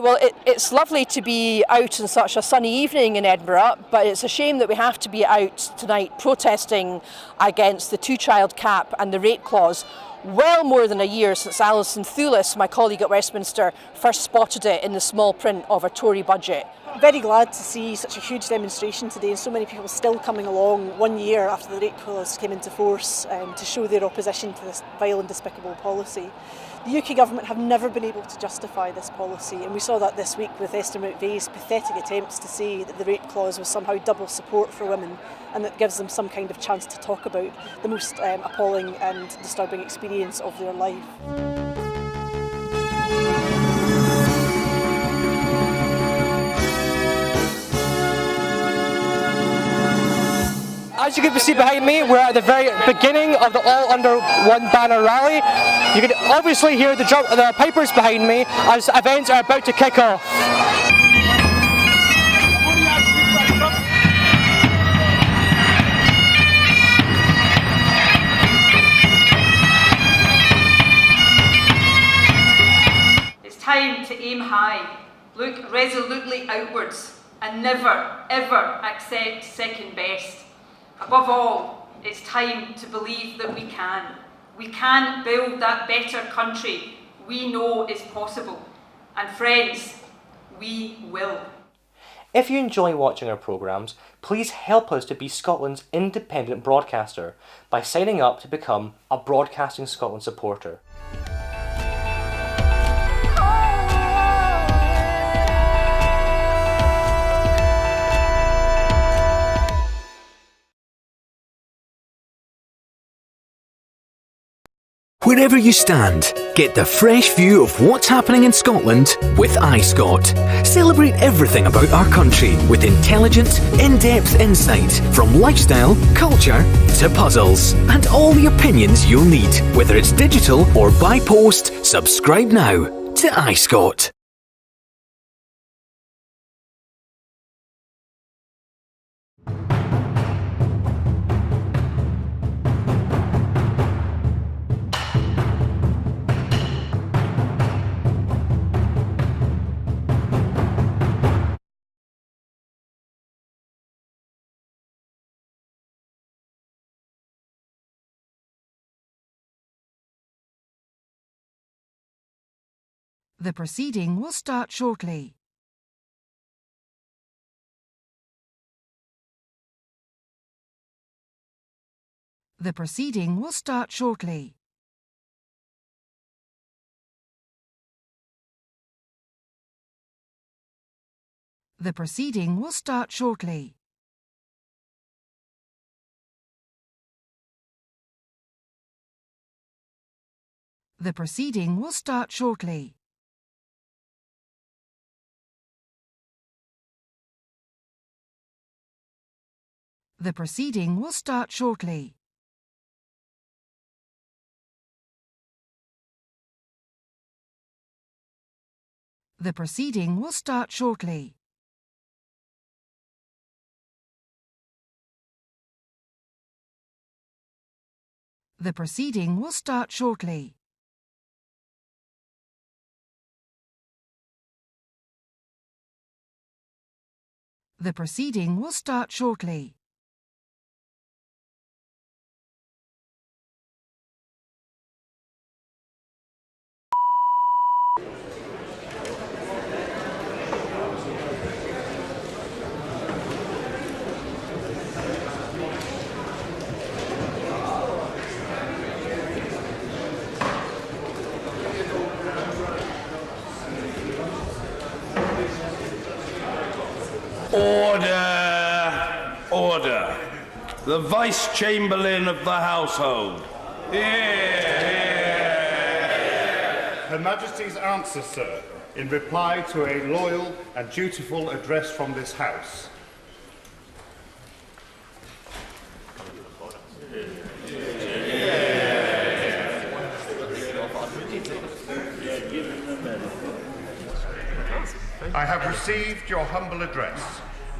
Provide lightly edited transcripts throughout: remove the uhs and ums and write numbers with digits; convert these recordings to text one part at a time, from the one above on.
Well, it's lovely to be out on such a sunny evening in Edinburgh, but it's a shame that we have to be out tonight protesting against the two-child cap and the rate clause. Well more than a year since Alison Thewlis, my colleague at Westminster, first spotted it in the small print of a Tory budget. Very glad to see such a huge demonstration today and so many people still coming along 1 year after the rate clause came into force to show their opposition to this vile and despicable policy. The UK government have never been able to justify this policy, and we saw that this week with Esther McVeigh's pathetic attempts to say that the rate clause was somehow double support for women and that gives them some kind of chance to talk about the most appalling and disturbing experience of their life. As you can see behind me, we're at the very beginning of the All Under One Banner rally. You can obviously hear the pipers behind me as events are about to kick off. It's time to aim high, look resolutely outwards, and never, ever accept second best. Above all, it's time to believe that we can. We can build that better country we know is possible. And friends, we will. If you enjoy watching our programmes, please help us to be Scotland's independent broadcaster by signing up to become a Broadcasting Scotland supporter. Wherever you stand, get the fresh view of what's happening in Scotland with iScot. Celebrate everything about our country with intelligent, in-depth insight from lifestyle, culture to puzzles, and all the opinions you'll need. Whether it's digital or by post, subscribe now to iScot. The proceeding will start shortly. The proceeding will start shortly. The proceeding will start shortly. The proceeding will start shortly. The proceeding will start shortly. The proceeding will start shortly. The proceeding will start shortly. The proceeding will start shortly. Order! Order! The Vice-Chamberlain of the Household. Her Majesty's answer, sir, in reply to a loyal and dutiful address from this House. I have received your humble address,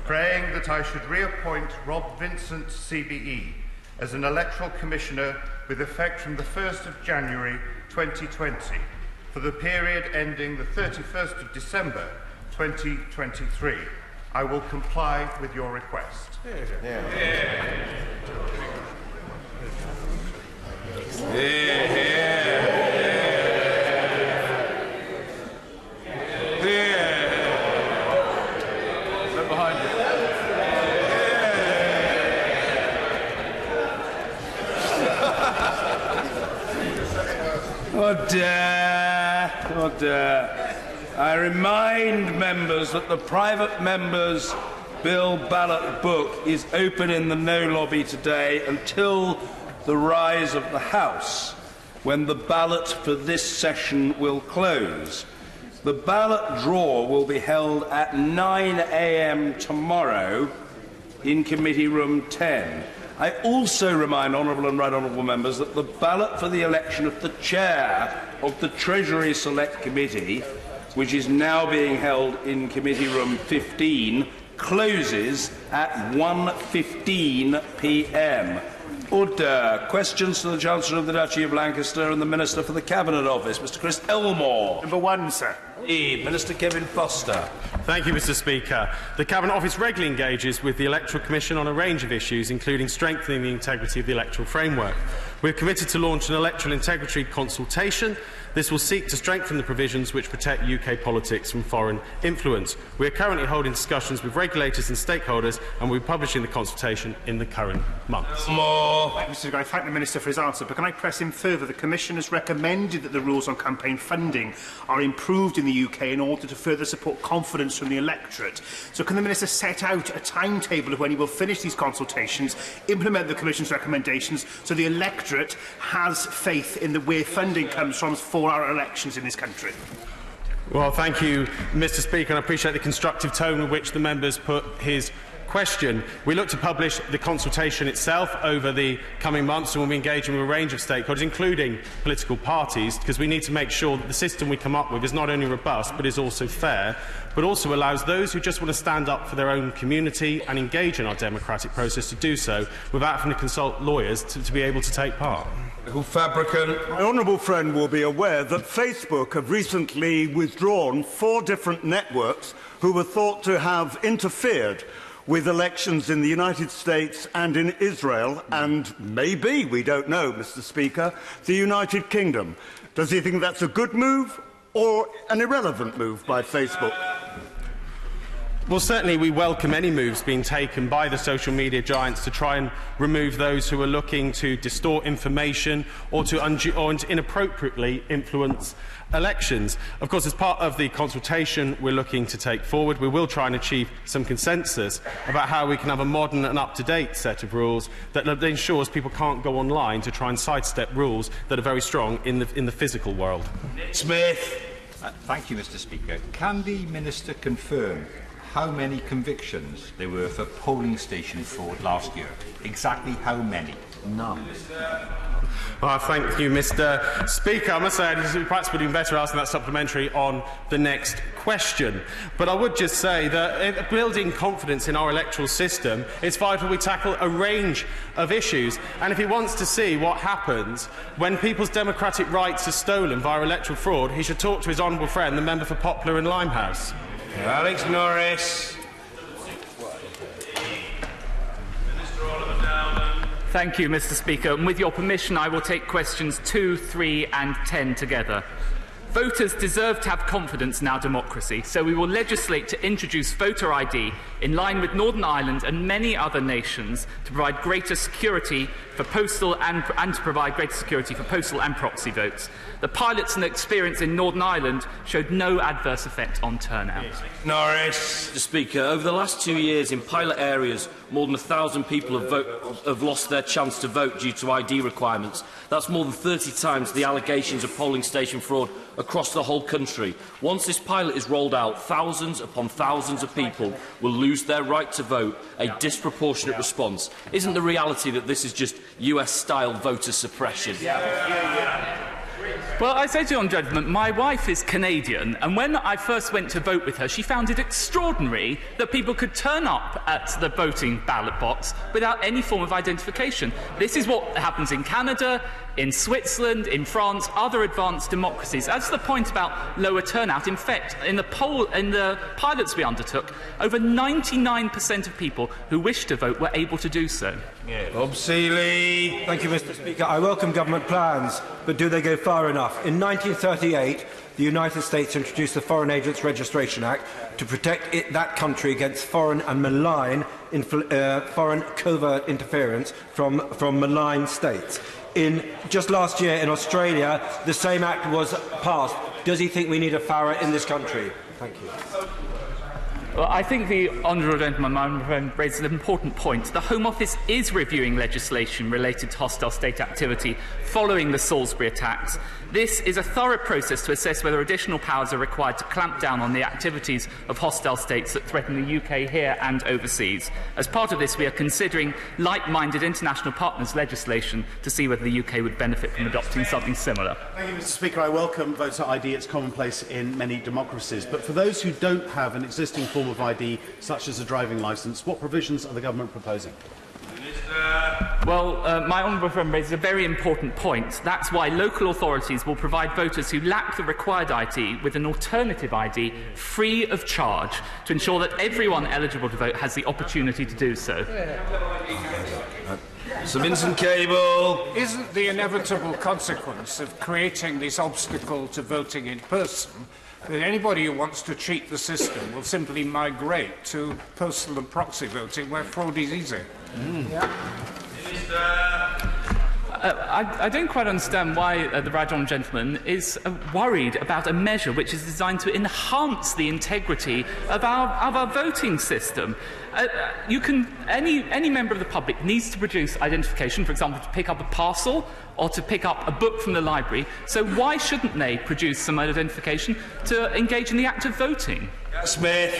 praying that I should reappoint Rob Vincent CBE as an electoral commissioner with effect from the 1st of January 2020 for the period ending the 31st of December 2023. I will comply with your request. Order. I remind members that the private members' bill ballot book is open in the No lobby today until the rise of the House, when the ballot for this session will close. The ballot draw will be held at 9 a.m. tomorrow in Committee Room 10. I also remind honourable and right honourable members that the ballot for the election of the chair of the Treasury Select Committee, which is now being held in Committee Room 15, closes at 1:15 p.m. Order. Questions to the Chancellor of the Duchy of Lancaster and the Minister for the Cabinet Office, Mr. Chris Elmore. Number one, sir. Minister Kevin Foster. Thank you, Mr. Speaker. The Cabinet Office regularly engages with the Electoral Commission on a range of issues, including strengthening the integrity of the electoral framework. We are committed to launch an electoral integrity consultation. This will seek to strengthen the provisions which protect UK politics from foreign influence. We are currently holding discussions with regulators and stakeholders, and we will be publishing the consultation in the current months. Mr. Speaker, I thank the Minister for his answer, but can I press him further? The Commission has recommended that the rules on campaign funding are improved in the UK in order to further support confidence from the electorate. So can the Minister set out a timetable of when he will finish these consultations, implement the Commission's recommendations, so the electorate has faith in where funding comes from for our elections in this country? Well, thank you, Mr. Speaker, and I appreciate the constructive tone with which the members put his question. We look to publish the consultation itself over the coming months, and we'll be engaging with a range of stakeholders, including political parties, because we need to make sure that the system we come up with is not only robust, but is also fair, but also allows those who just want to stand up for their own community and engage in our democratic process to do so without having to consult lawyers to be able to take part. My honourable friend will be aware that Facebook have recently withdrawn 4 different networks who were thought to have interfered with elections in the United States and in Israel and maybe, we don't know, Mr. Speaker, the United Kingdom. Does he think that's a good move or an irrelevant move by Facebook? Well, certainly we welcome any moves being taken by the social media giants to try and remove those who are looking to distort information or to inappropriately influence elections. Of course, as part of the consultation we're looking to take forward, we will try and achieve some consensus about how we can have a modern and up-to-date set of rules that ensures people can't go online to try and sidestep rules that are very strong in the physical world. Smith. Thank you, Mr. Speaker. Can the Minister confirm how many convictions there were for polling station fraud last year? Exactly how many? None. Well, thank you, Mr. Speaker. I must say, I perhaps would have been better asking that supplementary on the next question. But I would just say that building confidence in our electoral system, it's vital we tackle a range of issues. And if he wants to see what happens when people's democratic rights are stolen via electoral fraud, he should talk to his honourable friend, the member for Poplar and Limehouse. Alex Norris. Thank you, Mr. Speaker. And with your permission, I will take questions 2, 3 and 10 together. Voters deserve to have confidence in our democracy, so we will legislate to introduce voter ID in line with Northern Ireland and many other nations to provide greater security for postal and to provide greater security for postal and proxy votes. The pilots and experience in Northern Ireland showed no adverse effect on turnout. Norris. Mr. Speaker, over the last 2 years in pilot areas, more than 1,000 people have lost their chance to vote due to ID requirements. That's more than 30 times the allegations of polling station fraud across the whole country. Once this pilot is rolled out, thousands upon thousands of people will lose their right to vote, a disproportionate response. Isn't the reality that this is just US-style voter suppression? Well, I say to you, Honourable Gentleman, my wife is Canadian, and when I first went to vote with her, she found it extraordinary that people could turn up at the voting ballot box without any form of identification. This is what happens in Canada, in Switzerland, in France, other advanced democracies. As to the point about lower turnout, in fact, in the pilots we undertook, over 99% of people who wished to vote were able to do so. Bob Seeley. Thank you, Mr. Speaker. I welcome government plans, but do they go far enough? In 1938, the United States introduced the Foreign Agents Registration Act to protect that country against foreign and malign foreign covert interference from malign states. Just last year in Australia, the same act was passed. Does he think we need a FARA in this country? Thank you. Well, I think the honourable gentleman raises an important point. The Home Office is reviewing legislation related to hostile state activity following the Salisbury attacks. This is a thorough process to assess whether additional powers are required to clamp down on the activities of hostile states that threaten the UK here and overseas. As part of this, we are considering like-minded international partners' legislation to see whether the UK would benefit from adopting something similar. Thank you, Mr. Speaker. I welcome voter ID. It's commonplace in many democracies. But for those who don't have an existing form of ID, such as a driving licence, what provisions are the government proposing? Well, my honourable friend raises a very important point. That's why local authorities will provide voters who lack the required ID with an alternative ID free of charge to ensure that everyone eligible to vote has the opportunity to do so. Sir Vincent Cable. Isn't the inevitable consequence of creating this obstacle to voting in person that anybody who wants to cheat the system will simply migrate to postal and proxy voting where fraud is easy? I don't quite understand why the right honourable gentleman is worried about a measure which is designed to enhance the integrity of our voting system. Any member of the public needs to produce identification, for example, to pick up a parcel or to pick up a book from the library. So why shouldn't they produce some identification to engage in the act of voting? Smith.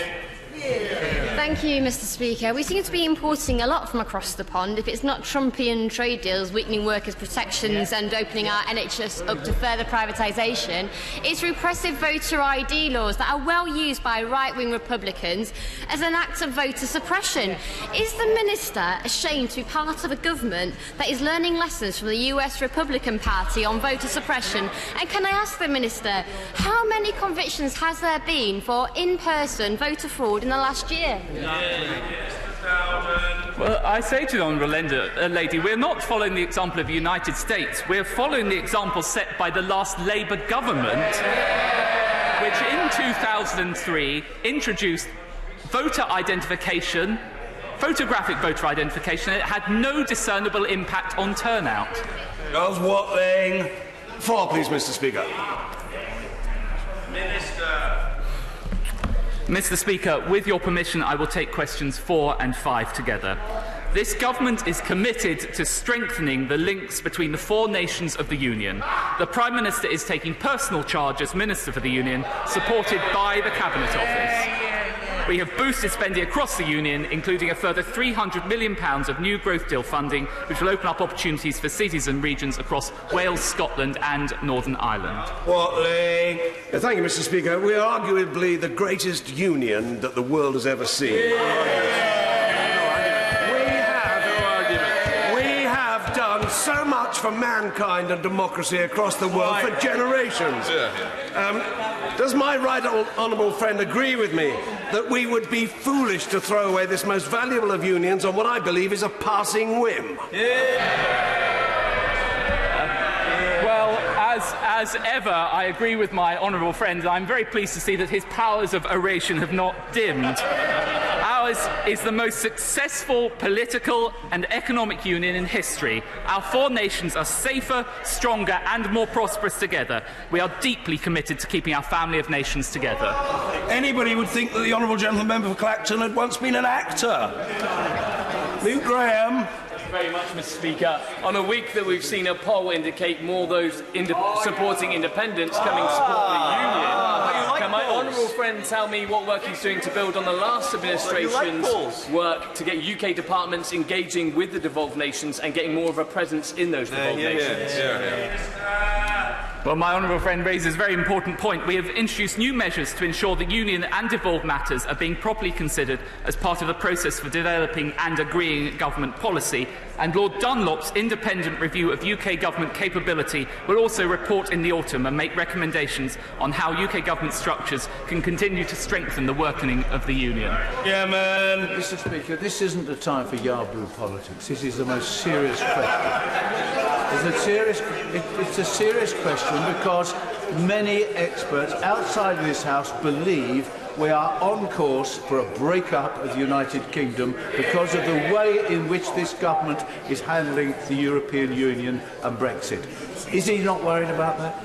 Thank you, Mr. Speaker. We seem to be importing a lot from across the pond. If it's not Trumpian trade deals, weakening workers' protections and opening our NHS up to further privatisation, it's repressive voter ID laws that are well used by right-wing Republicans as an act of voter suppression. Is the Minister ashamed to be part of a government that is learning lessons from the US Republican Party on voter suppression? And can I ask the Minister, how many convictions has there been for in-person voter fraud in the last year? Well, I say to the honourable lady, we're not following the example of the United States. We're following the example set by the last Labour government, which in 2003 introduced voter identification, photographic voter identification, and it had no discernible impact on turnout. Charles Watling. Floor, please, Mr. Speaker. Mr. Speaker, with your permission, I will take questions 4 and 5 together. This government is committed to strengthening the links between the 4 nations of the Union. The Prime Minister is taking personal charge as Minister for the Union, supported by the Cabinet Office. We have boosted spending across the Union, including a further £300 million of new growth deal funding, which will open up opportunities for cities and regions across Wales, Scotland and Northern Ireland. Watling. Thank you, Mr. Speaker. We are arguably the greatest union that the world has ever seen. We have done so much for mankind and democracy across the world for generations. Does my right honourable friend agree with me that we would be foolish to throw away this most valuable of unions on what I believe is a passing whim? Well, as ever, I agree with my honourable friend. I'm very pleased to see that his powers of oration have not dimmed. Ours is the most successful political and economic union in history. Our 4 nations are safer, stronger and more prosperous together. We are deeply committed to keeping our family of nations together. Anybody would think that the honourable gentleman member for Clacton had once been an actor. Luke Graham. Very much, Mr. Speaker. On a week that we've seen a poll indicate more those supporting independence coming to support the Union, can my honourable friend tell me what work he's doing to build on the last administration's work to get UK departments engaging with the devolved nations and getting more of a presence in those devolved nations? Well, my honourable friend raises a very important point. We have introduced new measures to ensure that union and devolved matters are being properly considered as part of the process for developing and agreeing government policy. And Lord Dunlop's independent review of UK government capability will also report in the autumn and make recommendations on how UK government structures can continue to strengthen the working of the union. Yeah, man. Mr. Speaker, this isn't the time for Yardblue politics. This is the most serious question. It's a serious question because many experts outside of this House believe we are on course for a break-up of the United Kingdom because of the way in which this government is handling the European Union and Brexit. Is he not worried about that?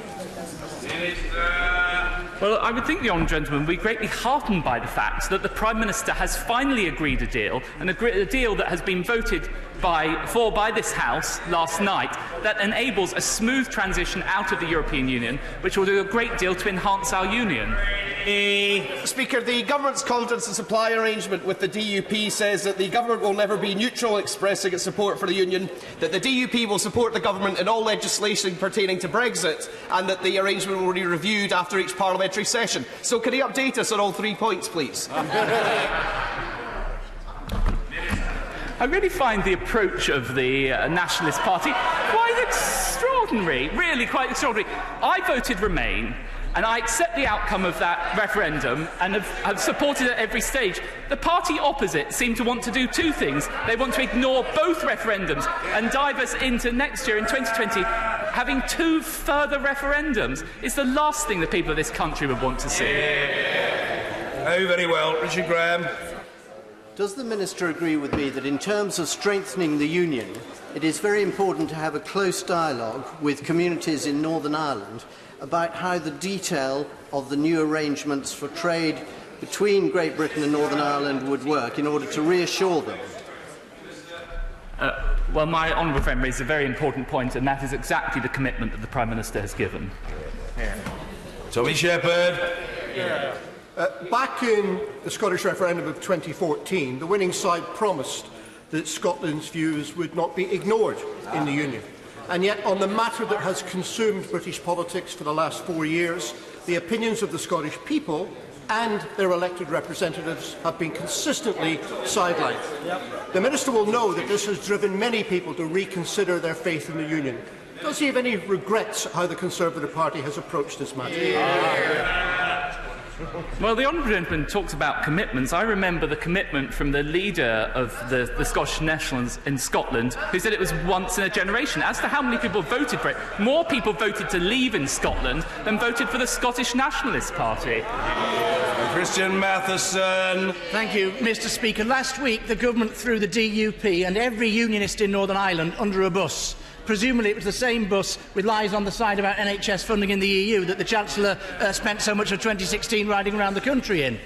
Well, I would think the honourable gentleman would be greatly heartened by the fact that the Prime Minister has finally agreed a deal, and a deal that has been voted for by this House last night, that enables a smooth transition out of the European Union, which will do a great deal to enhance our union. Speaker, the government's confidence and supply arrangement with the DUP says that the government will never be neutral expressing its support for the union, that the DUP will support the government in all legislation pertaining to Brexit, and that the arrangement will be reviewed after each parliamentary session. So can he update us on all 3 points, please? I really find the approach of the Nationalist Party quite extraordinary, really quite extraordinary. I voted Remain, and I accept the outcome of that referendum and have supported it at every stage. The party opposite seem to want to do two things. They want to ignore both referendums and dive us into next year, in 2020, having 2 further referendums. It's the last thing the people of this country would want to see. Oh, very well. Richard Graham. Does the Minister agree with me that in terms of strengthening the Union, it is very important to have a close dialogue with communities in Northern Ireland about how the detail of the new arrangements for trade between Great Britain and Northern Ireland would work in order to reassure them? Well, my honourable friend raised a very important point, and that is exactly the commitment that the Prime Minister has given. Tommy Shepherd. Back in the Scottish referendum of 2014, the winning side promised that Scotland's views would not be ignored in the Union. And yet, on the matter that has consumed British politics for the last 4 years, the opinions of the Scottish people and their elected representatives have been consistently sidelined. The Minister will know that this has driven many people to reconsider their faith in the Union. Does he have any regrets how the Conservative Party has approached this matter? Well, the honourable gentleman talks about commitments. I remember the commitment from the leader of the Scottish Nationals in Scotland, who said it was once in a generation. As to how many people voted for it, more people voted to leave in Scotland than voted for the Scottish Nationalist Party. Christian Matheson. Thank you, Mr. Speaker. Last week, the government threw the DUP and every unionist in Northern Ireland under a bus. Presumably it was the same bus with lies on the side about NHS funding in the EU that the Chancellor spent so much of 2016 riding around the country in.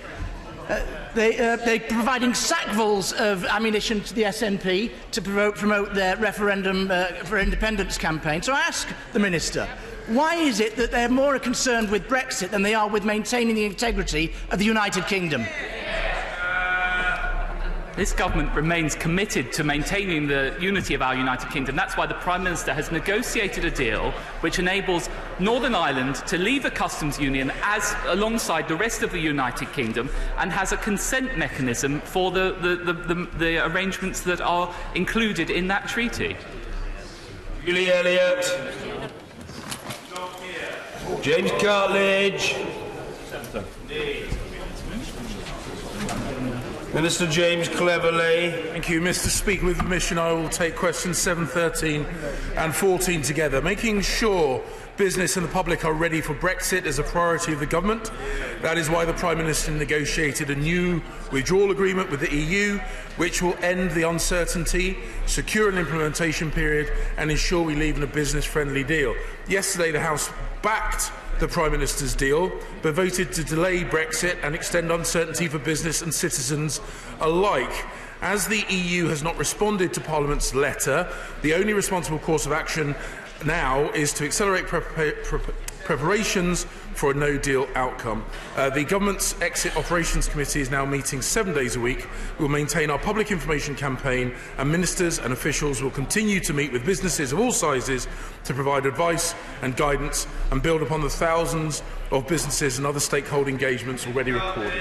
They're providing sackfuls of ammunition to the SNP to promote their referendum for independence campaign. So I ask the Minister, why is it that they're more concerned with Brexit than they are with maintaining the integrity of the United Kingdom? This government remains committed to maintaining the unity of our United Kingdom. That's why the Prime Minister has negotiated a deal which enables Northern Ireland to leave the customs union alongside the rest of the United Kingdom, and has a consent mechanism for the arrangements that are included in that treaty. Julie Elliott. James Cartledge. Minister James Cleverly. Thank you, Mr. Speaker. With permission, I will take questions 7, 13 and 14 together. Making sure business and the public are ready for Brexit is a priority of the government. That is why the Prime Minister negotiated a new withdrawal agreement with the EU, which will end the uncertainty, secure an implementation period and ensure we leave in a business-friendly deal. Yesterday, the House backed the Prime Minister's deal, but voted to delay Brexit and extend uncertainty for business and citizens alike. As the EU has not responded to Parliament's letter, the only responsible course of action now is to accelerate preparations for a no-deal outcome. The Government's Exit Operations Committee is now meeting 7 days a week. We will maintain our public information campaign, and ministers and officials will continue to meet with businesses of all sizes to provide advice and guidance and build upon the thousands of businesses and other stakeholder engagements already recorded.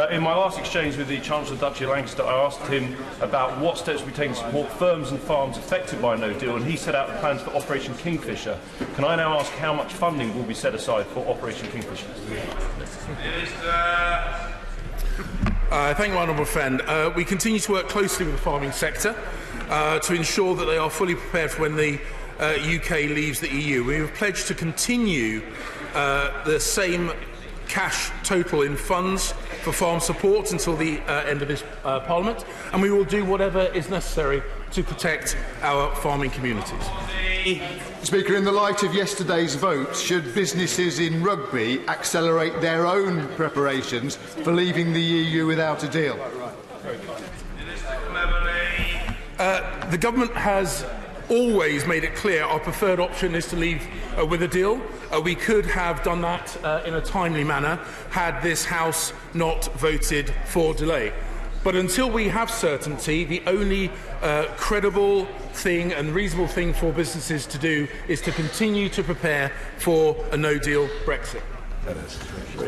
In my last exchange with the Chancellor, Duchy of Lancaster, I asked him about what steps will be taken to support firms and farms affected by no deal, and he set out the plans for Operation Kingfisher. Can I now ask how much funding will be set aside for Operation Kingfisher? Thank you, honourable friend. We continue to work closely with the farming sector to ensure that they are fully prepared for when the UK leaves the EU. We have pledged to continue the same cash total in funds for farm support until the end of this Parliament, and we will do whatever is necessary to protect our farming communities. Speaker, in the light of yesterday's vote, should businesses in Rugby accelerate their own preparations for leaving the EU without a deal? The Government has always made it clear our preferred option is to leave with a deal. We could have done that in a timely manner had this House not voted for delay. But until we have certainty, the only credible thing and reasonable thing for businesses to do is to continue to prepare for a no-deal Brexit.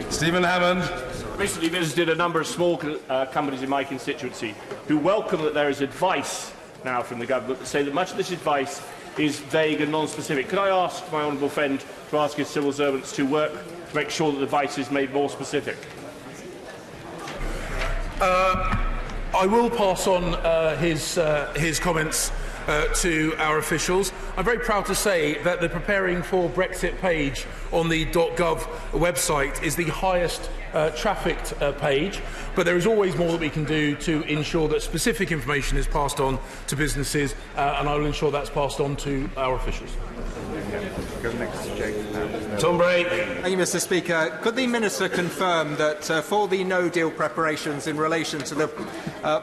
Stephen Hammond. Recently visited a number of small companies in my constituency who welcome that there is advice now from the government that say that much of this advice is vague and non-specific. Could I ask my honourable friend to ask his civil servants to work to make sure that the advice is made more specific? I will pass on his comments to our officials. I'm very proud to say that the Preparing for Brexit page on the .gov website is the highest trafficked page, but there is always more that we can do to ensure that specific information is passed on to businesses, and I will ensure that's passed on to our officials. Tom Bray. Thank you, Mr. Speaker. Could the Minister confirm that for the no-deal preparations in relation to the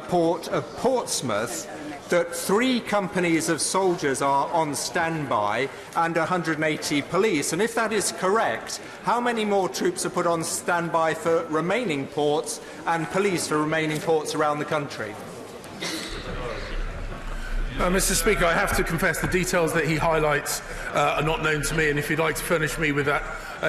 port of Portsmouth, that 3 companies of soldiers are on standby and 180 police? And if that is correct, how many more troops are put on standby for remaining ports and police for remaining ports around the country? Mr. Speaker, I have to confess the details that he highlights are not known to me, and if you'd like to furnish me with that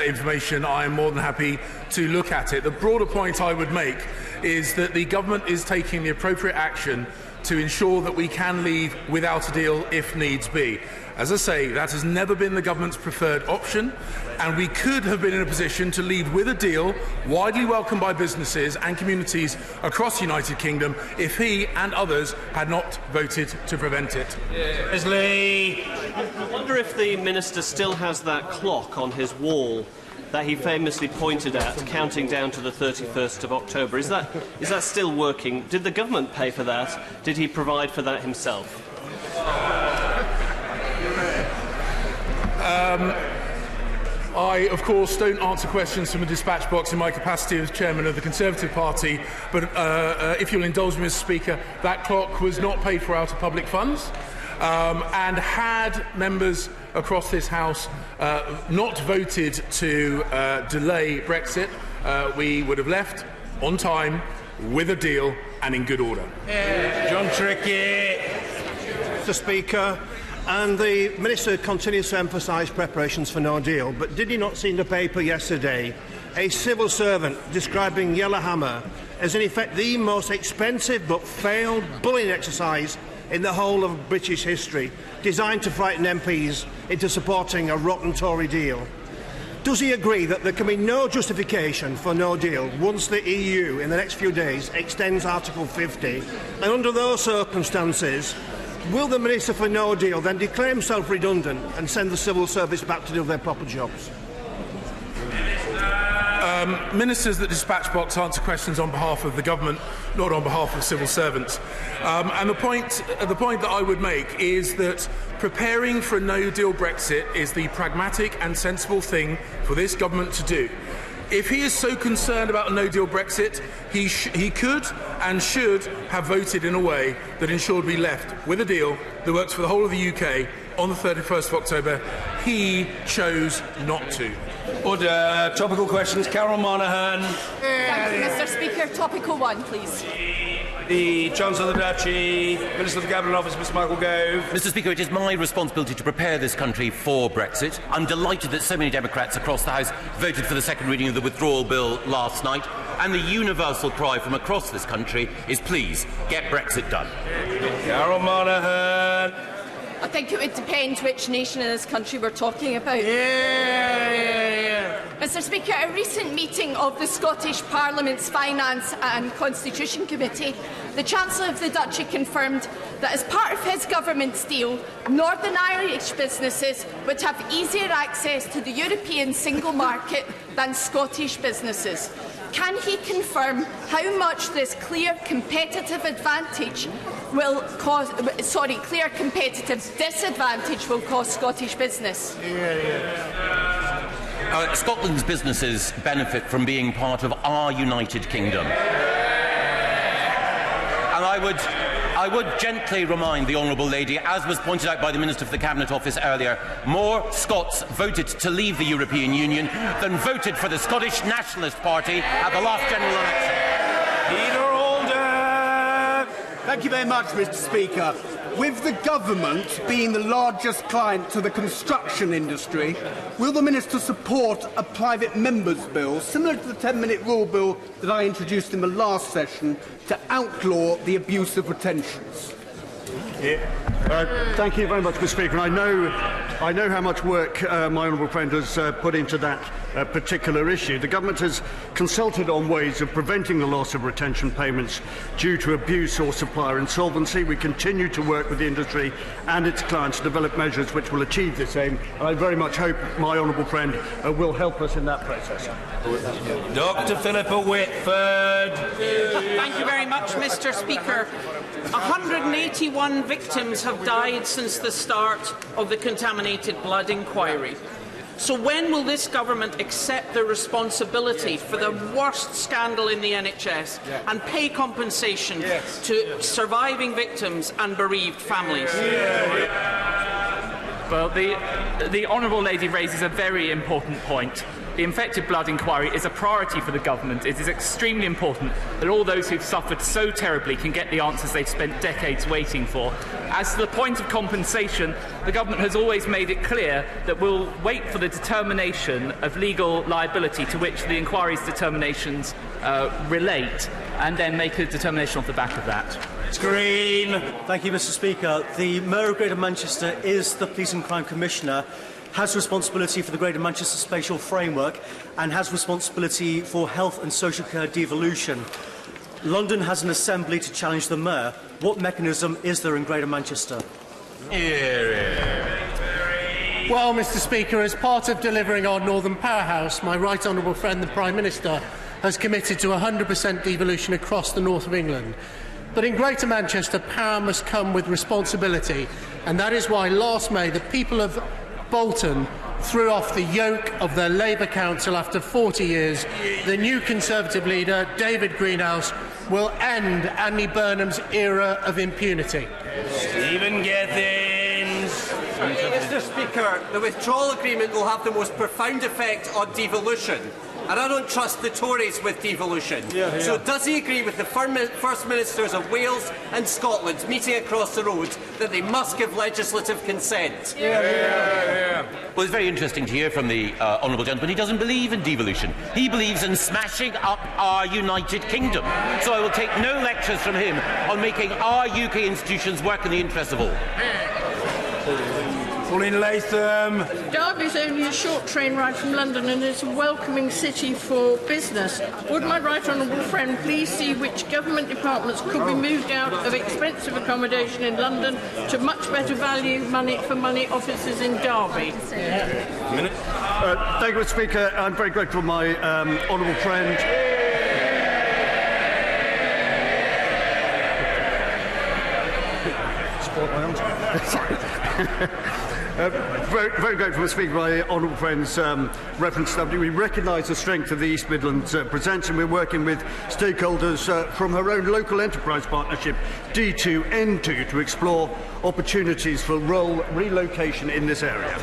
information, I am more than happy to look at it. The broader point I would make is that the Government is taking the appropriate action to ensure that we can leave without a deal if needs be. As I say, that has never been the Government's preferred option, and we could have been in a position to leave with a deal widely welcomed by businesses and communities across the United Kingdom if he and others had not voted to prevent it. Leslie. I wonder if the Minister still has that clock on his wall that he famously pointed at, counting down to the 31st of October. Is that still working? Did the Government pay for that? Did he provide for that himself? I, of course, don't answer questions from a dispatch box in my capacity as Chairman of the Conservative Party, but if you'll indulge me, Mr. Speaker, that clock was not paid for out of public funds, and had members across this House not voted to delay Brexit, we would have left on time, with a deal and in good order. John Trickey. Mr. Speaker, and the Minister continues to emphasise preparations for no deal, but did he not see in the paper yesterday a civil servant describing Yellowhammer as in effect the most expensive but failed bullying exercise in the whole of British history, designed to frighten MPs into supporting a rotten Tory deal? Does he agree that there can be no justification for no deal once the EU in the next few days extends Article 50, and under those circumstances, will the Minister for No Deal then declare himself redundant and send the civil service back to do their proper jobs? Ministers that dispatch box answer questions on behalf of the Government, not on behalf of civil servants. And the point that I would make is that preparing for a no-deal Brexit is the pragmatic and sensible thing for this Government to do. If he is so concerned about a no-deal Brexit, he could and should have voted in a way that ensured we left with a deal that works for the whole of the UK on the 31st of October. He chose not to. Order. Topical questions. Carol Monaghan. Thank you, Mr. Speaker. Topical one, please. The Chancellor of the Duchy, Minister of the Cabinet Office, Mr Michael Gove. Mr. Speaker, it is my responsibility to prepare this country for Brexit. I'm delighted that so many Democrats across the House voted for the second reading of the withdrawal bill last night, and the universal cry from across this country is please get Brexit done. Carol Monaghan. I think it would depend which nation in this country we're talking about. Mr. Speaker, at a recent meeting of the Scottish Parliament's Finance and Constitution Committee, the Chancellor of the Duchy confirmed that as part of his government's deal, Northern Irish businesses would have easier access to the European single market than Scottish businesses. Can he confirm how much this clear competitive advantage will cause, clear competitive disadvantage will cost Scottish business? Scotland's businesses benefit from being part of our United Kingdom. And I would gently remind the Honourable Lady, as was pointed out by the Minister for the Cabinet Office earlier, more Scots voted to leave the European Union than voted for the Scottish Nationalist Party at the last general election. Peter Alder. Thank you very much, Mr. Speaker. With the government being the largest client to the construction industry, will the Minister support a private member's bill, similar to the 10-minute rule bill that I introduced in the last session, to outlaw the abuse of retentions? Thank you very much, Mr. Speaker. I know how much work my honourable friend has put into that particular issue. The government has consulted on ways of preventing the loss of retention payments due to abuse or supplier insolvency. We continue to work with the industry and its clients to develop measures which will achieve this aim, and I very much hope my honourable friend will help us in that process. Dr. Philippa Whitford. Thank you very much, Mr. Speaker. 181 victims have died since the start of the contaminated blood inquiry. So when will this government accept the responsibility for the worst scandal in the NHS and pay compensation to surviving victims and bereaved families? Well, the Honourable Lady raises a very important point. The infected blood inquiry is a priority for the government. It is extremely important that all those who've suffered so terribly can get the answers they've spent decades waiting for. As to the point of compensation, the government has always made it clear that we'll wait for the determination of legal liability to which the inquiry's determinations relate, and then make a determination off the back of that. Green. Thank you, Mr. Speaker. The Mayor of Greater Manchester is the Police and Crime Commissioner, has responsibility for the Greater Manchester Spatial Framework, and has responsibility for health and social care devolution. London has an assembly to challenge the Mayor. What mechanism is there in Greater Manchester? Well, Mr. Speaker, as part of delivering our Northern Powerhouse, my right honourable friend, the Prime Minister, has committed to 100% devolution across the north of England. But in Greater Manchester, power must come with responsibility, and that is why last May the people of Bolton threw off the yoke of their Labour Council after 40 years. The new Conservative leader, David Greenhouse, will end Andy Burnham's era of impunity. Stephen Gethins. Mr. Speaker, the withdrawal agreement will have the most profound effect on devolution. And I don't trust the Tories with devolution. So does he agree with the First Ministers of Wales and Scotland meeting across the road that they must give legislative consent? Well, it's very interesting to hear from the honourable gentleman. He doesn't believe in devolution. He believes in smashing up our United Kingdom. So I will take no lectures from him on making our UK institutions work in the interests of all. Pauline Latham. Derby is only a short train ride from London and is a welcoming city for business. Would my right honourable friend please see which government departments could be moved out of expensive accommodation in London to much better value for money offices in Derby? Thank you, Mr. Speaker. I'm very grateful to my honourable friend. Very grateful to speak to my honourable friend's reference. We recognise the strength of the East Midlands presents, and we're working with stakeholders from her own local enterprise partnership, D2N2, to explore opportunities for role relocation in this area.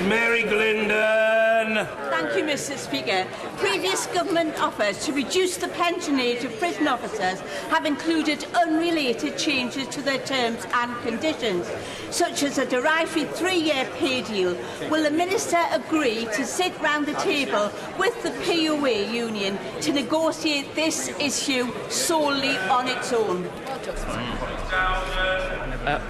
Mary Glindon. Thank you, Mr. Speaker. Previous government offers to reduce the pension age of prison officers have included unrelated changes to their terms and conditions, such as a derogatory 3-year pay deal. Will the Minister agree to sit round the table with the POA union to negotiate this issue solely on its own?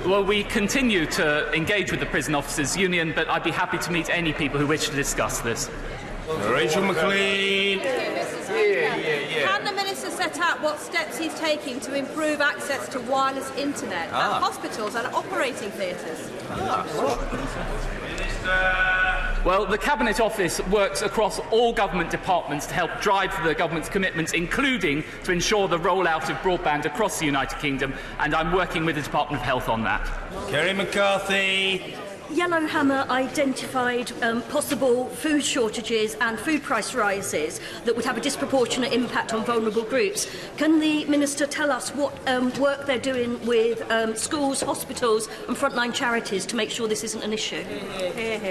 Well, we continue to engage with the Prison Officers Union, but I'd be happy to meet any people who wish to discuss this. Rachel McLean. Can the Minister set out what steps he's taking to improve access to wireless internet at hospitals and operating theatres? Well, the Cabinet Office works across all government departments to help drive the government's commitments, including to ensure the rollout of broadband across the United Kingdom, and I'm working with the Department of Health on that. Kerry McCarthy. Yellowhammer identified possible food shortages and food price rises that would have a disproportionate impact on vulnerable groups. Can the Minister tell us what work they're doing with schools, hospitals and frontline charities to make sure this isn't an issue?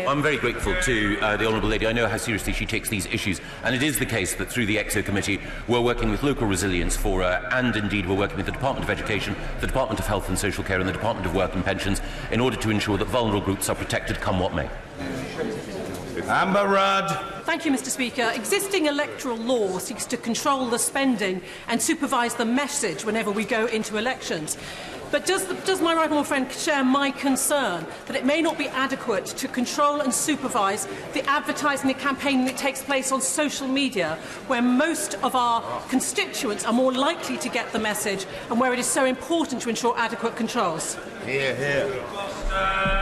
I'm very grateful to the Honourable Lady. I know how seriously she takes these issues, and it is the case that through the EXO Committee we're working with Local Resilience Fora, and indeed we're working with the Department of Education, the Department of Health and Social Care and the Department of Work and Pensions in order to ensure that vulnerable groups are protected come what may. Amber Rudd. Thank you, Mr. Speaker. Existing electoral law seeks to control the spending and supervise the message whenever we go into elections. But does my right honourable friend share my concern that it may not be adequate to control and supervise the advertising and campaigning that takes place on social media, where most of our constituents are more likely to get the message and where it is so important to ensure adequate controls? Hear, hear.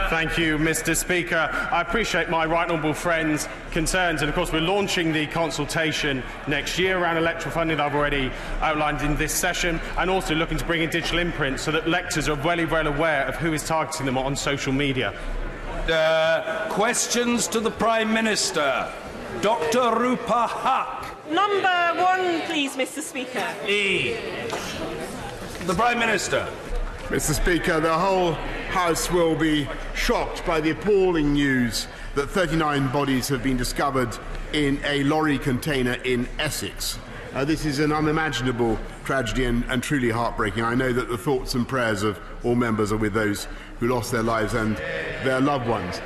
Thank you, Mr. Speaker. I appreciate my right honourable friend's concerns, and of course we're launching the consultation next year around electoral funding that I've already outlined in this session, and also looking to bring in digital imprint so that electors are very well aware of who is targeting them on social media. Questions to the Prime Minister. Dr. Rupa Haq. Number 1, please, Mr. Speaker. E. The Prime Minister. Mr. Speaker, the whole House will be shocked by the appalling news that 39 bodies have been discovered in a lorry container in Essex. This is an unimaginable tragedy and truly heartbreaking. I know that the thoughts and prayers of all members are with those who lost their lives and their loved ones.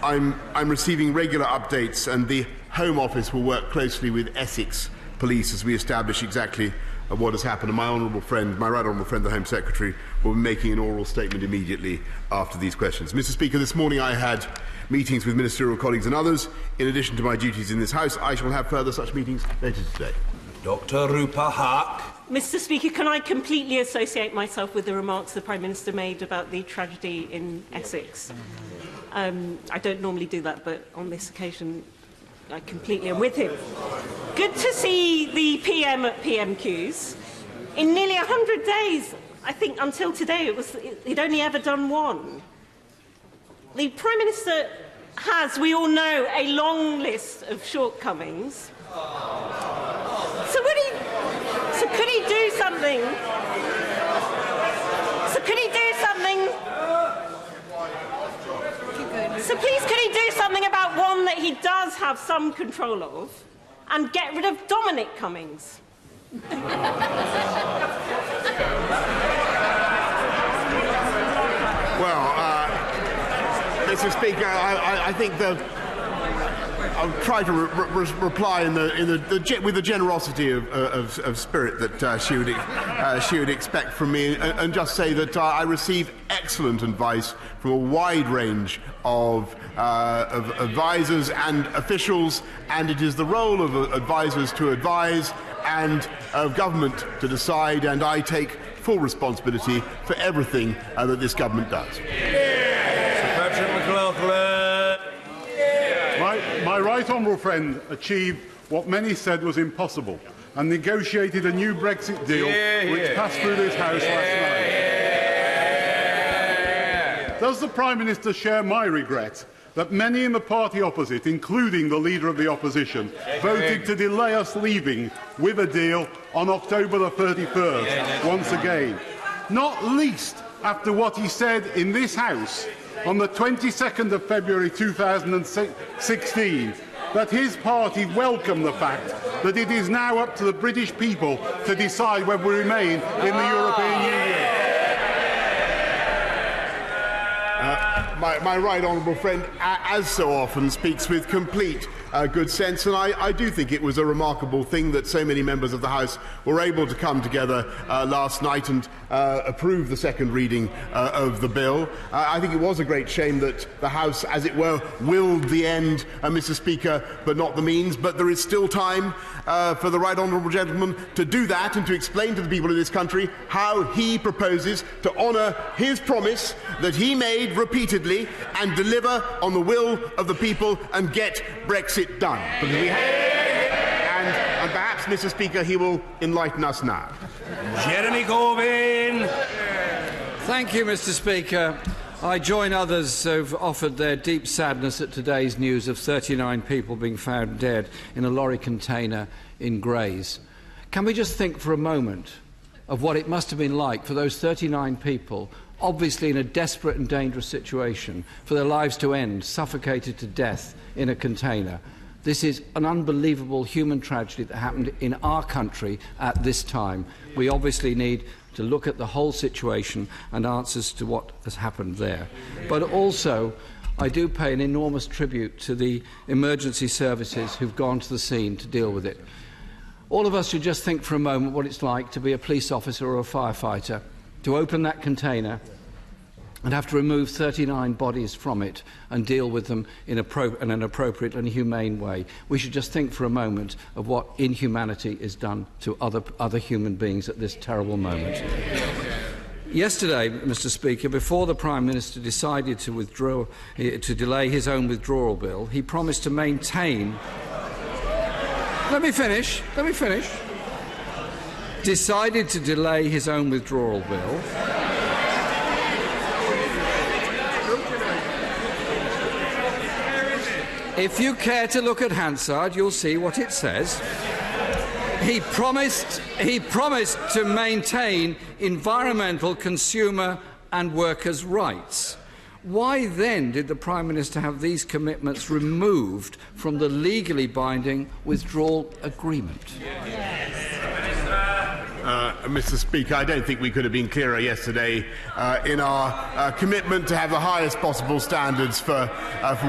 I'm receiving regular updates, and the Home Office will work closely with Essex Police as we establish exactly what has happened. And my right honourable friend, the Home Secretary, will be making an oral statement immediately after these questions. Mr. Speaker, this morning I had meetings with ministerial colleagues and others. In addition to my duties in this House, I shall have further such meetings later today. Dr. Rupa Haq. Mr. Speaker, can I completely associate myself with the remarks the Prime Minister made about the tragedy in Essex? I don't normally do that, but on this occasion I completely am with him. Good to see the PM at PMQs. In nearly 100 days, I think until today, he'd only ever done one. The Prime Minister has, we all know, a long list of shortcomings. So could he do something? So please, could he do something about one that he does have some control of, and get rid of Dominic Cummings? Mr. Speaker, I think I'll try to reply with the generosity of spirit that she would expect from me, and just say that I receive excellent advice from a wide range of advisors and officials, and it is the role of advisors to advise and of government to decide, and I take full responsibility for everything that this government does. Sir Patrick McLaughlin. My right honourable friend achieved what many said was impossible and negotiated a new Brexit deal which passed through this House last night. Does the Prime Minister share my regret that many in the party opposite, including the Leader of the Opposition, voted to delay us leaving with a deal on October the 31st once again, not least after what he said in this House on the 22nd of February 2016, that his party welcomed the fact that it is now up to the British people to decide whether we remain in the European Union. My right honourable friend, as so often, speaks with complete good sense, and I do think it was a remarkable thing that so many members of the House were able to come together last night and approve the second reading of the bill. I think it was a great shame that the House, as it were, willed the end, Mr. Speaker, but not the means. But there is still time for the right honourable gentleman to do that and to explain to the people of this country how he proposes to honour his promise that he made repeatedly and deliver on the will of the people and get Brexit done. Because we have, and perhaps, Mr. Speaker, he will enlighten us now. Jeremy Corbyn. Thank you, Mr. Speaker. I join others who've offered their deep sadness at today's news of 39 people being found dead in a lorry container in Grays. Can we just think for a moment of what it must have been like for those 39 people, obviously in a desperate and dangerous situation, for their lives to end, suffocated to death in a container. This is an unbelievable human tragedy that happened in our country at this time. We obviously need to look at the whole situation and answers to what has happened there. But also, I do pay an enormous tribute to the emergency services who've gone to the scene to deal with it. All of us should just think for a moment what it's like to be a police officer or a firefighter, to open that container and have to remove 39 bodies from it and deal with them in an appropriate and humane way. We should just think for a moment of what inhumanity is done to other human beings at this terrible moment. Yesterday, Mr. Speaker, before the Prime Minister decided to delay his own withdrawal bill, he promised to maintain... Let me finish. Decided to delay his own withdrawal bill. If you care to look at Hansard, you'll see what it says. He promised to maintain environmental, consumer and workers' rights. Why then did the Prime Minister have these commitments removed from the legally binding withdrawal agreement? Mr. Speaker, I don't think we could have been clearer yesterday in our commitment to have the highest possible standards for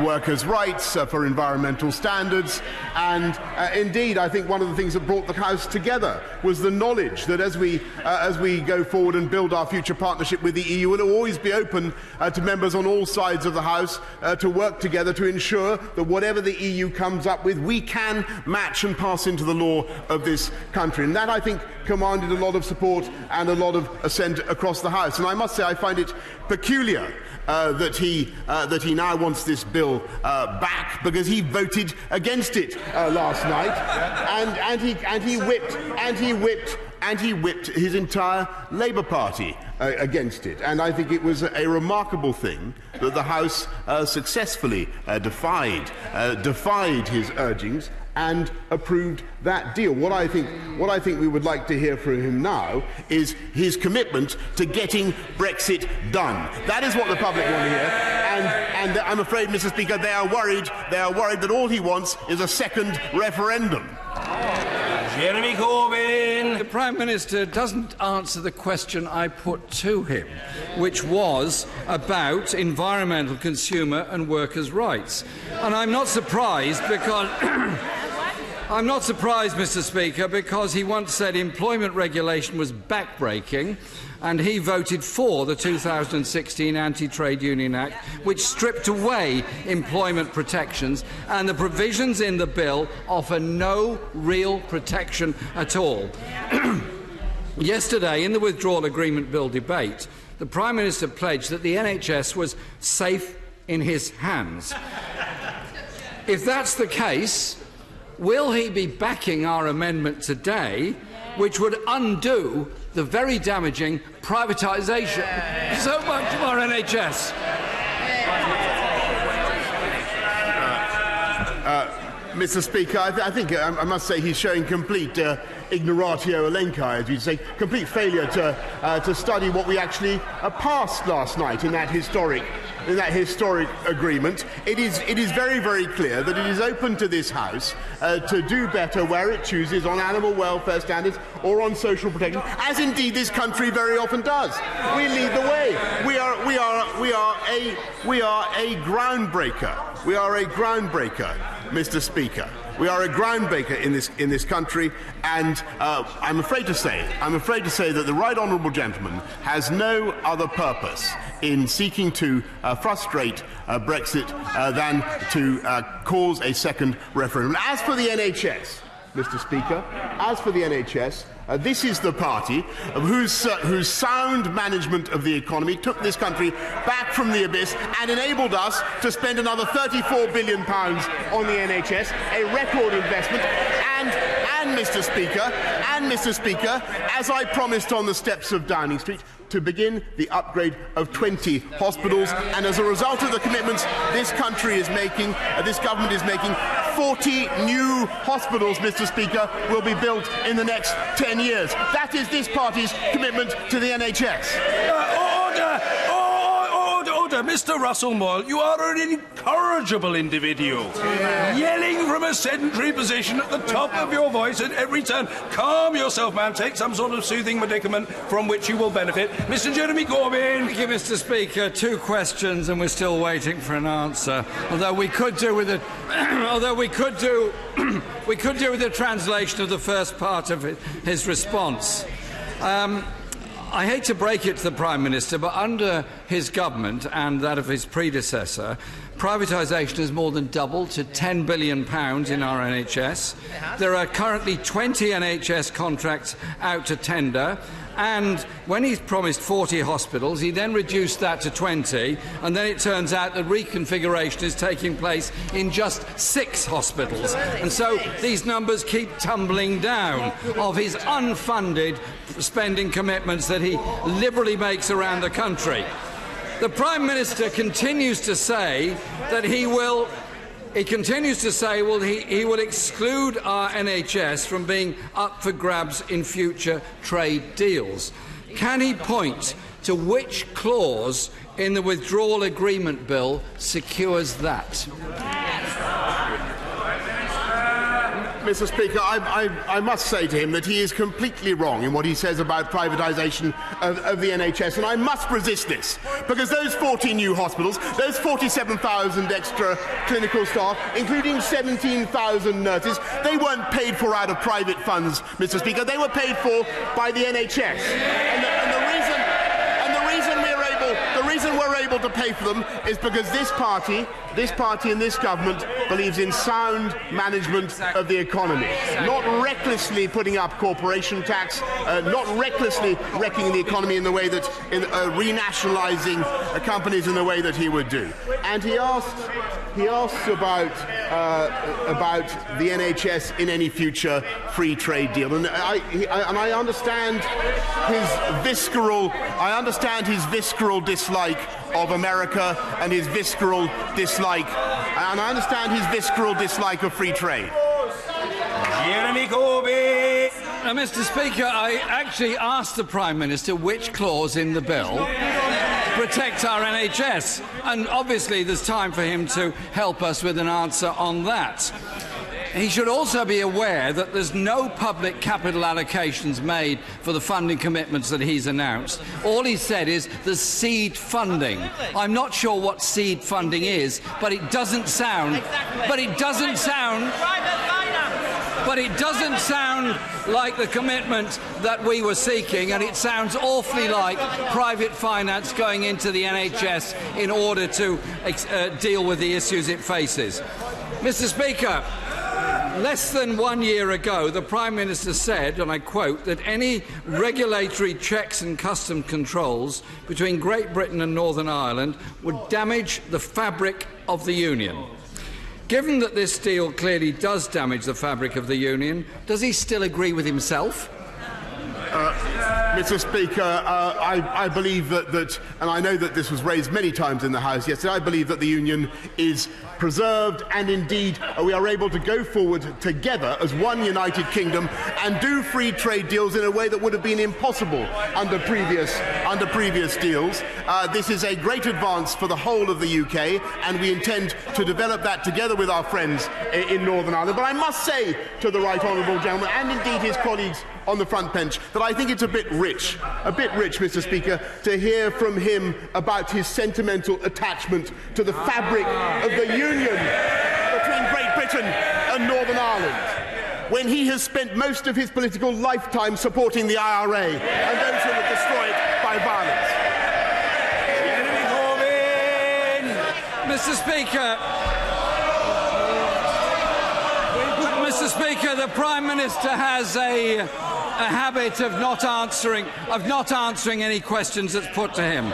workers' rights, for environmental standards, and indeed I think one of the things that brought the House together was the knowledge that as we go forward and build our future partnership with the EU, it will always be open to members on all sides of the House to work together to ensure that whatever the EU comes up with, we can match and pass into the law of this country. And that, I think, commanded a lot of support and a lot of assent across the House. And I must say I find it peculiar that he now wants this bill back because he voted against it last night, and he whipped his entire Labour Party against it. And I think it was a remarkable thing that the House successfully defied his urgings and approved that deal. What I think we would like to hear from him now is his commitment to getting Brexit done. That is what the public want to hear. And I'm afraid, Mr. Speaker, they are worried that all he wants is a second referendum. Jeremy Corbyn. The Prime Minister doesn't answer the question I put to him, which was about environmental, consumer and workers' rights. And I'm not surprised because... I'm not surprised, Mr. Speaker, because he once said employment regulation was backbreaking, and he voted for the 2016 Anti-Trade Union Act, which stripped away employment protections, and the provisions in the bill offer no real protection at all. Yesterday, in the Withdrawal Agreement Bill debate, the Prime Minister pledged that the NHS was safe in his hands. If that's the case, will he be backing our amendment today, which would undo the very damaging privatisation so much of our NHS? Mr. Speaker, I think I must say he's showing complete ignoratio elenchi, as we say, complete failure to study what we actually passed last night in that historic agreement. It is very, very clear that it is open to this House to do better where it chooses on animal welfare standards or on social protection, as indeed this country very often does. We lead the way. We are a groundbreaker. We are a groundbreaker, Mr. Speaker. We are a groundbreaker in this country, and I'm afraid to say that the Right Honourable Gentleman has no other purpose in seeking to frustrate Brexit than to cause a second referendum. As for the NHS, Mr. Speaker, this is the party whose sound management of the economy took this country back from the abyss and enabled us to spend another £34 billion on the NHS, a record investment, and Mr. Speaker, as I promised on the steps of Downing Street, to begin the upgrade of 20 hospitals, and as a result of the commitments this country is making, this government is making, 40 new hospitals, Mr. Speaker, will be built in the next 10 years. That is this party's commitment to the NHS. Order, Mr. Russell Moyle, you are an incorrigible individual. Yelling from a sedentary position at the top of your voice at every turn. Calm yourself, man. Take some sort of soothing medicament from which you will benefit. Mr. Jeremy Corbyn. Thank you, Mr. Speaker. 2 questions, and we're still waiting for an answer. Although we could do with it. We could do with the translation of the first part of his response. I hate to break it to the Prime Minister, but under his government and that of his predecessor, privatisation has more than doubled to £10 billion in our NHS. There are currently 20 NHS contracts out to tender. And when he promised 40 hospitals, he then reduced that to 20, and then it turns out that reconfiguration is taking place in just 6 hospitals. And so these numbers keep tumbling down of his unfunded spending commitments that he liberally makes around the country. The Prime Minister continues to say that he will exclude our NHS from being up for grabs in future trade deals. Can he point to which clause in the withdrawal agreement bill secures that? Mr. Speaker, I must say to him that he is completely wrong in what he says about privatisation of the NHS, and I must resist this, because those 40 new hospitals, those 47,000 extra clinical staff, including 17,000 nurses, they weren't paid for out of private funds, Mr. Speaker. They were paid for by the NHS. And the reason we're able to pay for them is because this party and this government believes in sound management of the economy, not recklessly putting up corporation tax, not recklessly wrecking the economy in the way that renationalising companies in the way that he would do. And he asks about the NHS in any future free trade deal, and I understand his visceral dislike of America and his visceral dislike, and I understand his visceral dislike of free trade. Jeremy Corbyn. Mr. Speaker, I actually asked the Prime Minister which clause in the bill protects our NHS, and obviously there's time for him to help us with an answer on that. He should also be aware that there's no public capital allocations made for the funding commitments that he's announced. All he said is there's seed funding. I'm not sure what seed funding is, but it doesn't sound like the commitment that we were seeking, and it sounds awfully like private finance going into the NHS in order to deal with the issues it faces. Mr. Speaker, less than 1 year ago, the Prime Minister said, and I quote, that any regulatory checks and custom controls between Great Britain and Northern Ireland would damage the fabric of the Union. Given that this deal clearly does damage the fabric of the Union, does he still agree with himself? Mr. Speaker, I believe that, and I know that this was raised many times in the House yesterday, I believe that the Union is preserved, and indeed we are able to go forward together as one United Kingdom and do free trade deals in a way that would have been impossible under previous deals. This is a great advance for the whole of the UK, and we intend to develop that together with our friends in Northern Ireland. But I must say to the Right Honourable Gentleman, and indeed his colleagues on the front bench, that I think it's a bit rich, Mr. Speaker, to hear from him about his sentimental attachment to the fabric of the union between Great Britain and Northern Ireland, when he has spent most of his political lifetime supporting the IRA and those who would destroy it by violence. Mr. Speaker, the Prime Minister has a habit of not answering any questions that's put to him.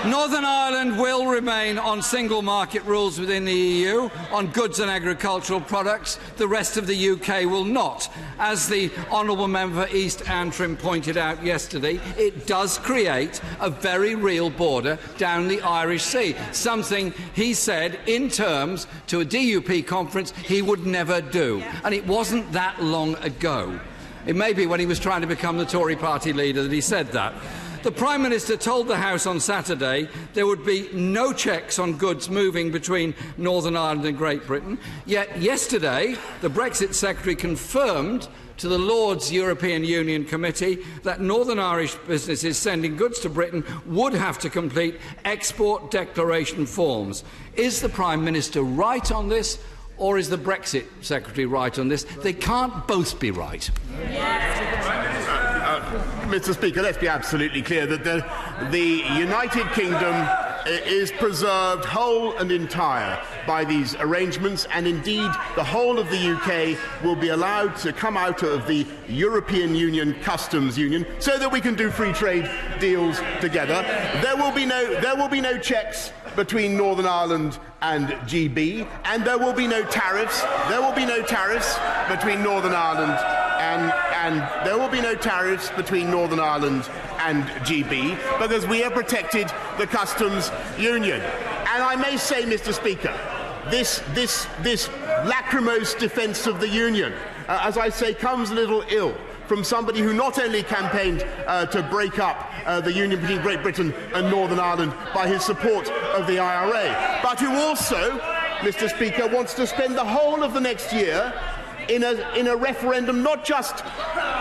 Northern Ireland will remain on single market rules within the EU on goods and agricultural products. The rest of the UK will not. As the Honourable Member for East Antrim pointed out yesterday, it does create a very real border down the Irish Sea, something he said in terms to a DUP conference he would never do. And it wasn't that long ago. It may be when he was trying to become the Tory party leader that he said that. The Prime Minister told the House on Saturday there would be no checks on goods moving between Northern Ireland and Great Britain. Yet yesterday, the Brexit Secretary confirmed to the Lords European Union Committee that Northern Irish businesses sending goods to Britain would have to complete export declaration forms. Is the Prime Minister right on this, or is the Brexit Secretary right on this? They can't both be right. Mr. Speaker, let's be absolutely clear that the United Kingdom is preserved whole and entire by these arrangements, and indeed the whole of the UK will be allowed to come out of the European Union customs union so that we can do free trade deals together. There will be no checks between Northern Ireland and GB, and there will be no tariffs. There will be no tariffs between Northern Ireland and there will be no tariffs between Northern Ireland and GB, because we have protected the customs union. And I may say, Mr. Speaker, this lachrymose defence of the union, as I say, comes a little ill from somebody who not only campaigned to break up the union between Great Britain and Northern Ireland by his support of the IRA, but who also, Mr. Speaker, wants to spend the whole of the next year in a referendum not just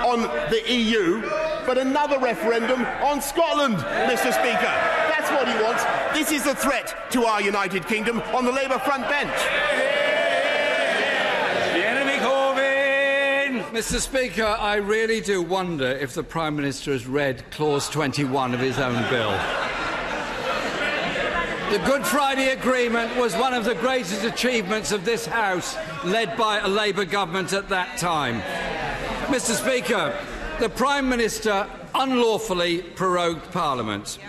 on the EU, but another referendum on Scotland, Mr. Speaker. That's what he wants. This is a threat to our United Kingdom on the Labour front bench. Mr. Speaker, I really do wonder if the Prime Minister has read Clause 21 of his own bill. The Good Friday Agreement was one of the greatest achievements of this House, led by a Labour government at that time. Mr. Speaker, the Prime Minister unlawfully prorogued Parliament.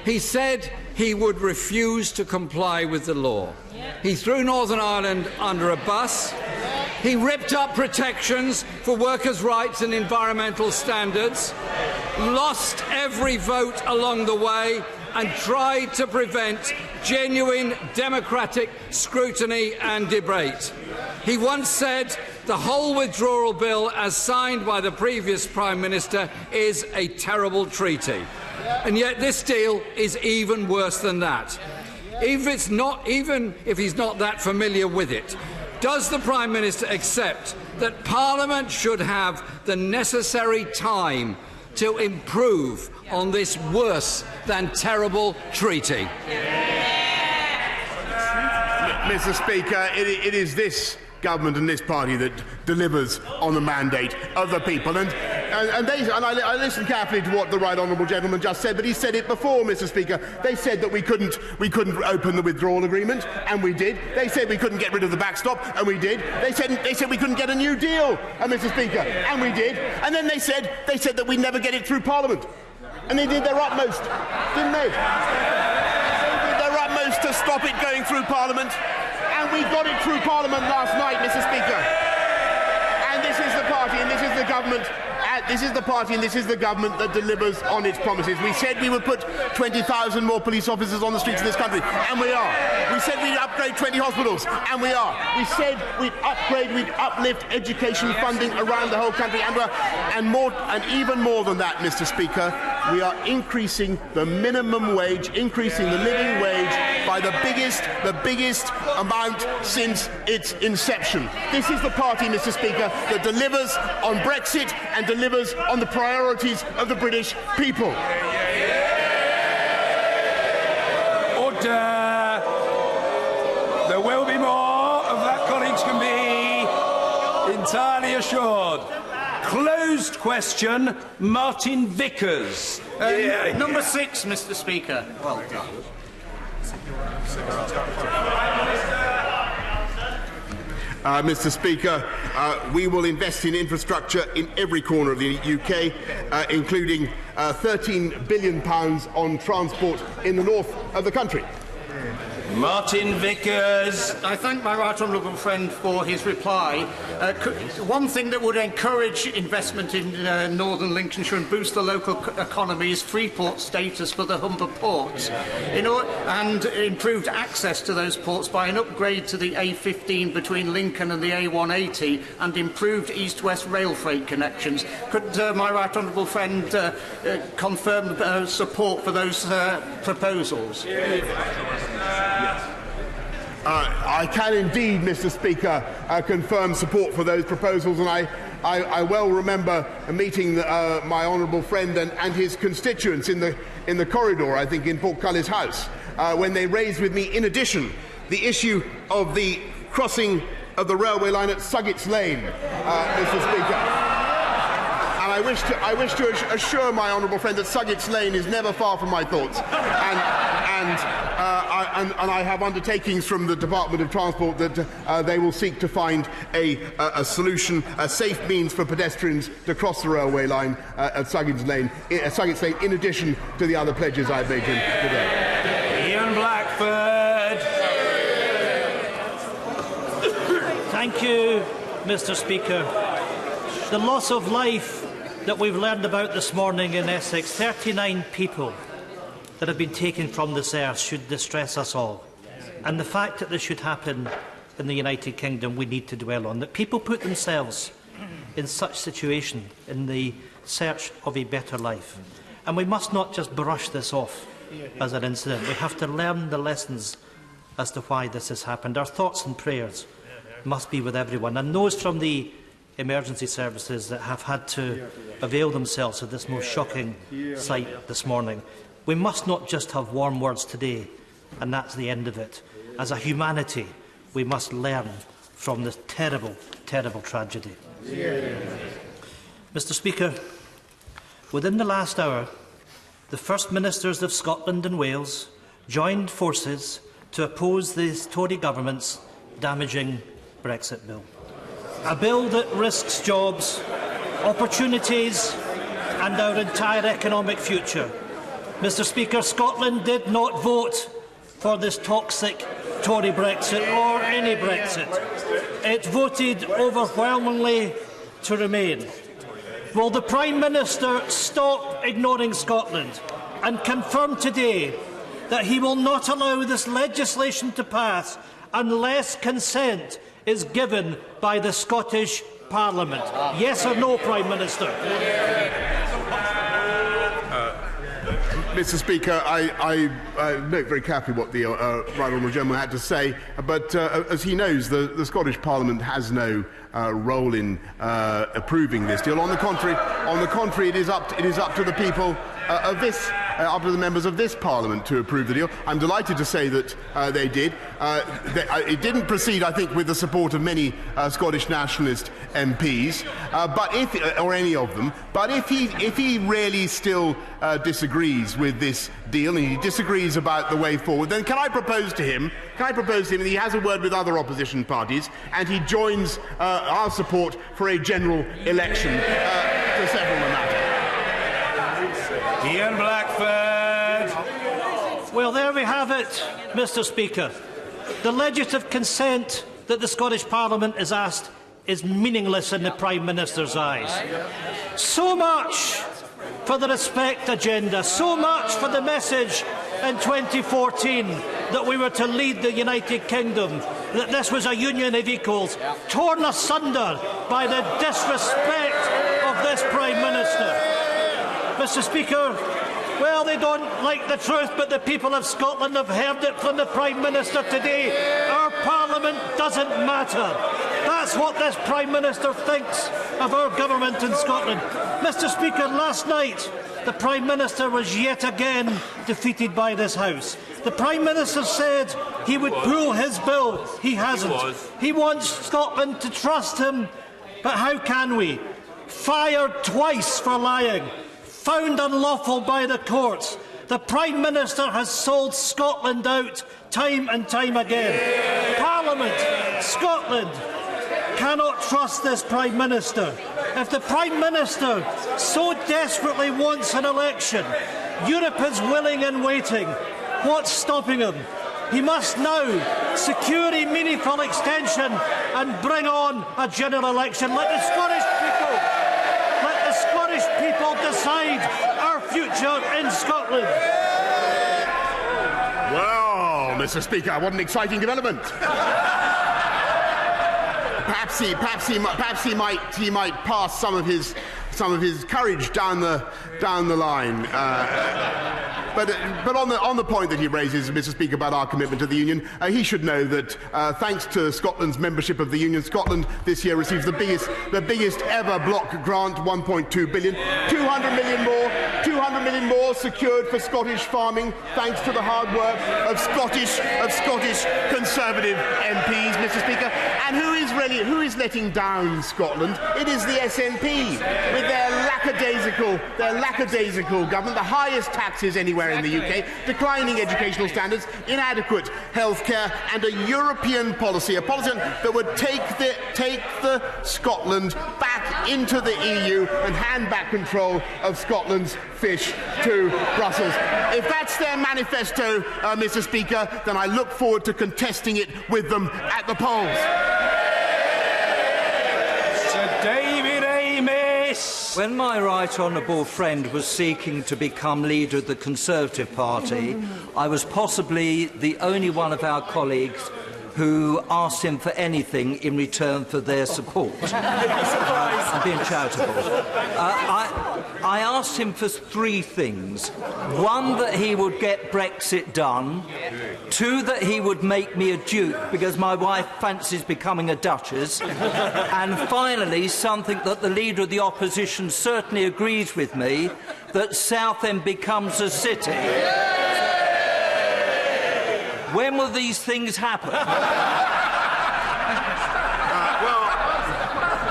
He said he would refuse to comply with the law. He threw Northern Ireland under a bus. He ripped up protections for workers' rights and environmental standards, lost every vote along the way, and tried to prevent genuine democratic scrutiny and debate. He once said the whole withdrawal bill, as signed by the previous Prime Minister, is a terrible treaty. And yet this deal is even worse than that. Even if he's not that familiar with it, does the Prime Minister accept that Parliament should have the necessary time to improve on this worse than terrible treaty? Mr. Speaker, it is this government and this party that delivers on the mandate of the people. And I listened carefully to what the Right Honourable Gentleman just said, but he said it before, Mr. Speaker. They said that we couldn't open the withdrawal agreement, and we did. They said we couldn't get rid of the backstop, and we did. They said we couldn't get a new deal, Mr. Speaker, and we did. And then they said that we'd never get it through Parliament. And they did their utmost, didn't they? They did their utmost to stop it going through Parliament. And we got it through Parliament last night, Mr. Speaker. And this is the party and this is the government and this is the government that delivers on its promises. We said we would put 20,000 more police officers on the streets of this country, and we are. We said we'd upgrade 20 hospitals, and we are. We said we'd uplift education funding around the whole country, and even more than that, Mr. Speaker, we are increasing the minimum wage, increasing the living wage by the biggest amount since its inception. This is the party, Mr. Speaker, that delivers on Brexit and delivers on the priorities of the British people. Order. There will be more of that, colleagues can be entirely assured. Closed question, Martin Vickers. Number 6, Mr. Speaker. Well done. Mr. Speaker, we will invest in infrastructure in every corner of the UK, including £13 billion on transport in the north of the country. Martin Vickers. I thank my right honourable friend for his reply. One thing that would encourage investment in northern Lincolnshire and boost the local economy is Freeport status for the Humber ports, and improved access to those ports by an upgrade to the A15 between Lincoln and the A180 and improved east-west rail freight connections. Could my right honourable friend confirm support for those proposals? I can indeed, Mr. Speaker, confirm support for those proposals, and I well remember meeting my honourable friend and his constituents in the corridor, I think, in Portcullis House, when they raised with me, in addition, the issue of the crossing of the railway line at Suggett's Lane, Mr. Speaker. And I wish to assure my honourable friend that Suggett's Lane is never far from my thoughts, and I have undertakings from the Department of Transport that they will seek to find a solution, a safe means for pedestrians to cross the railway line at Suggett's Lane, in addition to the other pledges I've made today. Ian Blackford. Thank you, Mr. Speaker. The loss of life that we've learned about this morning in Essex, 39 people that have been taken from this earth, should distress us all. And the fact that this should happen in the United Kingdom, we need to dwell on. That people put themselves in such situation in the search of a better life. And we must not just brush this off as an incident. We have to learn the lessons as to why this has happened. Our thoughts and prayers must be with everyone. And those from the emergency services that have had to avail themselves of this most shocking sight this morning. We must not just have warm words today, and that's the end of it. As a humanity, we must learn from this terrible, terrible tragedy. Mr. Speaker, within the last hour, the First Ministers of Scotland and Wales joined forces to oppose the Tory government's damaging Brexit bill. A bill that risks jobs, opportunities and our entire economic future. Mr. Speaker, Scotland did not vote for this toxic Tory Brexit or any Brexit. It voted overwhelmingly to remain. Will the Prime Minister stop ignoring Scotland and confirm today that he will not allow this legislation to pass unless consent is given by the Scottish Parliament? Yes or no, Prime Minister? Mr. Speaker, I note very carefully what the right honourable gentleman had to say, but as he knows, the Scottish Parliament has no role in approving this deal. On the contrary, it is up to the people of this, up to the members of this Parliament to approve the deal. I'm delighted to say that they did. It didn't proceed, I think, with the support of many Scottish nationalist MPs, or any of them. But if he really still disagrees with this deal and he disagrees about the way forward, then can I propose to him that he has a word with other opposition parties and he joins our support for a general election to settle the matter. Ian Blackford. Well, there we have it, Mr. Speaker. The legislative consent that the Scottish Parliament is asked is meaningless in the Prime Minister's eyes. So much for the respect agenda, so much for the message in 2014 that we were to lead the United Kingdom, that this was a union of equals, torn asunder by the disrespect of this Prime Minister. Mr. Speaker, well, they don't like the truth, but the people of Scotland have heard it from the Prime Minister today. Our Parliament doesn't matter. That's what this Prime Minister thinks of our government in Scotland. Mr. Speaker, last night the Prime Minister was yet again defeated by this House. The Prime Minister said he would pull his bill. He hasn't. He wants Scotland to trust him. But how can we? Fired twice for lying. Found unlawful by the courts. The Prime Minister has sold Scotland out time and time again. Parliament, Scotland, cannot trust this Prime Minister. If the Prime Minister so desperately wants an election, Europe is willing and waiting. What's stopping him? He must now secure a meaningful extension and bring on a general election. Let the Scottish people decide our future in Scotland. Well, Mr. Speaker, what an exciting development. Perhaps he might pass some of his courage down the line. But on the point that he raises, Mr. Speaker, about our commitment to the Union, he should know that thanks to Scotland's membership of the Union, Scotland this year receives the biggest ever block grant, 1.2 billion, 200 million more secured for Scottish farming, thanks to the hard work of Scottish Conservative MPs, Mr. Speaker. And who is letting down Scotland? It is the SNP with their lackadaisical government, the highest taxes anywhere in the UK, declining educational standards, inadequate healthcare, and a European policy, a policy that would take the Scotland back into the EU and hand back control of Scotland's fish to Brussels. If that's their manifesto, Mr. Speaker, then I look forward to contesting it with them at the polls. Sir David Amis. When my right honourable friend was seeking to become leader of the Conservative Party, I was possibly the only one of our colleagues who asked him for anything in return for their support. I'm being charitable. I asked him for three things. One, that he would get Brexit done. Two, that he would make me a duke because my wife fancies becoming a duchess. And finally, something that the leader of the opposition certainly agrees with me, that Southend becomes a city. When will these things happen? Well,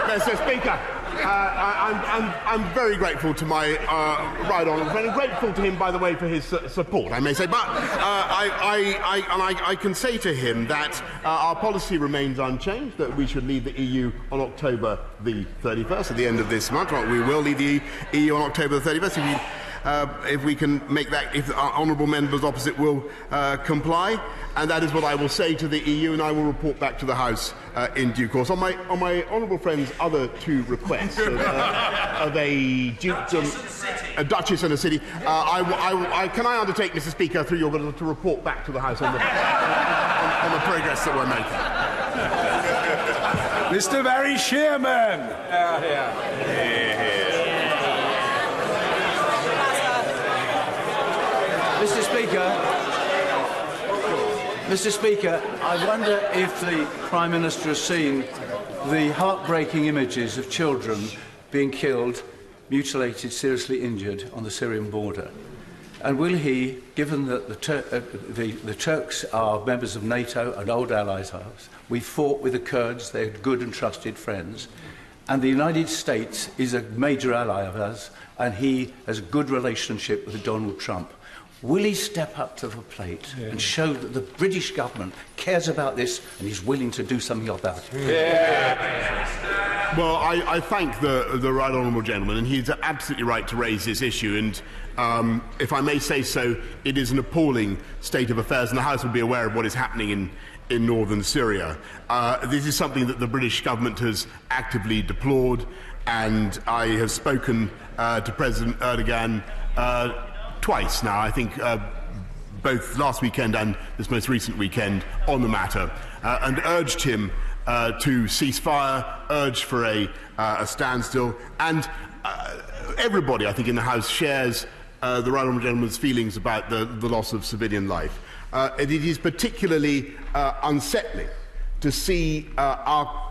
Mr. Speaker, I'm very grateful to my right honourable friend, and grateful to him, by the way, for his support, I may say. But I can say to him that our policy remains unchanged, that we should leave the EU on October the 31st, at the end of this month. We will leave the EU on October the 31st. If we can make that, if our honourable members opposite will comply, and that is what I will say to the EU, and I will report back to the House in due course. On my honourable friend's other two requests of a dukedom, a duchess and a city, can I undertake, Mr. Speaker, through your order, to report back to the House on the progress that we're making. Mr. Barry Shearman. Mr. Speaker, I wonder if the Prime Minister has seen the heartbreaking images of children being killed, mutilated, seriously injured on the Syrian border. And will he, given that the Turks are members of NATO and old allies of ours, we fought with the Kurds, they're good and trusted friends, and the United States is a major ally of ours, and he has a good relationship with Donald Trump. Will he step up to the plate and show that the British government cares about this and is willing to do something about it? Well, I thank the right honourable gentleman, and he's absolutely right to raise this issue. And if I may say so, it is an appalling state of affairs, and the House will be aware of what is happening in northern Syria. This is something that the British government has actively deplored, and I have spoken to President Erdogan twice now, I think both last weekend and this most recent weekend, on the matter, and urged him to cease fire, urged for a standstill, and everybody, I think, in the House shares the right honourable gentleman's feelings about the loss of civilian life. It is particularly unsettling to see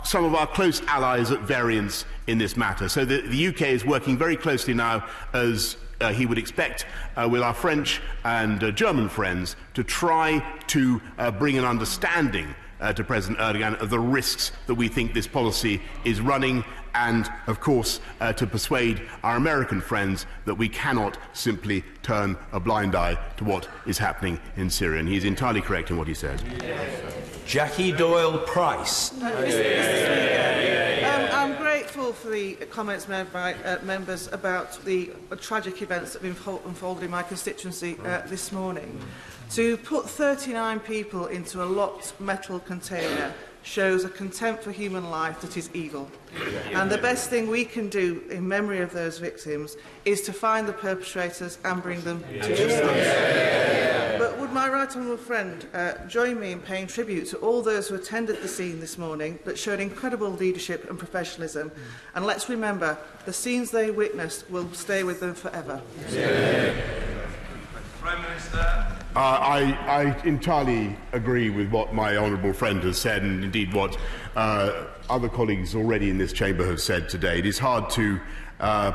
some of our close allies at variance in this matter. So the UK is working very closely now, as he would expect, with our French and German friends to try to bring an understanding to President Erdogan of the risks that we think this policy is running, and, of course, to persuade our American friends that we cannot simply turn a blind eye to what is happening in Syria. And he's entirely correct in what he said. Jackie Doyle-Price. I'm grateful for the comments made by members about the tragic events that have been unfolded in my constituency this morning. To put 39 people into a locked metal container shows a contempt for human life that is evil. And the best thing we can do in memory of those victims is to find the perpetrators and bring them to justice. But would my right honourable friend join me in paying tribute to all those who attended the scene this morning that showed incredible leadership and professionalism? And let's remember, the scenes they witnessed will stay with them forever. Prime Minister. I entirely agree with what my honourable friend has said, and indeed what other colleagues already in this chamber have said today. It is hard to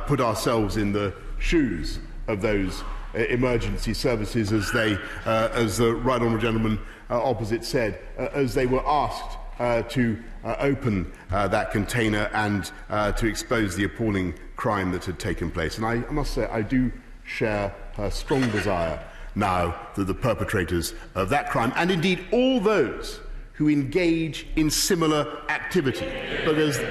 put ourselves in the shoes of those emergency services, as the right honourable gentleman opposite said, as they were asked to open that container and to expose the appalling crime that had taken place. And I must say, I do share her strong desire now that the perpetrators of that crime, and indeed all those who engage in similar activity,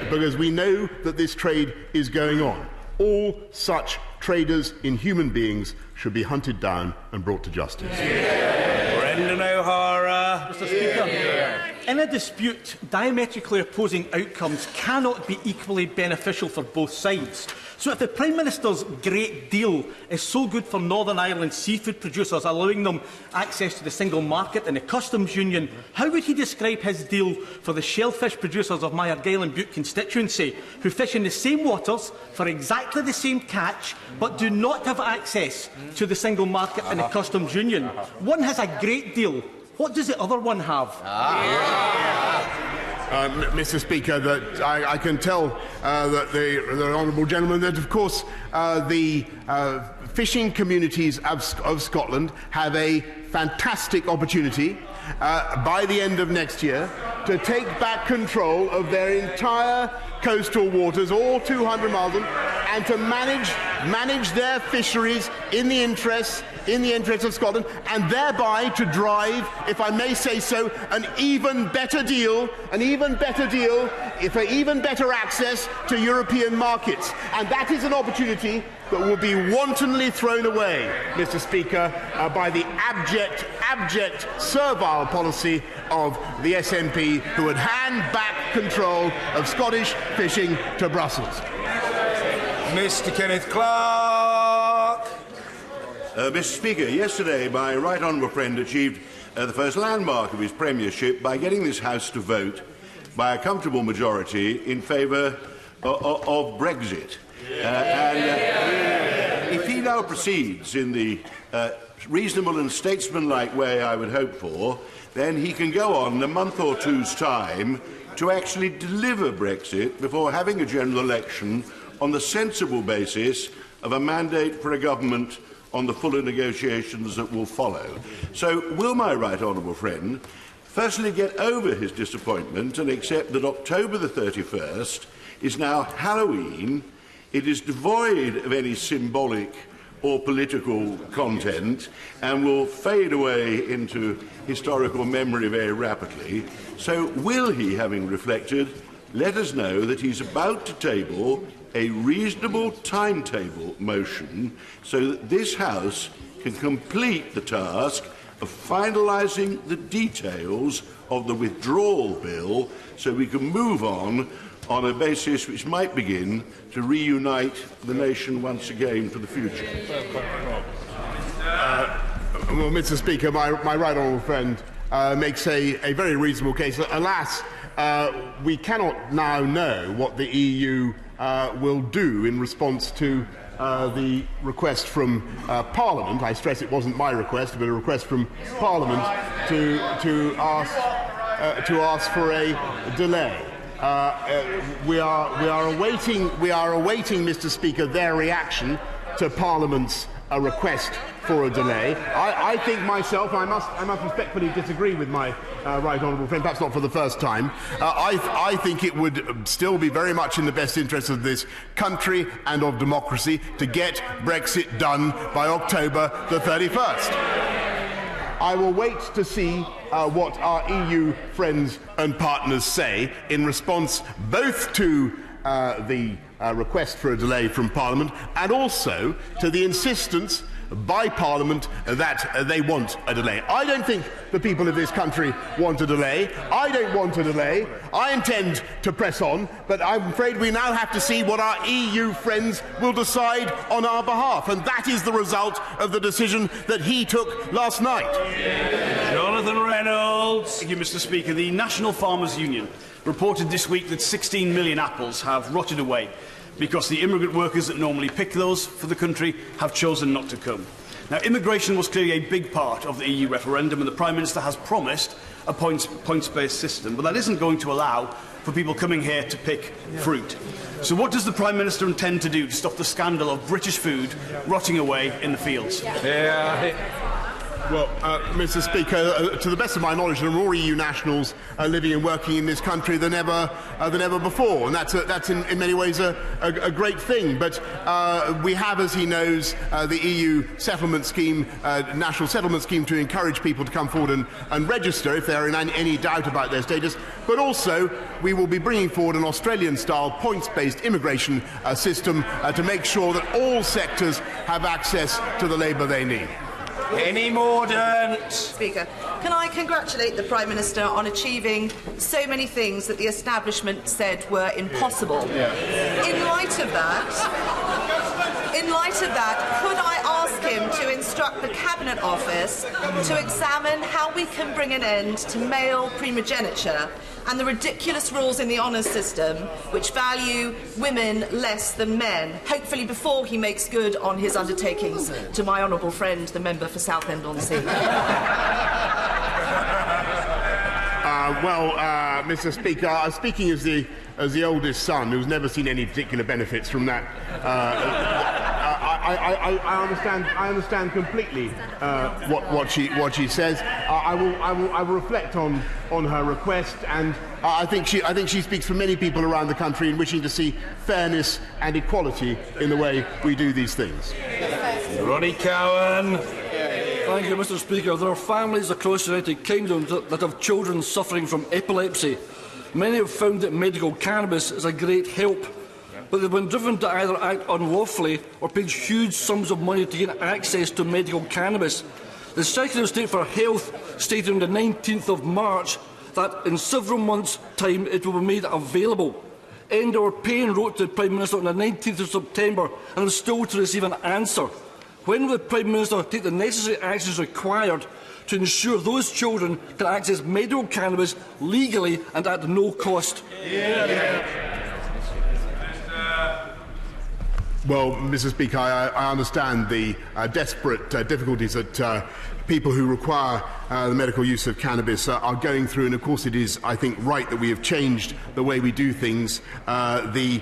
because we know that this trade is going on, all such traders in human beings should be hunted down and brought to justice. Brendan O'Hara. Mr. Speaker, in a dispute, diametrically opposing outcomes cannot be equally beneficial for both sides. So if the Prime Minister's great deal is so good for Northern Ireland seafood producers, allowing them access to the single market and the customs union, how would he describe his deal for the shellfish producers of my Argyll and Bute constituency, who fish in the same waters for exactly the same catch, but do not have access to the single market and the customs union? One has a great deal. What does the other one have? Mr. Speaker, that I can tell that the honourable gentleman that, of course, the fishing communities of Scotland have a fantastic opportunity by the end of next year to take back control of their entire coastal waters, all 200 miles, and to manage their fisheries in the interests of Scotland, and thereby to drive, if I may say so, an even better deal for even better access to European markets. And that is an opportunity that will be wantonly thrown away, Mr. Speaker, by the abject, servile policy of the SNP, who would hand back control of Scottish fishing to Brussels. Mr. Kenneth Clark. Mr. Speaker, yesterday my right honourable friend achieved the first landmark of his premiership by getting this House to vote by a comfortable majority in favour of Brexit. If he now proceeds in the reasonable and statesmanlike way I would hope for, then he can go on in a month or two's time to actually deliver Brexit before having a general election on the sensible basis of a mandate for a government on the fuller negotiations that will follow. So will my right honourable friend firstly get over his disappointment and accept that October the 31st is now Halloween, it is devoid of any symbolic or political content and will fade away into historical memory very rapidly. So will he, having reflected, let us know that he's about to table a reasonable timetable motion so that this House can complete the task of finalising the details of the withdrawal bill so we can move on a basis which might begin to reunite the nation once again for the future. Well, Mr. Speaker, my right honourable friend makes a very reasonable case. Alas, we cannot now know what the EU will do in response to the request from Parliament. I stress it wasn't my request, but a request from Parliament to ask for a delay. We are awaiting, Mr. Speaker, their reaction to Parliament's request for a delay. I think myself, I must respectfully disagree with my right honourable friend, perhaps not for the first time. I think it would still be very much in the best interest of this country and of democracy to get Brexit done by October the 31st. I will wait to see what our EU friends and partners say in response both to the request for a delay from Parliament and also to the insistence by Parliament that they want a delay. I don't think the people of this country want a delay. I don't want a delay. I intend to press on, but I'm afraid we now have to see what our EU friends will decide on our behalf, and that is the result of the decision that he took last night. Jonathan Reynolds. Thank you, Mr. Speaker. The National Farmers Union reported this week that 16 million apples have rotted away because the immigrant workers that normally pick those for the country have chosen not to come. Now, immigration was clearly a big part of the EU referendum, and the Prime Minister has promised a points-based system, but that isn't going to allow for people coming here to pick fruit. So what does the Prime Minister intend to do to stop the scandal of British food rotting away in the fields? Well, Mr. Speaker, to the best of my knowledge, there are more EU nationals living and working in this country than ever before, and that's in many ways a great thing. But we have, as he knows, the EU settlement scheme, national settlement scheme, to encourage people to come forward and register if they are in any doubt about their status. But also, we will be bringing forward an Australian-style points-based immigration system to make sure that all sectors have access to the labour they need. Any Mordaunt. Speaker, can I congratulate the Prime Minister on achieving so many things that the establishment said were impossible? In light of that, could I ask him to instruct the Cabinet Office to examine how we can bring an end to male primogeniture and the ridiculous rules in the honours system which value women less than men, hopefully before he makes good on his undertakings to my honourable friend, the member for Southend-on-Sea. Mr. Speaker, speaking as the oldest son who's never seen any particular benefits from that, I understand completely what she says. I will reflect on her request, and I think she speaks for many people around the country in wishing to see fairness and equality in the way we do these things. Ronnie Cowan. Thank you, Mr. Speaker. There are families across the United Kingdom that have children suffering from epilepsy. Many have found that medical cannabis is a great help, but they've been driven to either act unlawfully or paid huge sums of money to gain access to medical cannabis. The Secretary of State for Health stated on the 19th of March that in several months' time it will be made available. Endor Payne wrote to the Prime Minister on the 19th of September and is still to receive an answer. When will the Prime Minister take the necessary actions required to ensure those children can access medical cannabis legally and at no cost? Well, Mr. Speaker, I understand the desperate difficulties that people who require the medical use of cannabis are going through, and of course it is, I think, right that we have changed the way we do things. The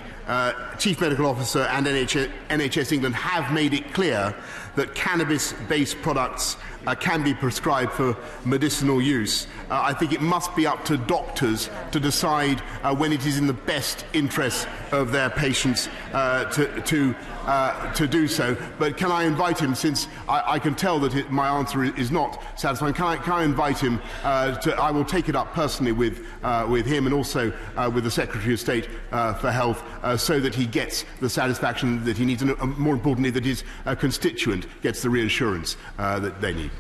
Chief Medical Officer and NHS England have made it clear that cannabis-based products can be prescribed for medicinal use. I think it must be up to doctors to decide when it is in the best interest of their patients to do so. But can I invite him, since I can tell that my answer is not satisfying, can I invite him I will take it up personally with him and also with the Secretary of State for Health so that he gets the satisfaction that he needs, and more importantly that his constituent gets the reassurance that they need.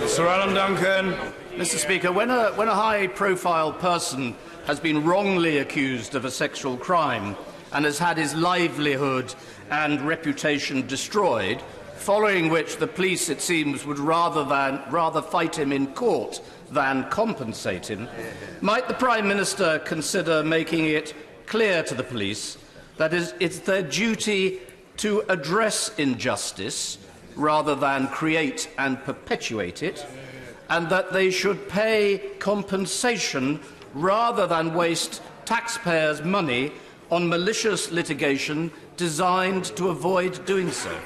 Sir Alan Duncan. Mr. Speaker, when a high-profile person has been wrongly accused of a sexual crime and has had his livelihood and reputation destroyed, following which the police, it seems, would rather fight him in court than compensate him, might the Prime Minister consider making it clear to the police that it's their duty to address injustice rather than create and perpetuate it, and that they should pay compensation rather than waste taxpayers' money on malicious litigation designed to avoid doing so?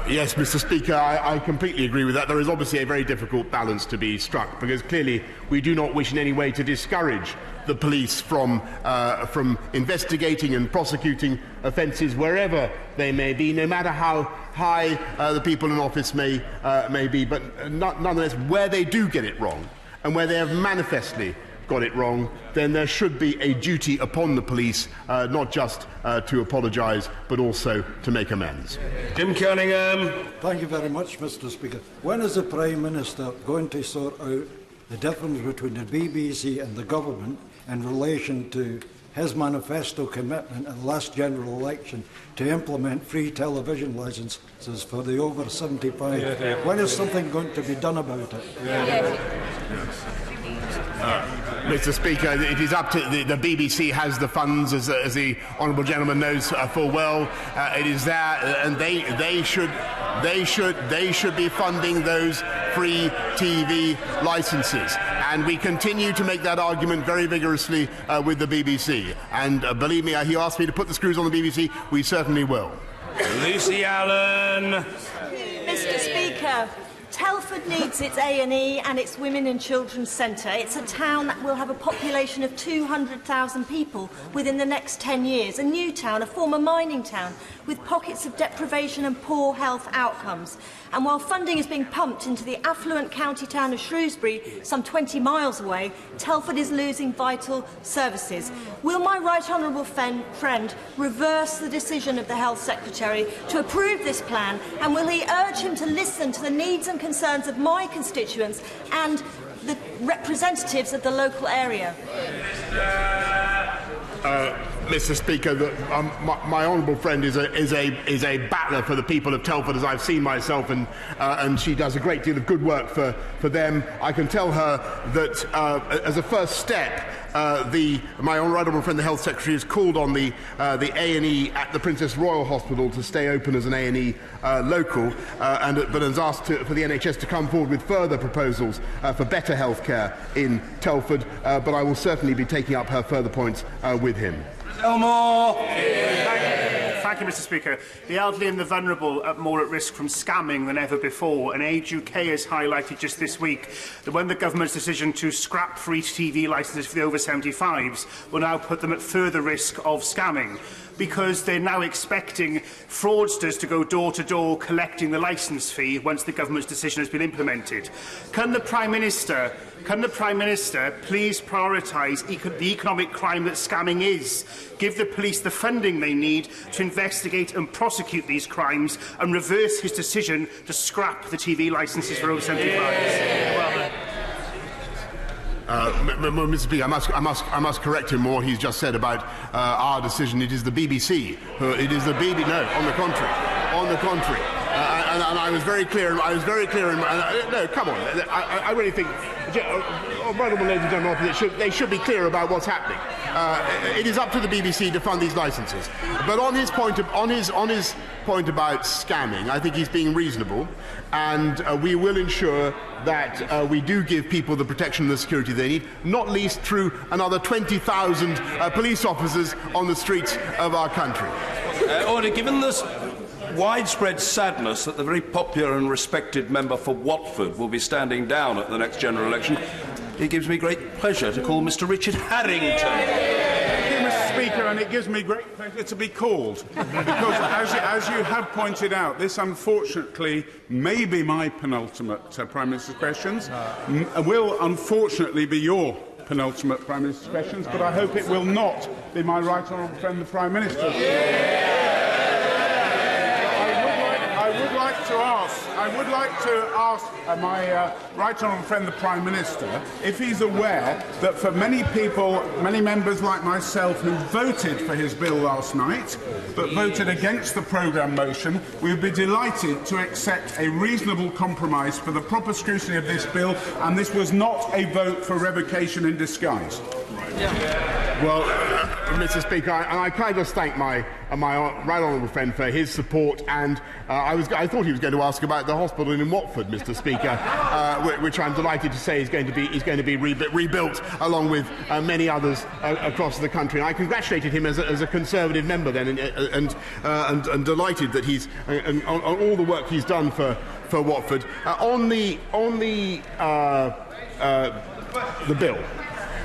Yes, Mr. Speaker, I completely agree with that. There is obviously a very difficult balance to be struck, because clearly we do not wish in any way to discourage the police from investigating and prosecuting offences wherever they may be, no matter how high the people in office may be. But nonetheless, where they do get it wrong, and where they have manifestly got it wrong, then there should be a duty upon the police, not just to apologise, but also to make amends. Jim Cunningham. Thank you very much, Mr. Speaker. When is the Prime Minister going to sort out the difference between the BBC and the government in relation to his manifesto commitment at the last general election to implement free television licences for the over 75? When is something going to be done about it? Mr. Speaker, it is up to the BBC has the funds, as the honourable gentleman knows full well. It is there, and they should be funding those free TV licences. And we continue to make that argument very vigorously with the BBC. And believe me, he asked me to put the screws on the BBC. We certainly will. Lucy Allen. Mr. Speaker, Telford needs its A&E and its Women and Children's Centre. It's a town that will have a population of 200,000 people within the next 10 years. A new town, a former mining town, with pockets of deprivation and poor health outcomes. And while funding is being pumped into the affluent county town of Shrewsbury, some 20 miles away, Telford is losing vital services. Will my right honourable friend reverse the decision of the Health Secretary to approve this plan, and will he urge him to listen to the needs and concerns of my constituents and the representatives of the local area? Mr. Speaker, my honourable friend is a battler for the people of Telford, as I've seen myself, and she does a great deal of good work for them. I can tell her that as a first step, my honourable friend, the Health Secretary, has called on the A&E at the Princess Royal Hospital to stay open as an A&E local, but has asked for the NHS to come forward with further proposals for better health care in Telford. But I will certainly be taking up her further points with him. Elmore. Thank you, Mr. Speaker. The elderly and the vulnerable are more at risk from scamming than ever before, and Age UK has highlighted just this week that when the government's decision to scrap free TV licences for the over 75s will now put them at further risk of scamming, because they're now expecting fraudsters to go door to door collecting the licence fee once the government's decision has been implemented. Can the Prime Minister please prioritise the economic crime that scamming is, give the police the funding they need to investigate and prosecute these crimes, and reverse his decision to scrap the TV licences for over 75s? Mr. Speaker, I must correct him on what he's just said about our decision. It is the BBC. No, on the contrary. And I was very clear. No, come on. I really think, honourable ladies and gentlemen, they should be clear about what's happening. It is up to the BBC to fund these licences. But on his point about scamming, I think he's being reasonable, and we will ensure that we do give people the protection and the security they need, not least through another 20,000 police officers on the streets of our country. Order. Given this widespread sadness that the very popular and respected member for Watford will be standing down at the next general election, it gives me great pleasure to call Mr. Richard Harrington. Thank you, Mr. Speaker, and it gives me great pleasure to be called, because as you have pointed out, this unfortunately may be my penultimate Prime Minister's questions, will unfortunately be your penultimate Prime Minister's questions, but I hope it will not be my right honourable friend, the Prime Minister. like to ask my right honourable friend, the Prime Minister, if he's aware that for many people, many members like myself who voted for his bill last night, but voted against the programme motion, we would be delighted to accept a reasonable compromise for the proper scrutiny of this bill, and this was not a vote for revocation in disguise. Well, Mr. Speaker, I can just thank my right honourable friend for his support, and I thought he was going to ask about the hospital in Watford, Mr. Speaker, which I'm delighted to say is going to be rebuilt along with many others across the country. And I congratulated him as a Conservative member then, and delighted that he's on all the work he's done for Watford on the bill.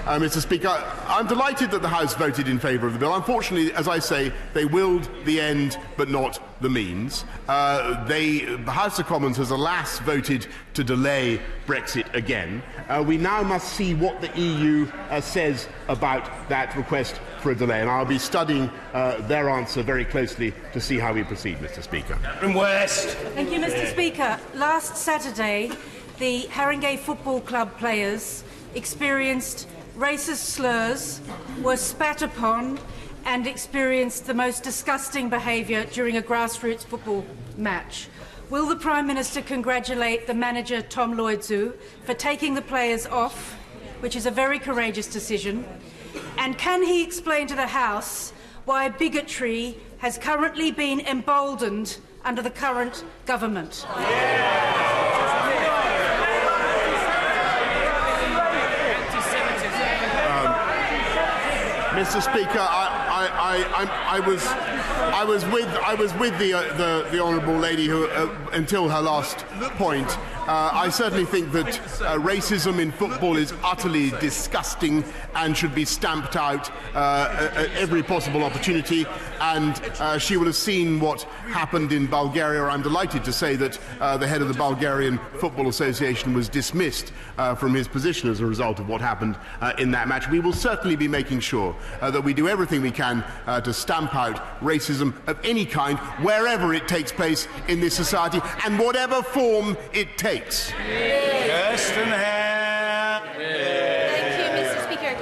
Mr. Speaker, I'm delighted that the House voted in favour of the bill. Unfortunately, as I say, they willed the end but not the means. The House of Commons has alas voted to delay Brexit again. We now must see what the EU says about that request for a delay, and I'll be studying their answer very closely to see how we proceed, Mr. Speaker. From West. Thank you, Mr. Speaker. Last Saturday, the Haringey Football Club players experienced racist slurs, were spat upon and experienced the most disgusting behaviour during a grassroots football match. Will the Prime Minister congratulate the manager Tom Lloydzu for taking the players off, which is a very courageous decision, and can he explain to the House why bigotry has currently been emboldened under the current government? Mr. Speaker, I was with the honourable lady who until her last point. I certainly think that racism in football is utterly disgusting and should be stamped out at every possible opportunity. And she will have seen what happened in Bulgaria. I'm delighted to say that the head of the Bulgarian Football Association was dismissed from his position as a result of what happened in that match. We will certainly be making sure that we do everything we can to stamp out racism of any kind, wherever it takes place in this society, and whatever form it takes.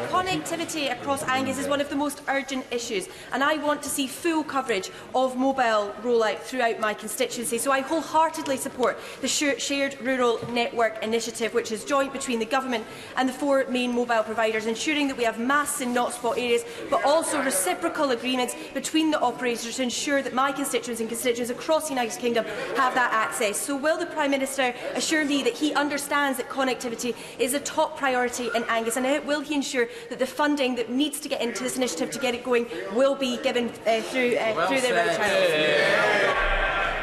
Connectivity across Angus is one of the most urgent issues, and I want to see full coverage of mobile rollout throughout my constituency. So I wholeheartedly support the Shared Rural Network initiative, which is joint between the Government and the 4 main mobile providers, ensuring that we have masts in not-spot areas, but also reciprocal agreements between the operators to ensure that my constituents and constituents across the United Kingdom have that access. So will the Prime Minister assure me that he understands that connectivity is a top priority in Angus, and will he ensure that the funding that needs to get into this initiative to get it going will be given through the right channels?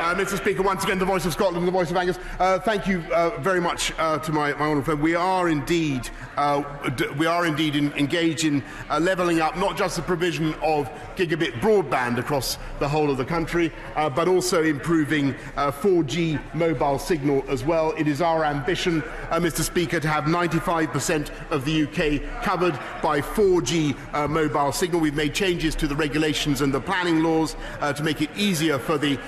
Mr. Speaker, once again, the voice of Scotland, the voice of Angus. Thank you very much to my honourable friend. We are indeed engaged in levelling up not just the provision of gigabit broadband across the whole of the country, but also improving 4G mobile signal as well. It is our ambition, Mr. Speaker, to have 95% of the UK covered by 4G mobile signal. We've made changes to the regulations and the planning laws to make it easier for the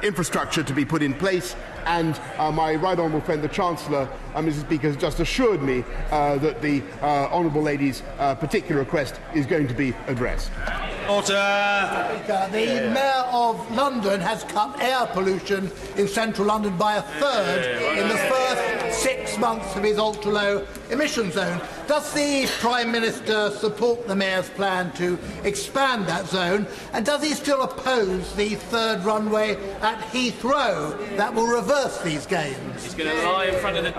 infrastructure to be put in place, and my right honourable friend, the Chancellor, Mrs. Speaker, has just assured me that the honourable lady's particular request is going to be addressed. Order. The Mayor of London has cut air pollution in central London by 1/3 in the first 6 months of his ultra-low emission zone. Does the Prime Minister support the Mayor's plan to expand that zone? And does he still oppose the 3rd runway at Heathrow that will reverse these gains? He's going to lie in front of the...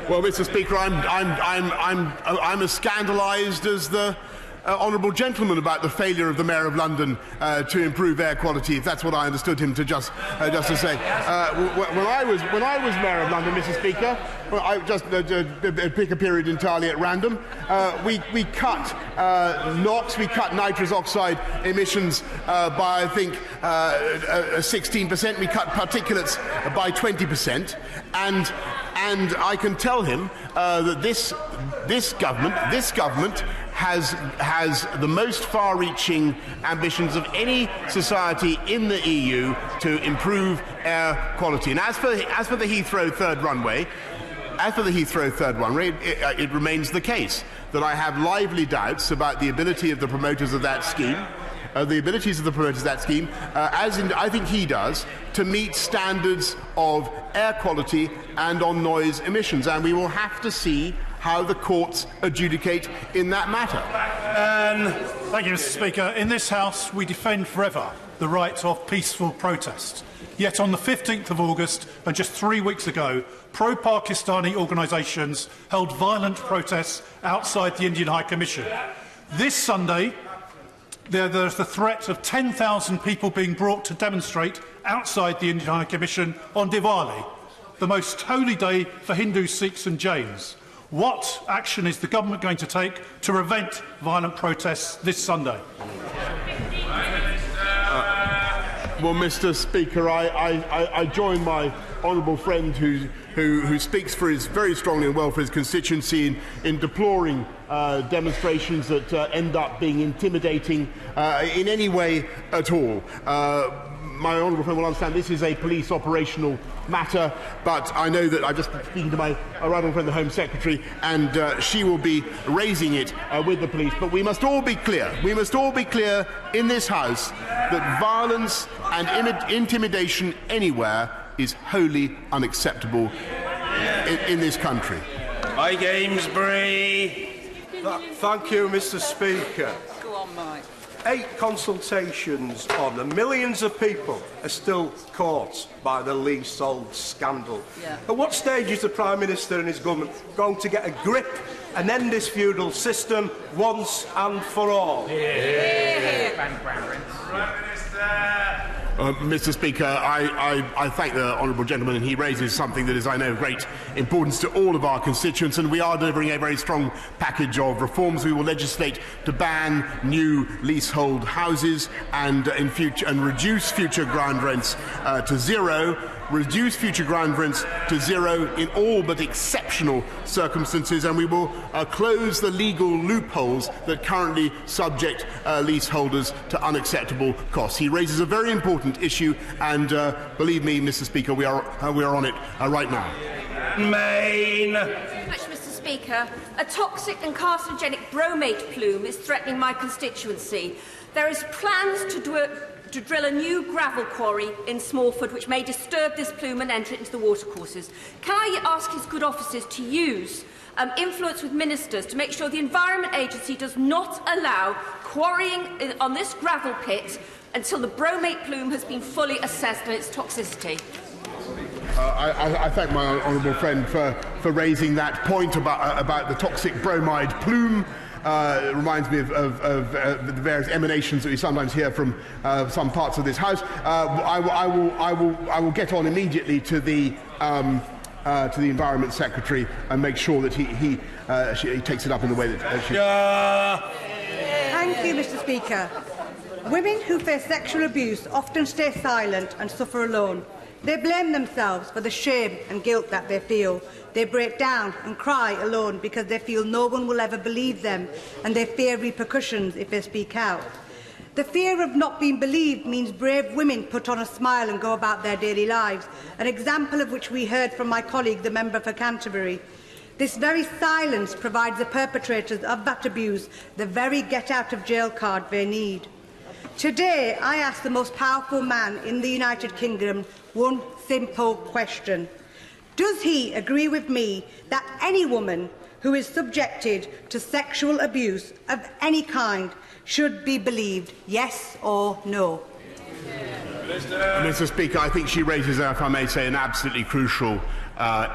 Well, Mr. Speaker, I'm as scandalised as the honourable gentleman about the failure of the Mayor of London to improve air quality, if that's what I understood him to just to say. When I was Mayor of London, Mr. Speaker, well, I just pick a period entirely at random. We cut NOx, we cut nitrous oxide emissions by I think 16%. We cut particulates by 20%, and I can tell him that this government has the most far-reaching ambitions of any society in the EU to improve air quality. And as for the Heathrow third runway, it remains the case that I have lively doubts about the ability of the promoters of that scheme, as I think he does, to meet standards of air quality and on noise emissions. And we will have to see how the courts adjudicate in that matter. Thank you, Mr. Speaker. In this House, we defend forever the right of peaceful protest. Yet on the 15th of August, and just 3 weeks ago, pro-Pakistani organisations held violent protests outside the Indian High Commission. This Sunday, there's the threat of 10,000 people being brought to demonstrate outside the Indian High Commission on Diwali, the most holy day for Hindus, Sikhs and Jains. What action is the government going to take to prevent violent protests this Sunday? Well, Mr. Speaker, I join my honourable friend who speaks very strongly and well for his constituency in deploring demonstrations that end up being intimidating in any way at all. My honourable friend will understand this is a police operational matter, but I know that I'm just speaking to my honourable friend, the Home Secretary, and she will be raising it with the police. But we must all be clear. We must all be clear in this House that violence and intimidation anywhere is wholly unacceptable in this country. Hi, Gamesbury. Thank you, Mr. Speaker. Go on, Mike. 8 consultations on the millions of people are still caught by the leasehold scandal. Yeah. At what stage is the Prime Minister and his government going to get a grip and end this feudal system once and for all? Mr. Speaker, I thank the honourable gentleman, and he raises something that is, I know, of great importance to all of our constituents, and we are delivering a very strong package of reforms. We will legislate to ban new leasehold houses and reduce future ground rents to zero. Reduce future ground rents to zero in all but exceptional circumstances, and we will close the legal loopholes that currently subject leaseholders to unacceptable costs. He raises a very important issue, and believe me, Mr. Speaker, we are on it right now. Main. Mr. Speaker, a toxic and carcinogenic bromate plume is threatening my constituency. There is plans to drill a new gravel quarry in Smallford which may disturb this plume and enter it into the watercourses. Can I ask his good officers to use influence with ministers to make sure the Environment Agency does not allow quarrying on this gravel pit until the bromate plume has been fully assessed on its toxicity? I thank my honourable friend for raising that point about the toxic bromide plume. It reminds me of the various emanations that we sometimes hear from some parts of this House. I will get on immediately to the Environment Secretary and make sure that he takes it up in the way that she... Thank you, Mr. Speaker. Women who face sexual abuse often stay silent and suffer alone. They blame themselves for the shame and guilt that they feel. They break down and cry alone because they feel no one will ever believe them, and they fear repercussions if they speak out. The fear of not being believed means brave women put on a smile and go about their daily lives, an example of which we heard from my colleague, the member for Canterbury. This very silence provides the perpetrators of that abuse the very get-out-of-jail card they need. Today, I ask the most powerful man in the United Kingdom one simple question. Does he agree with me that any woman who is subjected to sexual abuse of any kind should be believed, yes or no? Mr. Speaker, I think she raises, if I may say, an absolutely crucial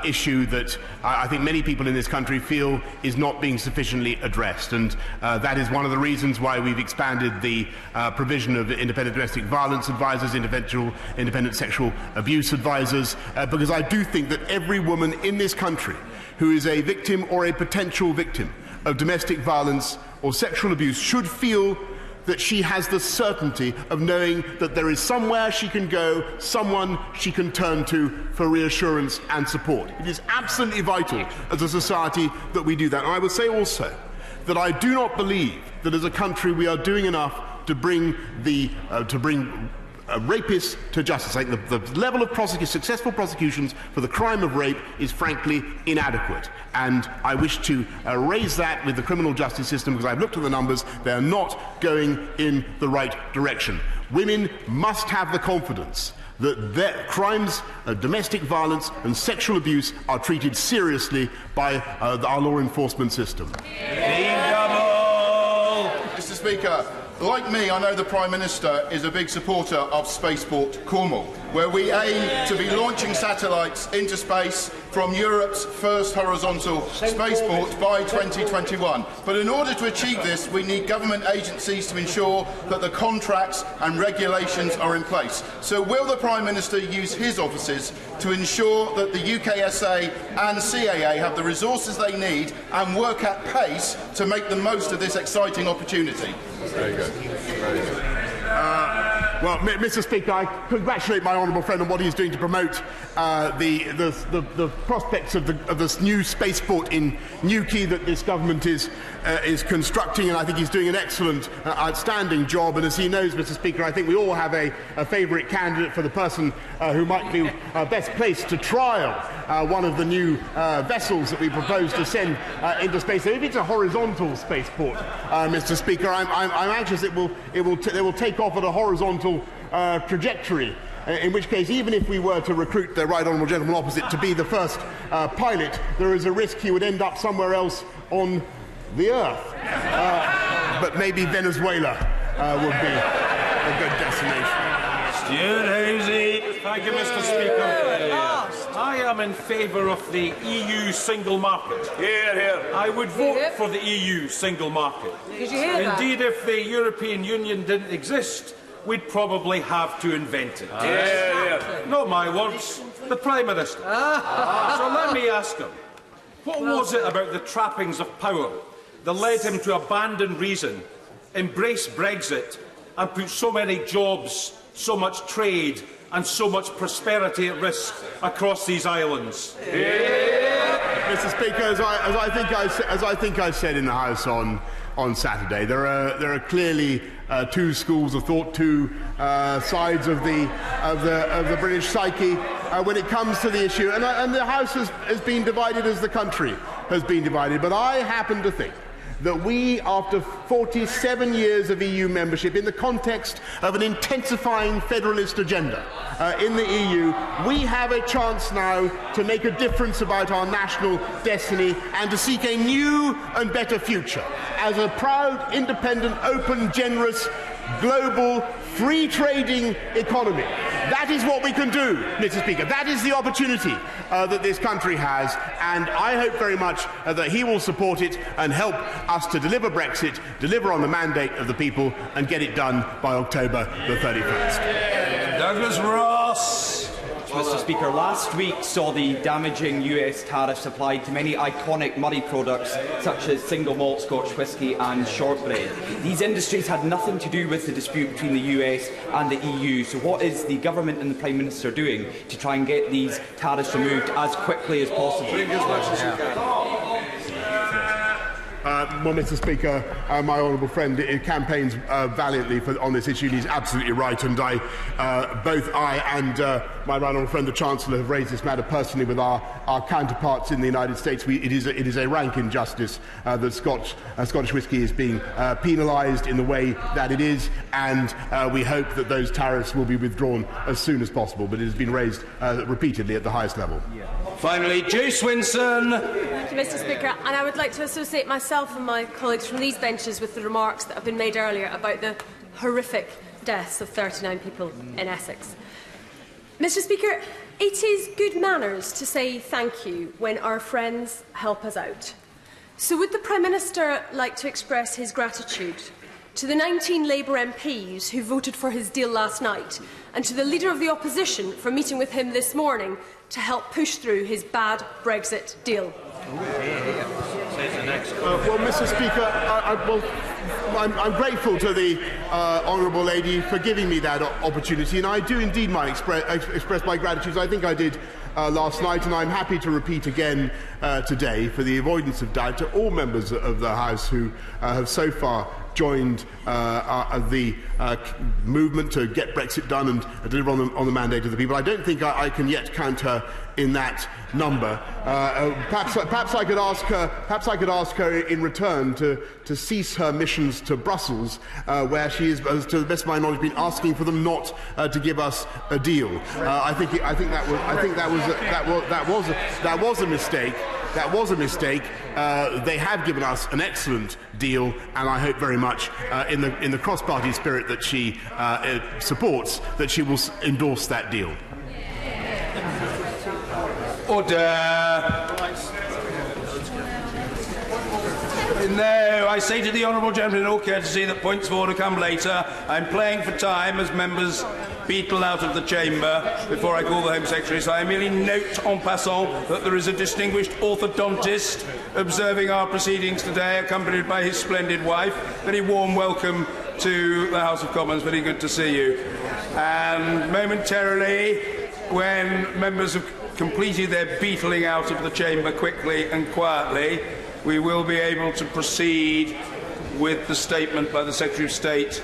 issue that I think many people in this country feel is not being sufficiently addressed, and that is one of the reasons why we've expanded the provision of independent domestic violence advisors, independent sexual abuse advisors, because I do think that every woman in this country who is a victim or a potential victim of domestic violence or sexual abuse should feel that she has the certainty of knowing that there is somewhere she can go, someone she can turn to for reassurance and support. It is absolutely vital as a society that we do that. And I would say also that I do not believe that as a country we are doing enough to bring rapists to justice. I think the level of successful prosecutions for the crime of rape is frankly inadequate. And I wish to raise that with the criminal justice system, because I've looked at the numbers. They are not going in the right direction. Women must have the confidence that their crimes of domestic violence and sexual abuse are treated seriously by our law enforcement system. Mr. Speaker, like me, I know the Prime Minister is a big supporter of Spaceport Cornwall, where we aim to be launching satellites into space from Europe's first horizontal spaceport by 2021. But in order to achieve this, we need government agencies to ensure that the contracts and regulations are in place. So will the Prime Minister use his offices to ensure that the UKSA and CAA have the resources they need and work at pace to make the most of this exciting opportunity? Very good. Very good. Well, Mr. Speaker, I congratulate my honourable friend on what he's doing to promote the prospects of this new spaceport in Newquay that this government is constructing, and I think he's doing an excellent, outstanding job. And as he knows, Mr. Speaker, I think we all have a favourite candidate for the person who might be best placed to trial one of the new vessels that we propose to send into space. So if it's a horizontal spaceport, Mr. Speaker, I'm anxious it will take off at a horizontal trajectory. In which case, even if we were to recruit the right honourable gentleman opposite to be the first pilot, there is a risk he would end up somewhere else on the earth. But maybe Venezuela would be a good destination. Stuart Hosey. Thank you, Mr. Speaker. I am in favour of the EU single market. Hear, hear. I would vote for the EU single market. Did you hear that? Indeed, if the European Union didn't exist, we'd probably have to invent it. Not my words, the Prime Minister. So let me ask him, what was it about the trappings of power that led him to abandon reason, embrace Brexit, and put so many jobs, so much trade, and so much prosperity at risk across these islands? Mr. Speaker, as I think I said in the House on Saturday, there are clearly two schools of thought, two sides of the British psyche when it comes to the issue, and the House has been divided as the country has been divided. But I happen to think that we, after 47 years of EU membership, in the context of an intensifying federalist agenda in the EU, we have a chance now to make a difference about our national destiny and to seek a new and better future as a proud, independent, open, generous, global, free-trading economy. That is what we can do, Mr. Speaker. That is the opportunity that this country has, and I hope very much that he will support it and help us to deliver Brexit, deliver on the mandate of the people, and get it done by October the 31st. Douglas Ross. Mr. Speaker, last week saw the damaging US tariffs applied to many iconic Murray products such as single malt Scotch whisky and shortbread. These industries had nothing to do with the dispute between the US and the EU, so what is the government and the Prime Minister doing to try and get these tariffs removed as quickly as possible? Well, Mr. Speaker, my honourable friend campaigns valiantly on this issue. He's absolutely right, and both I and my right honourable friend, the Chancellor, have raised this matter personally with our counterparts in the United States. It is a rank injustice that Scottish whisky is being penalised in the way that it is, and we hope that those tariffs will be withdrawn as soon as possible. But it has been raised repeatedly at the highest level. Finally, Jo Swinson. Thank you, Mr. Speaker. And I would like to associate myself and my colleagues from these benches with the remarks that have been made earlier about the horrific deaths of 39 people in Essex. Mr. Speaker, it is good manners to say thank you when our friends help us out. So would the Prime Minister like to express his gratitude to the 19 Labour MPs who voted for his deal last night, and to the Leader of the Opposition for meeting with him this morning to help push through his bad Brexit deal? Well, Mr. Speaker, I'm grateful to the honourable lady for giving me that opportunity, and I do indeed express my gratitude. I think I did last night, and I'm happy to repeat again today, for the avoidance of doubt, to all members of the House who have so far joined the movement to get Brexit done and deliver on the mandate of the people. I don't think I can yet count her in that number. Perhaps I could ask her in return to cease her missions to Brussels, where she is, to the best of my knowledge, been asking for them not to give us a deal. I think that was a mistake. That was a mistake. They have given us an excellent deal, and I hope very much, in the cross-party spirit that she supports, that she will endorse that deal. Order. No, I say to the honourable gentleman in all courtesy that points of order come later. I'm playing for time as members beetle out of the chamber before I call the Home Secretary, so I merely note en passant that there is a distinguished orthodontist observing our proceedings today, accompanied by his splendid wife. Very warm welcome to the House of Commons. Very good to see you. And momentarily, when members have completed their beetling out of the chamber quickly and quietly, we will be able to proceed with the statement by the Secretary of State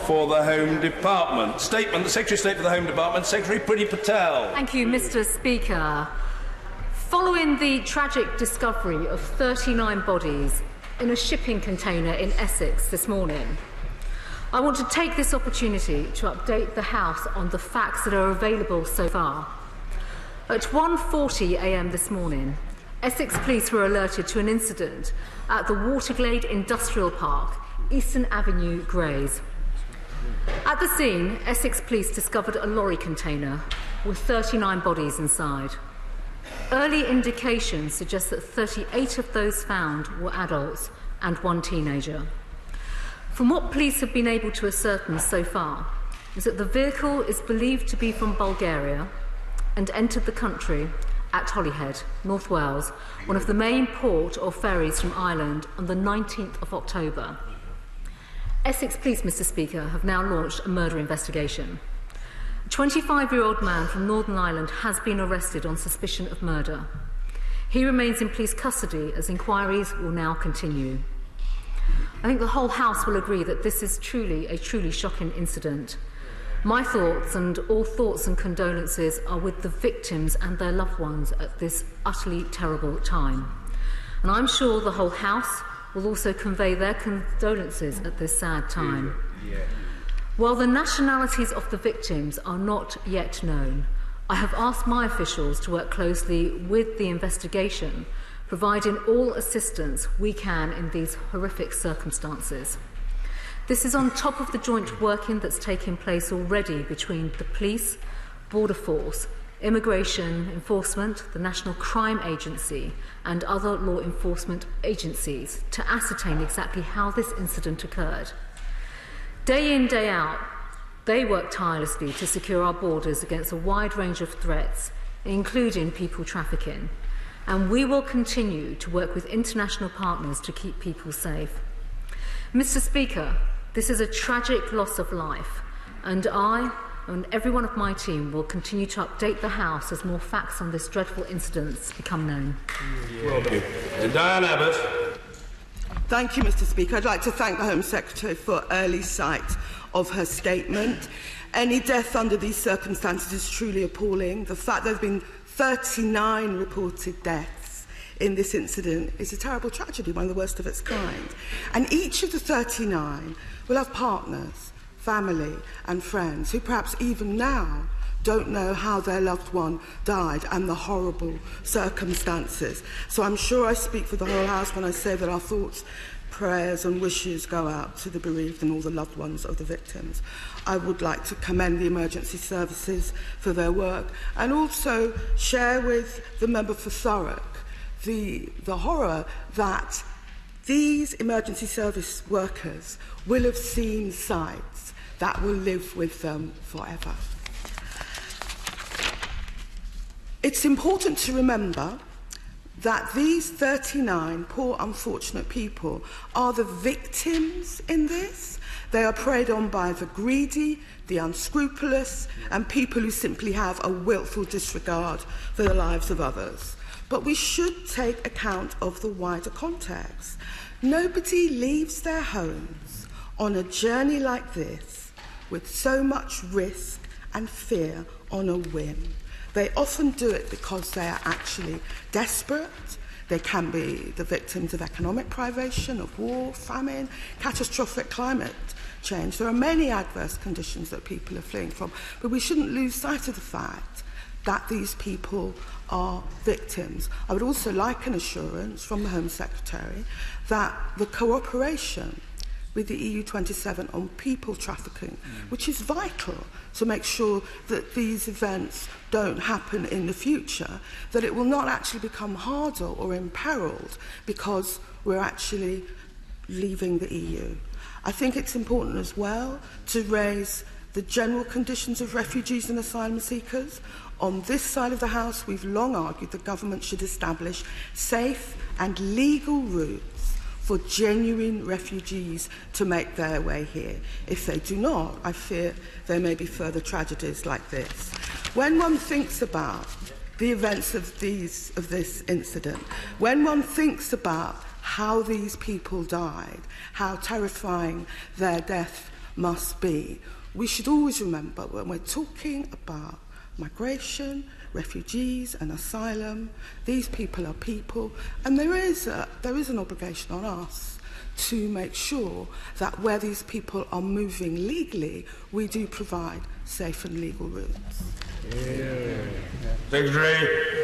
for the Home Department. Statement, the Secretary of State for the Home Department, Secretary Priti Patel. Thank you, Mr. Speaker. Following the tragic discovery of 39 bodies in a shipping container in Essex this morning, I want to take this opportunity to update the House on the facts that are available so far. At 1:40 a.m. this morning, Essex Police were alerted to an incident at the Waterglade Industrial Park, Eastern Avenue, Grays. At the scene, Essex Police discovered a lorry container with 39 bodies inside. Early indications suggest that 38 of those found were adults and one teenager. From what police have been able to ascertain so far, is that the vehicle is believed to be from Bulgaria and entered the country at Holyhead, North Wales, one of the main port or ferries from Ireland, on the 19th of October. Essex Police, Mr. Speaker, have now launched a murder investigation. A 25-year-old man from Northern Ireland has been arrested on suspicion of murder. He remains in police custody as inquiries will now continue. I think the whole House will agree that this is a truly shocking incident. My thoughts and all thoughts and condolences are with the victims and their loved ones at this utterly terrible time. And I'm sure the whole House will also convey their condolences at this sad time. While the nationalities of the victims are not yet known, I have asked my officials to work closely with the investigation, providing all assistance we can in these horrific circumstances. This is on top of the joint working that's taking place already between the police, border force, immigration enforcement, the National Crime Agency and other law enforcement agencies to ascertain exactly how this incident occurred. Day in, day out, they work tirelessly to secure our borders against a wide range of threats, including people trafficking, and we will continue to work with international partners to keep people safe. Mr. Speaker, this is a tragic loss of life, and I and every one of my team will continue to update the House as more facts on this dreadful incident become known. Well done. Diane Abbott. Thank you, Mr. Speaker. I'd like to thank the Home Secretary for early sight of her statement. Any death under these circumstances is truly appalling. The fact there have been 39 reported deaths in this incident is a terrible tragedy, one of the worst of its kind. And each of the 39 will have partners, family and friends who perhaps even now don't know how their loved one died and the horrible circumstances. So I'm sure I speak for the whole House when I say that our thoughts, prayers and wishes go out to the bereaved and all the loved ones of the victims. I would like to commend the emergency services for their work and also share with the member for Thurrock the horror that these emergency service workers will have seen sights that will live with them forever. It's important to remember that these 39 poor, unfortunate people are the victims in this. They are preyed on by the greedy, the unscrupulous, and people who simply have a willful disregard for the lives of others. But we should take account of the wider context. Nobody leaves their homes on a journey like this with so much risk and fear on a whim. They often do it because they are actually desperate. They can be the victims of economic privation, of war, famine, catastrophic climate change. There are many adverse conditions that people are fleeing from, but we shouldn't lose sight of the fact that these people are victims. I would also like an assurance from the Home Secretary that the cooperation with the EU27 on people trafficking, which is vital to make sure that these events don't happen in the future, that it will not actually become harder or imperiled because we're actually leaving the EU. I think it's important as well to raise the general conditions of refugees and asylum seekers. On this side of the House, we've long argued the government should establish safe and legal routes for genuine refugees to make their way here. If they do not, I fear there may be further tragedies like this. When one thinks about the events of this incident, when one thinks about how these people died, how terrifying their death must be, we should always remember when we're talking about migration, refugees and asylum, these people are people, and there is an obligation on us to make sure that where these people are moving legally, we do provide safe and legal routes. Secretary.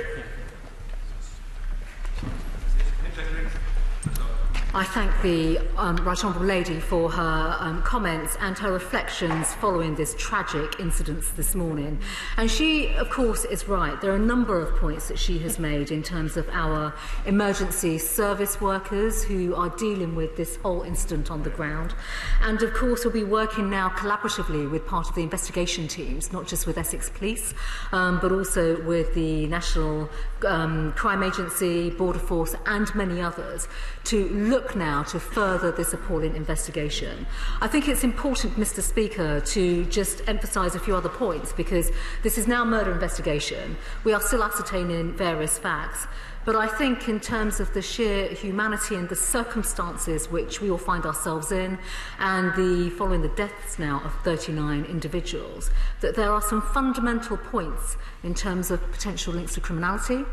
I thank the Right Honourable Lady for her comments and her reflections following this tragic incident this morning. And she, of course, is right. There are a number of points that she has made in terms of our emergency service workers who are dealing with this whole incident on the ground. And, of course, we'll be working now collaboratively with part of the investigation teams, not just with Essex Police, but also with the National Crime Agency, Border Force and many others to look now to further this appalling investigation. I think it's important, Mr. Speaker, to just emphasise a few other points, because this is now a murder investigation. We are still ascertaining various facts. But I think in terms of the sheer humanity and the circumstances which we all find ourselves in, and following the deaths now of 39 individuals, that there are some fundamental points in terms of potential links to criminality,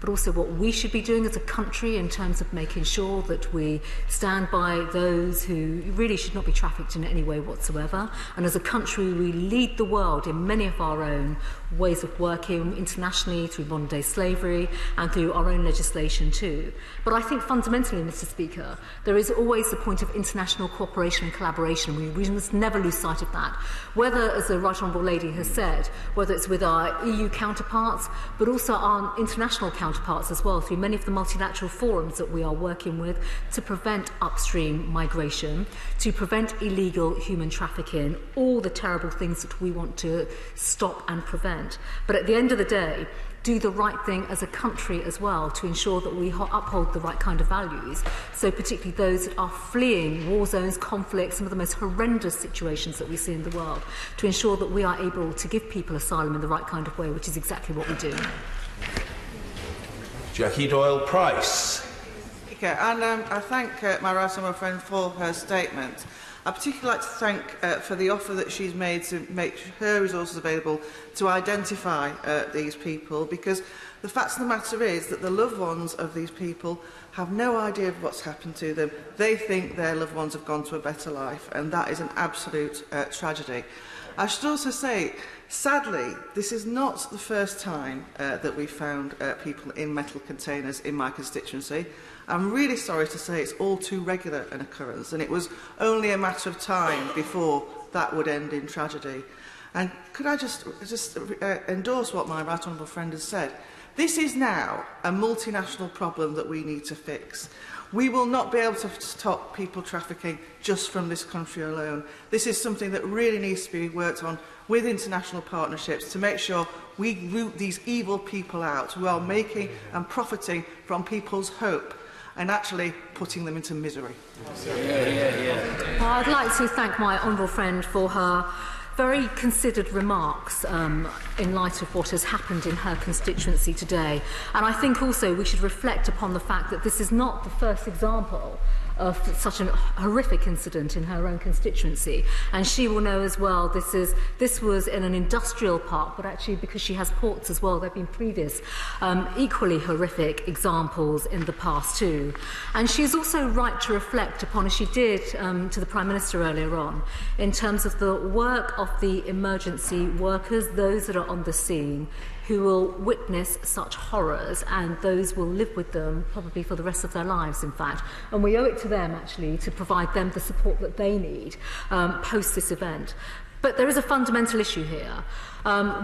but also what we should be doing as a country in terms of making sure that we stand by those who really should not be trafficked in any way whatsoever. And as a country, we lead the world in many of our own ways of working internationally through modern-day slavery and through our own legislation too. But I think fundamentally, Mr. Speaker, there is always the point of international cooperation and collaboration. We must never lose sight of that. Whether, as the Right Honourable Lady has said, whether it's with our EU counterparts, but also our international counterparts as well, through many of the multilateral forums that we are working with to prevent upstream migration, to prevent illegal human trafficking, all the terrible things that we want to stop and prevent. But at the end of the day, do the right thing as a country as well to ensure that we uphold the right kind of values. So particularly those that are fleeing war zones, conflicts, some of the most horrendous situations that we see in the world, to ensure that we are able to give people asylum in the right kind of way, which is exactly what we do. Jackie Doyle-Price. And I thank my right honourable friend for her statement. I'd particularly like to thank for the offer that she's made to make her resources available to identify these people, because the fact of the matter is that the loved ones of these people have no idea of what's happened to them. They think their loved ones have gone to a better life, and that is an absolute tragedy. I should also say, sadly, this is not the first time that we've found people in metal containers in my constituency. I'm really sorry to say it's all too regular an occurrence, and it was only a matter of time before that would end in tragedy. And could I just endorse what my right honourable friend has said? This is now a multinational problem that we need to fix. We will not be able to stop people trafficking just from this country alone. This is something that really needs to be worked on with international partnerships to make sure we root these evil people out who are making and profiting from people's hope and actually putting them into misery. Well, I'd like to thank my honourable friend for her very considered remarks in light of what has happened in her constituency today. And I think also we should reflect upon the fact that this is not the first example of such a horrific incident in her own constituency, and she will know as well this was in an industrial park, but actually because she has ports as well, there have been previous equally horrific examples in the past too. And she's also right to reflect upon, as she did to the Prime Minister earlier on, in terms of the work of the emergency workers, those that are on the scene, who will witness such horrors, and those will live with them probably for the rest of their lives, in fact. And we owe it to them, actually, to provide them the support that they need post this event. But there is a fundamental issue here.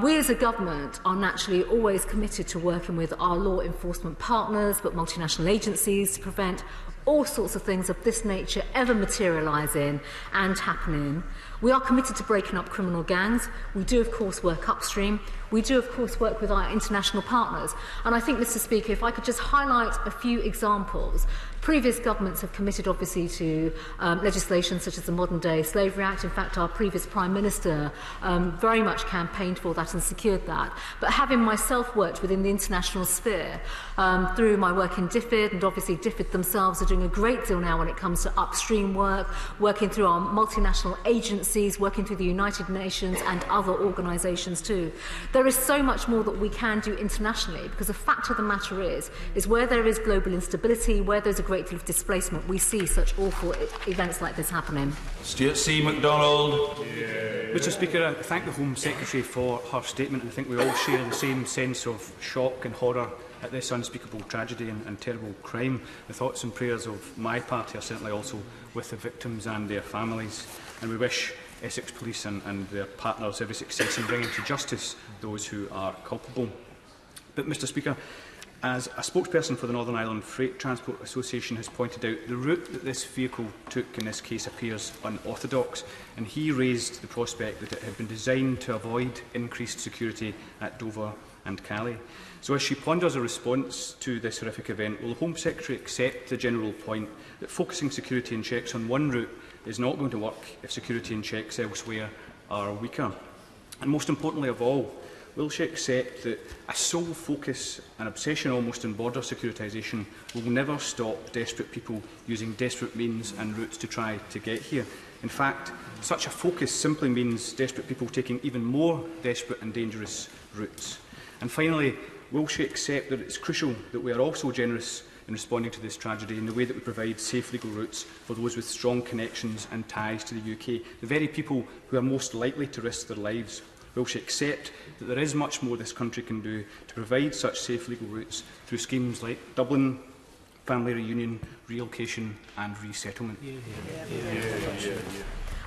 We as a government are naturally always committed to working with our law enforcement partners, but multinational agencies, to prevent all sorts of things of this nature ever materialising and happening. We are committed to breaking up criminal gangs. We do, of course, work upstream. We do, of course, work with our international partners. And I think, Mr. Speaker, if I could just highlight a few examples. Previous governments have committed, obviously, to legislation such as the Modern Day Slavery Act. In fact, our previous Prime Minister very much campaigned for that and secured that. But having myself worked within the international sphere through my work in DFID, and obviously DFID themselves are doing a great deal now when it comes to upstream work, working through our multinational agencies, working through the United Nations and other organisations too. There is so much more that we can do internationally, because the fact of the matter is where there is global instability, where there's a great deal of displacement, we see such awful events like this happening. Stuart C. MacDonald. Mr. Speaker, I thank the Home Secretary for her statement. I think we all share the same sense of shock and horror at this unspeakable tragedy and terrible crime. The thoughts and prayers of my party are certainly also with the victims and their families, and we wish Essex Police and their partners every success in bringing to justice those who are culpable. But, Mr. Speaker, as a spokesperson for the Northern Ireland Freight Transport Association has pointed out, the route that this vehicle took in this case appears unorthodox, and he raised the prospect that it had been designed to avoid increased security at Dover and Calais. So as she ponders a response to this horrific event, will the Home Secretary accept the general point that focusing security and checks on one route is not going to work if security and checks elsewhere are weaker? And most importantly of all, will she accept that a sole focus, an obsession almost on border securitisation, will never stop desperate people using desperate means and routes to try to get here? In fact, such a focus simply means desperate people taking even more desperate and dangerous routes. And finally, will she accept that it's crucial that we are also generous in responding to this tragedy in the way that we provide safe legal routes for those with strong connections and ties to the UK, the very people who are most likely to risk their lives? Will she accept that there is much more this country can do to provide such safe legal routes through schemes like Dublin, family reunion, relocation and resettlement?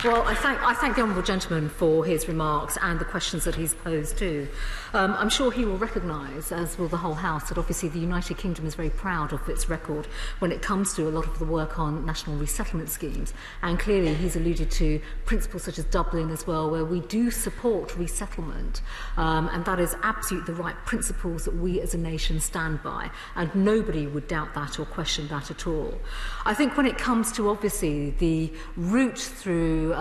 Well, I thank the honourable gentleman for his remarks and the questions that he's posed too. I'm sure he will recognise, as will the whole House, that obviously the United Kingdom is very proud of its record when it comes to a lot of the work on national resettlement schemes. And clearly he's alluded to principles such as Dublin as well, where we do support resettlement. And that is absolutely the right principles that we as a nation stand by. And nobody would doubt that or question that at all. I think when it comes to obviously the route through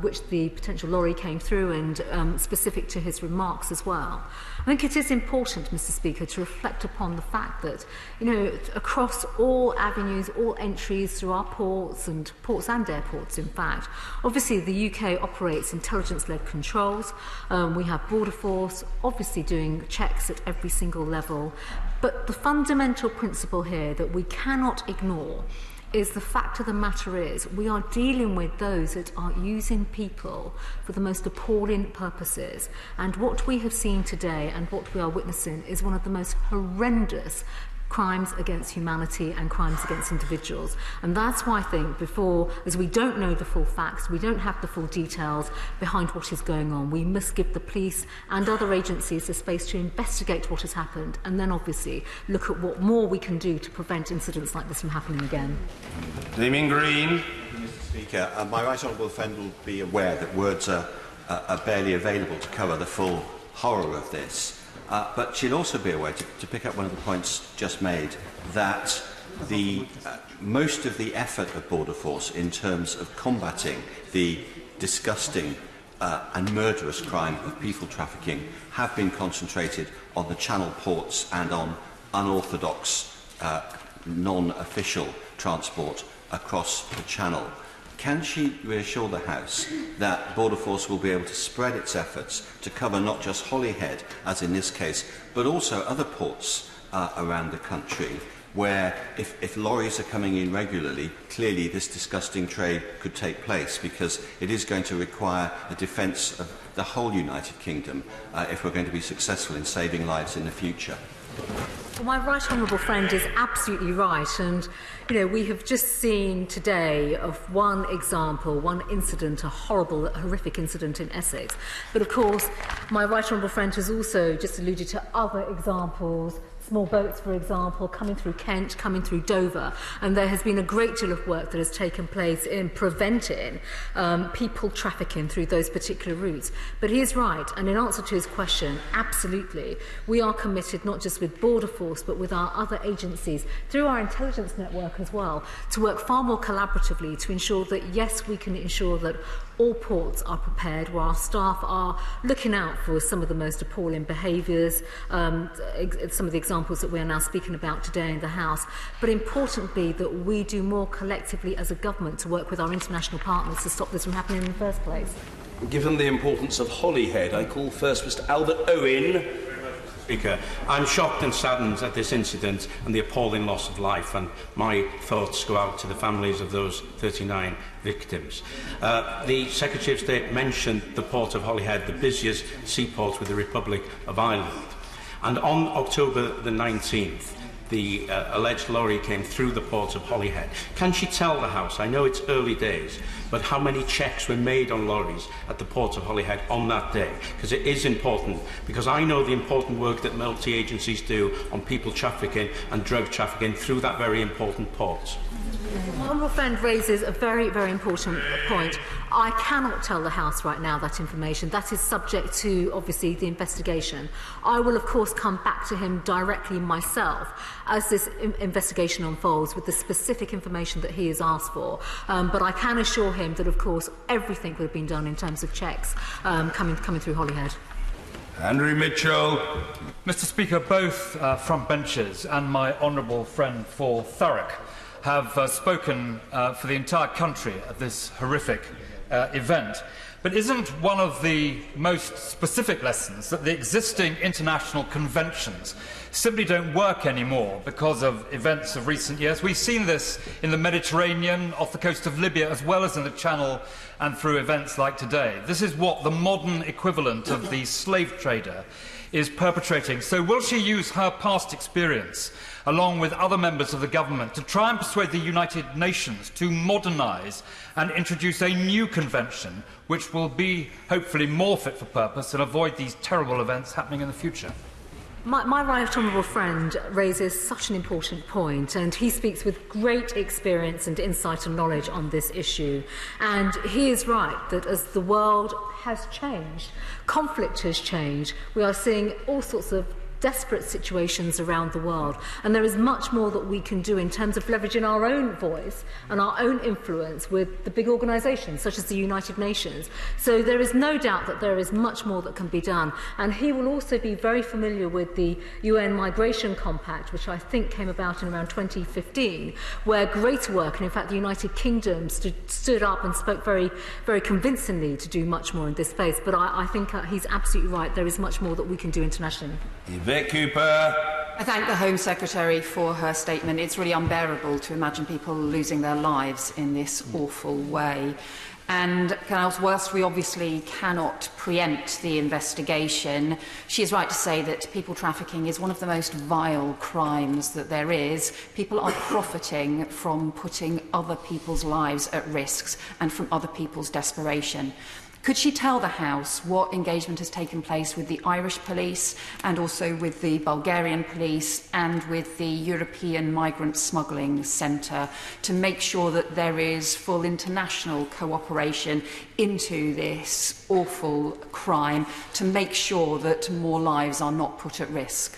which the potential lorry came through, and specific to his remarks as well, I think it is important, Mr. Speaker, to reflect upon the fact that, you know, across all avenues, all entries through our ports and airports, in fact, obviously the UK operates intelligence-led controls. We have Border Force, obviously doing checks at every single level. But the fundamental principle here that we cannot ignore is the fact of the matter is we are dealing with those that are using people for the most appalling purposes. And what we have seen today and what we are witnessing is one of the most horrendous crimes against humanity and crimes against individuals. And that's why I think as we don't know the full facts, we don't have the full details behind what is going on, we must give the police and other agencies the space to investigate what has happened, and then obviously look at what more we can do to prevent incidents like this from happening again. Damien Green. Mr. Speaker, my right honourable friend will be aware that words are barely available to cover the full horror of this. But she'll also be aware, to pick up one of the points just made, that most of the effort of Border Force in terms of combating the disgusting and murderous crime of people trafficking have been concentrated on the Channel ports and on unorthodox, non-official transport across the Channel. Can she reassure the House that Border Force will be able to spread its efforts to cover not just Holyhead, as in this case, but also other ports around the country, where if lorries are coming in regularly, clearly this disgusting trade could take place, because it is going to require a defence of the whole United Kingdom if we're going to be successful in saving lives in the future? Well, my right honourable friend is absolutely right, and we have just seen today of one example, one incident, a horrific incident in Essex. But of course, my right honourable friend has also just alluded to other examples, small boats, for example, coming through Kent, coming through Dover, and there has been a great deal of work that has taken place in preventing people trafficking through those particular routes. But he is right, and in answer to his question, absolutely, we are committed not just with Border Force, but with our other agencies, through our intelligence network as well, to work far more collaboratively to ensure that, yes, we can ensure that all ports are prepared, where our staff are looking out for some of the most appalling behaviours, some of the examples that we are now speaking about today in the House, but importantly that we do more collectively as a government to work with our international partners to stop this from happening in the first place. Given the importance of Holyhead, I call first Mr Albert Owen. Speaker, I'm shocked and saddened at this incident and the appalling loss of life, and my thoughts go out to the families of those 39 victims. The Secretary of State mentioned the port of Holyhead, the busiest seaport with the Republic of Ireland. And on October the 19th, the alleged lorry came through the port of Holyhead. Can she tell the House, I know it's early days, but how many checks were made on lorries at the port of Holyhead on that day? Because it is important, because I know the important work that multi-agencies do on people trafficking and drug trafficking through that very important port. My honourable friend raises a very, very important point. I cannot tell the House right now that information. That is subject to, obviously, the investigation. I will, of course, come back to him directly myself as this investigation unfolds with the specific information that he has asked for. But I can assure him that, of course, everything would have been done in terms of checks coming through Holyhead. Andrew Mitchell. Mr Speaker, both frontbenchers and my honourable friend for Thurrock have spoken for the entire country at this horrific event. But isn't one of the most specific lessons that the existing international conventions simply don't work anymore because of events of recent years? We've seen this in the Mediterranean, off the coast of Libya, as well as in the Channel and through events like today. This is what the modern equivalent of the slave trader is perpetrating. So will she use her past experience, along with other members of the government, to try and persuade the United Nations to modernise and introduce a new convention which will be, hopefully, more fit for purpose and avoid these terrible events happening in the future? My right honourable friend raises such an important point, and he speaks with great experience and insight and knowledge on this issue. And he is right that as the world has changed, conflict has changed, we are seeing all sorts of desperate situations around the world, and there is much more that we can do in terms of leveraging our own voice and our own influence with the big organisations such as the United Nations. So there is no doubt that there is much more that can be done, and he will also be very familiar with the UN Migration Compact, which I think came about in around 2015, where great work, and in fact the United Kingdom stood up and spoke very, very convincingly to do much more in this space. But I think he's absolutely right, there is much more that we can do internationally. Yvette Cooper. I thank the Home Secretary for her statement. It's really unbearable to imagine people losing their lives in this awful way. And whilst we obviously cannot preempt the investigation, she is right to say that people trafficking is one of the most vile crimes that there is. People are profiting from putting other people's lives at risk and from other people's desperation. Could she tell the House what engagement has taken place with the Irish police and also with the Bulgarian police and with the European Migrant Smuggling Centre to make sure that there is full international cooperation into this awful crime to make sure that more lives are not put at risk?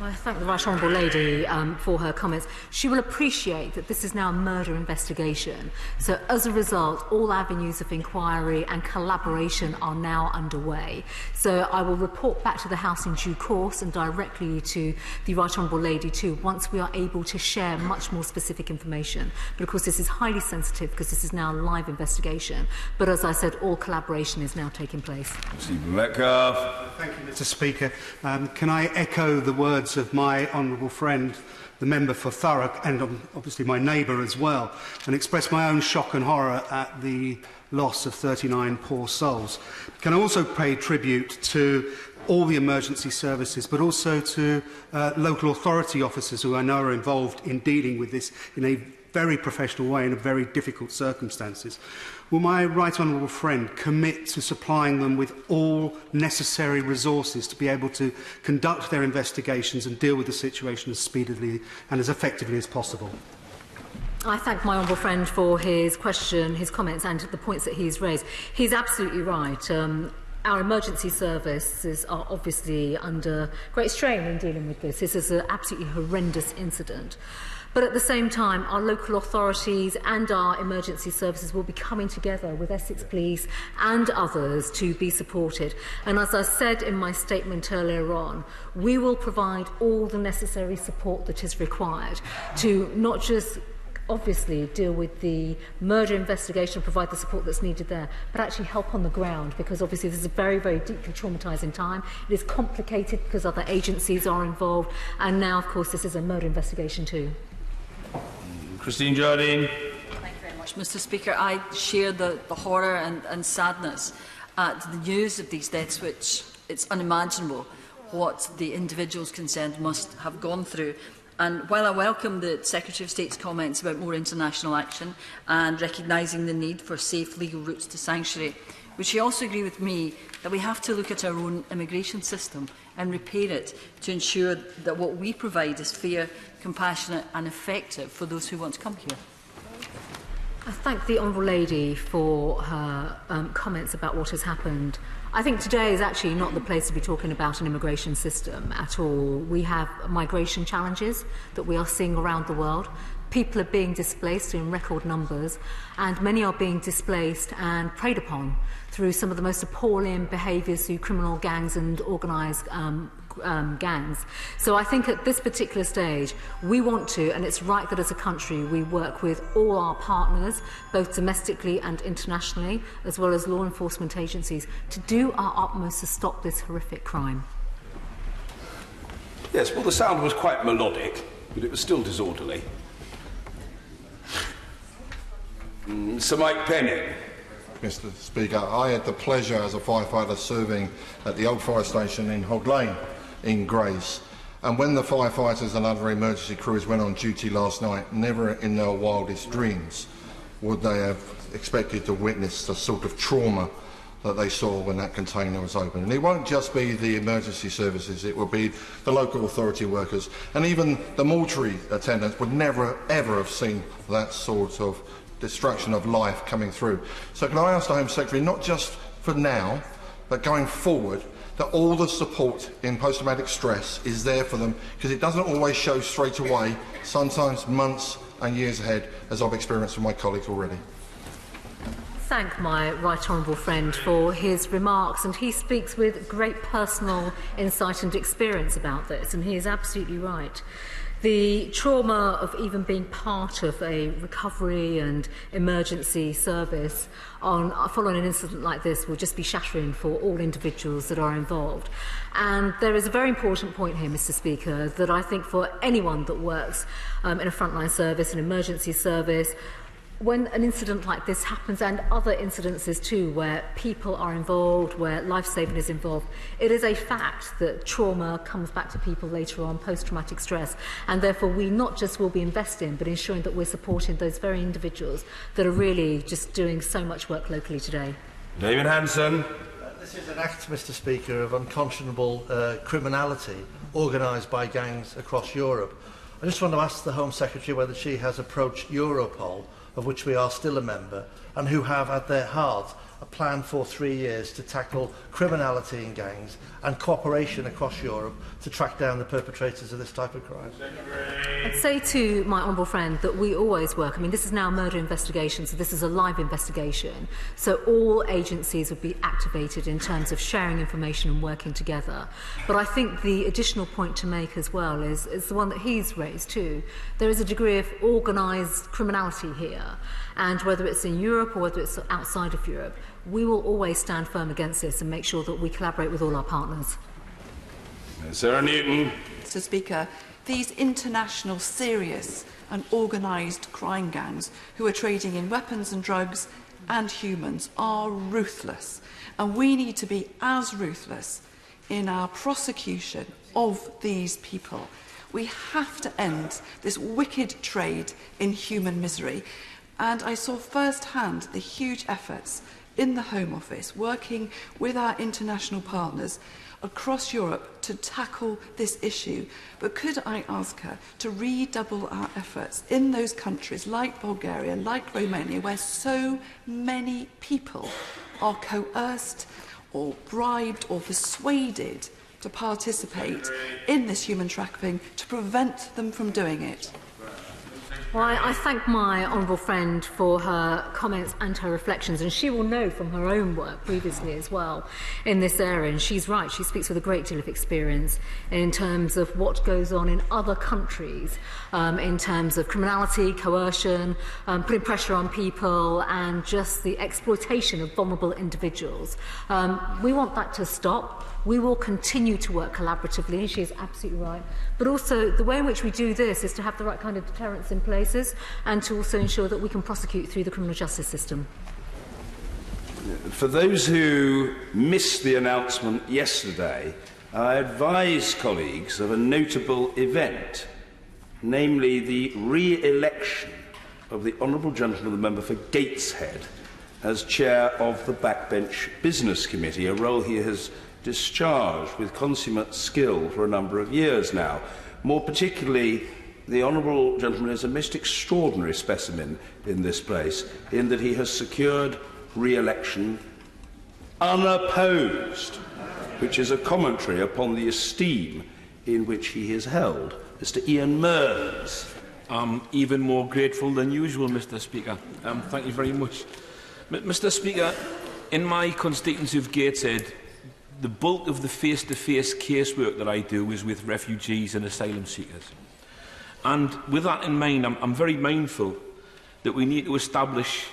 I thank the Right Honourable Lady for her comments. She will appreciate that this is now a murder investigation. So as a result, all avenues of inquiry and collaboration are now underway. So I will report back to the House in due course and directly to the Right Honourable Lady too, once we are able to share much more specific information. But of course this is highly sensitive because this is now a live investigation. But as I said, all collaboration is now taking place. Stephen Metcalfe. Thank you, Mr. Speaker. Can I echo the words of my honourable friend, the member for Thurrock, and obviously my neighbour as well, and express my own shock and horror at the loss of 39 poor souls. Can I also pay tribute to all the emergency services, but also to local authority officers who I know are involved in dealing with this in a very professional way in very difficult circumstances. Will my right honourable friend commit to supplying them with all necessary resources to be able to conduct their investigations and deal with the situation as speedily and as effectively as possible? I thank my honourable friend for his question, his comments and the points that he's raised. He's absolutely right. Our emergency services are obviously under great strain in dealing with this. This is an absolutely horrendous incident. But at the same time, our local authorities and our emergency services will be coming together with Essex Police and others to be supported. And as I said in my statement earlier on, we will provide all the necessary support that is required to not just obviously deal with the murder investigation and provide the support that's needed there, but actually help on the ground, because obviously this is a very, very deeply traumatising time. It is complicated because other agencies are involved, and now, of course, this is a murder investigation too. Christine Jardine. Thank you very much, Mr. Speaker. I share the horror and sadness at the news of these deaths, which it's unimaginable what the individuals concerned must have gone through. And while I welcome the Secretary of State's comments about more international action and recognising the need for safe legal routes to sanctuary, would she also agree with me that we have to look at our own immigration system and repair it to ensure that what we provide is fair, compassionate and effective for those who want to come here? I thank the Honourable Lady for her comments about what has happened. I think today is actually not the place to be talking about an immigration system at all. We have migration challenges that we are seeing around the world. People are being displaced in record numbers, and many are being displaced and preyed upon through some of the most appalling behaviours through criminal gangs and organised gangs. So I think at this particular stage we want to, and it's right that as a country we work with all our partners, both domestically and internationally, as well as law enforcement agencies, to do our utmost to stop this horrific crime. Yes, well, the sound was quite melodic, but it was still disorderly. Sir Mike Penning. Mr. Speaker, I had the pleasure as a firefighter serving at the old fire station in Hog Lane in Grays. And when the firefighters and other emergency crews went on duty last night, never in their wildest dreams would they have expected to witness the sort of trauma that they saw when that container was open. And it won't just be the emergency services, it will be the local authority workers, and even the mortuary attendants would never ever have seen that sort of destruction of life coming through. So can I ask the Home Secretary, not just for now, but going forward, that all the support in post-traumatic stress is there for them, because it doesn't always show straight away, sometimes months and years ahead, as I've experienced with my colleagues already. Thank my right honourable friend for his remarks, and he speaks with great personal insight and experience about this, and he is absolutely right. The trauma of even being part of a recovery and emergency service following an incident like this will just be shattering for all individuals that are involved. And there is a very important point here, Mr. Speaker, that I think for anyone that works in a frontline service, an emergency service, when an incident like this happens, and other incidences too, where people are involved, where life-saving is involved, it is a fact that trauma comes back to people later on, post-traumatic stress, and therefore we not just will be investing, but ensuring that we're supporting those very individuals that are really just doing so much work locally today. David Hanson. This is an act, Mr. Speaker, of unconscionable criminality organised by gangs across Europe. I just want to ask the Home Secretary whether she has approached Europol, of which we are still a member, and who have at their heart a plan for 3 years to tackle criminality in gangs and cooperation across Europe to track down the perpetrators of this type of crime. I'd say to my honourable friend that we always work. I mean, this is now a murder investigation, so this is a live investigation. So all agencies would be activated in terms of sharing information and working together. But I think the additional point to make as well is the one that he's raised too. There is a degree of organised criminality here, and whether it's in Europe or whether it's outside of Europe, we will always stand firm against this and make sure that we collaborate with all our partners. Sarah Newton. Mr. Speaker, these international, serious and organised crime gangs who are trading in weapons and drugs and humans are ruthless, and we need to be as ruthless in our prosecution of these people. We have to end this wicked trade in human misery. And I saw firsthand the huge efforts in the Home Office working with our international partners across Europe to tackle this issue. But could I ask her to redouble our efforts in those countries like Bulgaria, like Romania, where so many people are coerced or bribed or persuaded to participate in this human trafficking to prevent them from doing it? Well, I thank my honourable friend for her comments and her reflections, and she will know from her own work previously as well in this area, and she's right, she speaks with a great deal of experience in terms of what goes on in other countries, in terms of criminality, coercion, putting pressure on people, and just the exploitation of vulnerable individuals. We want that to stop. We will continue to work collaboratively, and she is absolutely right. But also, the way in which we do this is to have the right kind of deterrents in places and to also ensure that we can prosecute through the criminal justice system. For those who missed the announcement yesterday, I advise colleagues of a notable event, namely the re-election of the Honourable Gentleman, the member for Gateshead, as chair of the Backbench Business Committee, a role he has discharged with consummate skill for a number of years now. More particularly, the Honourable Gentleman is a most extraordinary specimen in this place, in that he has secured re-election unopposed, which is a commentary upon the esteem in which he is held. Mr. Ian Mearns. I'm even more grateful than usual, Mr. Speaker. Thank you very much. Mr. Speaker, in my constituency of Gateshead, the bulk of the face-to-face casework that I do is with refugees and asylum seekers. And with that in mind, I'm very mindful that we need to establish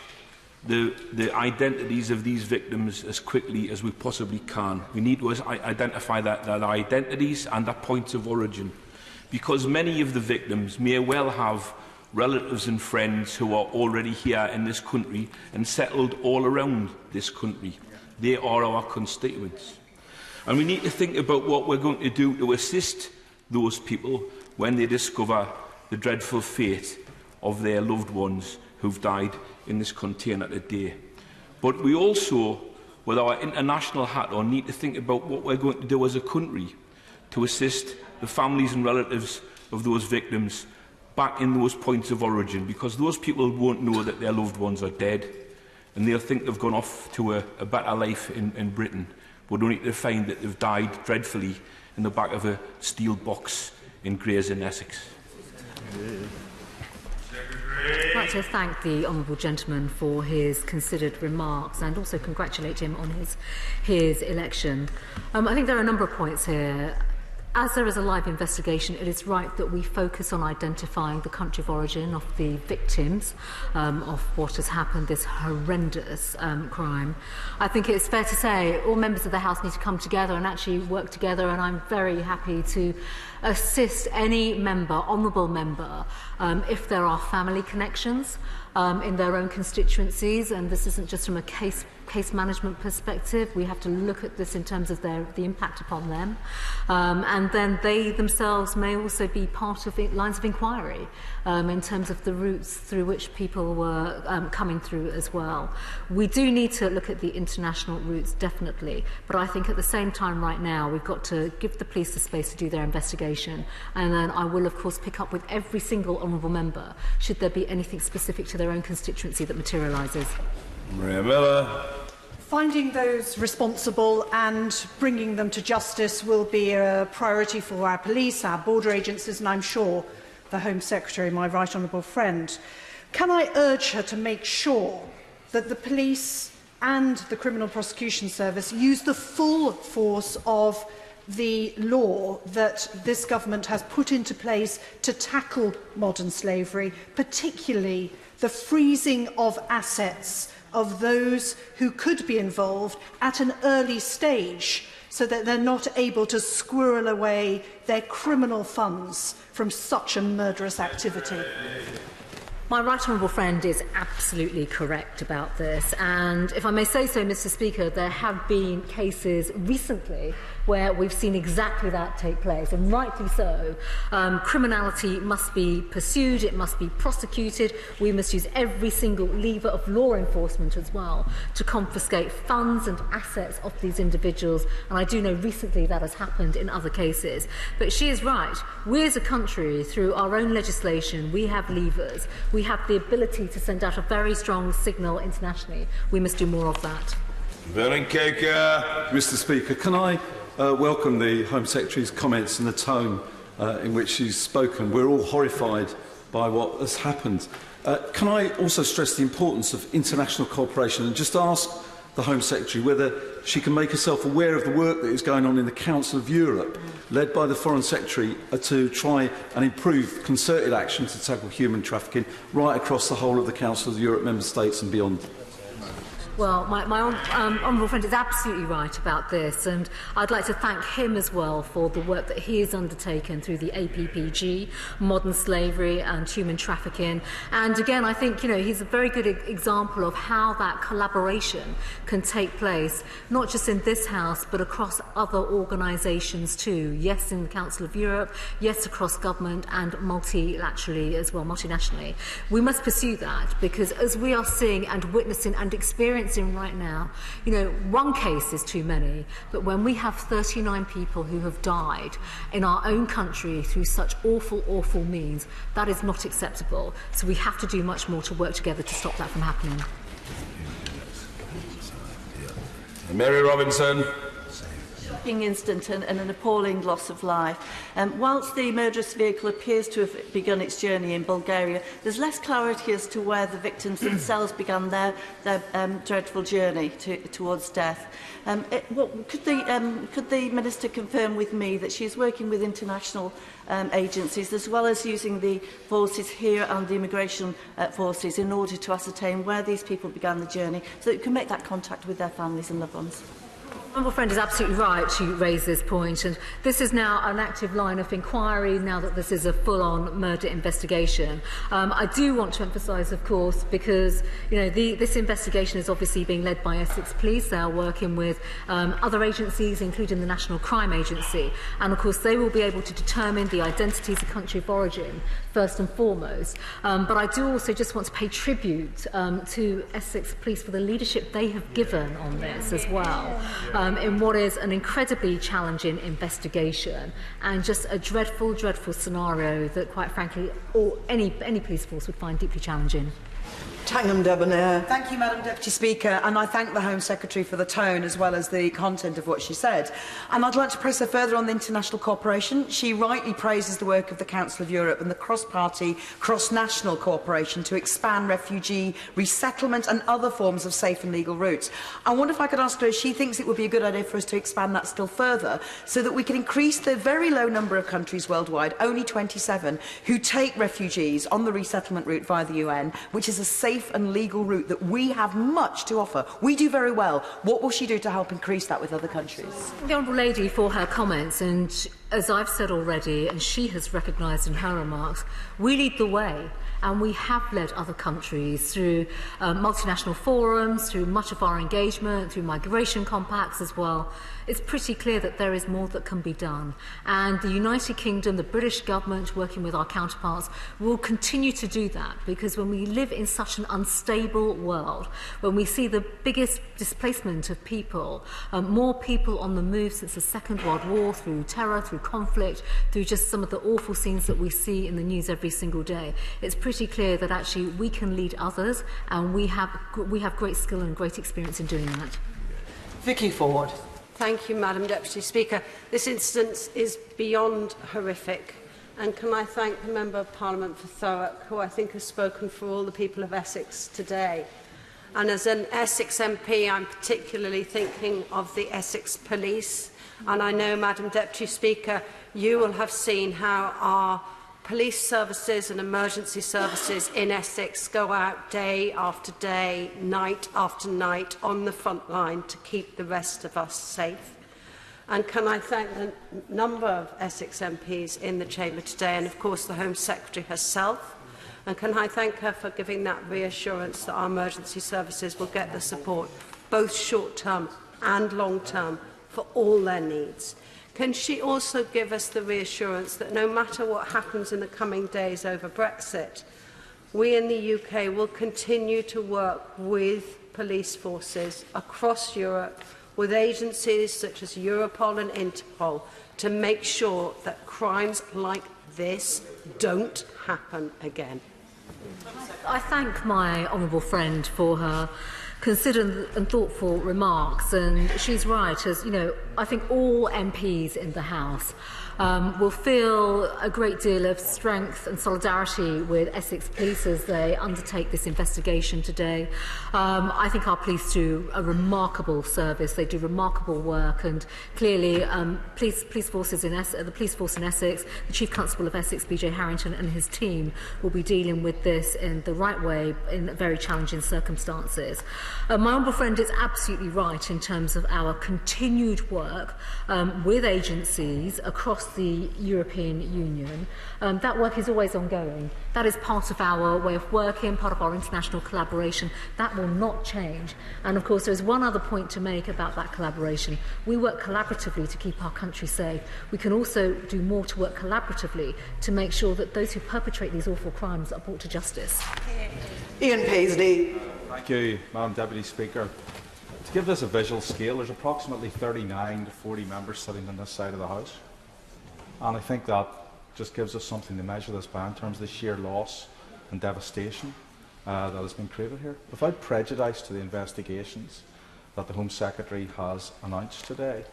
the identities of these victims as quickly as we possibly can. We need to identify their identities and their points of origin, because many of the victims may well have relatives and friends who are already here in this country and settled all around this country. They are our constituents. And we need to think about what we're going to do to assist those people when they discover the dreadful fate of their loved ones who've died in this container today. But we also, with our international hat on, need to think about what we're going to do as a country to assist the families and relatives of those victims back in those points of origin, because those people won't know that their loved ones are dead, and they'll think they've gone off to a better life in Britain, but only to find that they've died dreadfully in the back of a steel box in Grays in Essex. I'd like to thank the honourable gentleman for his considered remarks and also congratulate him on his election. I think there are a number of points here. As there is a live investigation, it is right that we focus on identifying the country of origin of the victims of what has happened, this horrendous crime. I think it's fair to say all members of the House need to come together and actually work together, and I'm very happy to assist any member, honourable member, if there are family connections in their own constituencies, and this isn't just from a case management perspective. We have to look at this in terms of the impact upon them, and then they themselves may also be part of lines of inquiry in terms of the routes through which people were coming through as well. We do need to look at the international routes, definitely, but I think at the same time right now we've got to give the police the space to do their investigation, and then I will of course pick up with every single honourable member should there be anything specific to their own constituency that materialises. Maria Miller. Finding those responsible and bringing them to justice will be a priority for our police, our border agencies, and I'm sure the Home Secretary, my right honourable friend. Can I urge her to make sure that the police and the Criminal Prosecution Service use the full force of the law that this government has put into place to tackle modern slavery, particularly the freezing of assets of those who could be involved at an early stage so that they're not able to squirrel away their criminal funds from such a murderous activity. My right honourable friend is absolutely correct about this, and if I may say so, Mr Speaker, there have been cases recently where we've seen exactly that take place, and rightly so. Criminality must be pursued, it must be prosecuted, we must use every single lever of law enforcement as well to confiscate funds and assets of these individuals, and I do know recently that has happened in other cases. But she is right, we as a country, through our own legislation, we have levers, we have the ability to send out a very strong signal internationally. We must do more of that. Mr Speaker, can I welcome the Home Secretary's comments and the tone in which she's spoken? We're all horrified by what has happened. Can I also stress the importance of international cooperation and just ask the Home Secretary whether she can make herself aware of the work that is going on in the Council of Europe, led by the Foreign Secretary, to try and improve concerted action to tackle human trafficking right across the whole of the Council of Europe member states and beyond. Well, my honourable friend is absolutely right about this, and I'd like to thank him as well for the work that he has undertaken through the APPG, modern slavery and human trafficking. And again, I think he's a very good example of how that collaboration can take place, not just in this House, but across other organisations too. Yes, in the Council of Europe, yes, across government and multilaterally as well, multinationally. We must pursue that because as we are seeing and witnessing and experiencing right now, one case is too many, but when we have 39 people who have died in our own country through such awful, awful means, that is not acceptable. So we have to do much more to work together to stop that from happening. Mary Robinson. Incident and an appalling loss of life. Whilst the murderous vehicle appears to have begun its journey in Bulgaria, there's less clarity as to where the victims themselves began their dreadful journey towards death. Could the Minister confirm with me that she is working with international agencies as well as using the forces here and the immigration forces in order to ascertain where these people began the journey so that we can make that contact with their families and loved ones? My honourable friend is absolutely right to raise this point, and this is now an active line of inquiry now that this is a full-on murder investigation. I do want to emphasise, of course, because this investigation is obviously being led by Essex Police. They are working with other agencies, including the National Crime Agency, and of course they will be able to determine the identities of country of origin first and foremost. But I do also just want to pay tribute to Essex Police for the leadership they have given on this as well. In what is an incredibly challenging investigation and just a dreadful, dreadful scenario that, quite frankly, any police force would find deeply challenging. Tangham Debonair. Thank you, Madam Deputy Speaker, and I thank the Home Secretary for the tone as well as the content of what she said. And I'd like to press her further on the international cooperation. She rightly praises the work of the Council of Europe and the cross-party, cross-national cooperation to expand refugee resettlement and other forms of safe and legal routes. I wonder if I could ask her if she thinks it would be a good idea for us to expand that still further so that we can increase the very low number of countries worldwide, only 27, who take refugees on the resettlement route via the UN, which is a safe and legal route that we have much to offer. We do very well. What will she do to help increase that with other countries? The Honourable Lady for her comments, and as I've said already, and she has recognised in her remarks, we lead the way. And we have led other countries through multinational forums, through much of our engagement, through migration compacts as well. It's pretty clear that there is more that can be done. And the United Kingdom, the British government, working with our counterparts, will continue to do that, because when we live in such an unstable world, when we see the biggest displacement of people, more people on the move since the Second World War, through terror, through conflict, through just some of the awful scenes that we see in the news every single day, it's pretty clear that actually we can lead others, and we have great skill and great experience in doing that. Vicky Ford. Thank you, Madam Deputy Speaker. This incident is beyond horrific, and can I thank the Member of Parliament for Thurrock, who I think has spoken for all the people of Essex today. And as an Essex MP, I'm particularly thinking of the Essex Police, and I know, Madam Deputy Speaker, you will have seen how our police services and emergency services in Essex go out day after day, night after night on the front line to keep the rest of us safe. And can I thank the number of Essex MPs in the Chamber today, and of course the Home Secretary herself, and can I thank her for giving that reassurance that our emergency services will get the support, both short-term and long-term, for all their needs. Can she also give us the reassurance that no matter what happens in the coming days over Brexit, we in the UK will continue to work with police forces across Europe, with agencies such as Europol and Interpol, to make sure that crimes like this don't happen again? I thank my honourable friend for her considered and thoughtful remarks, and she's right. As you know, I think all MPs in the House will feel a great deal of strength and solidarity with Essex Police as they undertake this investigation today. I think our police do a remarkable service. They do remarkable work, and clearly police forces in the police force in Essex, the Chief Constable of Essex, BJ Harrington, and his team will be dealing with this in the right way in very challenging circumstances. My honourable friend is absolutely right in terms of our continued work with agencies across the European Union. That work is always ongoing. That is part of our way of working, part of our international collaboration. That will not change. And of course, there's one other point to make about that collaboration. We work collaboratively to keep our country safe. We can also do more to work collaboratively to make sure that those who perpetrate these awful crimes are brought to justice. Ian Paisley. Thank you, Madam Deputy Speaker. To give this a visual scale, there's approximately 39 to 40 members sitting on this side of the House. And I think that just gives us something to measure this by in terms of the sheer loss and devastation that has been created here. Without prejudice to the investigations that the Home Secretary has announced today,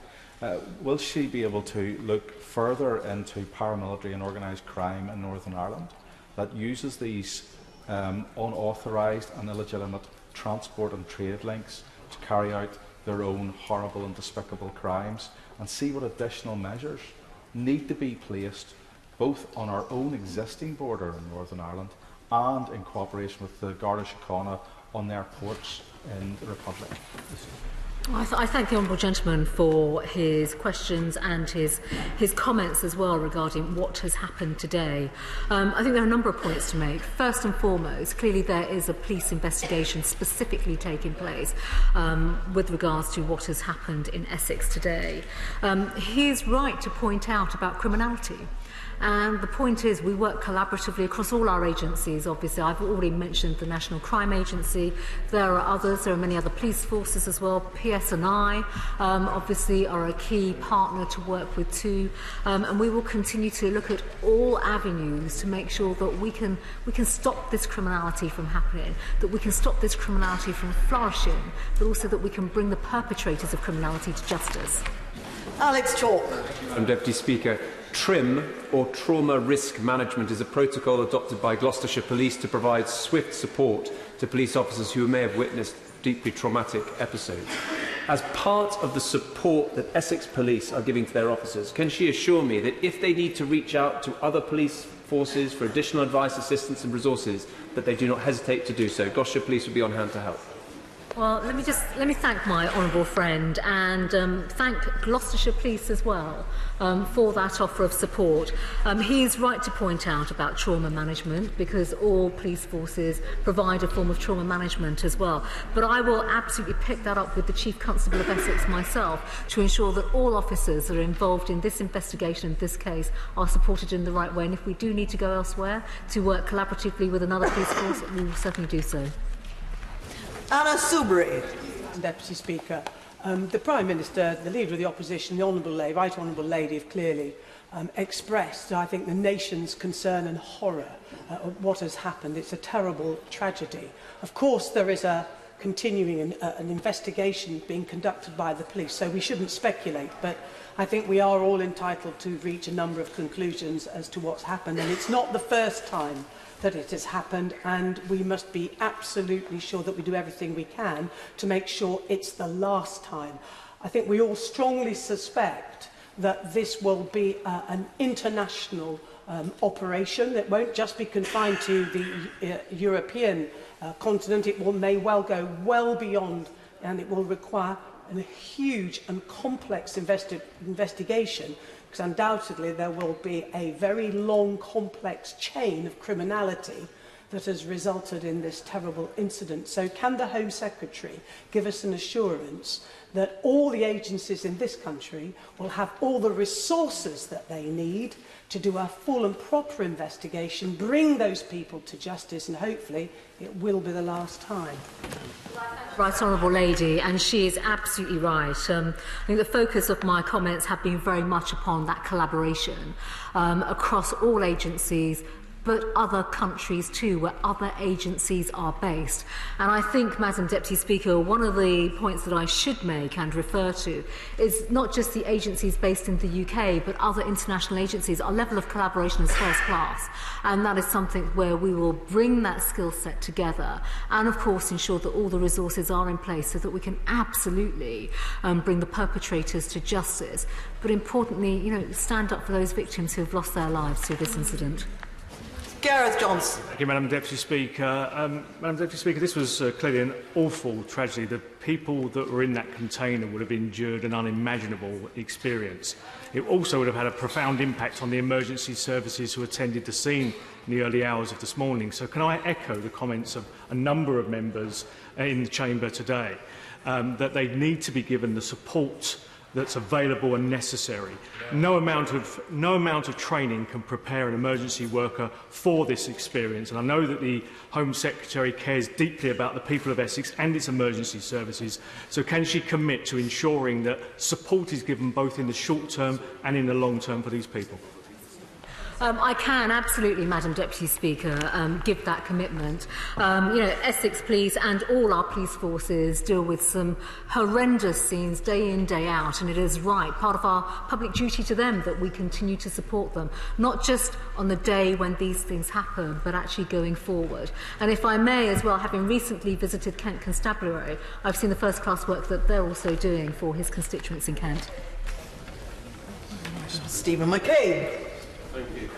will she be able to look further into paramilitary and organised crime in Northern Ireland that uses these unauthorised and illegitimate transport and trade links to carry out their own horrible and despicable crimes, and see what additional measures need to be placed both on our own existing border in Northern Ireland and in cooperation with the Garda Síochána on their ports in the Republic? I thank the honourable gentleman for his questions and his comments as well regarding what has happened today. I think there are a number of points to make. First and foremost, clearly there is a police investigation specifically taking place with regards to what has happened in Essex today. He is right to point out about criminality. And the point is, we work collaboratively across all our agencies. Obviously, I've already mentioned the National Crime Agency. There are others. There are many other police forces as well. PSNI obviously are a key partner to work with too, and we will continue to look at all avenues to make sure that we can stop this criminality from happening, that we can stop this criminality from flourishing, but also that we can bring the perpetrators of criminality to justice. Alex Chalk. Deputy Speaker, TRIM, or Trauma Risk Management, is a protocol adopted by Gloucestershire Police to provide swift support to police officers who may have witnessed deeply traumatic episodes. As part of the support that Essex Police are giving to their officers, can she assure me that if they need to reach out to other police forces for additional advice, assistance and resources, that they do not hesitate to do so? Gloucestershire Police will be on hand to help. Well, let me thank my honourable friend and thank Gloucestershire Police as well for that offer of support. He is right to point out about trauma management, because all police forces provide a form of trauma management as well. But I will absolutely pick that up with the Chief Constable of Essex myself to ensure that all officers that are involved in this investigation, in this case, are supported in the right way. And if we do need to go elsewhere to work collaboratively with another police force, we will certainly do so. Anna Soubry. Deputy Speaker, the Prime Minister, the Leader of the Opposition, the Right Honourable Lady have clearly expressed, I think, the nation's concern and horror at what has happened. It's a terrible tragedy. Of course, there is a continuing an investigation being conducted by the police, so we shouldn't speculate, but I think we are all entitled to reach a number of conclusions as to what's happened, and it's not the first time that it has happened, and we must be absolutely sure that we do everything we can to make sure it's the last time. I think we all strongly suspect that this will be an international operation that won't just be confined to the European continent. It may well go well beyond, and it will require a huge and complex investigation, because undoubtedly there will be a very long, complex chain of criminality that has resulted in this terrible incident. So can the Home Secretary give us an assurance that all the agencies in this country will have all the resources that they need to do a full and proper investigation, bring those people to justice, and hopefully it will be the last time? Right Honourable Lady, and she is absolutely right. I think the focus of my comments have been very much upon that collaboration across all agencies, but other countries too, where other agencies are based. And I think, Madam Deputy Speaker, one of the points that I should make and refer to is not just the agencies based in the UK, but other international agencies. Our level of collaboration is first class, and that is something where we will bring that skill set together and, of course, ensure that all the resources are in place so that we can absolutely bring the perpetrators to justice, but importantly, stand up for those victims who have lost their lives through this incident. Gareth Johnson. Thank you, Madam Deputy Speaker. Madam Deputy Speaker, this was clearly an awful tragedy. The people that were in that container would have endured an unimaginable experience. It also would have had a profound impact on the emergency services who attended the scene in the early hours of this morning. So can I echo the comments of a number of members in the chamber today that they need to be given the support that's available and necessary. No amount of training can prepare an emergency worker for this experience, and I know that the Home Secretary cares deeply about the people of Essex and its emergency services, so can she commit to ensuring that support is given both in the short term and in the long term for these people? I can absolutely, Madam Deputy Speaker, give that commitment. Essex Police and all our police forces deal with some horrendous scenes day in, day out, and it is right, part of our public duty to them, that we continue to support them, not just on the day when these things happen, but actually going forward. And if I may as well, having recently visited Kent Constabulary, I've seen the first-class work that they're also doing for his constituents in Kent. Stephen McCabe. Thank you.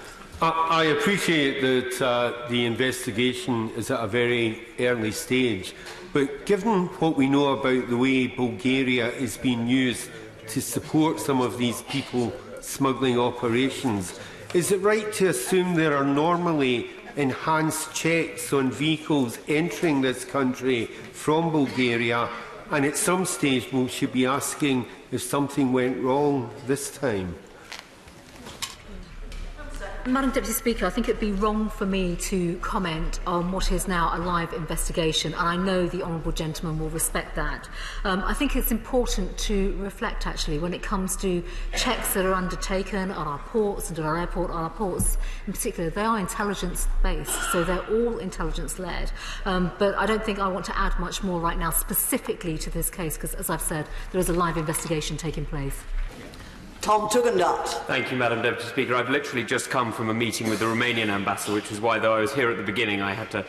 I appreciate that the investigation is at a very early stage, but given what we know about the way Bulgaria is being used to support some of these people smuggling operations, is it right to assume there are normally enhanced checks on vehicles entering this country from Bulgaria, and at some stage we should be asking if something went wrong this time? Madam Deputy Speaker, I think it would be wrong for me to comment on what is now a live investigation, and I know the honourable gentleman will respect that. I think it's important to reflect, actually, when it comes to checks that are undertaken on our ports and at our airport, on our ports in particular. They are intelligence-based, so they're all intelligence-led. But I don't think I want to add much more right now specifically to this case, because, as I've said, there is a live investigation taking place. Tom Tugendhat. Thank you, Madam Deputy Speaker. I've literally just come from a meeting with the Romanian ambassador, which is why, though I was here at the beginning, I had to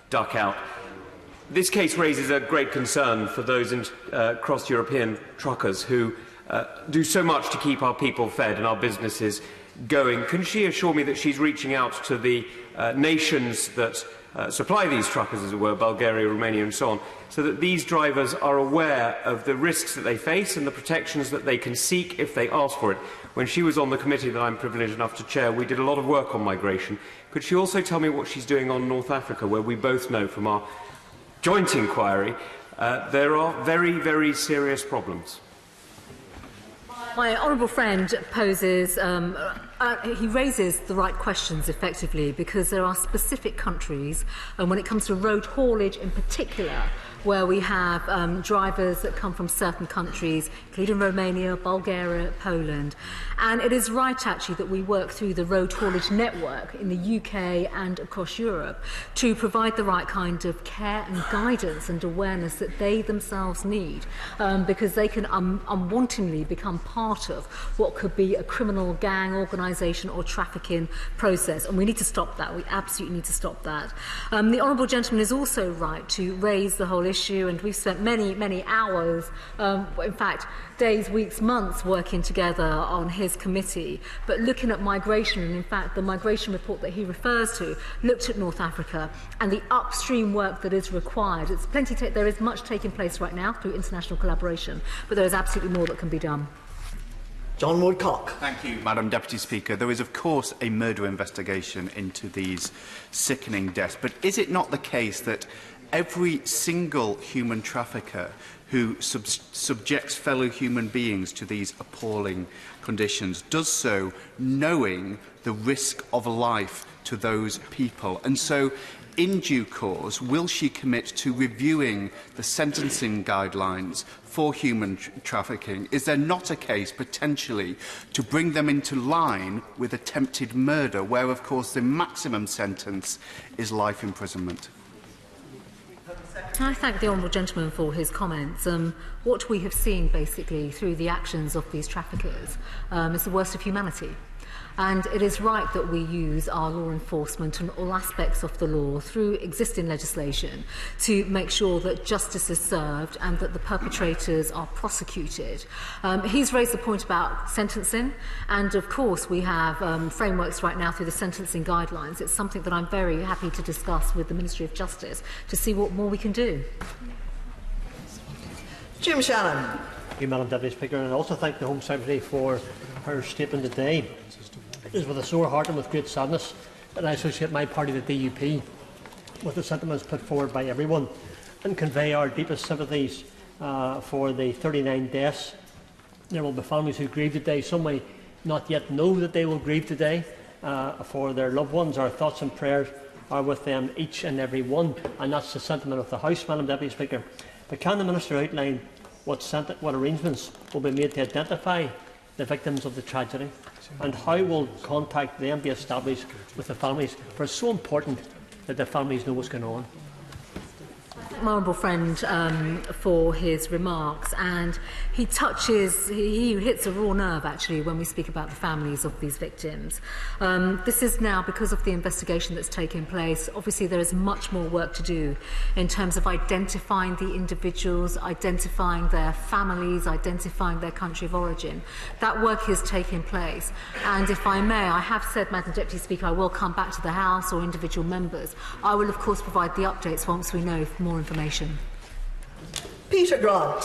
duck out. This case raises a great concern for those cross-European truckers who do so much to keep our people fed and our businesses going. Can she assure me that she's reaching out to the nations that supply these truckers, as it were, Bulgaria, Romania and so on, so that these drivers are aware of the risks that they face and the protections that they can seek if they ask for it? When she was on the committee that I'm privileged enough to chair, we did a lot of work on migration. Could she also tell me what she's doing on North Africa, where we both know from our joint inquiry there are very, very serious problems? My honourable friend poses, he raises the right questions effectively, because there are specific countries, and when it comes to road haulage in particular, where we have drivers that come from certain countries, including Romania, Bulgaria, Poland. And it is right, actually, that we work through the road haulage network in the UK and across Europe to provide the right kind of care and guidance and awareness that they themselves need, because they can unwantingly become part of what could be a criminal gang organisation or trafficking process. And we need to stop that. We absolutely need to stop that. The honourable gentleman is also right to raise the whole issue, and we've spent many, many hours, in fact, days, weeks, months working together on his committee, but looking at migration. And in fact, the migration report that he refers to looked at North Africa and the upstream work that is required. There is much taking place right now through international collaboration, but there is absolutely more that can be done. John Woodcock. Thank you, Madam Deputy Speaker. There is, of course, a murder investigation into these sickening deaths, but is it not the case that every single human trafficker who subjects fellow human beings to these appalling conditions does so knowing the risk of life to those people? And so, in due course, will she commit to reviewing the sentencing guidelines for human trafficking? Is there not a case, potentially, to bring them into line with attempted murder, where, of course, the maximum sentence is life imprisonment? I thank the honourable gentleman for his comments. What we have seen, basically, through the actions of these traffickers is the worst of humanity. And it is right that we use our law enforcement and all aspects of the law through existing legislation to make sure that justice is served and that the perpetrators are prosecuted. He's raised the point about sentencing, and of course we have frameworks right now through the sentencing guidelines. It's something that I'm very happy to discuss with the Ministry of Justice to see what more we can do. Jim Shannon. Thank you, Madam Deputy Speaker, and I also thank the Home Secretary for her statement today. It is with a sore heart and with great sadness that I associate my party, the DUP, with the sentiments put forward by everyone, and convey our deepest sympathies for the 39 deaths. There will be families who grieve today. Some may not yet know that they will grieve today for their loved ones. Our thoughts and prayers are with them, each and every one, and that's the sentiment of the House, Madam Deputy Speaker. But can the Minister outline what arrangements will be made to identify the victims of the tragedy, and how will contact then be established with the families? For it's so important that the families know what's going on. My honourable friend for his remarks, and he hits a raw nerve actually when we speak about the families of these victims. This is now because of the investigation that's taking place. Obviously there is much more work to do in terms of identifying the individuals, identifying their families, identifying their country of origin. That work is taking place, and if I may, I have said, Madam Deputy Speaker, I will come back to the House or individual members. I will of course provide the updates once we know more information. Peter Grant.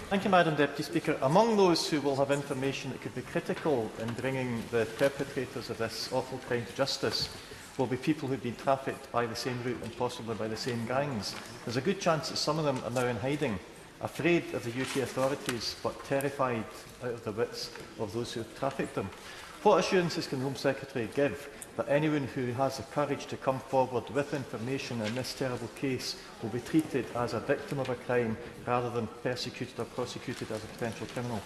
Thank you, Madam Deputy Speaker. Among those who will have information that could be critical in bringing the perpetrators of this awful crime to justice will be people who have been trafficked by the same route and possibly by the same gangs. There's a good chance that some of them are now in hiding, afraid of the UK authorities but terrified out of the wits of those who have trafficked them. What assurances can the Home Secretary give that anyone who has the courage to come forward with information in this terrible case will be treated as a victim of a crime rather than persecuted or prosecuted as a potential criminal.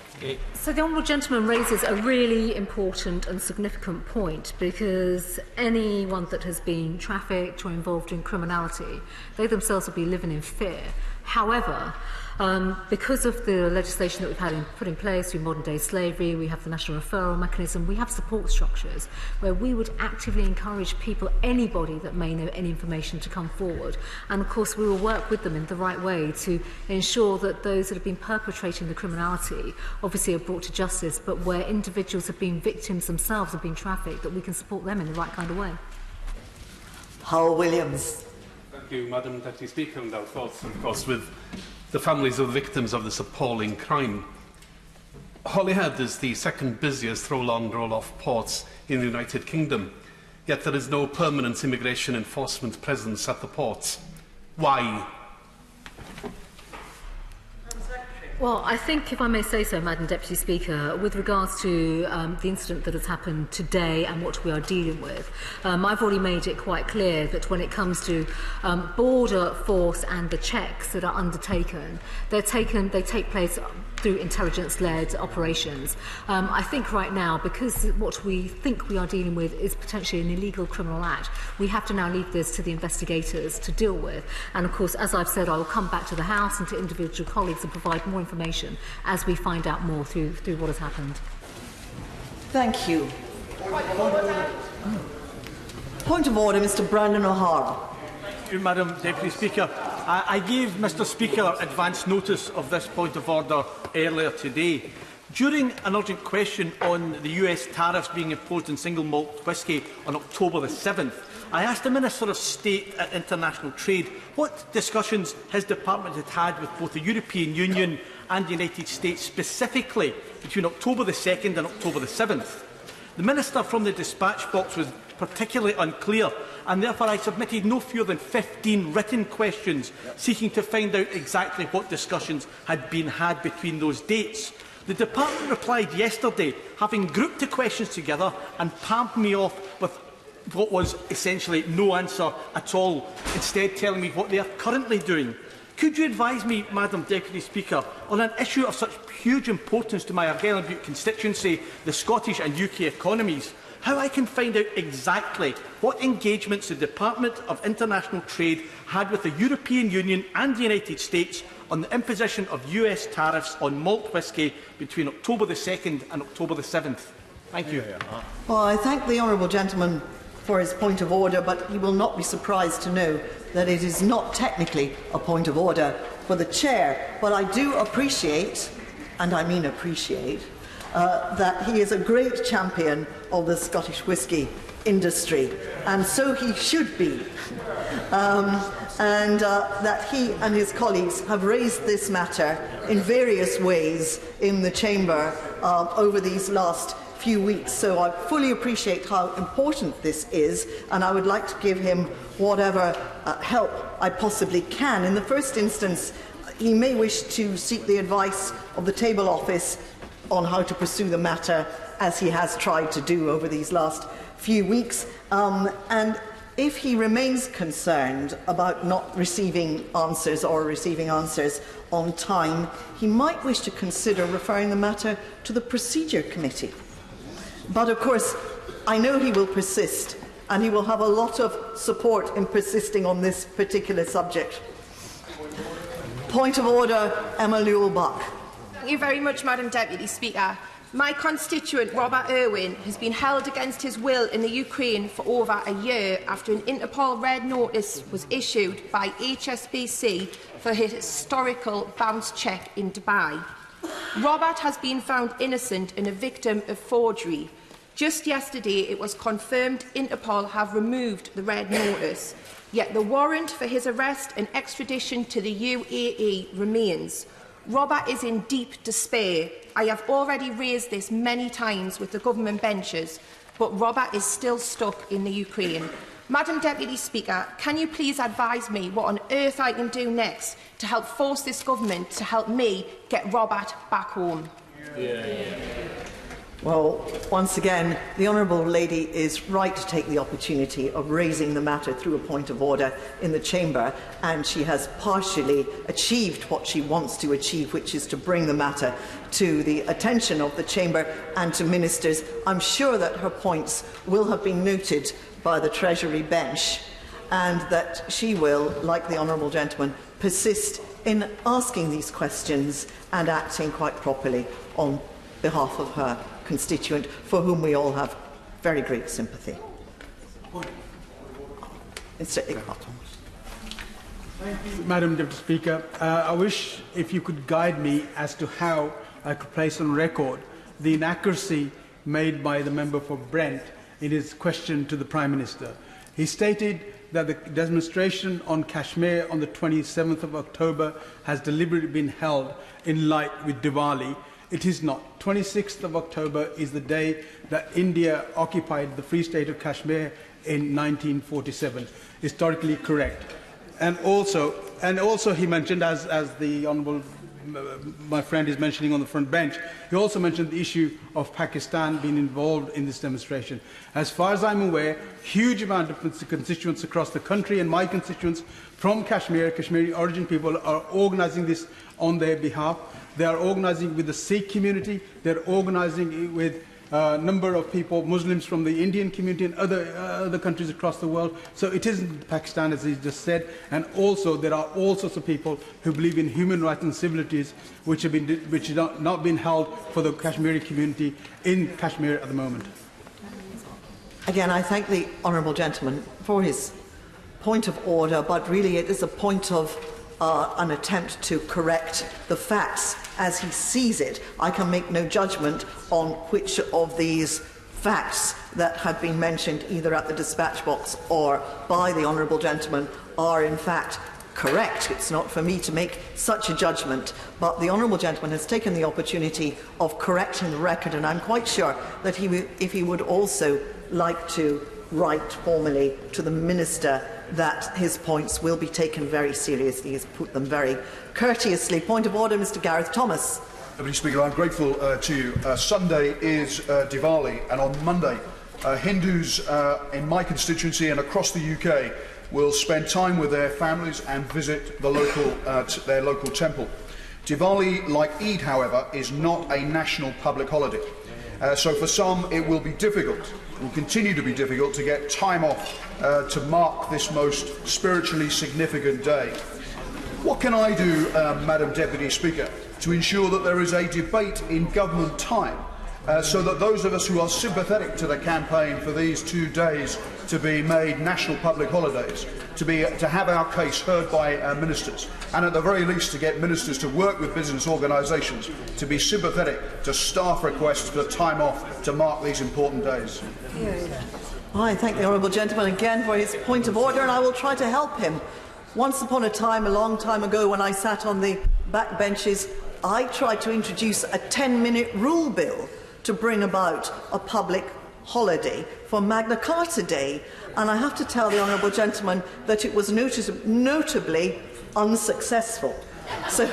So the Honourable Gentleman raises a really important and significant point, because anyone that has been trafficked or involved in criminality, they themselves will be living in fear. However, because of the legislation that we've had put in place through modern-day slavery, we have the national referral mechanism, we have support structures where we would actively encourage people, anybody that may know any information, to come forward. And of course, we will work with them in the right way to ensure that those that have been perpetrating the criminality obviously are brought to justice, but where individuals have been victims themselves, have been trafficked, that we can support them in the right kind of way. Howell Williams. Thank you, Madam Deputy Speaker, and our thoughts, of course, with the families of the victims of this appalling crime. Holyhead is the second busiest roll-on, roll-off port in the United Kingdom, yet there is no permanent immigration enforcement presence at the port. Why? Well, I think, if I may say so, Madam Deputy Speaker, with regards to the incident that has happened today and what we are dealing with, I've already made it quite clear that when it comes to border force and the checks that are undertaken, they take place through intelligence-led operations. I think right now, because what we think we are dealing with is potentially an illegal criminal act, we have to now leave this to the investigators to deal with. And of course, as I've said, I will come back to the House and to individual colleagues and provide more information as we find out more through what has happened. Thank you. Point of order, Mr. Brandon O'Hara. Thank you, Madam Deputy Speaker. I gave Mr. Speaker advance notice of this point of order earlier today. During an urgent question on the US tariffs being imposed on single malt whisky on October the 7th, I asked the Minister of State at International Trade what discussions his department had with both the European Union and the United States, specifically between October the 2nd and October the 7th. The Minister from the dispatch box was particularly unclear, and therefore I submitted no fewer than 15 written questions seeking to find out exactly what discussions had been had between those dates. The Department replied yesterday, having grouped the questions together and palmed me off with what was essentially no answer at all, instead telling me what they are currently doing. Could you advise me, Madam Deputy Speaker, on an issue of such huge importance to my Argyll and Bute constituency, the Scottish and UK economies, how I can find out exactly what engagements the Department of International Trade had with the European Union and the United States on the imposition of US tariffs on malt whisky between October the 2nd and October the 7th? Thank you. Well, I thank the honourable gentleman for his point of order, but he will not be surprised to know that it is not technically a point of order for the Chair. But I do appreciate, and I mean appreciate, that he is a great champion of the Scottish whisky industry, and so he should be. That he and his colleagues have raised this matter in various ways in the Chamber over these last few weeks. So I fully appreciate how important this is, and I would like to give him whatever help I possibly can. In the first instance, he may wish to seek the advice of the Table Office on how to pursue the matter, as he has tried to do over these last few weeks. And if he remains concerned about not receiving answers or receiving answers on time, he might wish to consider referring the matter to the Procedure Committee. But of course, I know he will persist, and he will have a lot of support in persisting on this particular subject. Point of order, Emma Lewell-Buck. Thank you very much, Madam Deputy Speaker. My constituent, Robert Irwin, has been held against his will in the Ukraine for over a year after an Interpol red notice was issued by HSBC for his historical bounce cheque in Dubai. Robert has been found innocent and a victim of forgery. Just yesterday, it was confirmed Interpol have removed the red notice, yet the warrant for his arrest and extradition to the UAE remains. Robert is in deep despair. I have already raised this many times with the government benches, but Robert is still stuck in the Ukraine. Madam Deputy Speaker, can you please advise me what on earth I can do next to help force this government to help me get Robert back home? Well, once again, the Honourable Lady is right to take the opportunity of raising the matter through a point of order in the Chamber, and she has partially achieved what she wants to achieve, which is to bring the matter to the attention of the Chamber and to ministers. I'm sure that her points will have been noted by the Treasury bench, and that she will, like the Honourable Gentleman, persist in asking these questions and acting quite properly on behalf of her constituent, for whom we all have very great sympathy. Mr. Iqbal. Thank you, Madam Deputy Speaker. I wish if you could guide me as to how I could place on record the inaccuracy made by the member for Brent in his question to the Prime Minister. He stated that the demonstration on Kashmir on the 27th of October has deliberately been held in light with Diwali. It is not. 26th of October is the day that India occupied the Free State of Kashmir in 1947. Historically correct. And also he mentioned, as the Honourable my friend is mentioning on the front bench, he also mentioned the issue of Pakistan being involved in this demonstration. As far as I'm aware, huge amount of constituents across the country and my constituents from Kashmir, Kashmiri origin people, are organising this on their behalf. They are organising with the Sikh community. They are organising with a number of people, Muslims from the Indian community and other countries across the world. So it isn't Pakistan, as he just said. And also, there are all sorts of people who believe in human rights and civilities, which have not been held for the Kashmiri community in Kashmir at the moment. Again, I thank the Honourable Gentleman for his point of order, but really it is a point of an attempt to correct the facts as he sees it. I can make no judgment on which of these facts that have been mentioned either at the dispatch box or by the Honourable Gentleman are in fact correct. It's not for me to make such a judgment, but the Honourable Gentleman has taken the opportunity of correcting the record, and I'm quite sure that if he would also like to write formally to the Minister that his points will be taken very seriously. He has put them very courteously. Point of order, Mr. Gareth Thomas. Deputy Speaker, I'm grateful to you. Sunday is Diwali, and on Monday, Hindus in my constituency and across the UK will spend time with their families and visit the their local temple. Diwali, like Eid, however, is not a national public holiday. So for some, it will be difficult, will continue to be difficult, to get time off to mark this most spiritually significant day. What can I do, Madam Deputy Speaker, to ensure that there is a debate in government time so that those of us who are sympathetic to the campaign for these 2 days to be made national public holidays, to have our case heard by ministers, and at the very least to get ministers to work with business organisations to be sympathetic to staff requests for time off to mark these important days? I thank the Honourable Gentleman again for his point of order, and I will try to help him. Once upon a time, a long time ago, when I sat on the back benches, I tried to introduce a 10-minute rule bill to bring about a public holiday for Magna Carta Day, and I have to tell the Honourable Gentleman that it was notably unsuccessful. So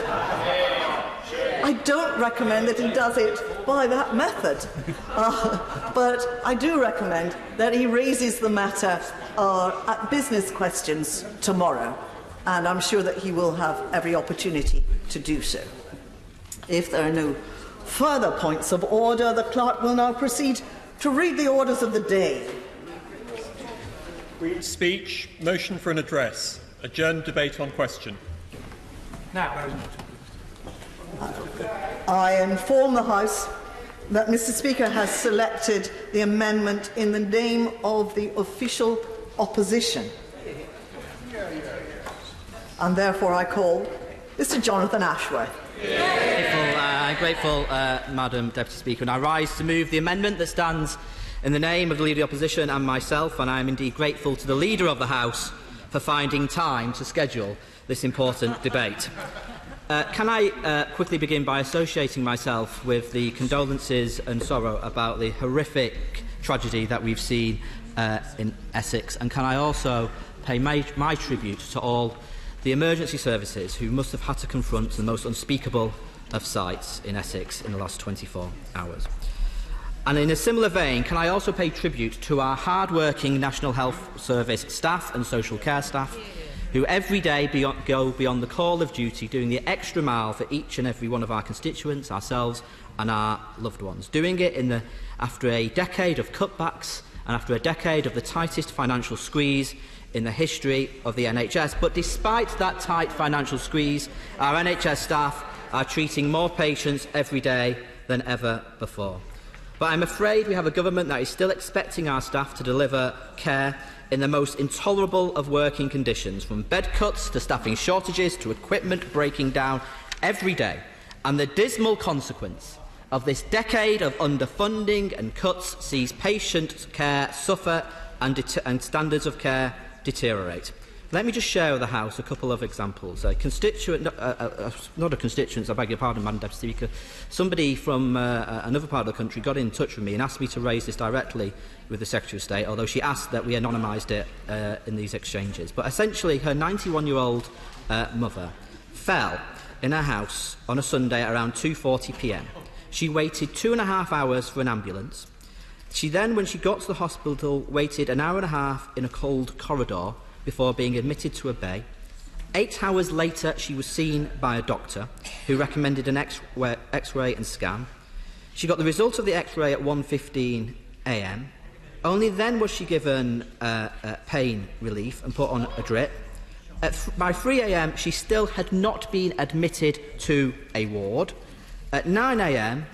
I don't recommend that he does it by that method, but I do recommend that he raises the matter at business questions tomorrow, and I'm sure that he will have every opportunity to do so. If there are no further points of order, the clerk will now proceed to read the orders of the day. Speech, motion for an address, adjourned debate on question. I inform the House that Mr. Speaker has selected the amendment in the name of the official opposition. And therefore I call Mr. Jonathan Ashworth. Grateful, Madam Deputy Speaker, and I rise to move the amendment that stands in the name of the Leader of the Opposition and myself, and I am indeed grateful to the Leader of the House for finding time to schedule this important debate. Can I quickly begin by associating myself with the condolences and sorrow about the horrific tragedy that we've seen in Essex, and can I also pay my tribute to all the emergency services who must have had to confront the most unspeakable of sights in Essex in the last 24 hours. And in a similar vein, can I also pay tribute to our hard-working National Health Service staff and social care staff, who every day go beyond the call of duty, doing the extra mile for each and every one of our constituents, ourselves and our loved ones, doing it after a decade of cutbacks and after a decade of the tightest financial squeeze in the history of the NHS. But despite that tight financial squeeze, our NHS staff are treating more patients every day than ever before. But I'm afraid we have a government that is still expecting our staff to deliver care in the most intolerable of working conditions, from bed cuts to staffing shortages to equipment breaking down every day. And the dismal consequence of this decade of underfunding and cuts sees patient care suffer and standards of care deteriorate. Let me just share with the House a couple of examples. Not a constituent, I beg your pardon, Madam Deputy Speaker. Somebody from another part of the country got in touch with me and asked me to raise this directly with the Secretary of State, although she asked that we anonymised it in these exchanges. But essentially, her 91-year-old mother fell in her house on a Sunday at around 2:40 p.m. She waited 2.5 hours for an ambulance. She then, when she got to the hospital, waited an hour and a half in a cold corridor before being admitted to a bay. 8 hours later, she was seen by a doctor who recommended an X-ray and scan. She got the result of the X-ray at 1:15 a.m. Only then was she given pain relief and put on a drip. By 3 a.m, she still had not been admitted to a ward. At 9 a.m,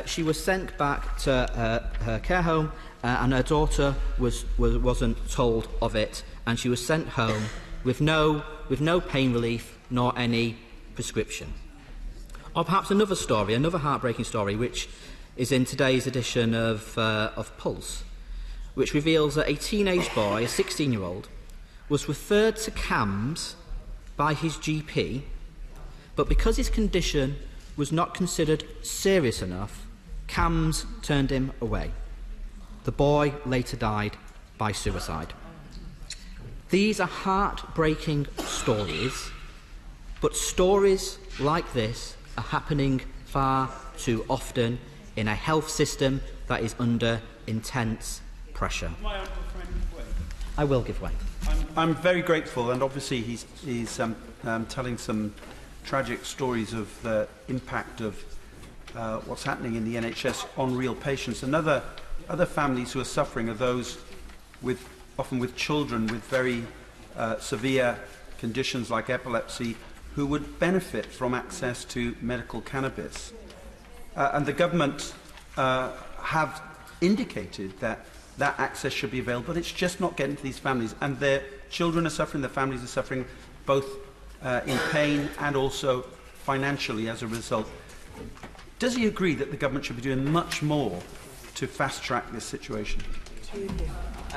she was sent back to her care home, and her daughter wasn't told of it, and she was sent home with no pain relief nor any prescription. Or perhaps another story, another heartbreaking story, which is in today's edition of Pulse, which reveals that a teenage boy, a 16-year-old, was referred to CAMHS by his GP, but because his condition was not considered serious enough, CAMHS turned him away. The boy later died by suicide. These are heartbreaking stories, but stories like this are happening far too often in a health system that is under intense pressure. I will give way. I'm very grateful, and obviously he's telling some tragic stories of the impact of what's happening in the NHS on real patients. And other families who are suffering are those often with children with very severe conditions like epilepsy, who would benefit from access to medical cannabis. And the government have indicated that access should be available, but it's just not getting to these families. And their children are suffering, their families are suffering, both in pain and also financially as a result. Does he agree that the government should be doing much more to fast-track this situation?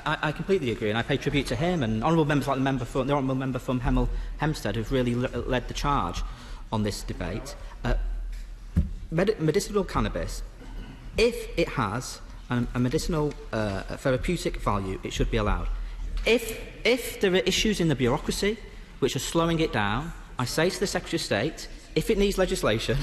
I completely agree, and I pay tribute to him and honourable members like the honourable member from Hemel Hempstead, who've really led the charge on this debate. Medicinal cannabis, if it has a medicinal therapeutic value, it should be allowed. If there are issues in the bureaucracy which are slowing it down, I say to the Secretary of State, if it needs legislation,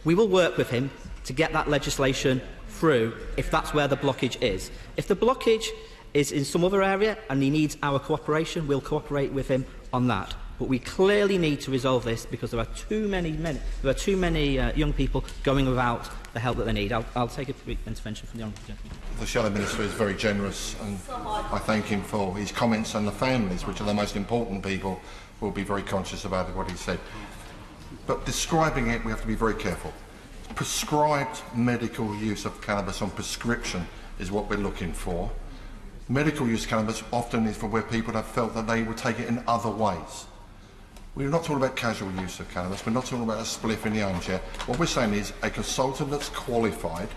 we will work with him to get that legislation through if that's where the blockage is. If the blockage is in some other area and he needs our cooperation, we'll cooperate with him on that. But we clearly need to resolve this because there are too many young people going without the help that they need. I'll take a brief intervention from the Honourable Gentleman. The Shadow Minister is very generous, and I thank him for his comments, and the families, which are the most important people, will be very conscious about what he said. But describing it, we have to be very careful. Prescribed medical use of cannabis on prescription is what we're looking for. Medical use of cannabis often is for where people have felt that they would take it in other ways. We're not talking about casual use of cannabis, we're not talking about a spliff in the armchair. What we're saying is a consultant that's qualified,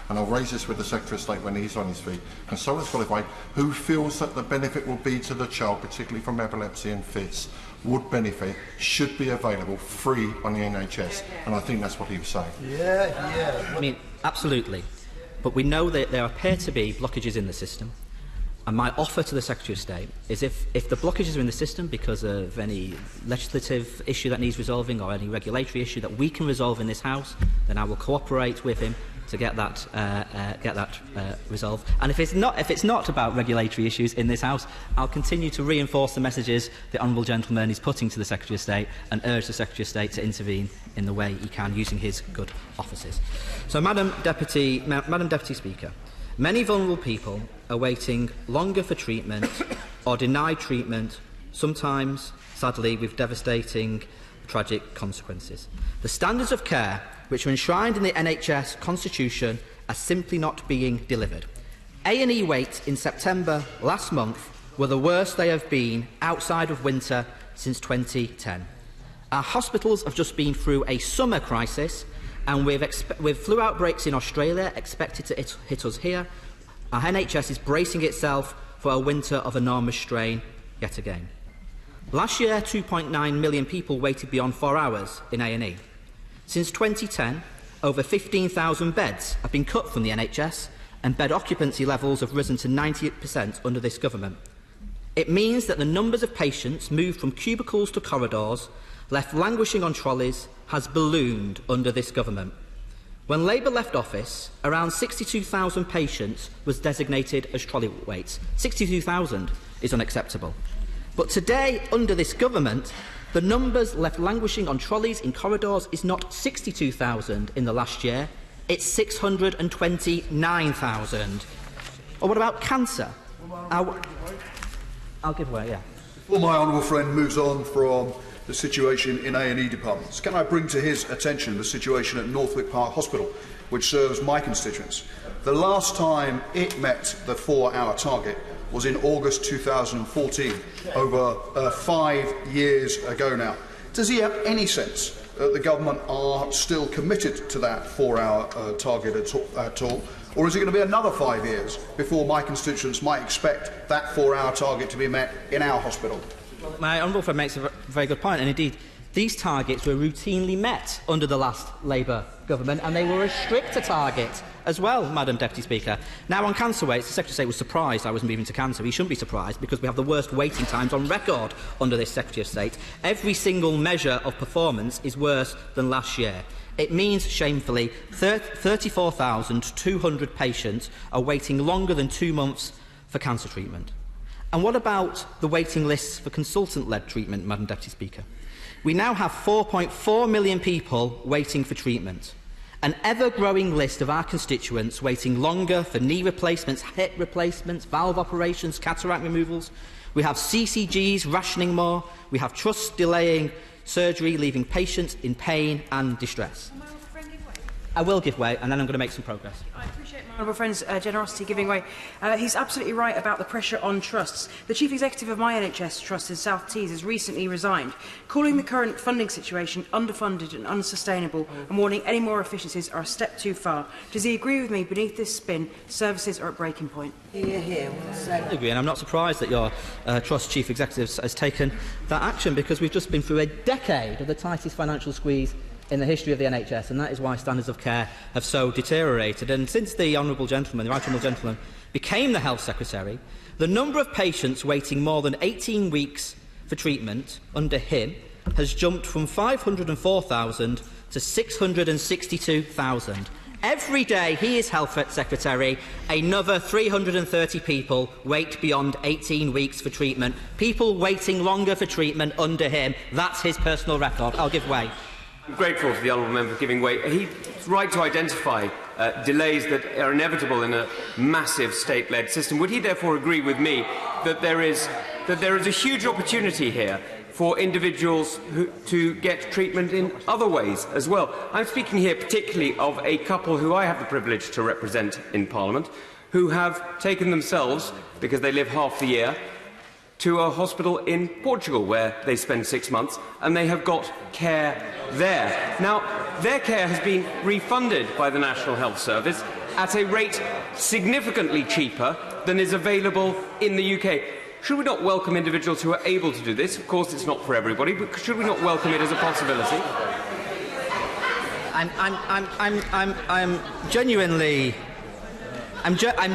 and I'll raise this with the Secretary of State when he's on his feet, consultants qualified who feels that the benefit will be to the child, particularly from epilepsy and fits, would benefit, should be available free on the NHS. And I think that's what he was saying. Yeah. I mean, absolutely. But we know that there appear to be blockages in the system. And my offer to the Secretary of State is if the blockages are in the system because of any legislative issue that needs resolving or any regulatory issue that we can resolve in this House, then I will cooperate with him to get that resolved. And if it's not about regulatory issues in this House, I'll continue to reinforce the messages the honourable gentleman is putting to the Secretary of State and urge the Secretary of State to intervene in the way he can using his good offices. So, Madam Deputy Speaker, many vulnerable people are waiting longer for treatment or denied treatment, sometimes, sadly, with devastating, tragic consequences. The standards of care which are enshrined in the NHS Constitution are simply not being delivered. A&E waits in September last month were the worst they have been outside of winter since 2010. Our hospitals have just been through a summer crisis, and with flu outbreaks in Australia expected to hit us here, our NHS is bracing itself for a winter of enormous strain yet again. Last year, 2.9 million people waited beyond 4 hours in A&E. Since 2010, over 15,000 beds have been cut from the NHS, and bed occupancy levels have risen to 98% under this government. It means that the numbers of patients moved from cubicles to corridors, left languishing on trolleys, has ballooned under this government. When Labour left office, around 62,000 patients was designated as trolley waits. 62,000 is unacceptable. But today, under this government, the numbers left languishing on trolleys in corridors is not 62,000 in the last year, it's 629,000. Or what about cancer? I'll give way, yeah. Before my honourable friend moves on from the situation in A&E departments, can I bring to his attention the situation at Northwick Park Hospital, which serves my constituents? The last time it met the 4-hour target was in August 2014, over 5 years ago now. Does he have any sense that the government are still committed to that 4-hour target at all? Or is it going to be another 5 years before my constituents might expect that 4-hour target to be met in our hospital? My honourable friend makes a very good point, and indeed, these targets were routinely met under the last Labour government, and they were a stricter target as well, Madam Deputy Speaker. Now, on cancer waits, the Secretary of State was surprised I was moving to cancer. He shouldn't be surprised, because we have the worst waiting times on record under this Secretary of State. Every single measure of performance is worse than last year. It means, shamefully, 34,200 patients are waiting longer than 2 months for cancer treatment. And what about the waiting lists for consultant-led treatment, Madam Deputy Speaker? We now have 4.4 million people waiting for treatment. An ever-growing list of our constituents waiting longer for knee replacements, hip replacements, valve operations, cataract removals. We have CCGs rationing more. We have trusts delaying surgery, leaving patients in pain and distress. I will give way, and then I'm going to make some progress. I appreciate my honourable friend's generosity giving way. He's absolutely right about the pressure on trusts. The Chief Executive of my NHS Trust in South Tees has recently resigned, calling the current funding situation underfunded and unsustainable, and warning any more efficiencies are a step too far. Does he agree with me? Beneath this spin, services are at breaking point. I agree, and I'm not surprised that your Trust Chief Executive has taken that action, because we've just been through a decade of the tightest financial squeeze in the history of the NHS, and that is why standards of care have so deteriorated. And since the Honourable Gentleman, the Right Honourable Gentleman, became the Health Secretary, the number of patients waiting more than 18 weeks for treatment under him has jumped from 504,000 to 662,000. Every day he is Health Secretary, another 330 people wait beyond 18 weeks for treatment. People waiting longer for treatment under him. That's his personal record. I'll give way. I'm grateful to the honourable member for giving way. He's right to identify delays that are inevitable in a massive state-led system. Would he therefore agree with me that there is a huge opportunity here for individuals to get treatment in other ways as well? I'm speaking here particularly of a couple who I have the privilege to represent in Parliament, who have taken themselves, because they live half the year, to a hospital in Portugal where they spend 6 months, and they have got care there. Now, their care has been refunded by the National Health Service at a rate significantly cheaper than is available in the UK. Should we not welcome individuals who are able to do this? Of course, it's not for everybody, but should we not welcome it as a possibility? I'm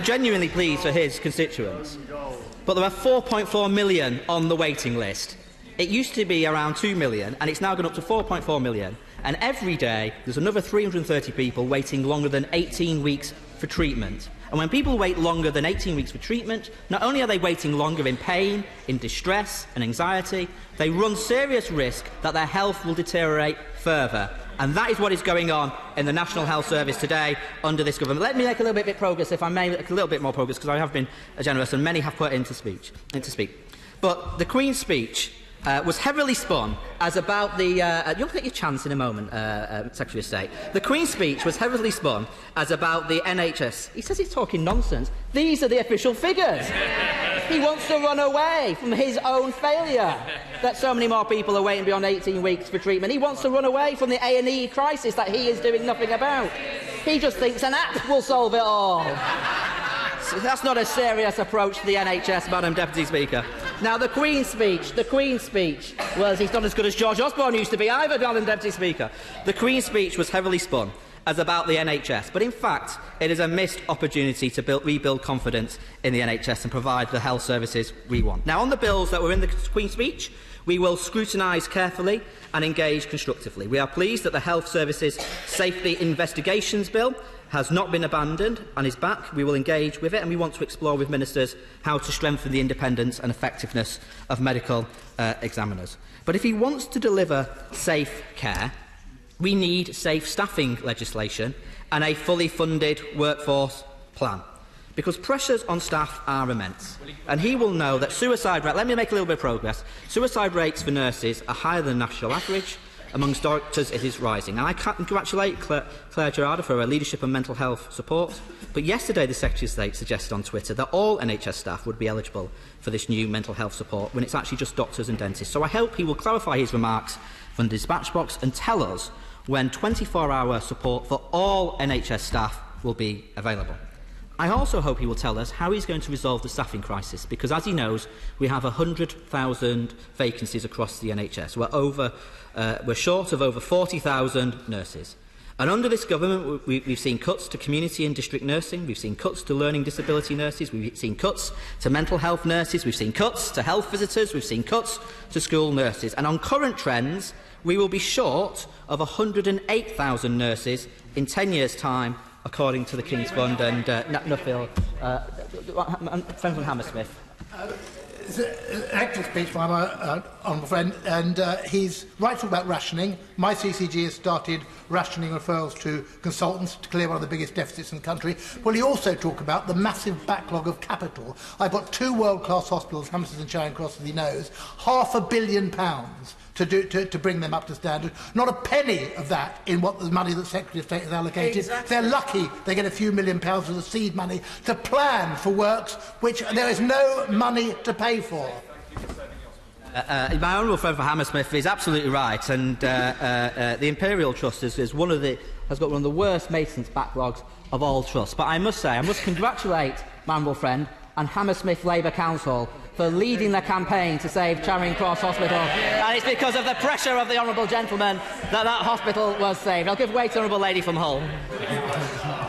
genuinely pleased for his constituents. But there are 4.4 million on the waiting list. It used to be around 2 million, and it's now gone up to 4.4 million. and every day there's another 330 people waiting longer than 18 weeks for treatment. And when people wait longer than 18 weeks for treatment, not only are they waiting longer in pain, in distress and anxiety, they run serious risk that their health will deteriorate further. And that is what is going on in the National Health Service today under this government. Let me make a little bit of progress, if I may, a little bit more progress, because I have been generous and many have put into speak. But the Queen's speech was heavily spun as about the... you'll get your chance in a moment, Secretary of State. The Queen's speech was heavily spun as about the NHS. He says he's talking nonsense. These are the official figures. He wants to run away from his own failure that so many more people are waiting beyond 18 weeks for treatment. He wants to run away from the A&E crisis that he is doing nothing about. He just thinks an app will solve it all. That's not a serious approach to the NHS, Madam Deputy Speaker. Now, the Queen's speech was, he's not as good as George Osborne used to be either, Madam Deputy Speaker. The Queen's speech was heavily spun as about the NHS, but in fact, it is a missed opportunity to rebuild confidence in the NHS and provide the health services we want. Now, on the bills that were in the Queen's speech, we will scrutinise carefully and engage constructively. We are pleased that the Health Services Safety Investigations Bill has not been abandoned and is back. We will engage with it, and we want to explore with ministers how to strengthen the independence and effectiveness of medical examiners. But if he wants to deliver safe care, we need safe staffing legislation and a fully funded workforce plan, because pressures on staff are immense. And he will know that suicide rates... Let me make a little bit of progress. Suicide rates for nurses are higher than the national average. Amongst doctors, it is rising. And I congratulate Claire Gerarda for her leadership and mental health support. But yesterday, the Secretary of State suggested on Twitter that all NHS staff would be eligible for this new mental health support, when it's actually just doctors and dentists. So I hope he will clarify his remarks from the dispatch box and tell us when 24-hour support for all NHS staff will be available. I also hope he will tell us how he's going to resolve the staffing crisis, because, as he knows, we have 100,000 vacancies across the NHS. We're short of over 40,000 nurses. And under this government, we've seen cuts to community and district nursing, we've seen cuts to learning disability nurses, we've seen cuts to mental health nurses, we've seen cuts to health visitors, we've seen cuts to school nurses. And on current trends, we will be short of 108,000 nurses in 10 years' time, according to the King's Fund and Nuffield, friend from Hammersmith. It's an excellent speech from our honourable friend, and he's right to talk about rationing. My CCG has started rationing referrals to consultants to clear one of the biggest deficits in the country. Will he also talk about the massive backlog of capital? I've got two world-class hospitals, Hammersmith and Charing Cross, as he knows, £500 million to bring them up to standard. Not a penny of that in what the money that the Secretary of State has allocated. Exactly. They're lucky they get a few £1 million of the seed money to plan for works which there is no money to pay for. My honourable friend for Hammersmith is absolutely right, and the Imperial Trust has got one of the worst maintenance backlogs of all trusts. But I must say, I must congratulate my honourable friend and Hammersmith Labour Council for leading the campaign to save Charing Cross Hospital. And it's because of the pressure of the honourable gentleman that that hospital was saved. I'll give way to the honourable lady from Hull.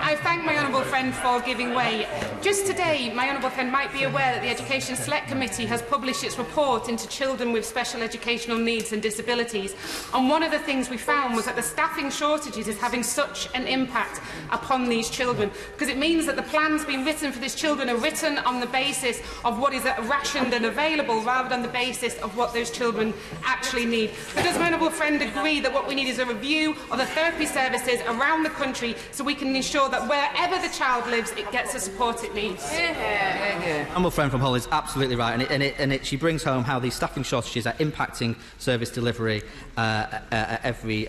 I thank my honourable friend for giving way. Just today, my honourable friend might be aware that the Education Select Committee has published its report into children with special educational needs and disabilities. And one of the things we found was that the staffing shortages is having such an impact upon these children, because it means that the plans being written for these children are written on the basis of what is rationed and available, rather than the basis of what those children actually need. But does my honourable friend agree that what we need is a review of the therapy services around the country, so we can ensure that wherever the child lives, it gets the support it needs? Honourable friend from Hull is absolutely right, and she brings home how these staffing shortages are impacting service delivery every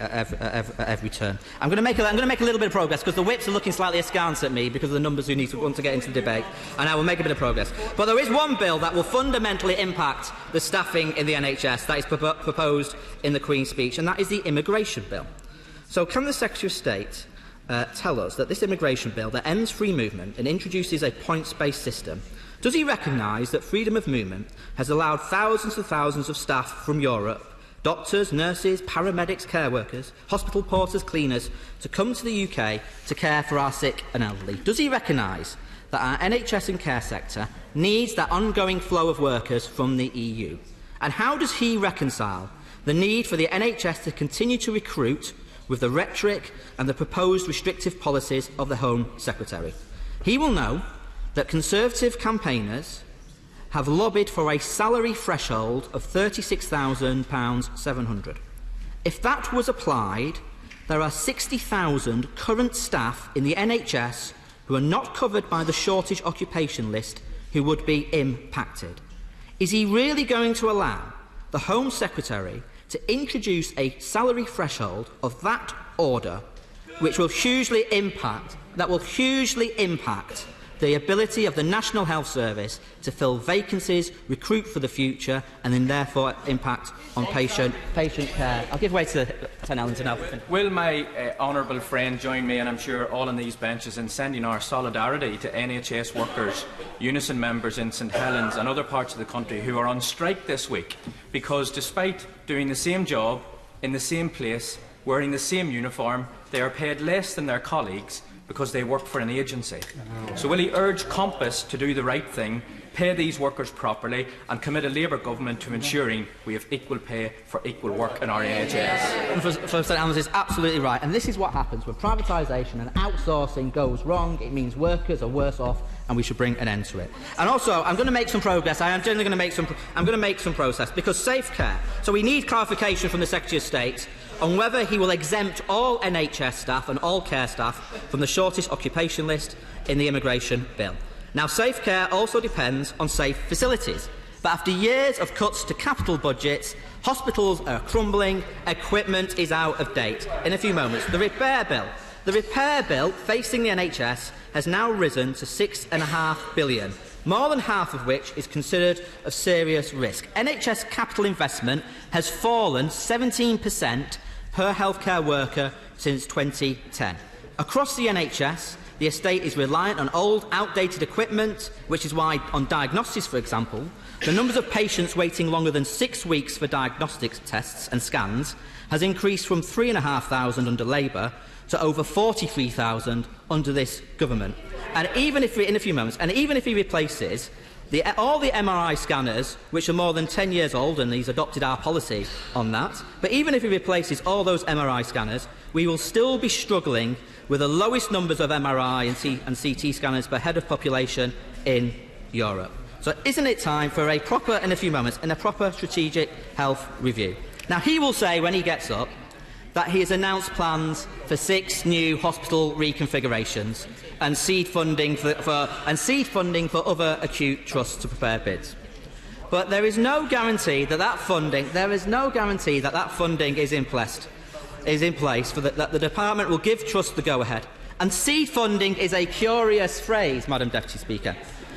turn. I'm going to make a little bit of progress, because the whips are looking slightly askance at me because of the numbers who want to get into the debate, and I will make a bit of progress. But there is one bill that will fundamentally impact the staffing in the NHS that is proposed in the Queen's speech, and that is the immigration bill. So can the Secretary of State tell us that this immigration bill that ends free movement and introduces a points-based system, does he recognise that freedom of movement has allowed thousands and thousands of staff from Europe, doctors, nurses, paramedics, care workers, hospital porters, cleaners, to come to the UK to care for our sick and elderly? Does he recognise that our NHS and care sector needs that ongoing flow of workers from the EU? And how does he reconcile the need for the NHS to continue to recruit with the rhetoric and the proposed restrictive policies of the Home Secretary. He will know that Conservative campaigners have lobbied for a salary threshold of £36,700. If that was applied, there are 60,000 current staff in the NHS who are not covered by the shortage occupation list who would be impacted. Is he really going to allow the Home Secretary to introduce a salary threshold of that order, which will hugely impact the ability of the National Health Service to fill vacancies, recruit for the future, and then therefore impact on patient care? I'll give way to St Helens now. Will my honourable friend join me, and I'm sure all on these benches, in sending our solidarity to NHS workers, Unison members in St Helens and other parts of the country who are on strike this week because, despite doing the same job in the same place, wearing the same uniform, they are paid less than their colleagues because they work for an agency. So will he urge Compass to do the right thing, pay these workers properly, and commit a Labour government to ensuring we have equal pay for equal work in our NHS? For St Helens is absolutely right, and this is what happens when privatisation and outsourcing goes wrong. It means workers are worse off, and we should bring an end to it. And also, I'm going to make some progress. I am generally going to make some. I'm going to make some process because safe care. So we need clarification from the Secretary of State on whether he will exempt all NHS staff and all care staff from the shortest occupation list in the immigration bill. Now, safe care also depends on safe facilities, but after years of cuts to capital budgets, hospitals are crumbling, equipment is out of date. In a few moments, the repair bill facing the NHS has now risen to £6.5 billion, more than half of which is considered of serious risk. NHS capital investment has fallen 17% per healthcare worker since 2010. Across the NHS, the estate is reliant on old, outdated equipment, which is why, on diagnosis, for example, the numbers of patients waiting longer than 6 weeks for diagnostic tests and scans has increased from 3,500 under Labour to over 43,000 under this government. And even if in a few moments, and even if he replaces all the MRI scanners, which are more than 10 years old, and he's adopted our policy on that, but even if he replaces all those MRI scanners, we will still be struggling with the lowest numbers of MRI and CT scanners per head of population in Europe. So isn't it time for a proper strategic health review? Now, he will say when he gets up that he has announced plans for 6 new hospital reconfigurations and seed funding for other acute trusts to prepare bids. But there is no guarantee that funding is in place that the department will give trusts the go-ahead. And seed funding is a curious phrase, Madam Deputy Speaker,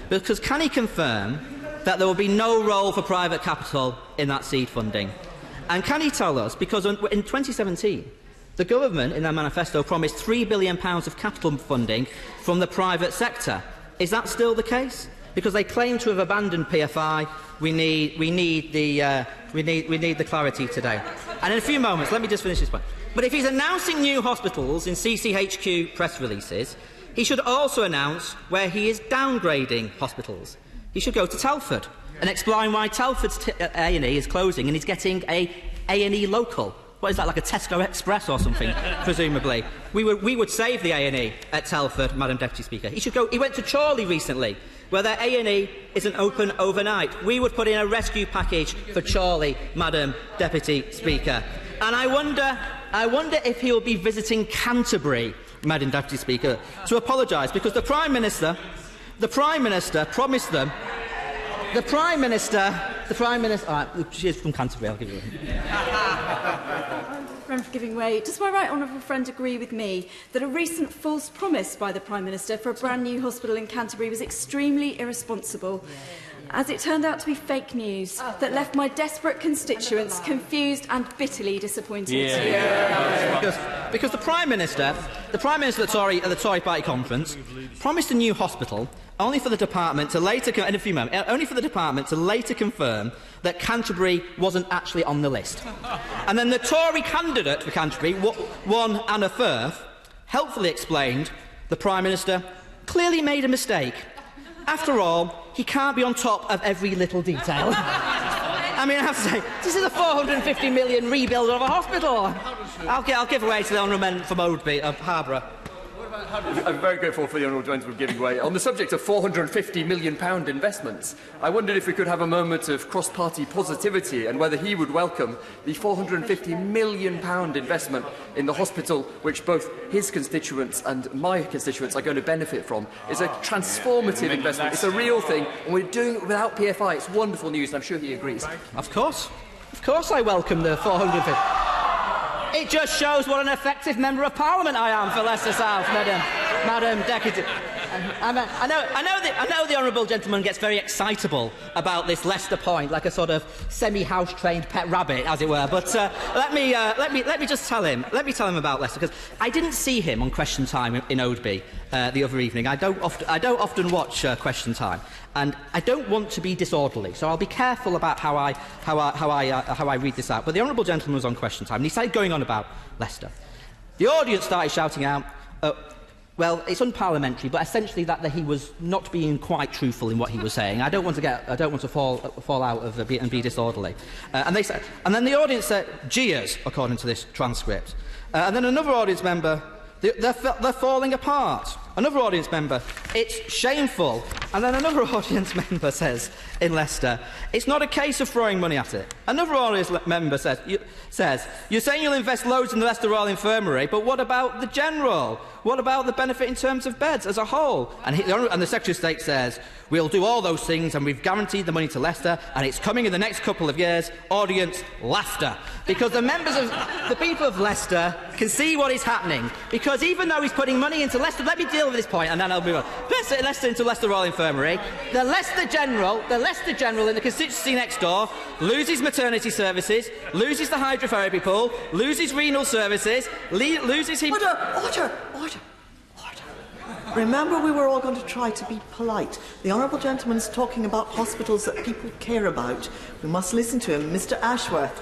because can he confirm that there will be no role for private capital in that seed funding? And can he tell us, because in 2017, the government, in their manifesto, promised £3 billion of capital funding from the private sector. Is that still the case? Because they claim to have abandoned PFI. We need the clarity today. And in a few moments, let me just finish this point. But if he's announcing new hospitals in CCHQ press releases, he should also announce where he is downgrading hospitals. He should go to Telford and explain why Telford's A&E is closing and he's getting a A&E local. What is that, like a Tesco Express or something, presumably? We would save the A&E at Telford, Madam Deputy Speaker. He went to Chorley recently, where their A&E isn't open overnight. We would put in a rescue package for Chorley, Madam Deputy Speaker. And I wonder if he will be visiting Canterbury, Madam Deputy Speaker, to apologise, because the Prime Minister promised them. She is from Canterbury, I'll give you Friend for giving way. Does my right honourable friend agree with me that a recent false promise by the Prime Minister for a brand new hospital in Canterbury was extremely irresponsible, as it turned out to be fake news that left my desperate constituents confused and bitterly disappointed? Because the Prime Minister at the Tory Party conference promised a new hospital only for the department to later confirm that Canterbury wasn't actually on the list. And then the Tory candidate for Canterbury, one Anna Firth, helpfully explained the Prime Minister clearly made a mistake. After all, he can't be on top of every little detail. I mean, I have to say, this is a £450 million rebuild of a hospital. I'll give way to the honourable member from Oadby, Harborough. I'm very grateful for the honourable gentleman giving way. On the subject of £450 million investments, I wondered if we could have a moment of cross-party positivity and whether he would welcome the £450 million investment in the hospital, which both his constituents and my constituents are going to benefit from. It's a transformative investment. It's a real thing, and we're doing it without PFI. It's wonderful news, and I'm sure he agrees. Of course I welcome the 450. It just shows what an effective Member of Parliament I am for Leicester South, Madam Deputy. I know the honourable gentleman gets very excitable about this Leicester point, like a sort of semi-house trained pet rabbit, as it were. But let me just tell him. Let me tell him about Leicester, because I didn't see him on Question Time in Oadby the other evening. I don't often watch Question Time, and I don't want to be disorderly, so I'll be careful about how I read this out. But the honourable gentleman was on Question Time, and he started going on about Leicester. The audience started shouting out. Well, it's unparliamentary, but essentially that he was not being quite truthful in what he was saying. I don't want to fall out of and be disorderly. And then the audience said jeers, according to this transcript. And then another audience member, they're falling apart. Another audience member, it's shameful. And then another audience member says in Leicester, it's not a case of throwing money at it. Another audience member says, you're saying you'll invest loads in the Leicester Royal Infirmary, but what about the general? What about the benefit in terms of beds as a whole? And the Secretary of State says, we'll do all those things and we've guaranteed the money to Leicester and it's coming in the next couple of years. Audience, laughter. Because the people of Leicester can see what is happening. Because even though he's putting money into Leicester, let me deal with this point and then I'll move on. Leicester into Leicester Royal Infirmary. The Leicester General in the constituency next door loses maternity services, loses the hydrotherapy pool, loses renal services, loses him... Order! Remember, we were all going to try to be polite. The honourable gentleman's talking about hospitals that people care about. We must listen to him. Mr Ashworth.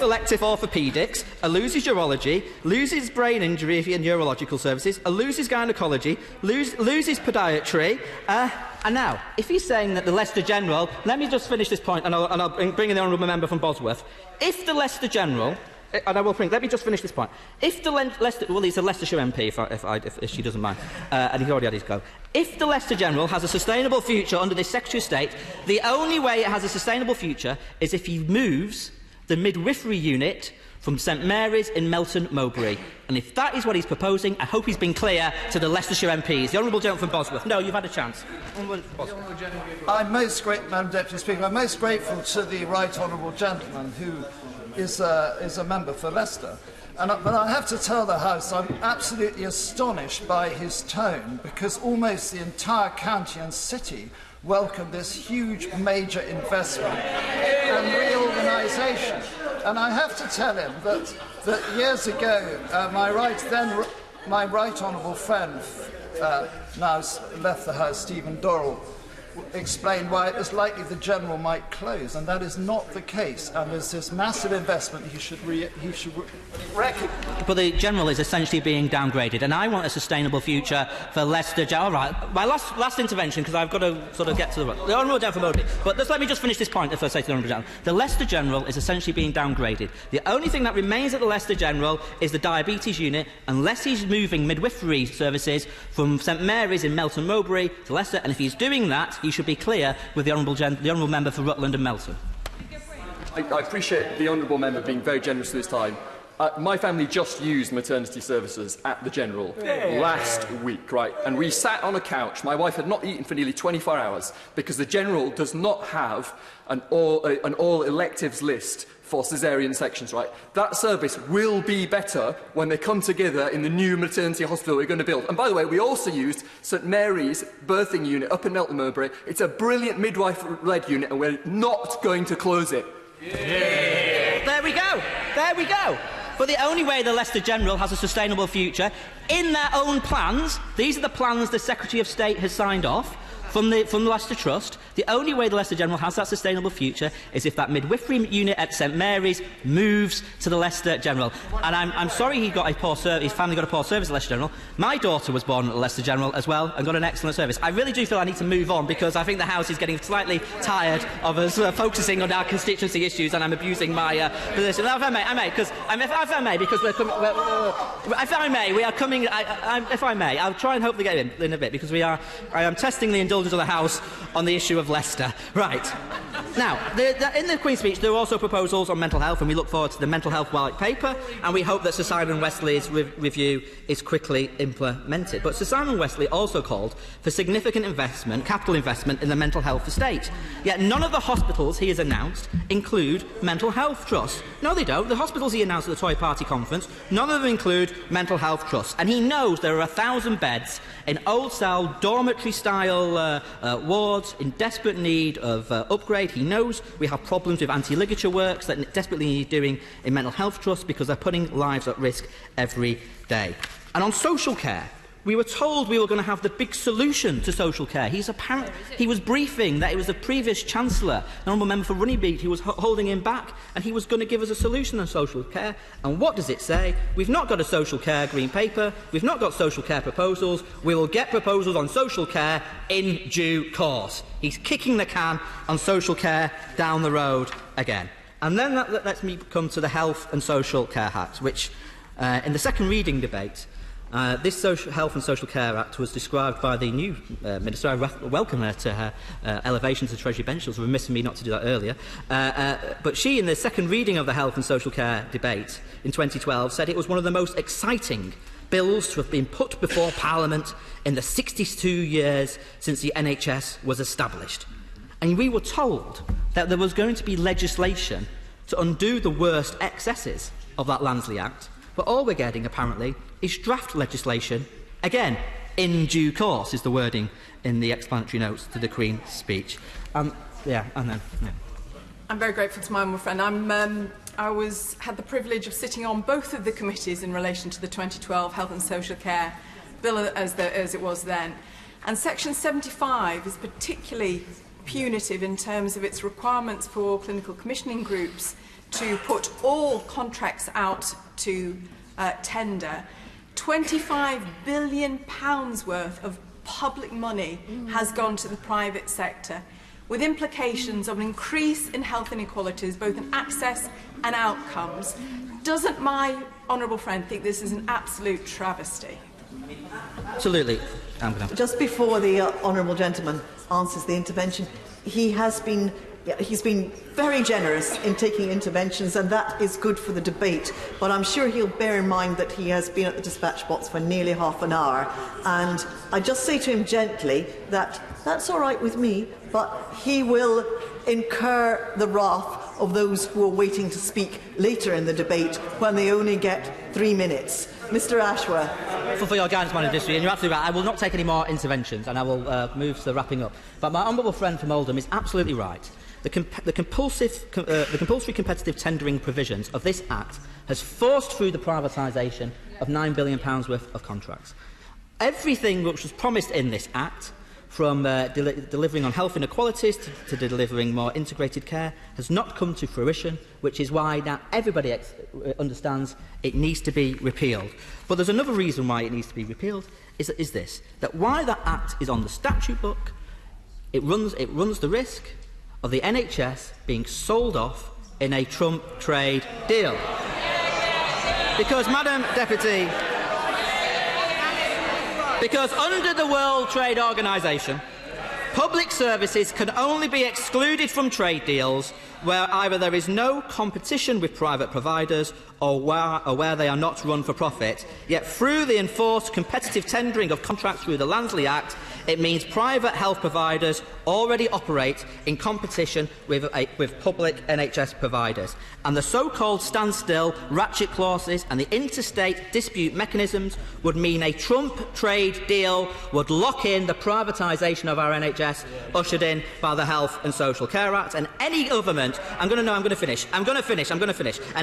Elective orthopaedics, loses urology, loses brain injury and neurological services, loses gynaecology, loses podiatry. And now, if he's saying that the Leicester General... Let me just finish this point and I'll bring in the honourable member from Bosworth. If the Leicester General... And I will bring... Let me just finish this point. If the Leicester... Well, he's a Leicestershire MP, if she doesn't mind. And he's already had his go. If the Leicester General has a sustainable future under this Secretary of State, the only way it has a sustainable future is if he moves the midwifery unit from St Mary's in Melton Mowbray. And if that is what he's proposing, I hope he's been clear to the Leicestershire MPs. The honourable gentleman from Bosworth. No, you've had a chance. I'm most grateful, Madam Deputy Speaker. I'm most grateful to the right honourable gentleman who is a member for Leicester. But I have to tell the House I'm absolutely astonished by his tone, because almost the entire county and city welcomed this huge major investment and reorganisation. And I have to tell him that years ago, my right honourable friend, now left the House, Stephen Dorrell, explained why it was likely the General might close, and that is not the case. And there's this massive investment he should recognise. But the General is essentially being downgraded, and I want a sustainable future for Leicester. All right, my last intervention, because I've got to sort of get to the honourable gentleman. But let me just finish this point. If I say to the honourable gentleman, the Leicester General is essentially being downgraded. The only thing that remains at the Leicester General is the diabetes unit, unless he's moving midwifery services from St Mary's in Melton Mowbray to Leicester. And if he's doing that, he should be clear with the honourable member for Rutland and Melton. I appreciate the honourable member being very generous this time. My family just used maternity services at the General last week, right? And we sat on a couch. My wife had not eaten for nearly 24 hours because the General does not have an all electives list for caesarean sections, right? That service will be better when they come together in the new maternity hospital we're going to build. And by the way, we also used St Mary's birthing unit up in Melton Mowbray. It's a brilliant midwife-led unit, and we're not going to close it. There we go. But the only way the Leicester General has a sustainable future, in their own plans, these are the plans the Secretary of State has signed off from the Leicester Trust, The only way the Leicester General has that sustainable future is if that midwifery unit at St Mary's moves to the Leicester General. And I'm sorry his family got a poor service at Leicester General. My daughter was born at the Leicester General as well and got an excellent service. I really do feel I need to move on because I think the House is getting slightly tired of us focusing on our constituency issues, and I'm abusing my position. If I may, I'll try and hopefully get in a bit because I am testing the indulgence of the House on the issue of Leicester. Right. Now, in the Queen's speech, there are also proposals on mental health, and we look forward to the mental health white paper, and we hope that Sir Simon Wesley's review is quickly implemented. But Sir Simon Wesley also called for significant capital investment in the mental health estate. Yet none of the hospitals he has announced include mental health trusts. No, they don't. The hospitals he announced at the Tory Party conference, none of them include mental health trusts. And he knows there are 1,000 beds in old-style, dormitory-style wards in desperate need of upgrade. He knows we have problems with anti-ligature works that desperately need doing in mental health trusts because they're putting lives at risk every day. And on social care, we were told we were going to have the big solution to social care. He was briefing that it was the previous Chancellor, the Honourable Member for Runnymede, who was holding him back, and he was going to give us a solution on social care. And what does it say? We've not got a social care green paper. We've not got social care proposals. We will get proposals on social care in due course. He's kicking the can on social care down the road again. And then that lets me come to the Health and Social Care Act, which, in the second reading debate, this Health and Social Care Act was described by the new Minister. I welcome her to her elevation to the Treasury bench. It was remiss of me not to do that earlier. But she, in the second reading of the Health and Social Care debate in 2012, said it was one of the most exciting bills to have been put before Parliament in the 62 years since the NHS was established. And we were told that there was going to be legislation to undo the worst excesses of that Lansley Act. But all we're getting, apparently, is draft legislation, again, in due course, is the wording in the explanatory notes to the Queen's speech. I'm very grateful to my honourable friend. I had the privilege of sitting on both of the committees in relation to the 2012 Health and Social Care Bill as it was then. And Section 75 is particularly punitive in terms of its requirements for clinical commissioning groups to put all contracts out to tender. £25 billion worth of public money has gone to the private sector, with implications of an increase in health inequalities, both in access and outcomes. Doesn't my honourable friend think this is an absolute travesty? Absolutely. Just before the honourable gentleman answers the intervention, he's been very generous in taking interventions, and that is good for the debate. But I'm sure he'll bear in mind that he has been at the dispatch box for nearly half an hour. And I just say to him gently that that's all right with me, but he will incur the wrath of those who are waiting to speak later in the debate when they only get 3 minutes. Mr Ashworth. For your guidance, Madam District, and you're absolutely right. I will not take any more interventions, and I will move to the wrapping up. But my honourable friend from Oldham is absolutely right. The compulsory competitive tendering provisions of this Act has forced through the privatisation of £9 billion worth of contracts. Everything which was promised in this Act, from delivering on health inequalities to delivering more integrated care, has not come to fruition, which is why now everybody understands it needs to be repealed. But there's another reason why it needs to be repealed, is this, that while that Act is on the statute book, it runs the risk of the NHS being sold off in a Trump trade deal. Because, Madam Deputy, because under the World Trade Organisation, public services can only be excluded from trade deals where either there is no competition with private providers or where they are not run for profit. Yet through the enforced competitive tendering of contracts through the Lansley Act, it means private health providers already operate in competition with public NHS providers. And the so-called standstill, ratchet clauses and the interstate dispute mechanisms would mean a Trump trade deal would lock in the privatisation of our NHS, ushered in by the Health and Social Care Act. And any government, I'm going to finish. And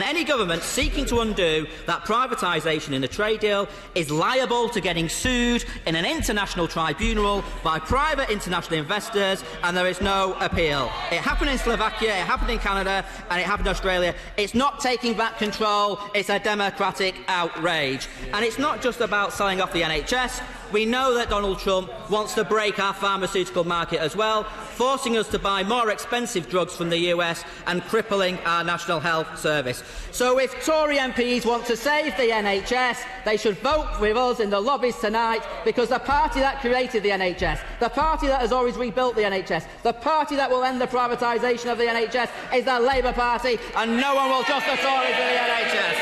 any government seeking to undo that privatisation in a trade deal is liable to getting sued in an international tribunal tribunal by private international investors, and there is no appeal. It happened in Slovakia, it happened in Canada, and it happened in Australia. It's not taking back control, it's a democratic outrage. And it's not just about selling off the NHS. We know that Donald Trump wants to break our pharmaceutical market as well, forcing us to buy more expensive drugs from the US and crippling our National Health Service. So if Tory MPs want to save the NHS, they should vote with us in the lobbies tonight, because the party that created the NHS, the party that has always rebuilt the NHS, the party that will end the privatisation of the NHS is the Labour Party, and no one will trust the Tories in the NHS.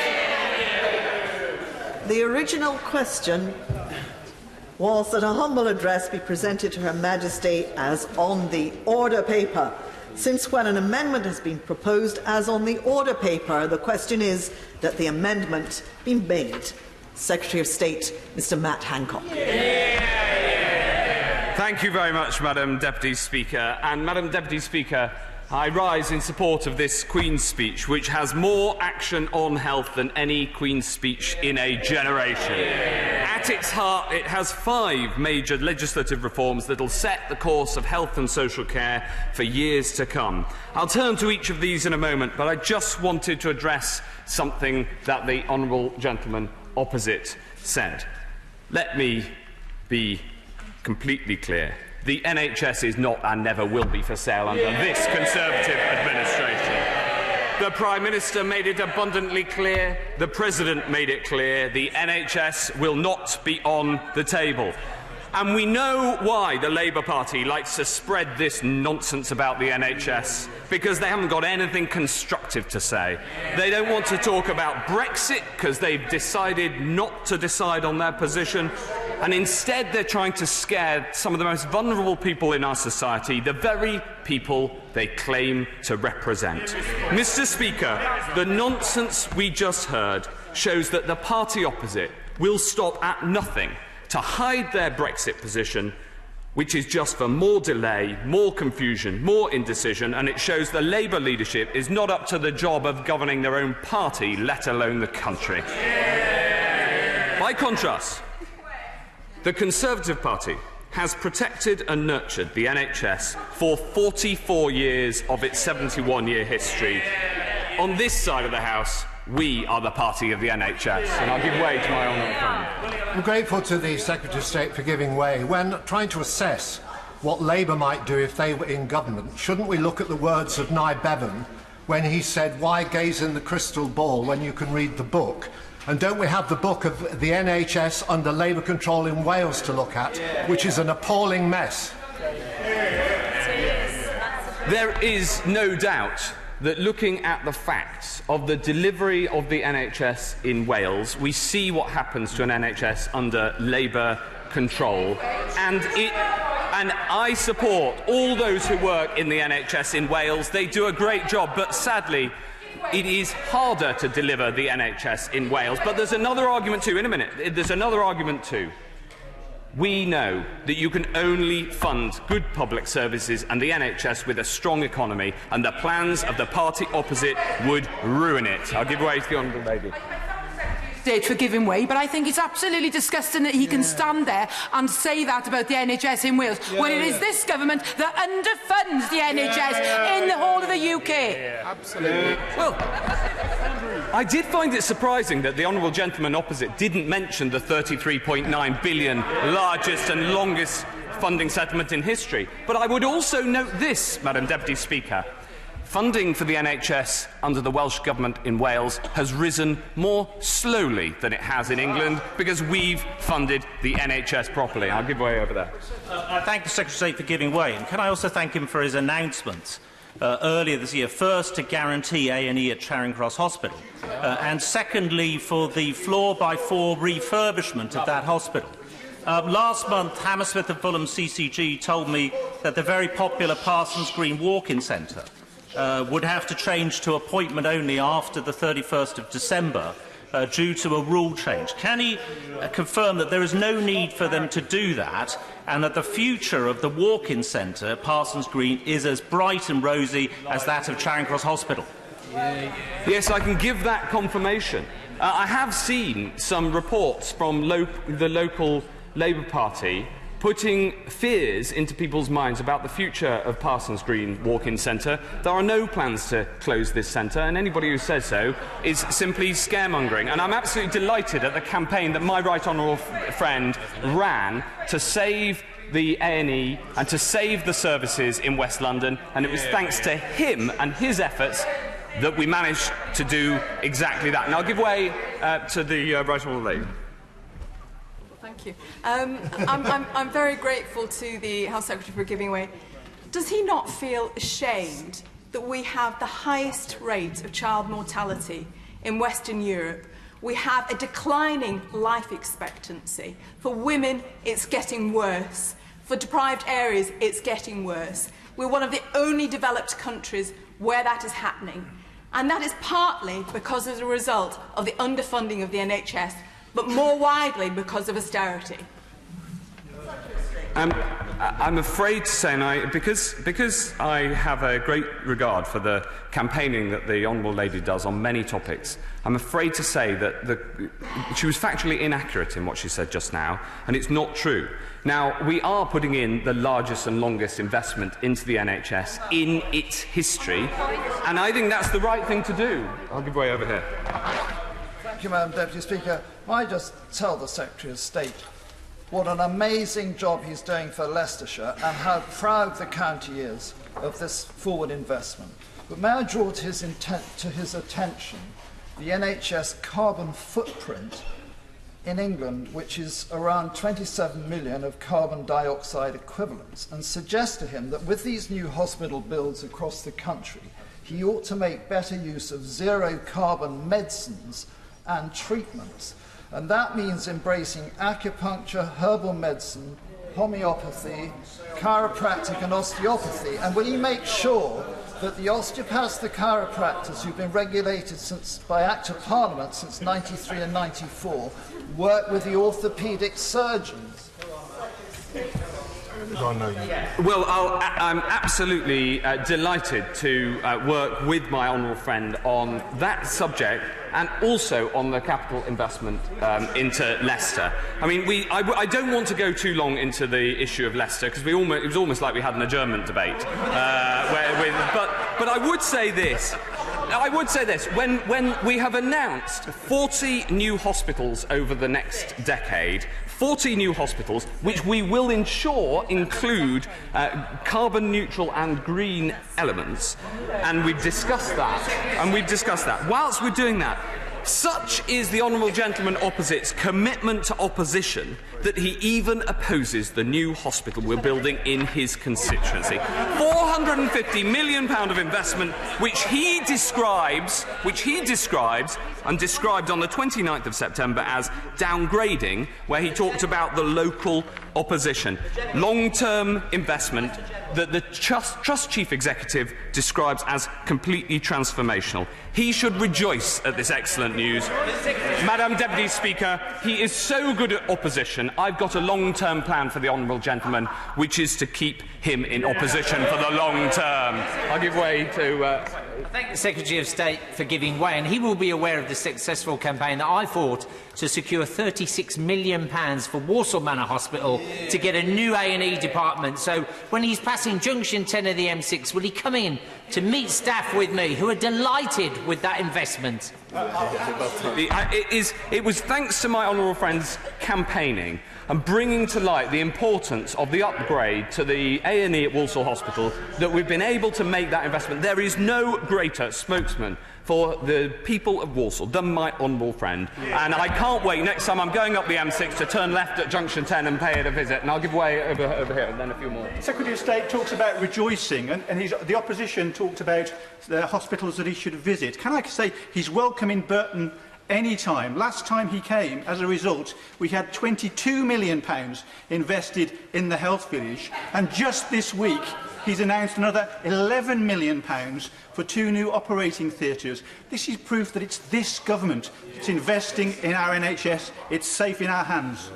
The original question was that a humble address be presented to Her Majesty as on the order paper. Since when an amendment has been proposed as on the order paper, the question is that the amendment be made. Secretary of State, Mr. Matt Hancock. Thank you very much, Madam Deputy Speaker. And, Madam Deputy Speaker, I rise in support of this Queen's speech, which has more action on health than any Queen's speech in a generation. At its heart, it has 5 major legislative reforms that will set the course of health and social care for years to come. I'll turn to each of these in a moment, but I just wanted to address something that the honourable gentleman opposite said. Let me be completely clear. The NHS is not and never will be for sale under this Conservative administration. The Prime Minister made it abundantly clear, the President made it clear, the NHS will not be on the table. And we know why the Labour Party likes to spread this nonsense about the NHS, because they haven't got anything constructive to say. They don't want to talk about Brexit because they've decided not to decide on their position, and instead they're trying to scare some of the most vulnerable people in our society, the very people they claim to represent. Mr. Speaker, the nonsense we just heard shows that the party opposite will stop at nothing to hide their Brexit position, which is just for more delay, more confusion, more indecision, and it shows the Labour leadership is not up to the job of governing their own party, let alone the country. By contrast, the Conservative Party has protected and nurtured the NHS for 44 years of its 71-year history. On this side of the House, we are the party of the NHS, and I'll give way to my honourable friend. I'm grateful to the Secretary of State for giving way. When trying to assess what Labour might do if they were in government, shouldn't we look at the words of Nye Bevan when he said, "Why gaze in the crystal ball when you can read the book?" And don't we have the book of the NHS under Labour control in Wales to look at, which is an appalling mess? There is no doubt that looking at the facts of the delivery of the NHS in Wales, we see what happens to an NHS under Labour control, and I support all those who work in the NHS in Wales. They do a great job, but sadly it is harder to deliver the NHS in Wales. But there's another argument too. In a minute, there's another argument too. We know that you can only fund good public services and the NHS with a strong economy, and the plans of the party opposite would ruin it. I'll give way to the honourable lady. State for giving way, but I think it's absolutely disgusting that he can stand there and say that about the NHS in Wales when it is this government that underfunds the NHS in the whole of the UK. Absolutely. Well, I did find it surprising that the honourable gentleman opposite didn't mention the £33.9 billion largest and longest funding settlement in history. But I would also note this, Madam Deputy Speaker. Funding for the NHS under the Welsh Government in Wales has risen more slowly than it has in England because we've funded the NHS properly. I'll give way over there. I thank the Secretary of State for giving way, and can I also thank him for his announcement earlier this year, first to guarantee A&E at Charing Cross Hospital, and secondly for the floor-by-floor refurbishment of that hospital. Last month, Hammersmith and Fulham CCG told me that the very popular Parsons Green Walk-in Centre would have to change to appointment only after the 31st of December due to a rule change. Can he confirm that there is no need for them to do that, and that the future of the walk-in centre, Parsons Green, is as bright and rosy as that of Charing Cross Hospital? Yes, I can give that confirmation. I have seen some reports from the local Labour Party putting fears into people's minds about the future of Parsons Green Walk-in Centre. There are no plans to close this centre, and anybody who says so is simply scaremongering. And I'm absolutely delighted at the campaign that my right honourable friend ran to save the A&E and to save the services in West London, and it was thanks to him and his efforts that we managed to do exactly that. And I'll give way to the right honourable lady. Thank you. I'm very grateful to the Health Secretary for giving way. Does he not feel ashamed that we have the highest rate of child mortality in Western Europe? We have a declining life expectancy. For women, it's getting worse. For deprived areas, it's getting worse. We're one of the only developed countries where that is happening. And that is partly because as a result of the underfunding of the NHS, but more widely because of austerity. I'm afraid to say, and because I have a great regard for the campaigning that the Honourable Lady does on many topics, I'm afraid to say that she was factually inaccurate in what she said just now, and it's not true. Now, we are putting in the largest and longest investment into the NHS in its history, and I think that's the right thing to do. I'll give way over here. Thank you, Madam Deputy Speaker. I just tell the Secretary of State what an amazing job he's doing for Leicestershire and how proud the county is of this forward investment. But may I draw to his attention the NHS carbon footprint in England, which is around 27 million of carbon dioxide equivalents, and suggest to him that with these new hospital builds across the country, he ought to make better use of zero-carbon medicines and treatments. And that means embracing acupuncture, herbal medicine, homeopathy, chiropractic and osteopathy. And will he make sure that the osteopaths, the chiropractors who've been regulated by Act of Parliament since 93 and 94 work with the orthopaedic surgeons? Well, I'm absolutely delighted to work with my honourable friend on that subject and also on the capital investment into Leicester. I mean, I don't want to go too long into the issue of Leicester because it was almost like we had an adjournment debate. But I would say this. When we have announced 40 new hospitals over the next decade, 40 new hospitals, which we will ensure include carbon neutral and green elements, and we've discussed that. Whilst we're doing that, such is the honourable gentleman opposite's commitment to opposition that he even opposes the new hospital we're building in his constituency. £450 million of investment, which he describes and described on the 29th of September as downgrading, where he talked about the local opposition. Long-term investment that the Trust Chief Executive describes as completely transformational. He should rejoice at this excellent news. Madam Deputy Speaker, he is so good at opposition. I've got a long-term plan for the honourable gentleman, which is to keep him in opposition for the long term. I'll give way to... I thank the Secretary of State for giving way, and he will be aware of the successful campaign that I fought to secure £36 million for Walsall Manor Hospital to get a new A&E department. So when he's passing Junction 10 of the M6, will he come in to meet staff with me who are delighted with that investment? It was thanks to my honourable friend's campaigning and bringing to light the importance of the upgrade to the A&E at Walsall Hospital that we've been able to make that investment. There is no greater spokesman for the people of Walsall than my honourable friend. And I can't wait next time I'm going up the M6 to turn left at Junction 10 and pay it a visit. And I'll give way over here and then a few more. Secretary of State talks about rejoicing, and the opposition talked about the hospitals that he should visit. Can I say he's welcome in Burton any time? Last time he came, as a result, we had £22 million invested in the health village, and just this week he's announced another £11 million for 2 new operating theatres. This is proof that it's this government that's investing in our NHS. It's safe in our hands.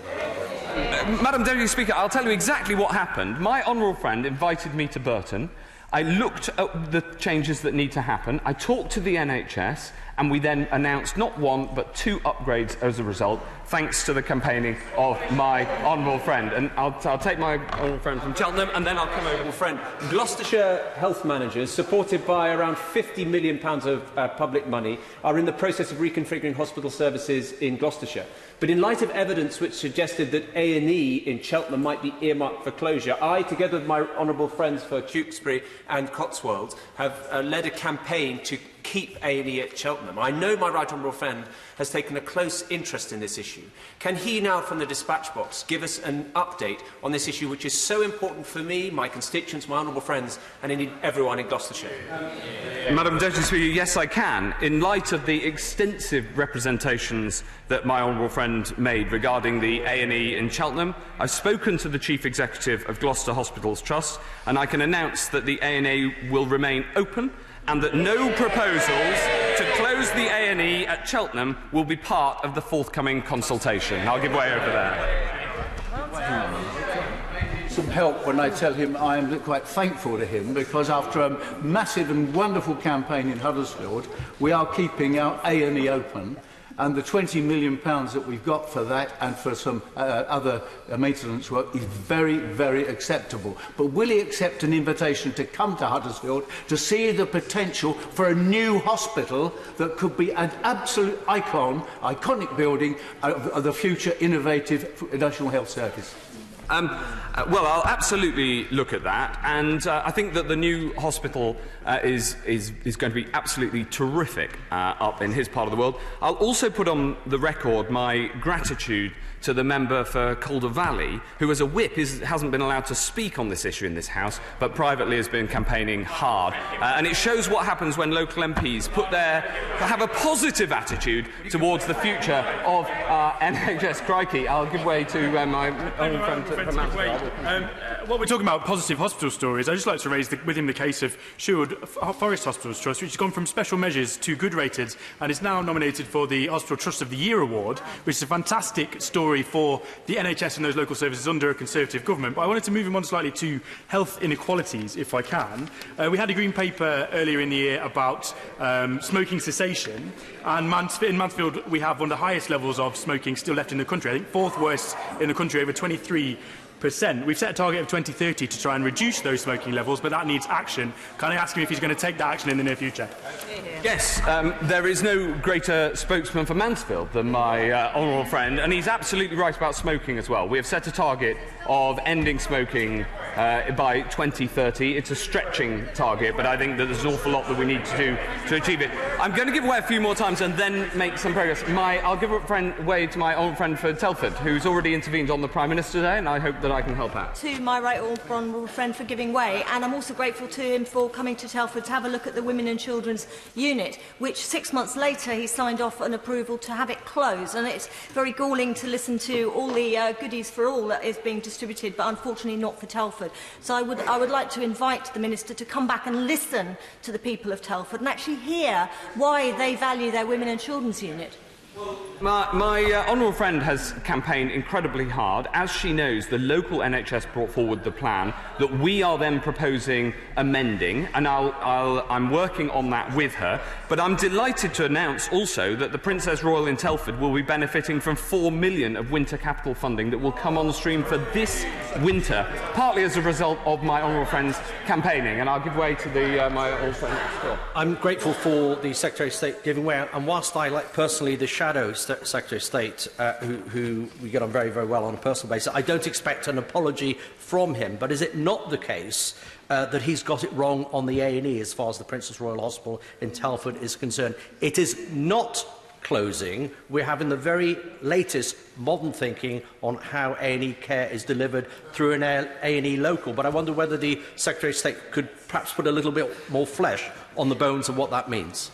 Madam Deputy Speaker, I'll tell you exactly what happened. My honourable friend invited me to Burton. I looked at the changes that need to happen. I talked to the NHS, and we then announced not one but 2 upgrades as a result, thanks to the campaigning of my honourable friend. And I'll take my honourable friend from Cheltenham, and then I'll come over. Friend, Gloucestershire health managers, supported by around £50 million of public money, are in the process of reconfiguring hospital services in Gloucestershire. But in light of evidence which suggested that A&E in Cheltenham might be earmarked for closure, I, together with my honourable friends for Tewkesbury and Cotswolds, have led a campaign to keep A&E at Cheltenham. I know my right honourable friend has taken a close interest in this issue. Can he now, from the dispatch box, give us an update on this issue, which is so important for me, my constituents, my honourable friends, and indeed everyone in Gloucestershire? Madam Deputy Speaker, yes, I can. In light of the extensive representations that my honourable friend made regarding the A&E in Cheltenham, I've spoken to the Chief Executive of Gloucester Hospitals Trust, and I can announce that the A&E will remain open and that no proposals to close the A&E at Cheltenham will be part of the forthcoming consultation. I'll give way over there. Some help when I tell him I am quite thankful to him, because after a massive and wonderful campaign in Huddersfield, we are keeping our A&E open, and the £20 million that we've got for that and for some other maintenance work is very, very acceptable. But will he accept an invitation to come to Huddersfield to see the potential for a new hospital that could be an absolute iconic building of the future innovative National Health Service? Well, I'll absolutely look at that, and I think that the new hospital is going to be absolutely terrific up in his part of the world. I'll also put on the record my gratitude to the member for Calder Valley, who as a whip hasn't been allowed to speak on this issue in this House, but privately has been campaigning hard. And it shows what happens when local MPs have a positive attitude towards the future of NHS. Crikey, I'll give way to my own friend from Manchester. What we're talking about, positive hospital stories, I'd just like to raise with him the case of Sherwood Forest Hospitals Trust, which has gone from special measures to good rated and is now nominated for the Hospital Trust of the Year award, which is a fantastic story for the NHS and those local services under a Conservative government. But I wanted to move him on slightly to health inequalities, if I can. We had a Green Paper earlier in the year about smoking cessation, and in Mansfield we have one of the highest levels of smoking still left in the country. I think 4th worst in the country, over 23%. We've set a target of 2030 to try and reduce those smoking levels, but that needs action. Can I ask him if he's going to take that action in the near future? Yes, there is no greater spokesman for Mansfield than my honourable friend, and he's absolutely right about smoking as well. We have set a target of ending smoking by 2030. It's a stretching target, but I think that there's an awful lot that we need to do to achieve it. I'm going to give away a few more times and then make some progress. I'll give way to my honourable friend for Telford, who's already intervened on the Prime Minister today, and I hope that I can help out. To my right honourable friend for giving way, and I'm also grateful to him for coming to Telford to have a look at the Women and Children's Unit, which 6 months later he signed off an approval to have it closed. And it's very galling to listen to all the goodies for all that is being distributed, but unfortunately not for Telford. So I would like to invite the Minister to come back and listen to the people of Telford and actually hear why they value their Women and Children's Unit. My honourable friend has campaigned incredibly hard. As she knows, the local NHS brought forward the plan that we are then proposing amending, and I'm working on that with her. But I'm delighted to announce also that the Princess Royal in Telford will be benefiting from £4 million of winter capital funding that will come on stream for this winter, partly as a result of my honourable friend's campaigning. And I'll give way to my honourable friend next door. I'm grateful for the Secretary of State giving way, and whilst I like personally the Shadow Secretary of State, who we get on very, very well on a personal basis, I don't expect an apology from him. But is it not the case that he's got it wrong on the A&E as far as the Princess Royal Hospital in Telford is concerned? It is not closing. We're having the very latest modern thinking on how A&E care is delivered through an A&E local. But I wonder whether the Secretary of State could perhaps put a little bit more flesh on the bones of what that means.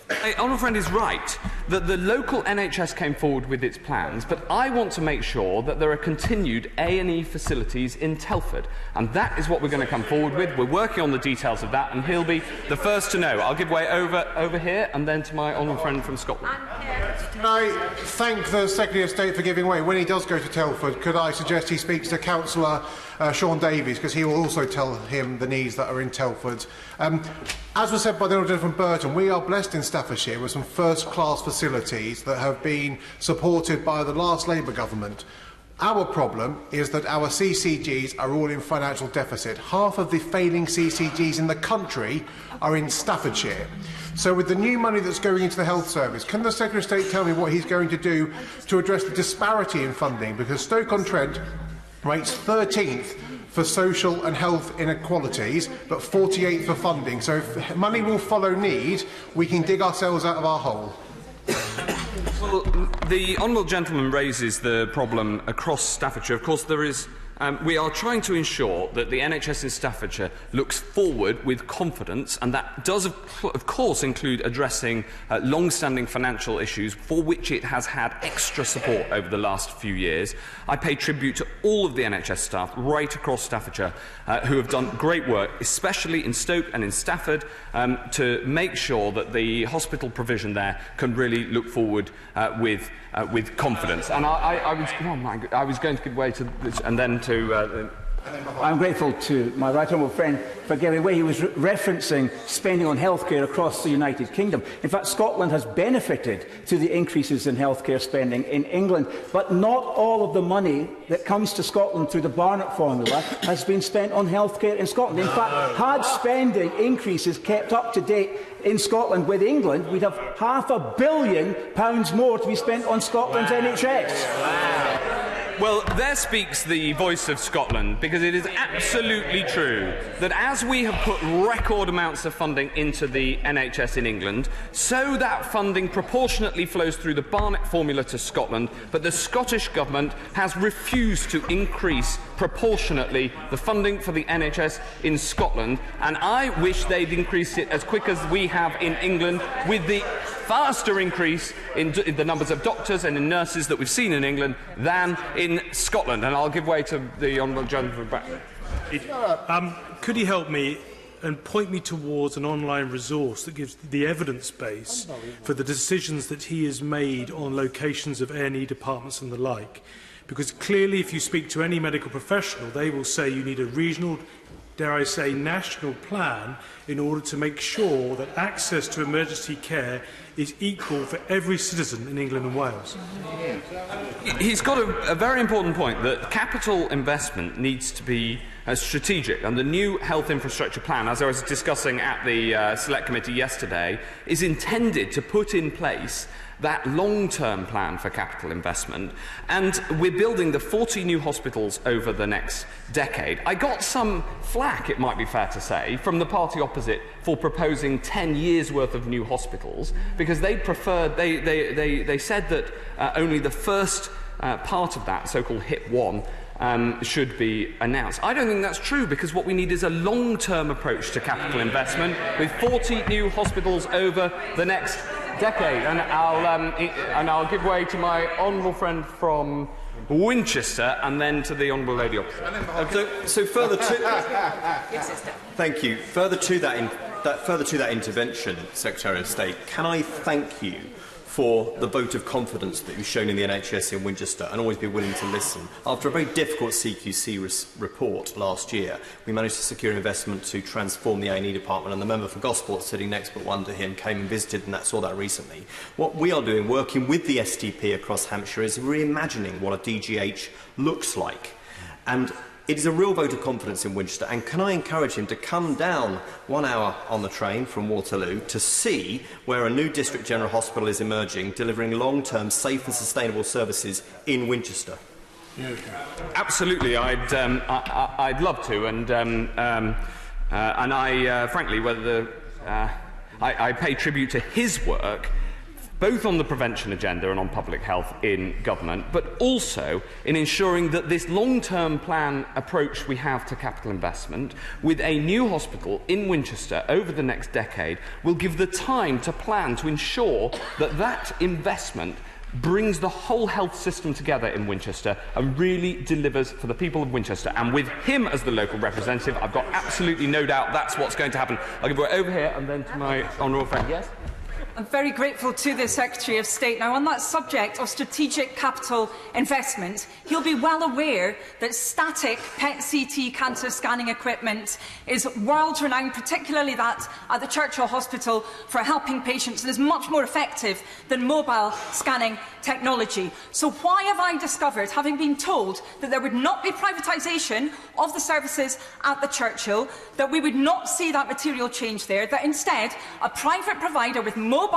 My honourable friend is right. that the local NHS came forward with its plans, but I want to make sure that there are continued A&E facilities in Telford, and that is what we're going to come forward with. We're working on the details of that, and he'll be the first to know. I'll give way over here, and then to my honourable friend from Scotland. Can I thank the Secretary of State for giving way? When he does go to Telford, could I suggest he speaks to Chancellor Sean Davies, because he will also tell him the needs that are in Telford. As was said by the Honourable Gentleman from Burton, we are blessed in Staffordshire with some first-class facilities that have been supported by the last Labour government. Our problem is that our CCGs are all in financial deficit. Half of the failing CCGs in the country are in Staffordshire. So with the new money that's going into the health service, can the Secretary of State tell me what he's going to do to address the disparity in funding? Because Stoke-on-Trent rates 13th for social and health inequalities, but 48th for funding. So if money will follow need, we can dig ourselves out of our hole. Well, the honourable gentleman raises the problem across Staffordshire. Of course, there is. We are trying to ensure that the NHS in Staffordshire looks forward with confidence, and that does, of course, include addressing long-standing financial issues for which it has had extra support over the last few years. I pay tribute to all of the NHS staff right across Staffordshire who have done great work, especially in Stoke and in Stafford, to make sure that the hospital provision there can really look forward with confidence. And I was going to give way to this, and then to. I'm grateful to my right honourable friend for giving way. He was referencing spending on healthcare across the United Kingdom. In fact, Scotland has benefited to the increases in healthcare spending in England, but not all of the money that comes to Scotland through the Barnett formula has been spent on healthcare in Scotland. In fact, had spending increases kept up to date in Scotland with England, we'd have £500 million more to be spent on Scotland's NHS. Well, there speaks the voice of Scotland, because it is absolutely true that as we have put record amounts of funding into the NHS in England, so that funding proportionately flows through the Barnett formula to Scotland, but the Scottish Government has refused to increase proportionately the funding for the NHS in Scotland, and I wish they'd increased it as quick as we have in England, with the faster increase in the numbers of doctors and in nurses that we've seen in England than in Scotland. And I'll give way to the honourable gentleman from Bracknell. Could he help me and point me towards an online resource that gives the evidence base for the decisions that he has made on locations of A&E departments and the like? Because clearly, if you speak to any medical professional, they will say you need a regional, dare I say, national plan in order to make sure that access to emergency care is equal for every citizen in England and Wales. He's got a very important point, that capital investment needs to be strategic, and the new health infrastructure plan, as I was discussing at the Select Committee yesterday, is intended to put in place that long-term plan for capital investment, and we're building the 40 new hospitals over the next decade. I got some flack, it might be fair to say, from the party opposite for proposing 10 years' worth of new hospitals, because they preferred, they said that only the first part of that, so-called HIP 1, should be announced. I don't think that's true, because what we need is a long-term approach to capital investment, with 40 new hospitals over the next decade. And I'll give way to my honourable friend from Winchester, and then to the honourable lady opposite. So further to thank you. Further to that intervention, Secretary of State, can I thank you for the vote of confidence that you've shown in the NHS in Winchester, and always be willing to listen. After a very difficult CQC report last year, we managed to secure investment to transform the A&E department, and the member for Gosport, sitting next but one to him, came and visited and saw that recently. What we are doing, working with the STP across Hampshire, is reimagining what a DGH looks like. And it is a real vote of confidence in Winchester, and can I encourage him to come down 1 hour on the train from Waterloo to see where a new District General Hospital is emerging, delivering long-term, safe and sustainable services in Winchester? Absolutely, I'd love to, and I frankly, I pay tribute to his work both on the prevention agenda and on public health in government, but also in ensuring that this long-term plan approach we have to capital investment with a new hospital in Winchester over the next decade will give the time to plan to ensure that that investment brings the whole health system together in Winchester and really delivers for the people of Winchester. And with him as the local representative, I've got absolutely no doubt that's what's going to happen. I'll give it over here and then to my honourable friend. Yes? I'm very grateful to the Secretary of State. Now, on that subject of strategic capital investment, he'll be well aware that static PET-CT cancer scanning equipment is world-renowned, particularly that at the Churchill Hospital, for helping patients, and is much more effective than mobile scanning technology. So why have I discovered, having been told that there would not be privatisation of the services at the Churchill, that we would not see that material change there, that instead a private provider with mobile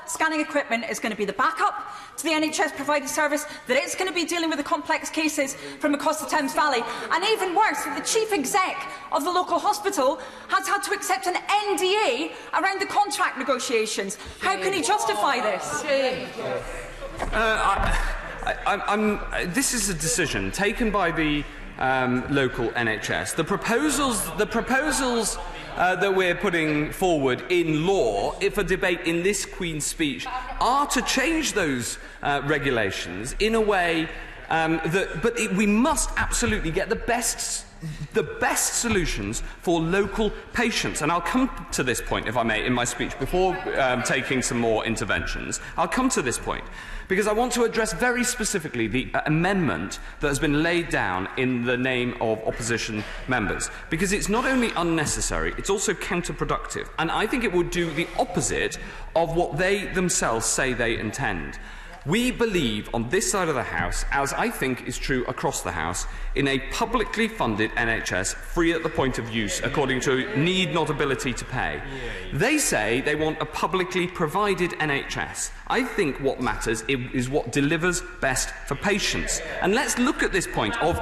scanning equipment is going to be the backup to the NHS provided service, that it's going to be dealing with the complex cases from across the Thames Valley, and even worse, that the chief exec of the local hospital has had to accept an NDA around the contract negotiations. How can he justify this? This is a decision taken by the local NHS. The proposals that we're putting forward in law, if a debate in this Queen's speech, are to change those regulations in a way we must absolutely get the best solutions for local patients. And I'll come to this point, if I may, in my speech, before taking some more interventions. I'll come to this point, because I want to address very specifically the amendment that has been laid down in the name of opposition members, because it's not only unnecessary, it's also counterproductive. And I think it would do the opposite of what they themselves say they intend. We believe on this side of the House, as I think is true across the House, in a publicly funded NHS, free at the point of use, according to need, not ability to pay. They say they want a publicly provided NHS. I think what matters is what delivers best for patients. And let's look at this point of...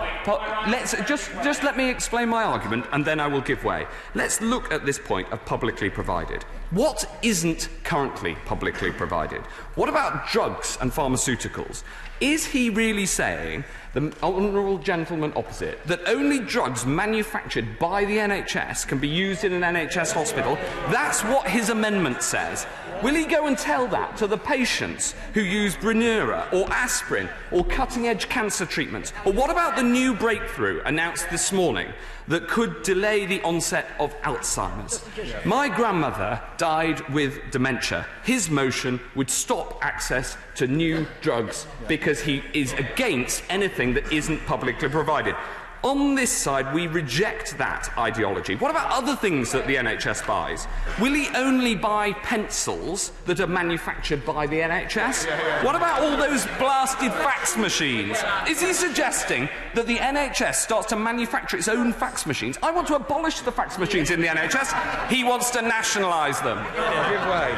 Just let me explain my argument, and then I will give way. Let's look at this point of publicly provided. What isn't currently publicly provided? What about drugs and pharmaceuticals? Is he really saying, the honourable gentleman opposite, that only drugs manufactured by the NHS can be used in an NHS hospital? That's what his amendment says. Will he go and tell that to the patients who use Brineura or aspirin or cutting-edge cancer treatments? Or what about the new breakthrough announced this morning that could delay the onset of Alzheimer's? My grandmother died with dementia. His motion would stop access to new drugs because he is against anything that isn't publicly provided. On this side, we reject that ideology. What about other things that the NHS buys? Will he only buy pencils that are manufactured by the NHS? What about all those blasted fax machines? Is he suggesting that the NHS starts to manufacture its own fax machines? I want to abolish the fax machines in the NHS. He wants to nationalise them. Give way.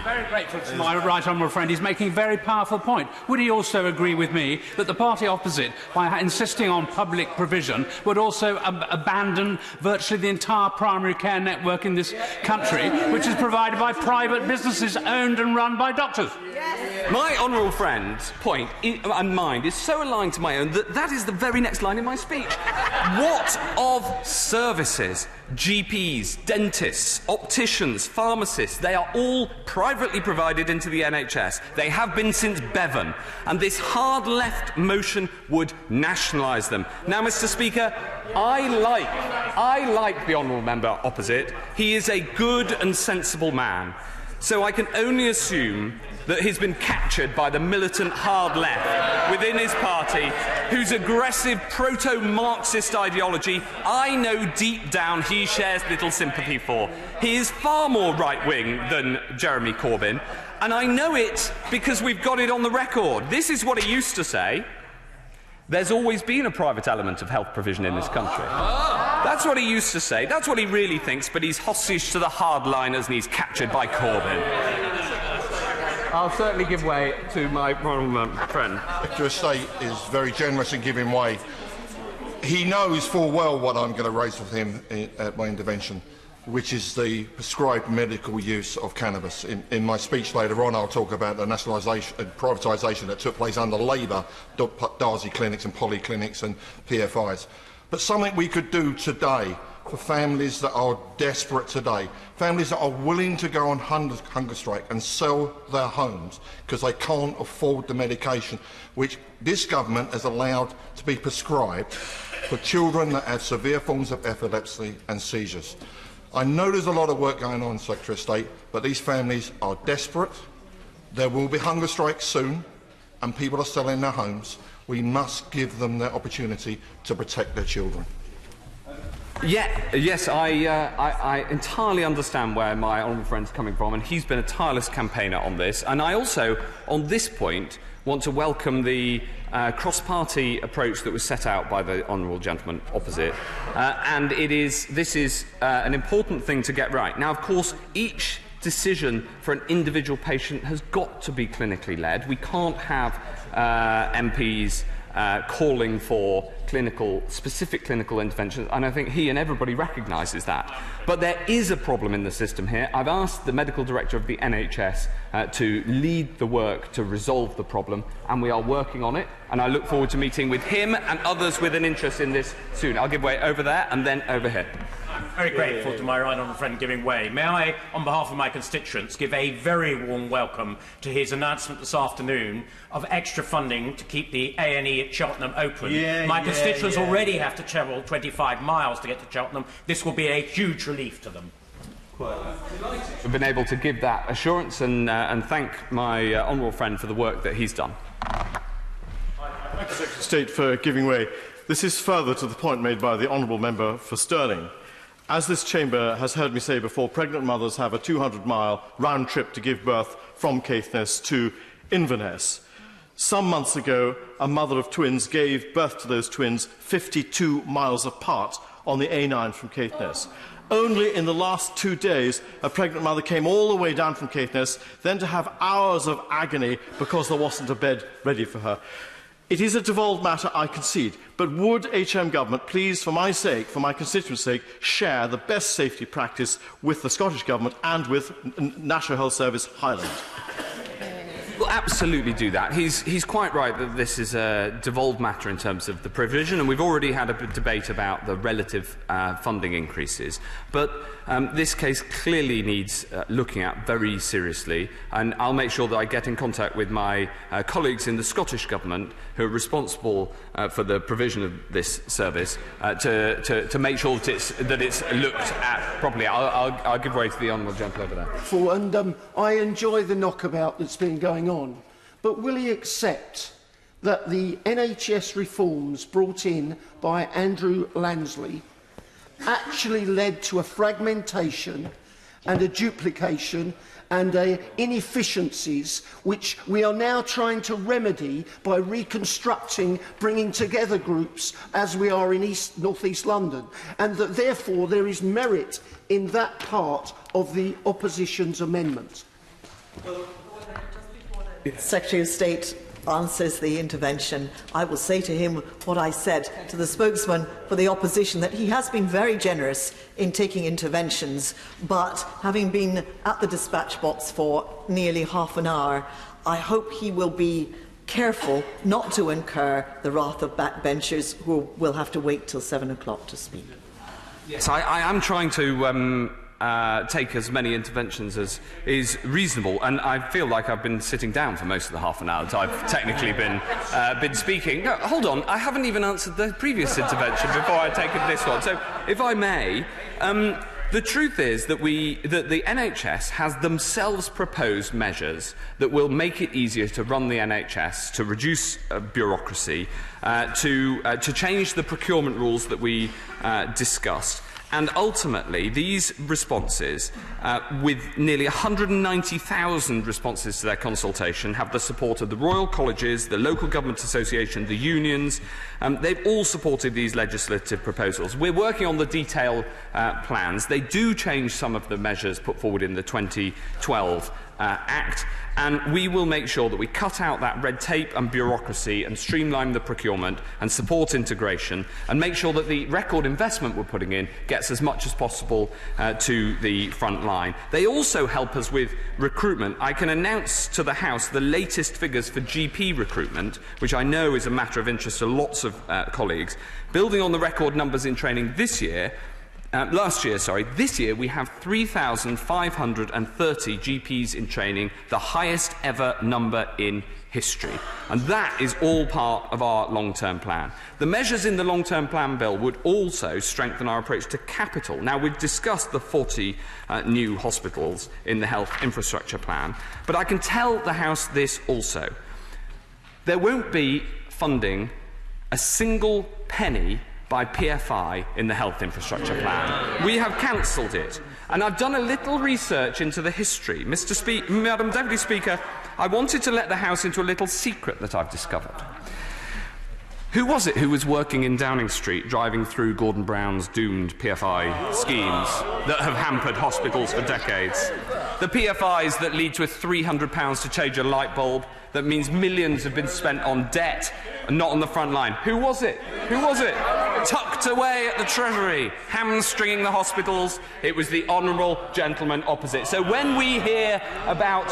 Very grateful to my right honourable friend. He's making a very powerful point. Would he also agree with me that the party opposite, by insisting on public provision, would also abandon virtually the entire primary care network in this country, which is provided by private businesses owned and run by doctors? My honourable friend's point and mind is so aligned to my own that that is the very next line in my speech. What of services? GPs, dentists, opticians, pharmacists, they are all privately provided into the NHS. They have been since Bevan, and this hard left motion would nationalise them. Now, Mr. Speaker, I like the honourable member opposite. He is a good and sensible man. So I can only assume that he's been captured by the militant hard left within his party, whose aggressive proto-Marxist ideology I know deep down he shares little sympathy for. He is far more right-wing than Jeremy Corbyn, and I know it because we've got it on the record. This is what he used to say. There's always been a private element of health provision in this country. That's what he used to say. That's what he really thinks, but he's hostage to the hardliners and he's captured by Corbyn. I'll certainly give way to my friend. Secretary of State is very generous in giving way. He knows full well what I'm going to raise with him at my intervention. which is the prescribed medical use of cannabis. In my speech later on, I'll talk about the nationalisation and privatisation that took place under Labour, Darcy clinics and polyclinics and PFIs. But something we could do today for families that are desperate today, families that are willing to go on hunger strike and sell their homes because they can't afford the medication, which this government has allowed to be prescribed for children that have severe forms of epilepsy and seizures. I know there's a lot of work going on, Secretary of State, but these families are desperate. There will be hunger strikes soon, and people are selling their homes. We must give them the opportunity to protect their children. Yes, I entirely understand where my honourable friend's coming from, and he's been a tireless campaigner on this. And I also, on this point, want to welcome the cross-party approach that was set out by the honourable gentleman opposite. And this is an important thing to get right. Now, of course, each decision for an individual patient has got to be clinically led. We can't have MPs calling for specific clinical interventions, and I think he and everybody recognises that. But there is a problem in the system here. I've asked the medical director of the NHS to lead the work to resolve the problem, and we are working on it, and I look forward to meeting with him and others with an interest in this soon. I'll give way over there and then over here. I'm very grateful to my right honourable friend giving way. May I, on behalf of my constituents, give a very warm welcome to his announcement this afternoon of extra funding to keep the A&E at Cheltenham open. My constituents already have to travel 25 miles to get to Cheltenham. This will be a huge relief to them. We've been able to give that assurance and thank my honourable friend for the work that he's done. Thank you, Secretary of State, for giving way. This is further to the point made by the honourable member for Stirling. As this chamber has heard me say before, pregnant mothers have a 200-mile round trip to give birth from Caithness to Inverness. Some months ago, a mother of twins gave birth to those twins 52 miles apart on the A9 from Caithness. Only in the last 2 days, a pregnant mother came all the way down from Caithness, then to have hours of agony because there wasn't a bed ready for her. It is a devolved matter, I concede, but would HM Government please, for my sake, for my constituents' sake, share the best safety practice with the Scottish Government and with National Health Service Highland? We'll absolutely do that. He's quite right that this is a devolved matter in terms of the provision, and we've already had a debate about the relative funding increases. But this case clearly needs looking at very seriously, and I'll make sure that I get in contact with my colleagues in the Scottish Government who are responsible for the provision of this service to make sure that it's looked at properly. I'll give way to the honourable gentleman over there. And I enjoy the knockabout that's been going on, but will he accept that the NHS reforms brought in by Andrew Lansley actually led to a fragmentation and a duplication and inefficiencies which we are now trying to remedy by reconstructing, bringing together groups as we are in North East London, and that therefore there is merit in that part of the opposition's amendment? Secretary of State answers the intervention. I will say to him what I said to the spokesman for the opposition, that he has been very generous in taking interventions, but having been at the dispatch box for nearly half an hour, I hope he will be careful not to incur the wrath of backbenchers who will have to wait till 7 o'clock to speak. Yes, I am trying to take as many interventions as is reasonable, and I feel like I've been sitting down for most of the half an hour that I've technically been speaking. No, hold on, I haven't even answered the previous intervention before I take this one. So, if I may, the truth is that the NHS has themselves proposed measures that will make it easier to run the NHS, to reduce bureaucracy, to change the procurement rules that we discussed. And ultimately, these responses, with nearly 190,000 responses to their consultation, have the support of the Royal Colleges, the Local Government Association, the unions. They've all supported these legislative proposals. We're working on the detailed plans. They do change some of the measures put forward in the 2012 Act, and we will make sure that we cut out that red tape and bureaucracy and streamline the procurement and support integration and make sure that the record investment we're putting in gets as much as possible to the front line. They also help us with recruitment. I can announce to the House the latest figures for GP recruitment, which I know is a matter of interest to lots of colleagues. Building on the record numbers in training this year, this year we have 3,530 GPs in training, the highest ever number in history. And that is all part of our long-term plan. The measures in the long-term plan bill would also strengthen our approach to capital. Now, we've discussed the 40 new hospitals in the health infrastructure plan, but I can tell the House this also. There won't be funding a single penny by PFI in the health infrastructure plan. We have cancelled it. And I've done a little research into the history. Madam Deputy Speaker, I wanted to let the House into a little secret that I've discovered. Who was it who was working in Downing Street, driving through Gordon Brown's doomed PFI schemes that have hampered hospitals for decades? The PFIs that lead to a £300 to change a light bulb, that means millions have been spent on debt and not on the front line. Who was it? Who was it? Tucked away at the Treasury, hamstringing the hospitals. It was the honourable gentleman opposite. So when we hear about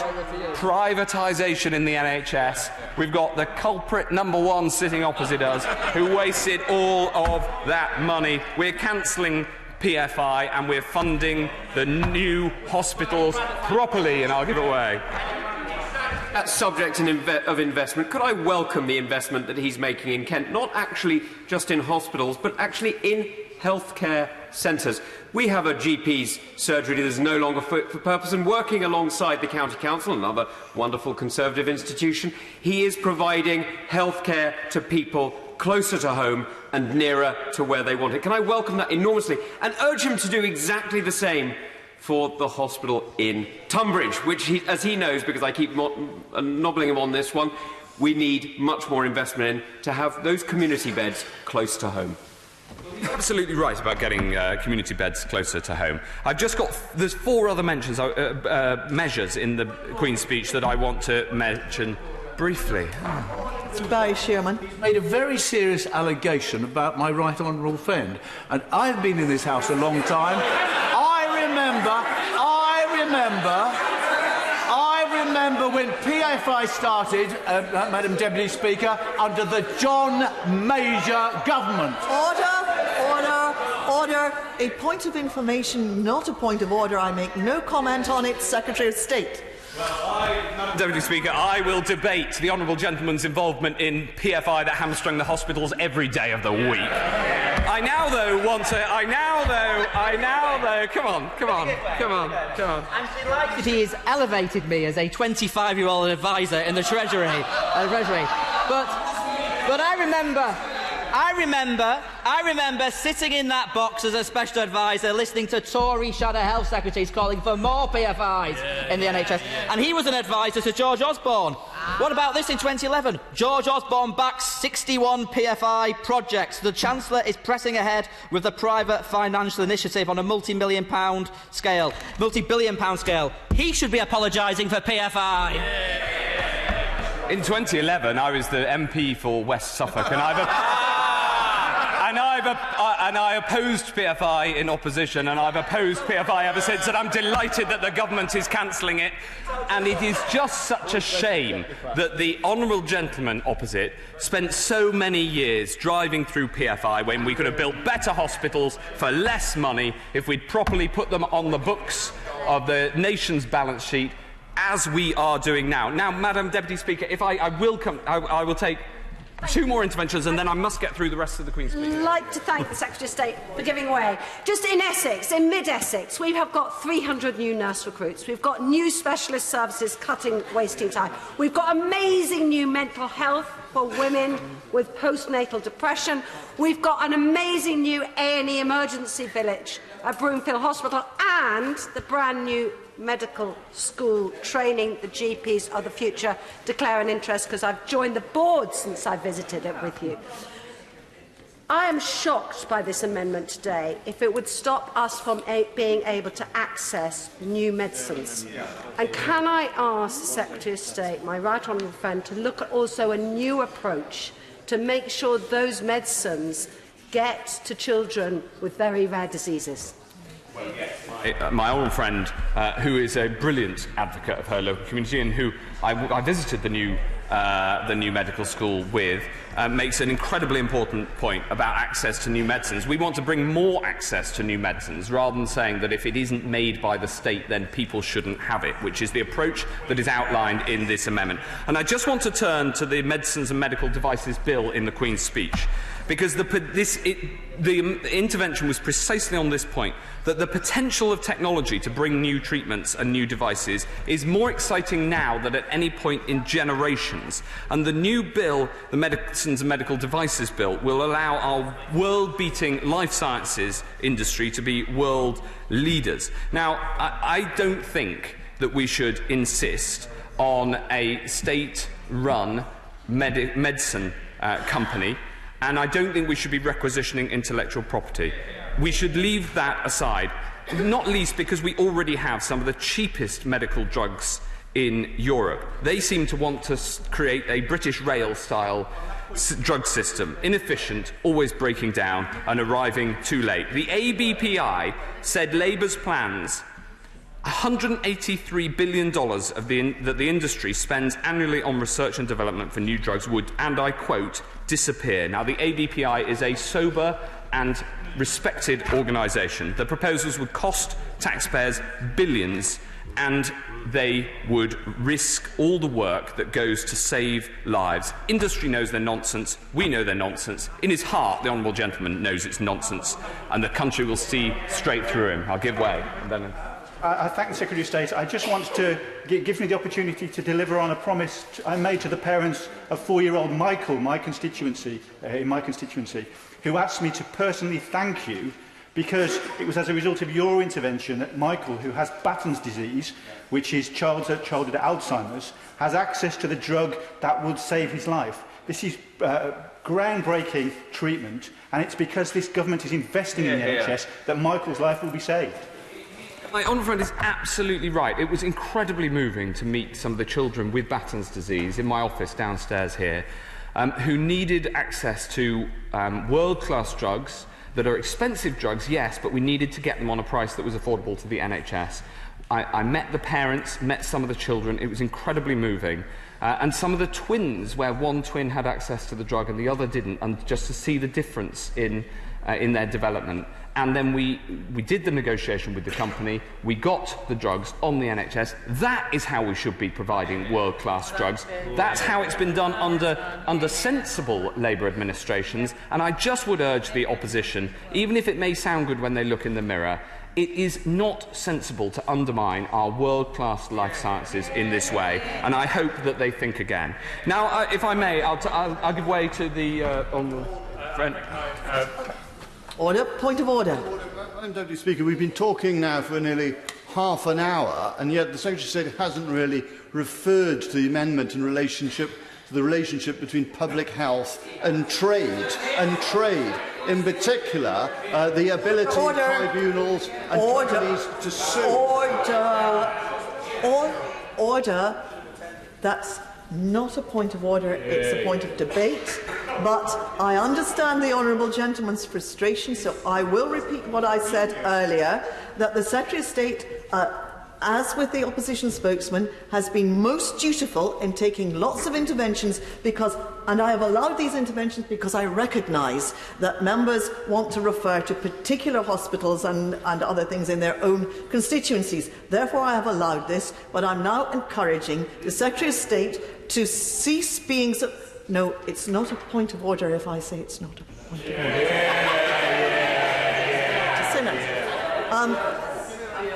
privatisation in the NHS, we've got the culprit #1 sitting opposite us who wasted all of that money. We're cancelling PFI and we're funding the new hospitals properly, and I'll give it away. Subject of investment, could I welcome the investment that he's making in Kent, not actually just in hospitals, but actually in healthcare centres? We have a GP's surgery that is no longer fit for purpose, and working alongside the County Council, another wonderful Conservative institution, he is providing healthcare to people closer to home and nearer to where they want it. Can I welcome that enormously and urge him to do exactly the same for the hospital in Tunbridge, which, as he knows, because I keep nobbling him on this one, we need much more investment in to have those community beds close to home. You're absolutely right about getting community beds closer to home. There's 4 other measures in the Queen's speech that I want to mention briefly. Chairman. He's made a very serious allegation about my right honourable friend, and I've been in this House a long time. I remember when PFI started, Madam Deputy Speaker, under the John Major government. Order. A point of information, not a point of order. I make no comment on it, Secretary of State. Madam Deputy Speaker, I will debate the honourable gentleman's involvement in PFI that hamstrung the hospitals every day of the week. I now, though, come on. I'm delighted he has elevated me as a 25-year-old advisor in the Treasury. But I remember sitting in that box as a special advisor, listening to Tory shadow health secretaries calling for more PFIs in the NHS, and he was an advisor to George Osborne. What about this in 2011? George Osborne backs 61 PFI projects. The Chancellor is pressing ahead with the private financial initiative on a multi-billion pound scale. He should be apologising for PFI. In 2011, I was the MP for West Suffolk, and I opposed PFI in opposition, and I've opposed PFI ever since, and I'm delighted that the government is cancelling it. And it is just such a shame that the honourable gentleman opposite spent so many years driving through PFI when we could have built better hospitals for less money if we'd properly put them on the books of the nation's balance sheet, as we are doing now. Now, Madam Deputy Speaker, if I will take 2 more interventions, and then I must get through the rest of the Queen's speech. I'd like to thank the Secretary of State for giving way. Just in Essex, in mid-Essex, we have got 300 new nurse recruits. We've got new specialist services cutting wasting time. We've got amazing new mental health for women with postnatal depression. We've got an amazing new A&E emergency village at Broomfield Hospital, and the brand new medical school training the GPs of the future. Declare an interest, because I've joined the board since I visited it with you. I am shocked by this amendment today if it would stop us from being able to access new medicines. And can I ask the Secretary of State, my right honourable friend, to look at also a new approach to make sure those medicines get to children with very rare diseases? My old friend, who is a brilliant advocate of her local community and who I visited the new medical school with, makes an incredibly important point about access to new medicines. We want to bring more access to new medicines rather than saying that if it isn't made by the state then people shouldn't have it, which is the approach that is outlined in this amendment. And I just want to turn to the Medicines and Medical Devices Bill in the Queen's speech, because the intervention was precisely on this point, that the potential of technology to bring new treatments and new devices is more exciting now than at any point in generations. And the new bill, the Medicines and Medical Devices Bill, will allow our world-beating life sciences industry to be world leaders. Now, I don't think that we should insist on a state-run medicine company, and I don't think we should be requisitioning intellectual property. We should leave that aside, not least because we already have some of the cheapest medical drugs in Europe. They seem to want to create a British rail-style drug system, inefficient, always breaking down and arriving too late. The ABPI said Labour's plans, $183 billion that the industry spends annually on research and development for new drugs would, and I quote, disappear. Now, the ABPI is a sober and respected organisation. The proposals would cost taxpayers billions, and they would risk all the work that goes to save lives. Industry knows they're nonsense. We know they're nonsense. In his heart, the honourable gentleman knows it's nonsense, and the country will see straight through him. I'll give way. And then I thank the Secretary of State. I just want to give me the opportunity to deliver on a promise I made to the parents of 4-year-old Michael, in my constituency, who asked me to personally thank you because it was as a result of your intervention that Michael, who has Batten's disease, which is childhood Alzheimer's, has access to the drug that would save his life. This is groundbreaking treatment, and it's because this government is investing in the NHS that Michael's life will be saved. My honourable friend is absolutely right. It was incredibly moving to meet some of the children with Batten's disease in my office downstairs here, who needed access to world-class drugs that are expensive drugs, yes, but we needed to get them on a price that was affordable to the NHS. I met the parents, met some of the children. It was incredibly moving. And some of the twins, where one twin had access to the drug and the other didn't, and just to see the difference in their development. And then we did the negotiation with the company. We got the drugs on the NHS. That is how we should be providing world-class drugs. That's how it's been done under sensible Labour administrations. And I just would urge the opposition, even if it may sound good when they look in the mirror, it is not sensible to undermine our world-class life sciences in this way, and I hope that they think again. Now, if I may, I'll give way to the honourable friend. Order. Point of order. Madam Deputy Speaker, we've been talking now for nearly half an hour, and yet the Secretary of State hasn't really referred to the amendment in relationship to the relationship between public health and trade. In particular, the ability of tribunals and companies to sue. Order. That's not a point of order, it's a point of debate. But I understand the honourable gentleman's frustration, so I will repeat what I said earlier, that the Secretary of State, as with the opposition spokesman, has been most dutiful in taking lots of interventions and I have allowed these interventions because I recognise that members want to refer to particular hospitals and other things in their own constituencies. Therefore, I have allowed this, but I'm now encouraging the Secretary of State to cease being so... No, it's not a point of order if I say it's not a point of order. Just say no.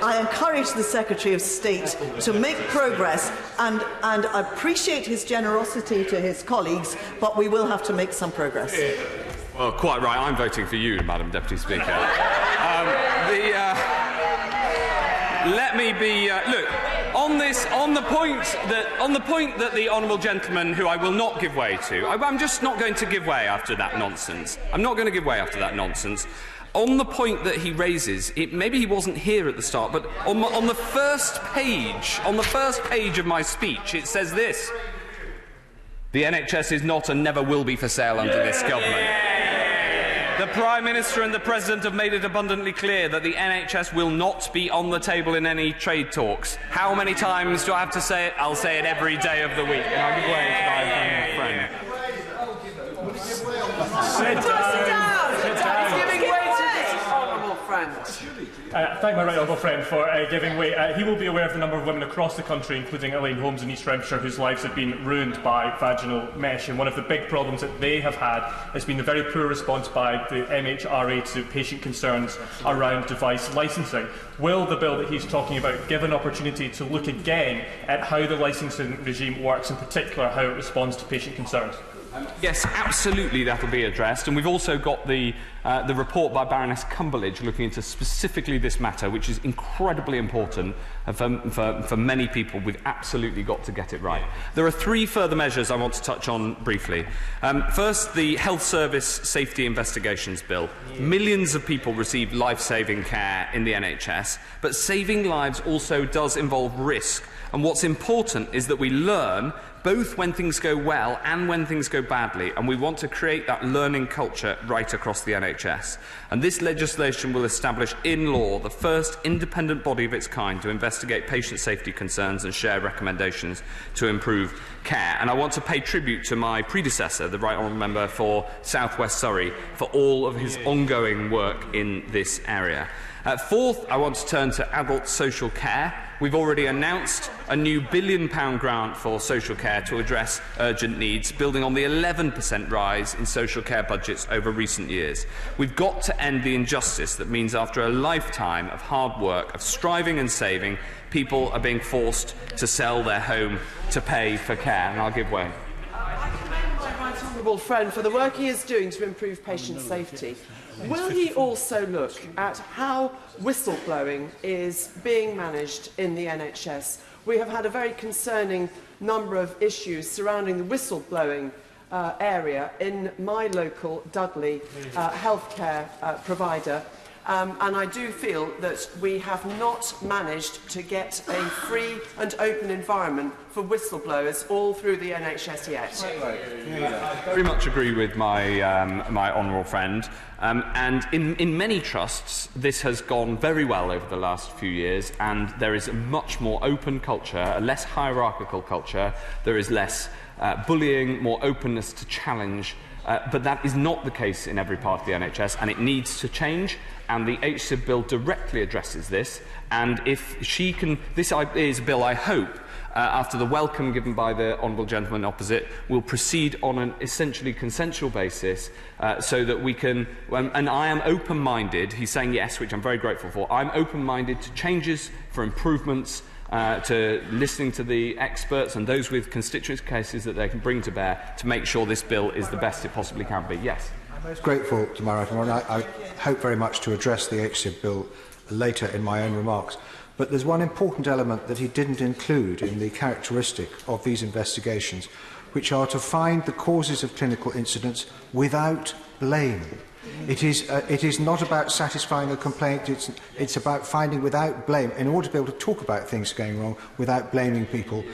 I encourage the Secretary of State to make progress, and I appreciate his generosity to his colleagues, but we will have to make some progress. Well, quite right. I'm voting for you, Madam Deputy Speaker. Let me be... look, on the point that the honourable gentleman, who I will not give way to, I'm just not going to give way after that nonsense. I'm not going to give way after that nonsense. On the point that he raises, maybe he wasn't here at the start, but on the first page of my speech, it says this: the NHS is not and never will be for sale under this government. The Prime Minister and the President have made it abundantly clear that the NHS will not be on the table in any trade talks. How many times do I have to say it? I'll say it every day of the week. And I'll give way to my friend. Sit down. He's giving way to this honourable friend. Thank my right honourable friend for giving way. He will be aware of the number of women across the country, including Elaine Holmes in East Renfrewshire, whose lives have been ruined by vaginal mesh. And one of the big problems that they have had has been the very poor response by the MHRA to patient concerns around device licensing. Will the bill that he's talking about give an opportunity to look again at how the licensing regime works, in particular how it responds to patient concerns? Yes, absolutely, that will be addressed. And we've also got the report by Baroness Cumberledge looking into specifically this matter, which is incredibly important for many people. We've absolutely got to get it right. There are 3 further measures I want to touch on briefly. First, the Health Service Safety Investigations Bill. Millions of people receive life-saving care in the NHS, but saving lives also does involve risk. And what's important is that we learn both when things go well and when things go badly, and we want to create that learning culture right across the NHS. And this legislation will establish in law the first independent body of its kind to investigate patient safety concerns and share recommendations to improve care. And I want to pay tribute to my predecessor, the Right Honourable Member for South West Surrey, for all of his ongoing work in this area. Fourth, I want to turn to adult social care. We've already announced a new £1 billion grant for social care to address urgent needs, building on the 11% rise in social care budgets over recent years. We've got to end the injustice that means after a lifetime of hard work, of striving and saving, people are being forced to sell their home to pay for care. And I'll give way. I commend my right honourable friend for the work he is doing to improve patient safety. Will he also look at how whistleblowing is being managed in the NHS? We have had a very concerning number of issues surrounding the whistleblowing area in my local Dudley healthcare provider. And I do feel that we have not managed to get a free and open environment for whistleblowers all through the NHS yet. I very much agree with my honourable friend. And in many trusts, this has gone very well over the last few years, and there is a much more open culture, a less hierarchical culture. There is less bullying, more openness to challenge. But that is not the case in every part of the NHS, and it needs to change. And the HSIB bill directly addresses this. And if she can, this is a bill I hope, after the welcome given by the honourable gentleman opposite, will proceed on an essentially consensual basis, so that we can. And I am open-minded. He's saying yes, which I'm very grateful for. I'm open-minded to changes, for improvements, to listening to the experts and those with constituency cases that they can bring to bear to make sure this bill is the best it possibly can be. Yes. I'm most grateful to my right honourable, and I hope very much to address the HSIB bill later in my own remarks. But there's one important element that he didn't include in the characteristic of these investigations, which are to find the causes of clinical incidents without blame. It is not about satisfying a complaint, it's about finding without blame, in order to be able to talk about things going wrong without blaming people.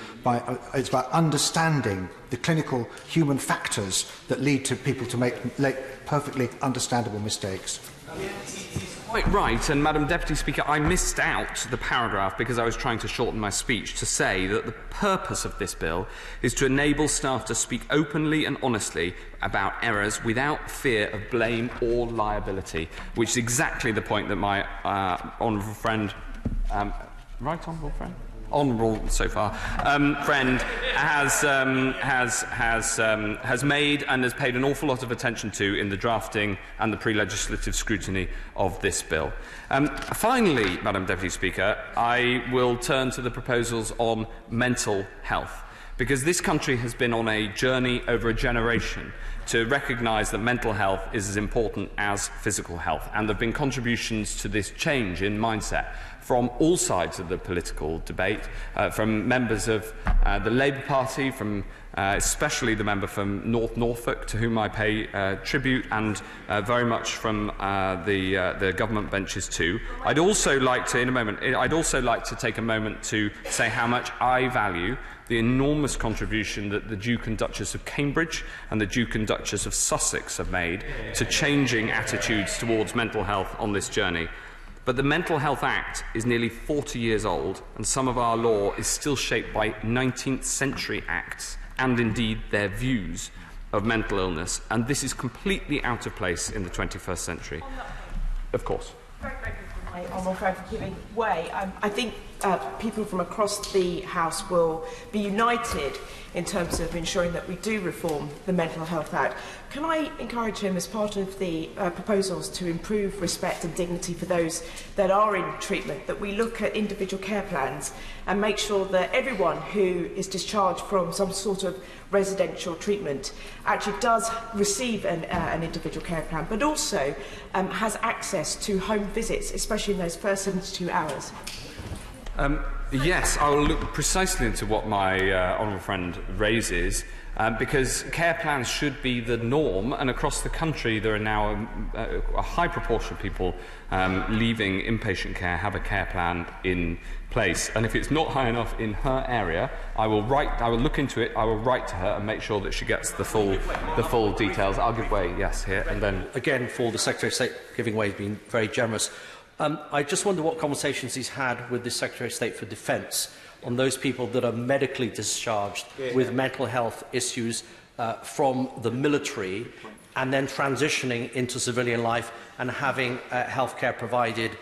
It's about understanding the clinical human factors that lead to people to make perfectly understandable mistakes. Quite right, and Madam Deputy Speaker, I missed out the paragraph because I was trying to shorten my speech to say that the purpose of this bill is to enable staff to speak openly and honestly about errors without fear of blame or liability, which is exactly the point that my honourable friend, right honourable friend? Honourable so far friend has made and has paid an awful lot of attention to in the drafting and the pre-legislative scrutiny of this bill. Finally, Madam Deputy Speaker, I will turn to the proposals on mental health, because this country has been on a journey over a generation to recognise that mental health is as important as physical health, and there have been contributions to this change in mindset from all sides of the political debate, from members of the Labour Party, from especially the member from North Norfolk, to whom I pay tribute, and very much from the government benches too. I'd also like to take a moment to say how much I value the enormous contribution that the Duke and Duchess of Cambridge and the Duke and Duchess of Sussex have made to changing attitudes towards mental health on this journey. But the Mental Health Act is nearly 40 years old, and some of our law is still shaped by 19th century acts and indeed their views of mental illness, and this is completely out of place in the 21st century. Of course. My honourable friend for giving way. I think people from across the House will be united in terms of ensuring that we do reform the Mental Health Act. Can I encourage him, as part of the proposals to improve respect and dignity for those that are in treatment, that we look at individual care plans and make sure that everyone who is discharged from some sort of residential treatment actually does receive an individual care plan, but also has access to home visits, especially in those first 72 hours? Yes, I will look precisely into what my honourable friend raises, because care plans should be the norm, and across the country there are now a high proportion of people leaving inpatient care have a care plan in place, and if it's not high enough in her area, I will look into it, I will write to her and make sure that she gets the full details. I'll give way, yes, here, and then... Again, for the Secretary of State giving way, has been very generous. I just wonder what conversations he's had with the Secretary of State for Defence on those people that are medically discharged with mental health issues from the military and then transitioning into civilian life and having healthcare provided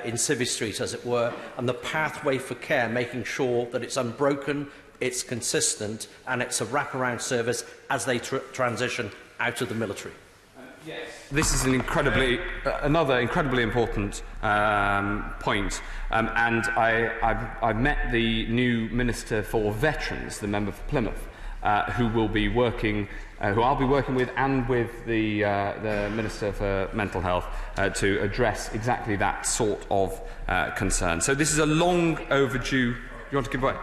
in Civvy Street, as it were, and the pathway for care, making sure that it's unbroken, it's consistent, and it's a wraparound service as they transition out of the military. Yes. This is another incredibly important point, and I met the new Minister for Veterans, the member for Plymouth, who I'll be working with, and with the Minister for Mental Health to address exactly that sort of concern. So this is a long overdue. You want to give way?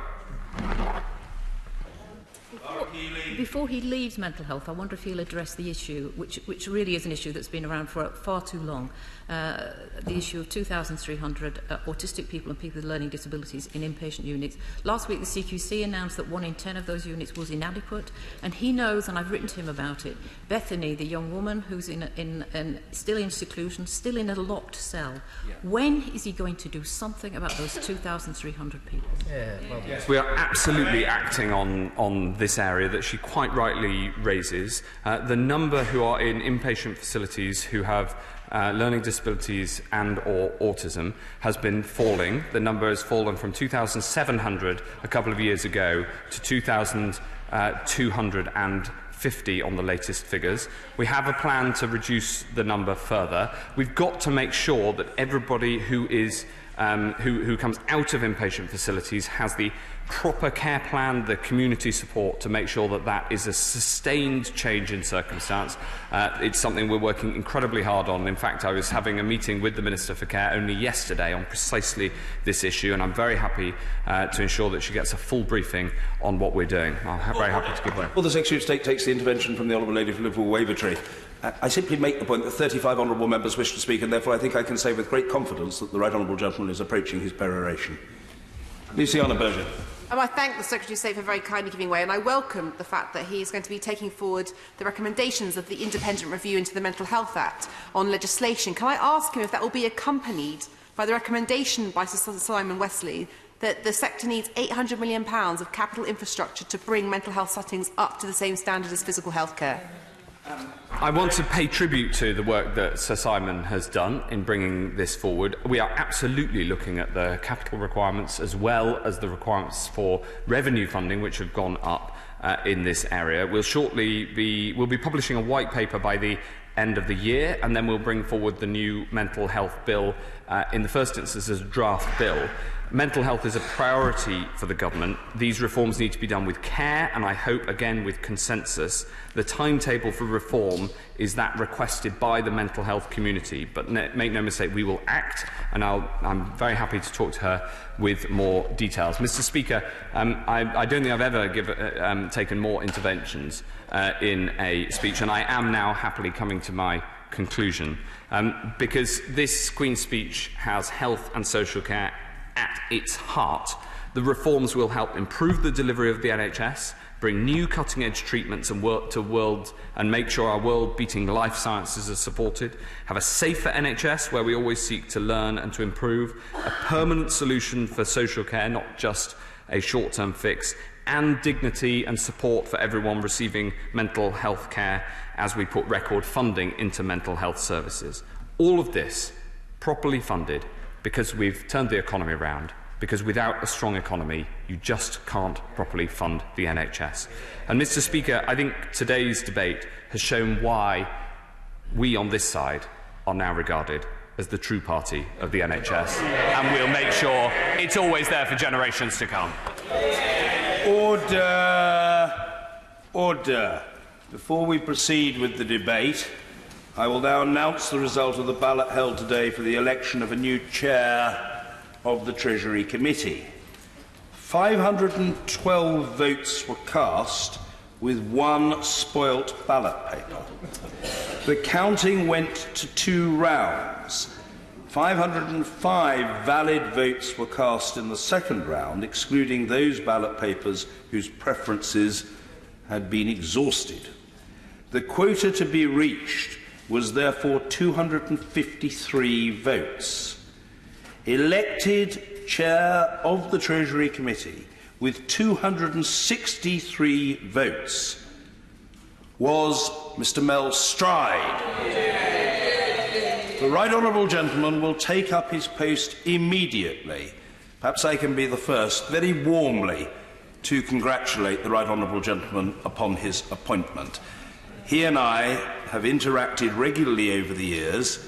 Before he leaves mental health, I wonder if he'll address the issue, which really is an issue that's been around for far too long, the issue of 2,300 autistic people and people with learning disabilities in inpatient units. Last week, the CQC announced that 1 in 10 of those units was inadequate, and he knows, and I've written to him about it, Bethany, the young woman who's still in seclusion, still in a locked cell. Yeah. When is he going to do something about those 2,300 people? Yes, we are absolutely acting on this area that she quite rightly raises. The number who are in inpatient facilities who have learning disabilities and or autism has been falling. The number has fallen from 2,700 a couple of years ago to 2,250 on the latest figures. We have a plan to reduce the number further. We've got to make sure that everybody who is who comes out of inpatient facilities has the proper care plan, the community support to make sure that that is a sustained change in circumstance. It's something we're working incredibly hard on. In fact, I was having a meeting with the Minister for Care only yesterday on precisely this issue, and I'm very happy to ensure that she gets a full briefing on what we're doing. I'm very happy to give way. Well, the Secretary of State takes the intervention from the Honourable Lady from Liverpool Wavertree. I simply make the point that 35 honourable members wish to speak, and therefore I think I can say with great confidence that the right honourable gentleman is approaching his peroration. Luciana Berger. I thank the Secretary of State for very kindly giving way, and I welcome the fact that he is going to be taking forward the recommendations of the independent review into the Mental Health Act on legislation. Can I ask him if that will be accompanied by the recommendation by Sir Simon Westley that the sector needs £800 million of capital infrastructure to bring mental health settings up to the same standard as physical health care? I want to pay tribute to the work that Sir Simon has done in bringing this forward. We are absolutely looking at the capital requirements as well as the requirements for revenue funding, which have gone up in this area. We'll be publishing a white paper by the end of the year, and then we'll bring forward the new mental health bill in the first instance as a draft bill. Mental health is a priority for the government. These reforms need to be done with care and I hope again with consensus. The timetable for reform is that requested by the mental health community, but make no mistake, we will act, and I'm very happy to talk to her with more details. Mr. Speaker, I don't think I've ever taken more interventions in a speech, and I am now happily coming to my conclusion, because this Queen's speech has health and social care at its heart. The reforms will help improve the delivery of the NHS, bring new cutting-edge treatments and work to world and make sure our world-beating life sciences are supported, have a safer NHS where we always seek to learn and to improve, a permanent solution for social care, not just a short-term fix, and dignity and support for everyone receiving mental health care as we put record funding into mental health services. All of this properly funded because we've turned the economy around, because without a strong economy, you just can't properly fund the NHS. And Mr. Speaker, I think today's debate has shown why we on this side are now regarded as the true party of the NHS, and we'll make sure it's always there for generations to come. Order. Order. Before we proceed with the debate, I will now announce the result of the ballot held today for the election of a new chair of the Treasury Committee. 512 votes were cast with one spoilt ballot paper. The counting went to 2 rounds. 505 valid votes were cast in the second round, excluding those ballot papers whose preferences had been exhausted. The quota to be reached was therefore 253 votes. Elected Chair of the Treasury Committee with 263 votes was Mr. Mel Stride. The Right Honourable Gentleman will take up his post immediately. Perhaps I can be the first, very warmly, to congratulate the Right Honourable Gentleman upon his appointment. He and I have interacted regularly over the years,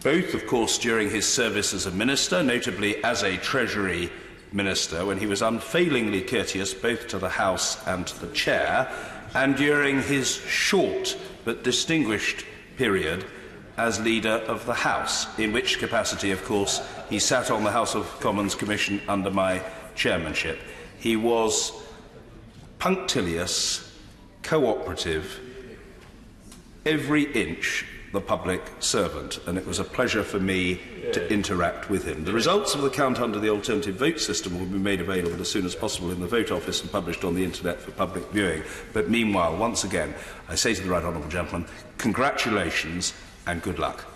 both, of course, during his service as a minister, notably as a Treasury Minister, when he was unfailingly courteous both to the House and to the Chair, and during his short but distinguished period as Leader of the House, in which capacity, of course, he sat on the House of Commons Commission under my chairmanship. He was punctilious, cooperative, every inch the public servant, and it was a pleasure for me to interact with him. The results of the count under the alternative vote system will be made available as soon as possible in the Vote Office and published on the internet for public viewing. But meanwhile, once again, I say to the Right Honourable Gentleman, congratulations and good luck.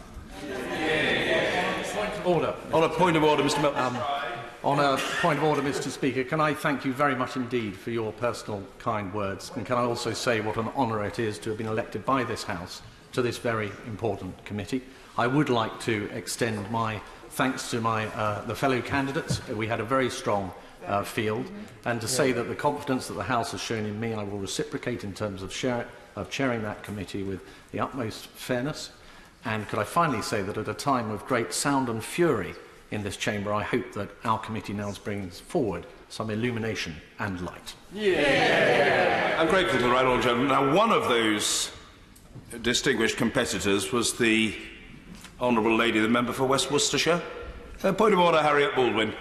Order. On a point of order, Mr. Milton. On a point of order, Mr. Speaker, can I thank you very much indeed for your personal kind words, and can I also say what an honour it is to have been elected by this House to this very important committee. I would like to extend my thanks to the fellow candidates. We had a very strong field, and to say that the confidence that the House has shown in me, I will reciprocate in terms of chairing that committee with the utmost fairness. And could I finally say that at a time of great sound and fury in this chamber, I hope that our committee now brings forward some illumination and light. Yeah. I'm grateful to the Right Honourable Gentleman. Now, one of those distinguished competitors was the Honourable Lady, the member for West Worcestershire. Point of order, Harriet Baldwin.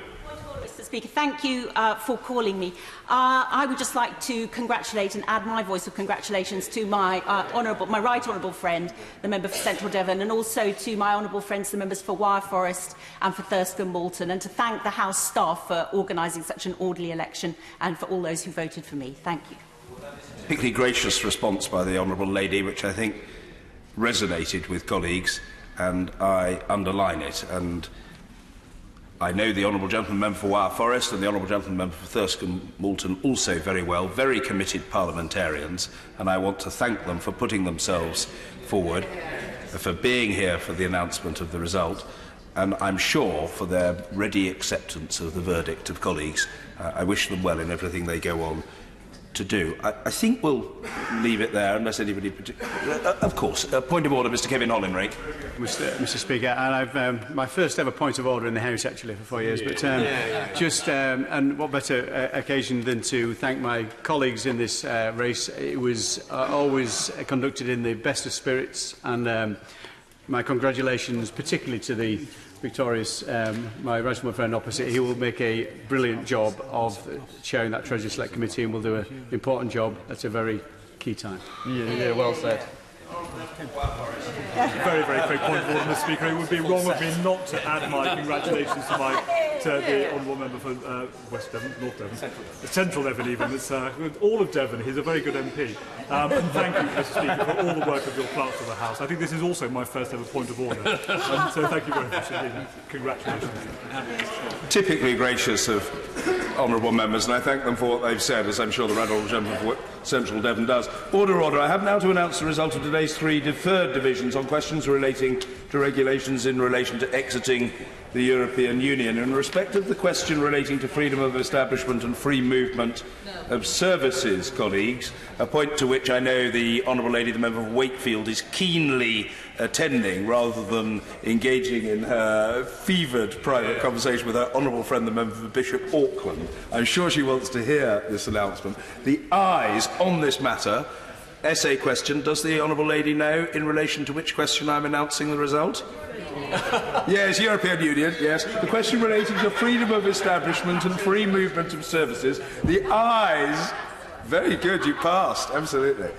Mr. Speaker, thank you for calling me. I would just like to congratulate and add my voice of congratulations to my right honourable friend, the member for Central Devon, and also to my honourable friends, the members for Wyre Forest and for Thurston Moulton, and to thank the House staff for organising such an orderly election and for all those who voted for me. Thank you. Particularly gracious response by the Honourable Lady, which I think resonated with colleagues, and I underline it. And I know the Honourable Gentleman Member for Wyre Forest and the Honourable Gentleman Member for Thurston Moulton also very well, very committed parliamentarians, and I want to thank them for putting themselves forward, for being here for the announcement of the result, and I'm sure for their ready acceptance of the verdict of colleagues. I wish them well in everything they go on to do. I think we'll leave it there, unless anybody... of course. Point of order, Mr Kevin Hollinrake. Mr Speaker, and I've my first ever point of order in the House, actually, for 4 years. But and what better occasion than to thank my colleagues in this race. It was always conducted in the best of spirits, and my congratulations particularly to the victorious, my right friend opposite. He will make a brilliant job of chairing that Treasury Select Committee and will do an important job at a very key time. Yeah, well said. Very, very quick point of order, Mr Speaker. It would be wrong of me not to add my congratulations to the honourable member for West Devon, North Devon, Central Devon even. It's all of Devon. He's a very good MP. And thank you, Mr Speaker, for all the work of your clerks of the House. I think this is also my first ever point of order. So thank you very much indeed. Congratulations. Typically gracious of honourable members, and I thank them for what they've said, as I'm sure the honourable gentleman for Central Devon does. Order, order. I have now to announce the result of today's 3 deferred divisions on questions relating to regulations in relation to exiting the European Union. In respect of the question relating to freedom of establishment and free movement of services, colleagues, a point to which I know the Honourable Lady, the member of Wakefield, is keenly attending rather than engaging in her fevered private conversation with her honourable friend, the member for Bishop Auckland. I'm sure she wants to hear this announcement. The ayes on this matter. Essay question. Does the Honourable Lady know in relation to which question I'm announcing the result? Yes, European Union, yes. The question relating to freedom of establishment and free movement of services. The ayes... Very good, you passed, absolutely.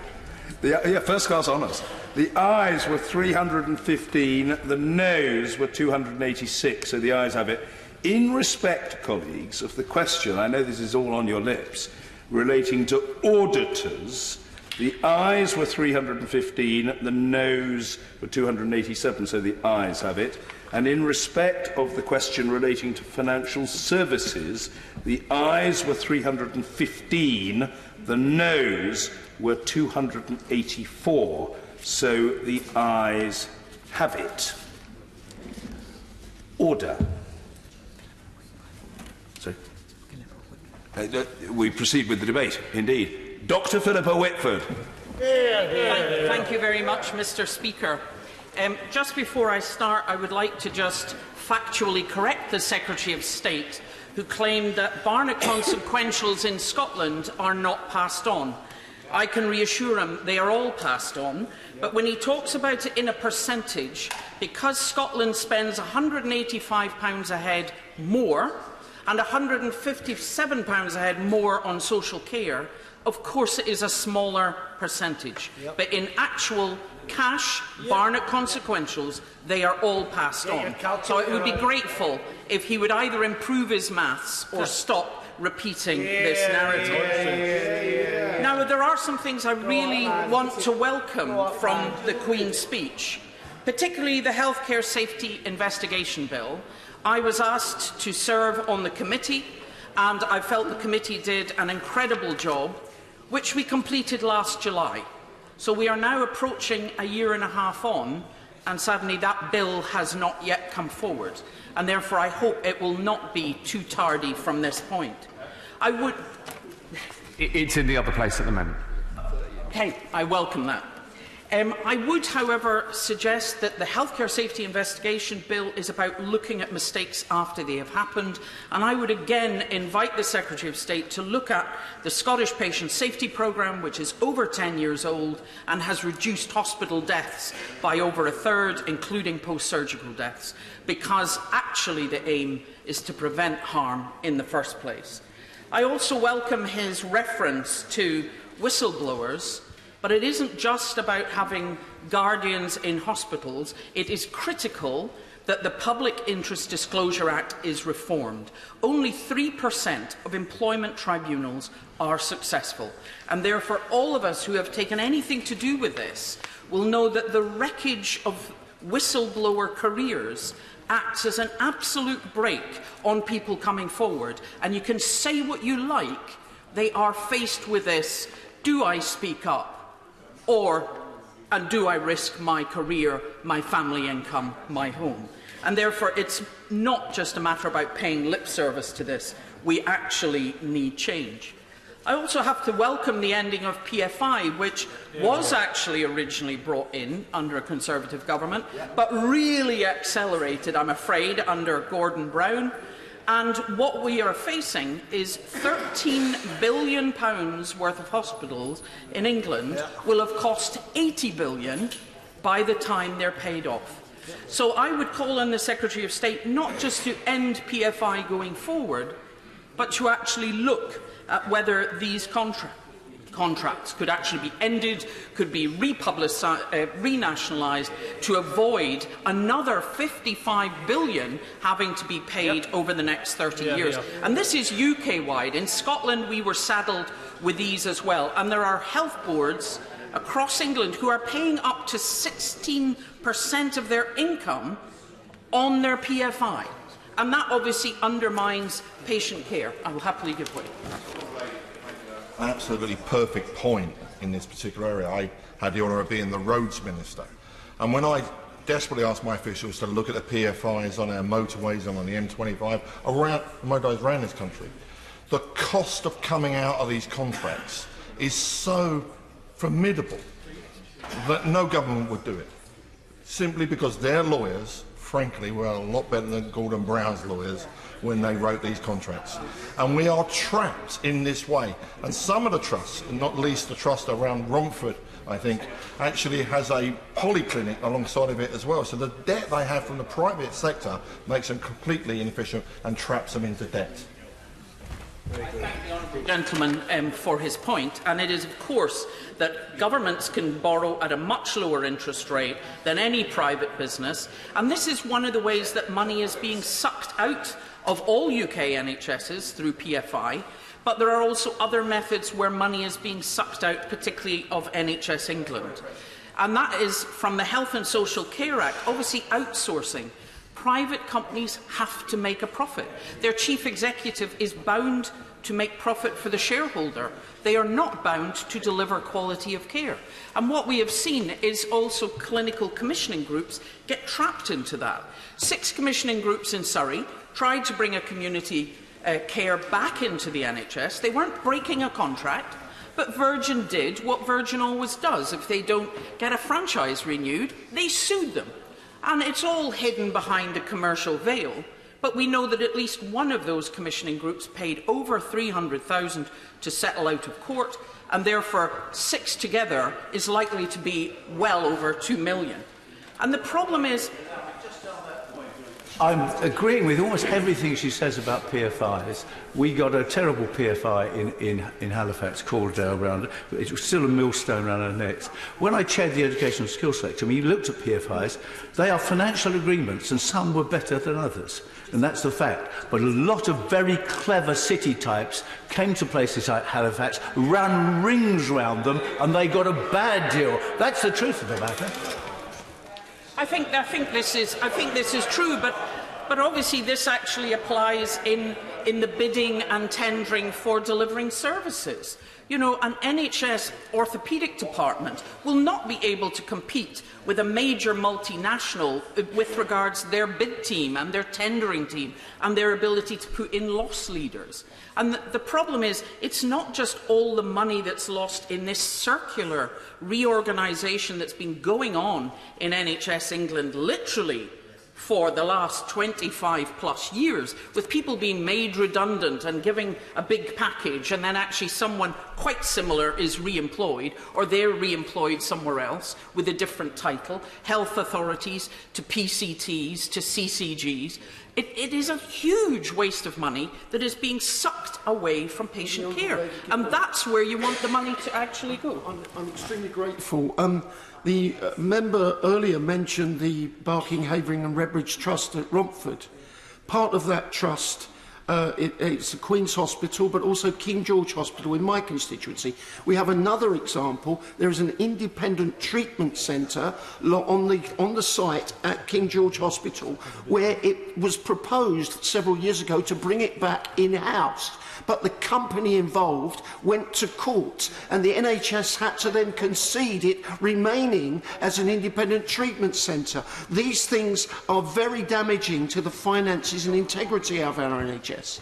First class honours. The ayes were 315, the noes were 286, so the ayes have it. In respect, colleagues, of the question, I know this is all on your lips, relating to auditors... The ayes were 315, the noes were 287, so the ayes have it. And in respect of the question relating to financial services, the ayes were 315, the noes were 284, so the ayes have it. Order. Sorry. We proceed with the debate, indeed. Dr. Philippa Whitford. Thank you very much, Mr. Speaker. Just before I start, I would like to just factually correct the Secretary of State, who claimed that Barnett consequentials in Scotland are not passed on. I can reassure him they are all passed on, but when he talks about it in a percentage, because Scotland spends £185 a head more and £157 a head more on social care, of course it is a smaller percentage. Yep. But in actual cash, Barnett consequentials, they are all passed on. So I would be grateful if he would either improve his maths or stop repeating this narrative. Now, there are some things I really want to welcome from the Queen's speech, particularly the Healthcare Safety Investigation Bill. I was asked to serve on the committee, and I felt the committee did an incredible job, which we completed last July. So we are now approaching a year and a half on, and sadly that bill has not yet come forward, and therefore I hope it will not be too tardy from this point. It's in the other place at the moment. Okay, I welcome that. I would, however, suggest that the Healthcare Safety Investigation Bill is about looking at mistakes after they have happened, and I would again invite the Secretary of State to look at the Scottish Patient Safety Programme, which is over 10 years old and has reduced hospital deaths by over a third, including post-surgical deaths, because actually the aim is to prevent harm in the first place. I also welcome his reference to whistleblowers. But it isn't just about having guardians in hospitals. It is critical that the Public Interest Disclosure Act is reformed. Only 3% of employment tribunals are successful. And therefore, all of us who have taken anything to do with this will know that the wreckage of whistleblower careers acts as an absolute brake on people coming forward. And you can say what you like, they are faced with this: do I speak up? And do I risk my career, my family income, my home? And therefore, it's not just a matter about paying lip service to this. We actually need change. I also have to welcome the ending of PFI, which was actually originally brought in under a Conservative government, but really accelerated, I'm afraid, under Gordon Brown. And what we are facing is £13 billion worth of hospitals in England will have cost £80 billion by the time they're paid off. So I would call on the Secretary of State not just to end PFI going forward, but to actually look at whether these contracts could actually be ended, could be renationalised to avoid another £55 billion having to be paid over the next 30 years. And this is UK-wide. In Scotland, we were saddled with these as well. And there are health boards across England who are paying up to 16% of their income on their PFI. And that obviously undermines patient care. I will happily give way. An absolutely perfect point in this particular area. I had the honour of being the roads minister, and when I desperately asked my officials to look at the PFIs on our motorways and on the M25 around this country, the cost of coming out of these contracts is so formidable that no government would do it, simply because their lawyers, frankly, were a lot better than Gordon Brown's lawyers when they wrote these contracts. And we are trapped in this way. And some of the trusts, and not least the trust around Romford, I think, actually has a polyclinic alongside of it as well. So the debt they have from the private sector makes them completely inefficient and traps them into debt. I thank the honourable gentleman for his point, and it is of course that governments can borrow at a much lower interest rate than any private business, and this is one of the ways that money is being sucked out of all UK NHSs through PFI, but there are also other methods where money is being sucked out, particularly of NHS England. And that is from the Health and Social Care Act, obviously outsourcing. Private companies have to make a profit. Their chief executive is bound to make profit for the shareholder. They are not bound to deliver quality of care. And what we have seen is also clinical commissioning groups get trapped into that. 6 commissioning groups in Surrey tried to bring a community care back into the NHS. They weren't breaking a contract, but Virgin did what Virgin always does. If they don't get a franchise renewed, they sued them. And it's all hidden behind a commercial veil, but we know that at least one of those commissioning groups paid over $300,000 to settle out of court, and therefore 6 together is likely to be well over $2 million. And the problem is, I'm agreeing with almost everything she says about PFIs. We got a terrible PFI in Halifax, Calderdale round. It was still a millstone around our necks. When I chaired the educational skills sector, we looked at PFIs. They are financial agreements, and some were better than others. And that's the fact. But a lot of very clever city types came to places like Halifax, ran rings round them, and they got a bad deal. That's the truth of the matter. I think this is true, but obviously this actually applies in the bidding and tendering for delivering services. You know, an NHS orthopaedic department will not be able to compete with a major multinational with regards to their bid team and their tendering team and their ability to put in loss leaders. And the problem is, it's not just all the money that's lost in this circular reorganisation that's been going on in NHS England literally for the last 25+ years, with people being made redundant and giving a big package, and then actually someone quite similar is re-employed, or they're re-employed somewhere else with a different title, health authorities to PCTs to CCGs. It is a huge waste of money that is being sucked away from patient care, and that's where you want the money to actually go. I'm extremely grateful. The member earlier mentioned the Barking, Havering and Redbridge Trust at Romford. Part of that trust, it's the Queen's Hospital, but also King George Hospital in my constituency. We have another example. There is an independent treatment centre on the site at King George Hospital, where it was proposed several years ago to bring it back in-house. But the company involved went to court, and the NHS had to then concede it remaining as an independent treatment centre. These things are very damaging to the finances and integrity of our NHS.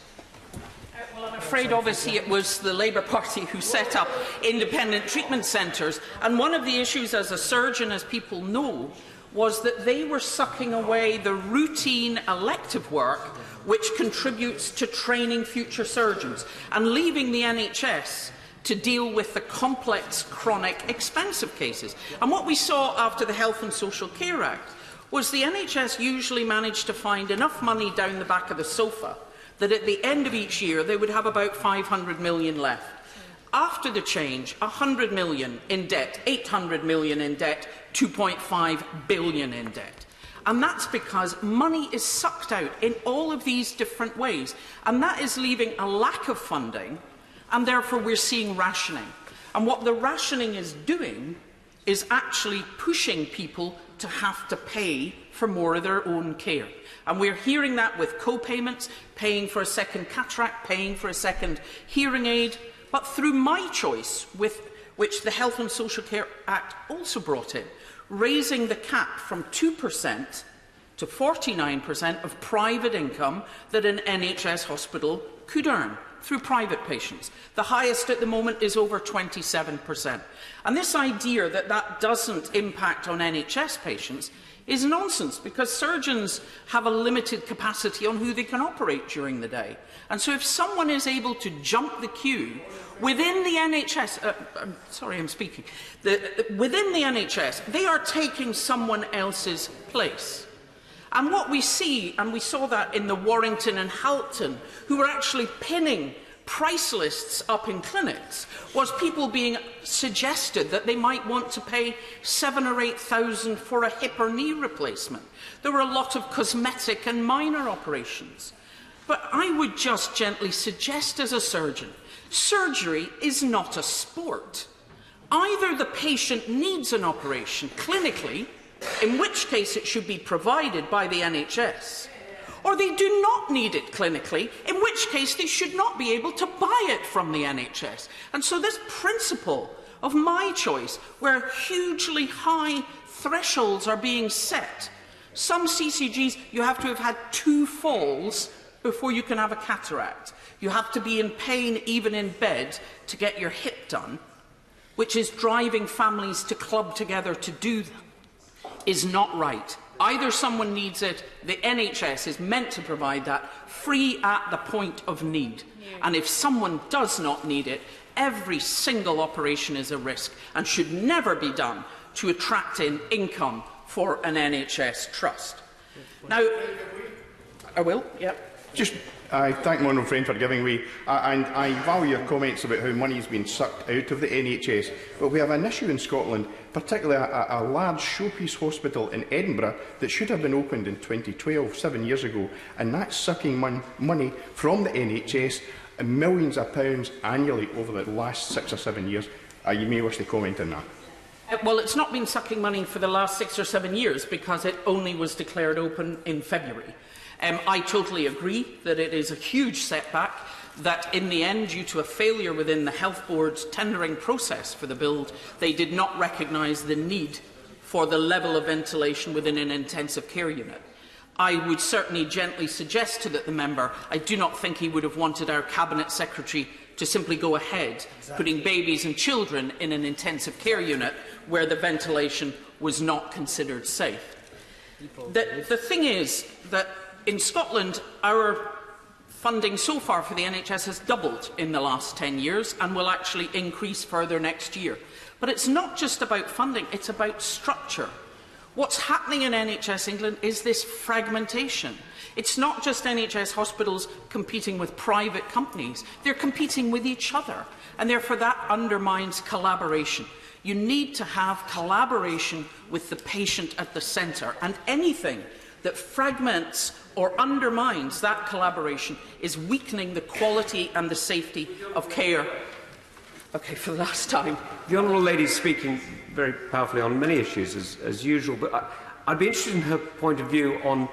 Well, afraid, obviously, it was the Labour Party who set up independent treatment centres. And one of the issues as a surgeon, as people know, was that they were sucking away the routine elective work which contributes to training future surgeons and leaving the NHS to deal with the complex, chronic, expensive cases. And what we saw after the Health and Social Care Act was the NHS usually managed to find enough money down the back of the sofa that at the end of each year they would have about 500 million left. After the change, 100 million in debt, 800 million in debt, 2.5 billion in debt. And that's because money is sucked out in all of these different ways. And that is leaving a lack of funding, and therefore we're seeing rationing. And what the rationing is doing is actually pushing people to have to pay for more of their own care. And we're hearing that with co-payments, paying for a second cataract, paying for a second hearing aid. But through my choice, which the Health and Social Care Act also brought in, raising the cap from 2% to 49% of private income that an NHS hospital could earn through private patients. The highest at the moment is over 27%. And this idea that that doesn't impact on NHS patients is nonsense, because surgeons have a limited capacity on who they can operate during the day. And so if someone is able to jump the queue within the NHS, within the NHS, they are taking someone else's place. And what we see, and we saw that in the Warrington and Halton, who were actually pinning price lists up in clinics, was people being suggested that they might want to pay 7,000 or 8,000 for a hip or knee replacement. There were a lot of cosmetic and minor operations. But I would just gently suggest as a surgeon, surgery is not a sport. Either the patient needs an operation clinically, in which case it should be provided by the NHS, or they do not need it clinically, in which case they should not be able to buy it from the NHS. And so this principle of my choice, where hugely high thresholds are being set, some CCGs you have to have had 2 falls before you can have a cataract. You have to be in pain even in bed to get your hip done, which is driving families to club together to do that, is not right. Either someone needs it, the NHS is meant to provide that, free at the point of need. And if someone does not need it, every single operation is a risk and should never be done to attract in income for an NHS trust. Now, I will, I thank my honourable friend for giving way, and I value your comments about how money is being sucked out of the NHS, but we have an issue in Scotland, particularly a large showpiece hospital in Edinburgh that should have been opened in 2012, 7 years ago, and that's sucking money from the NHS, millions of pounds annually over the last 6 or 7 years. You may wish to comment on that. Well, it's not been sucking money for the last 6 or 7 years because it only was declared open in February. I totally agree that it is a huge setback, that in the end, due to a failure within the Health Board's tendering process for the build, they did not recognise the need for the level of ventilation within an intensive care unit. I would certainly gently suggest to the member, I do not think he would have wanted our Cabinet Secretary to simply go ahead putting babies and children in an intensive care unit where the ventilation was not considered safe. The thing is that in Scotland, our funding so far for the NHS has doubled in the last 10 years and will actually increase further next year. But it's not just about funding, it's about structure. What's happening in NHS England is this fragmentation. It's not just NHS hospitals competing with private companies, they're competing with each other, and therefore that undermines collaboration. You need to have collaboration with the patient at the centre, and anything that fragments or undermines that collaboration is weakening the quality and the safety of care. Okay, for the last time. The Honourable Lady is speaking very powerfully on many issues, as usual, but I'd be interested in her point of view on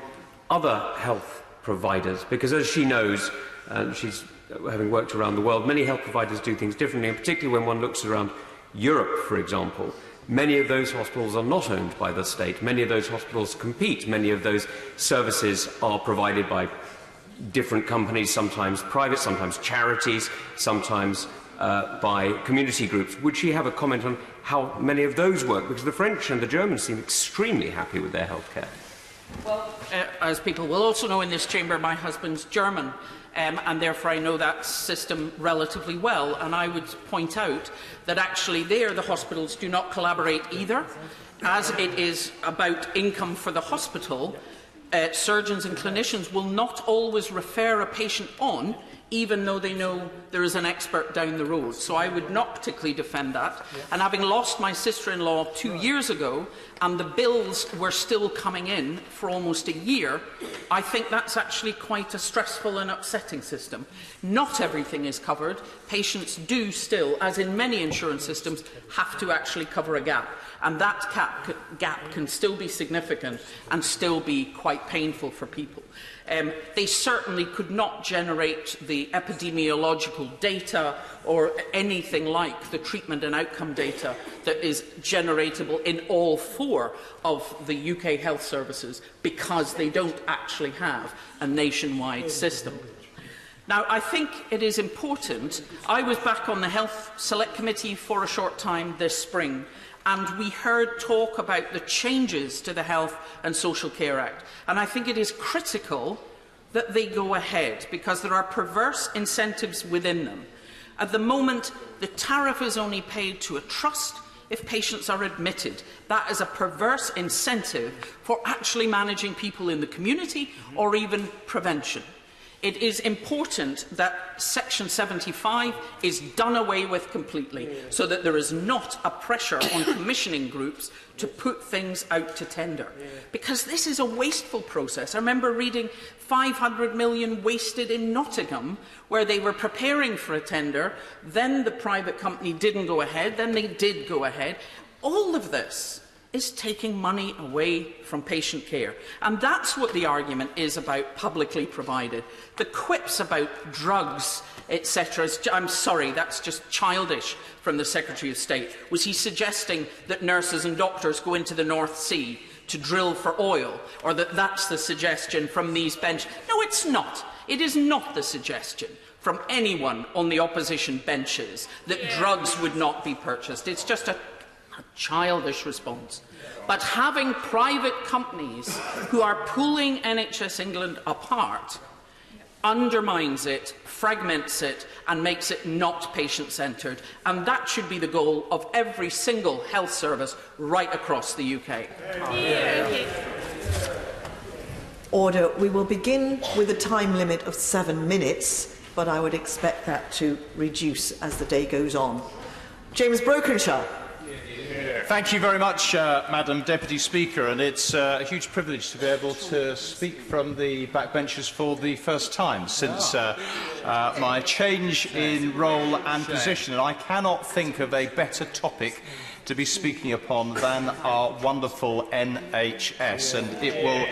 other health providers, because as she knows, and she's having worked around the world, many health providers do things differently, and particularly when one looks around Europe, for example. Many of those hospitals are not owned by the state. Many of those hospitals compete. Many of those services are provided by different companies, sometimes private, sometimes charities, sometimes by community groups. Would she have a comment on how many of those work? Because the French and the Germans seem extremely happy with their healthcare. Well, as people will also know in this chamber, my husband's German, and therefore I know that system relatively well. And I would point out that actually there the hospitals do not collaborate either. As it is about income for the hospital, surgeons and clinicians will not always refer a patient on, even though they know there is an expert down the road. So I would not particularly defend that. And having lost my sister-in-law 2 years ago, and the bills were still coming in for almost a year, I think that's actually quite a stressful and upsetting system. Not everything is covered. Patients do still, as in many insurance systems, have to actually cover a gap. And that gap can still be significant and still be quite painful for people. They certainly could not generate the epidemiological data or anything like the treatment and outcome data that is generatable in all 4 of the UK health services, because they don't actually have a nationwide system. Now, I think it is important. I was back on the Health Select Committee for a short time this spring, and we heard talk about the changes to the Health and Social Care Act. And I think it is critical that they go ahead, because there are perverse incentives within them. At the moment, the tariff is only paid to a trust if patients are admitted. That is a perverse incentive for actually managing people in the community or even prevention. It is important that Section 75 is done away with completely, so that there is not a pressure on commissioning groups to put things out to tender. Because this is a wasteful process. I remember reading 500 million wasted in Nottingham, where they were preparing for a tender, then the private company didn't go ahead, then they did go ahead. All of this is taking money away from patient care. And that's what the argument is about publicly provided. The quips about drugs, etc. I'm sorry, that's just childish from the Secretary of State. Was he suggesting that nurses and doctors go into the North Sea to drill for oil, or that that's the suggestion from these benches? No, it's not. It is not the suggestion from anyone on the opposition benches that drugs would not be purchased. It's just a childish response. But having private companies who are pulling NHS England apart undermines it, fragments it, and makes it not patient-centred. And that should be the goal of every single health service right across the UK. Order. We will begin with a time limit of 7 minutes, but I would expect that to reduce as the day goes on. James Brokenshaw. Thank you very much, Madam Deputy Speaker, and it's a huge privilege to be able to speak from the backbenches for the first time since my change in role and position. And I cannot think of a better topic to be speaking upon than our wonderful NHS, and it will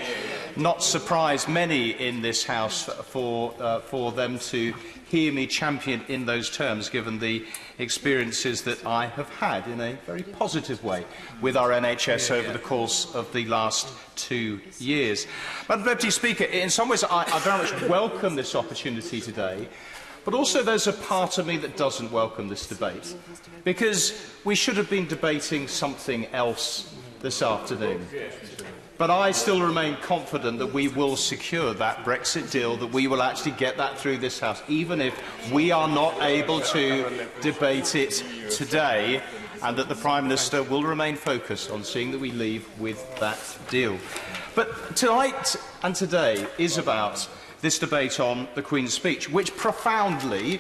not surprise many in this House for them to hear me champion in those terms, given the experiences that I have had in a very positive way with our NHS over the course of the last 2 years. Madam Deputy Speaker, in some ways I very much welcome this opportunity today, but also there's a part of me that doesn't welcome this debate, because we should have been debating something else this afternoon. But I still remain confident that we will secure that Brexit deal, that we will actually get that through this House, even if we are not able to debate it today, and that the Prime Minister will remain focused on seeing that we leave with that deal. But tonight and today is about this debate on the Queen's speech, which profoundly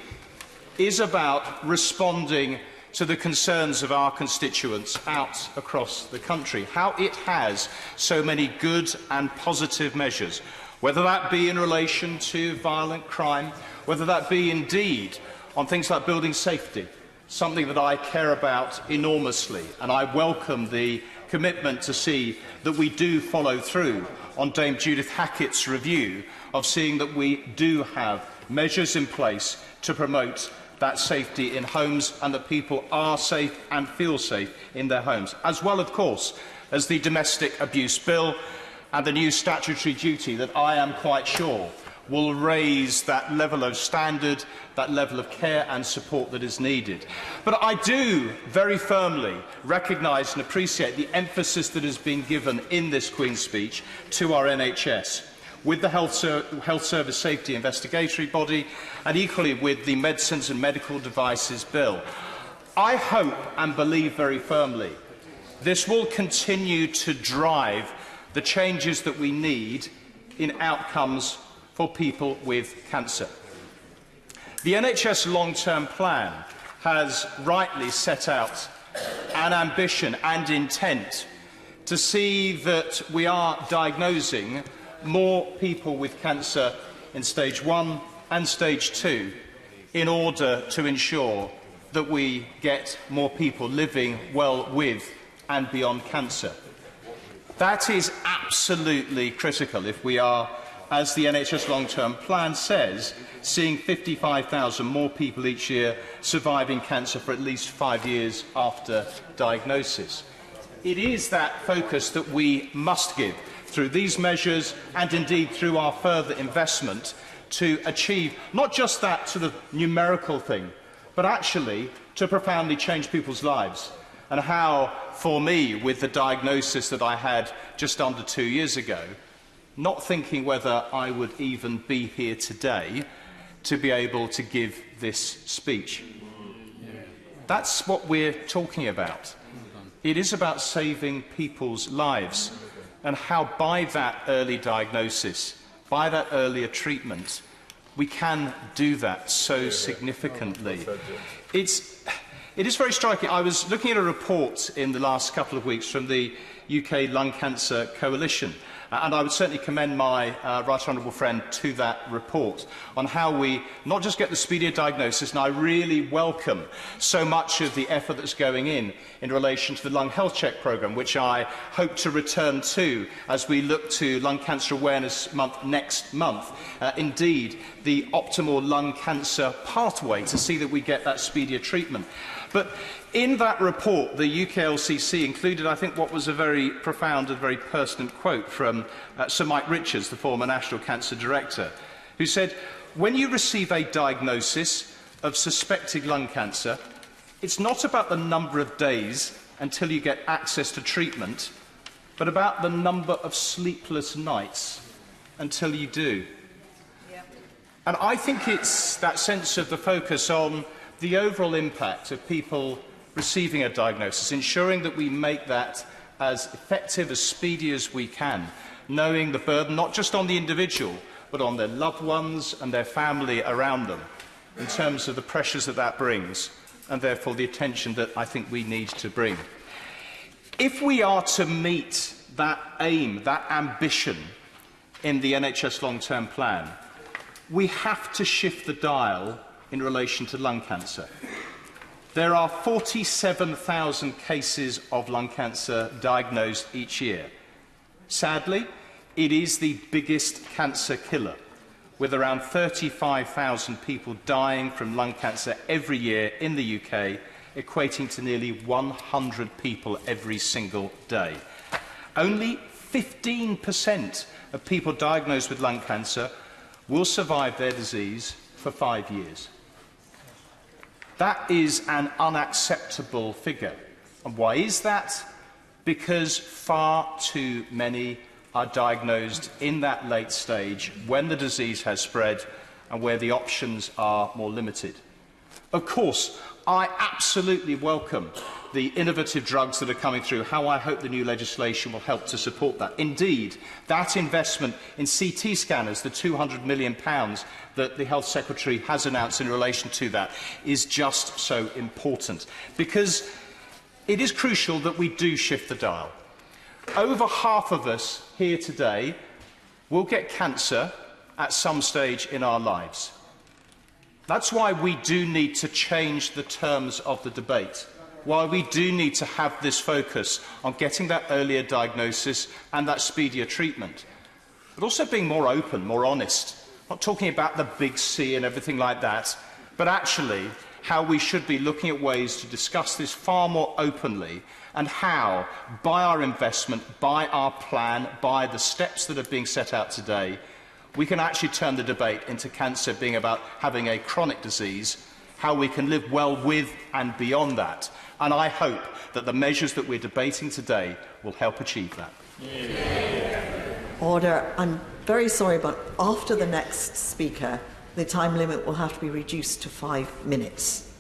is about responding to the concerns of our constituents out across the country, how it has so many good and positive measures, whether that be in relation to violent crime, whether that be indeed on things like building safety, something that I care about enormously, and I welcome the commitment to see that we do follow through on Dame Judith Hackett's review of seeing that we do have measures in place to promote that safety in homes and that people are safe and feel safe in their homes, as well, of course, as the Domestic Abuse Bill and the new statutory duty that I am quite sure will raise that level of standard, that level of care and support that is needed. But I do very firmly recognise and appreciate the emphasis that has been given in this Queen's speech to our NHS, with the Health Service Safety Investigatory Body and equally with the Medicines and Medical Devices Bill. I hope and believe very firmly this will continue to drive the changes that we need in outcomes for people with cancer. The NHS long-term plan has rightly set out an ambition and intent to see that we are diagnosing more people with cancer in stage 1 and stage 2 in order to ensure that we get more people living well with and beyond cancer. That is absolutely critical if we are, as the NHS long-term plan says, seeing 55,000 more people each year surviving cancer for at least 5 years after diagnosis. It is that focus that we must give through these measures and indeed through our further investment to achieve not just that sort of numerical thing, but actually to profoundly change people's lives. And how, for me, with the diagnosis that I had just under 2 years ago, not thinking whether I would even be here today to be able to give this speech. That's what we're talking about. It is about saving people's lives and how by that early diagnosis, by that earlier treatment, we can do that so significantly. It is very striking. I was looking at a report in the last couple of weeks from the UK Lung Cancer Coalition, and I would certainly commend my right honourable friend to that report on how we not just get the speedier diagnosis, and I really welcome so much of the effort that's going in relation to the Lung Health Check programme, which I hope to return to as we look to Lung Cancer Awareness Month next month. Indeed, the optimal lung cancer pathway to see that we get that speedier treatment. But in that report, the UKLCC included, I think, what was a very profound and very pertinent quote from Sir Mike Richards, the former National Cancer Director, who said, "When you receive a diagnosis of suspected lung cancer, it's not about the number of days until you get access to treatment, but about the number of sleepless nights until you do." And I think it's that sense of the focus on the overall impact of people receiving a diagnosis, ensuring that we make that as effective, as speedy as we can, knowing the burden not just on the individual, but on their loved ones and their family around them, in terms of the pressures that that brings, and therefore the attention that I think we need to bring. If we are to meet that aim, that ambition in the NHS long-term plan, we have to shift the dial in relation to lung cancer. There are 47,000 cases of lung cancer diagnosed each year. Sadly, it is the biggest cancer killer, with around 35,000 people dying from lung cancer every year in the UK, equating to nearly 100 people every single day. Only 15% of people diagnosed with lung cancer will survive their disease for 5 years. That is an unacceptable figure. And why is that? Because far too many are diagnosed in that late stage when the disease has spread and where the options are more limited. Of course, I absolutely welcome the innovative drugs that are coming through, how I hope the new legislation will help to support that. Indeed, that investment in CT scanners, the £200 million that the Health Secretary has announced in relation to that, is just so important, because it is crucial that we do shift the dial. Over half of us here today will get cancer at some stage in our lives. That's why we do need to change the terms of the debate, why we do need to have this focus on getting that earlier diagnosis and that speedier treatment, but also being more open, more honest, not talking about the big C and everything like that, but actually how we should be looking at ways to discuss this far more openly, and how, by our investment, by our plan, by the steps that are being set out today, we can actually turn the debate into cancer being about having a chronic disease, how we can live well with and beyond that. And I hope that the measures that we're debating today will help achieve that. Order. I'm very sorry, but after the next speaker, the time limit will have to be reduced to 5 minutes.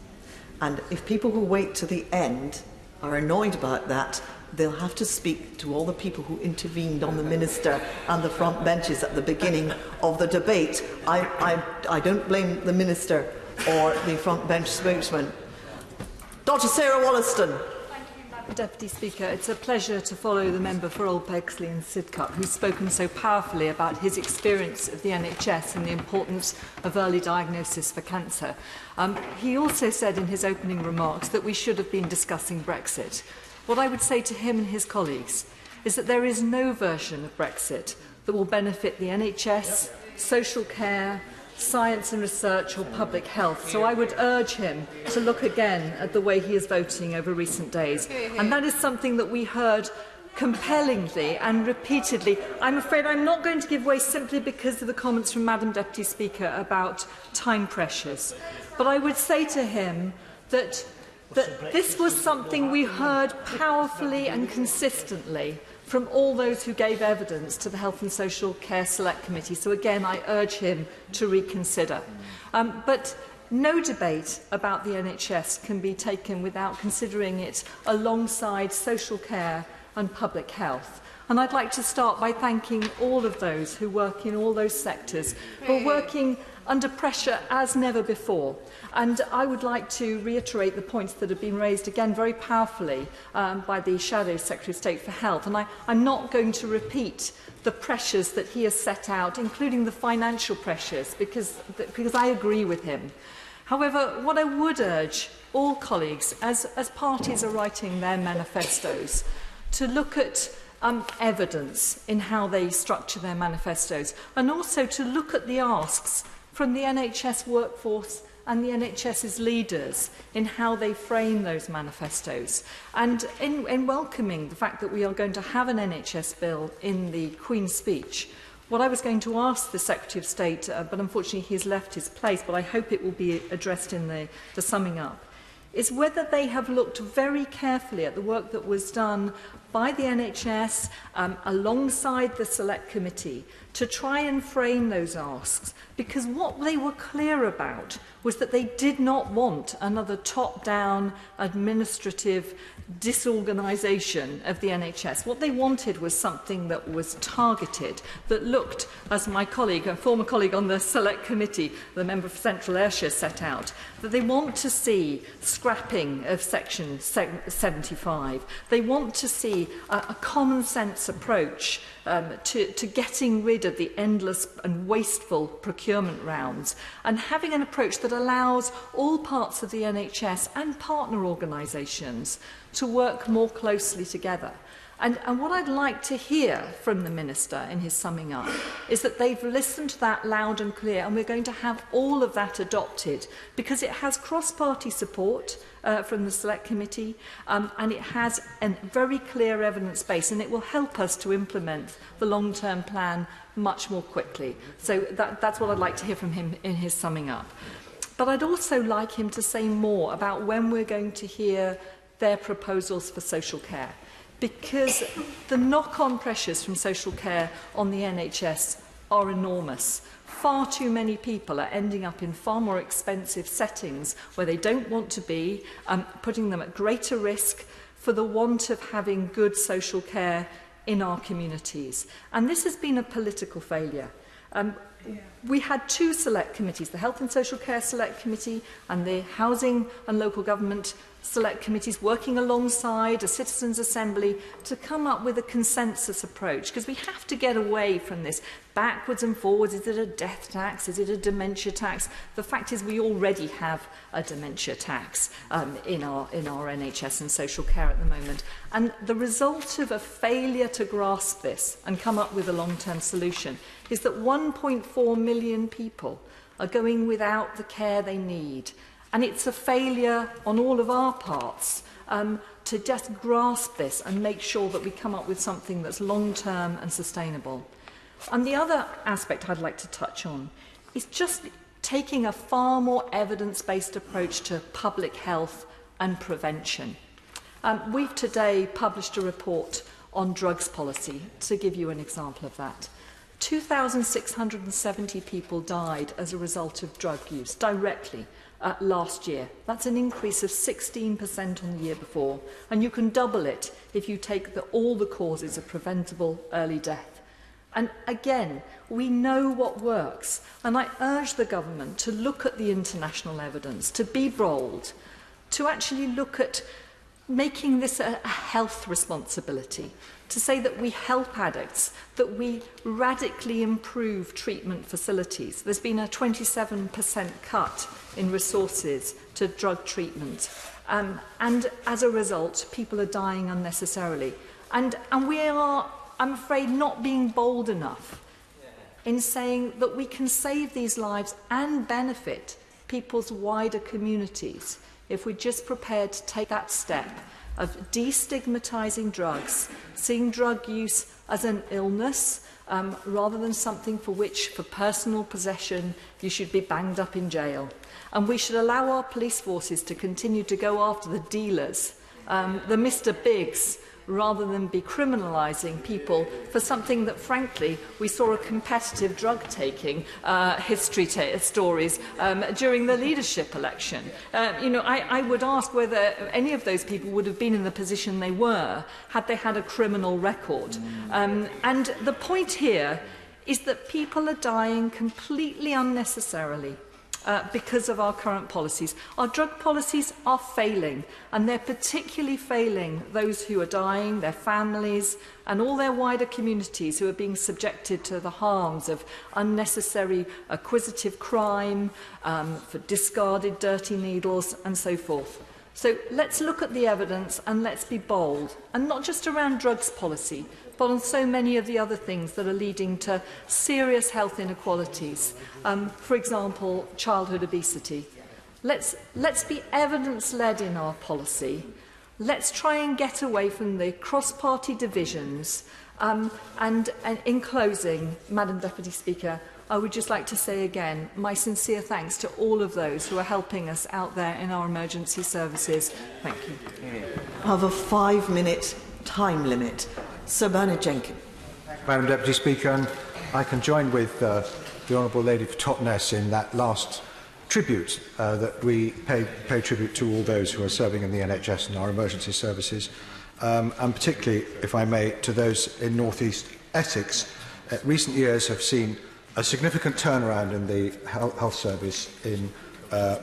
And if people who wait to the end are annoyed about that, they'll have to speak to all the people who intervened on the Minister and the front benches at the beginning of the debate. I don't blame the Minister or the front bench spokesman. Dr. Sarah Wollaston. Deputy Speaker, it's a pleasure to follow the member for Old Bexley and Sidcup, who's spoken so powerfully about his experience of the NHS and the importance of early diagnosis for cancer. He also said in his opening remarks that we should have been discussing Brexit. What I would say to him and his colleagues is that there is no version of Brexit that will benefit the NHS, social care, science and research or public health. So I would urge him to look again at the way he is voting over recent days. And that is something that we heard compellingly and repeatedly. I'm afraid I'm not going to give way simply because of the comments from Madam Deputy Speaker about time pressures. But I would say to him that this was something we heard powerfully and consistently from all those who gave evidence to the Health and Social Care Select Committee. So again, I urge him to reconsider. But no debate about the NHS can be taken without considering it alongside social care and public health. And I'd like to start by thanking all of those who work in all those sectors who are working under pressure as never before. And I would like to reiterate the points that have been raised again very powerfully by the Shadow Secretary of State for Health. And I'm not going to repeat the pressures that he has set out, including the financial pressures, because I agree with him. However, what I would urge all colleagues, as parties are writing their manifestos, to look at evidence in how they structure their manifestos, and also to look at the asks from the NHS workforce and the NHS's leaders in how they frame those manifestos. And in welcoming the fact that we are going to have an NHS bill in the Queen's speech, what I was going to ask the Secretary of State, but unfortunately he's left his place, but I hope it will be addressed in the summing up, is whether they have looked very carefully at the work that was done by the NHS alongside the Select Committee to try and frame those asks, because what they were clear about was that they did not want another top-down administrative disorganisation of the NHS. What they wanted was something that was targeted, that looked, as my colleague, a former colleague on the Select Committee, the member for Central Ayrshire, set out, that they want to see scrapping of Section 75. They want to see a common-sense approach to getting rid of the endless and wasteful procurement rounds, and having an approach that allows all parts of the NHS and partner organisations to work more closely together. And what I'd like to hear from the Minister in his summing up is that they've listened to that loud and clear, and we're going to have all of that adopted, because it has cross-party support from the Select Committee, and it has a very clear evidence base, and it will help us to implement the long-term plan much more quickly. So that's what I'd like to hear from him in his summing up. But I'd also like him to say more about when we're going to hear their proposals for social care, because the knock-on pressures from social care on the NHS are enormous. Far too many people are ending up in far more expensive settings where they don't want to be, putting them at greater risk for the want of having good social care in our communities. And this has been a political failure. We had two select committees, the Health and Social Care Select Committee and the Housing and Local Government Select Committees, working alongside a Citizens' Assembly to come up with a consensus approach, because we have to get away from this backwards and forwards. Is it a death tax? Is it a dementia tax? The fact is we already have a dementia tax in our NHS and social care at the moment. And the result of a failure to grasp this and come up with a long-term solution is that 1.4 million people are going without the care they need. And it's a failure on all of our parts to just grasp this and make sure that we come up with something that's long-term and sustainable. And the other aspect I'd like to touch on is just taking a far more evidence-based approach to public health and prevention. We've today published a report on drugs policy, to give you an example of that. 2,670 people died as a result of drug use directly last year. That's an increase of 16% on the year before, and you can double it if you take all the causes of preventable early death. And again, we know what works, and I urge the government to look at the international evidence, to be bold, to actually look at making this a health responsibility, to say that we help addicts, that we radically improve treatment facilities. There's been a 27% cut in resources to drug treatment, and as a result, people are dying unnecessarily. And we are, I'm afraid, not being bold enough in saying that we can save these lives and benefit people's wider communities if we're just prepared to take that step of destigmatising drugs, seeing drug use as an illness rather than something for which, for personal possession, you should be banged up in jail. And we should allow our police forces to continue to go after the dealers, the Mr. Bigs, rather than be criminalising people for something that, frankly, we saw a competitive drug-taking stories during the leadership election. I would ask whether any of those people would have been in the position they were had they had a criminal record. And the point here is that people are dying completely unnecessarily because of our current policies. Our drug policies are failing, and they're particularly failing those who are dying, their families, and all their wider communities who are being subjected to the harms of unnecessary acquisitive crime, for discarded dirty needles, and so forth. So let's look at the evidence and let's be bold, and not just around drugs policy, but on so many of the other things that are leading to serious health inequalities. For example, childhood obesity. Let's be evidence-led in our policy. Let's try and get away from the cross-party divisions. And in closing, Madam Deputy Speaker, I would just like to say again my sincere thanks to all of those who are helping us out there in our emergency services. Thank you. I have a 5-minute time limit. Sir Bernard Jenkins. Madam Deputy Speaker, and I can join with the Honourable Lady for Totnes in that last tribute that we pay tribute to all those who are serving in the NHS and our emergency services, and particularly, if I may, to those in North East Essex. Recent years have seen a significant turnaround in the health service in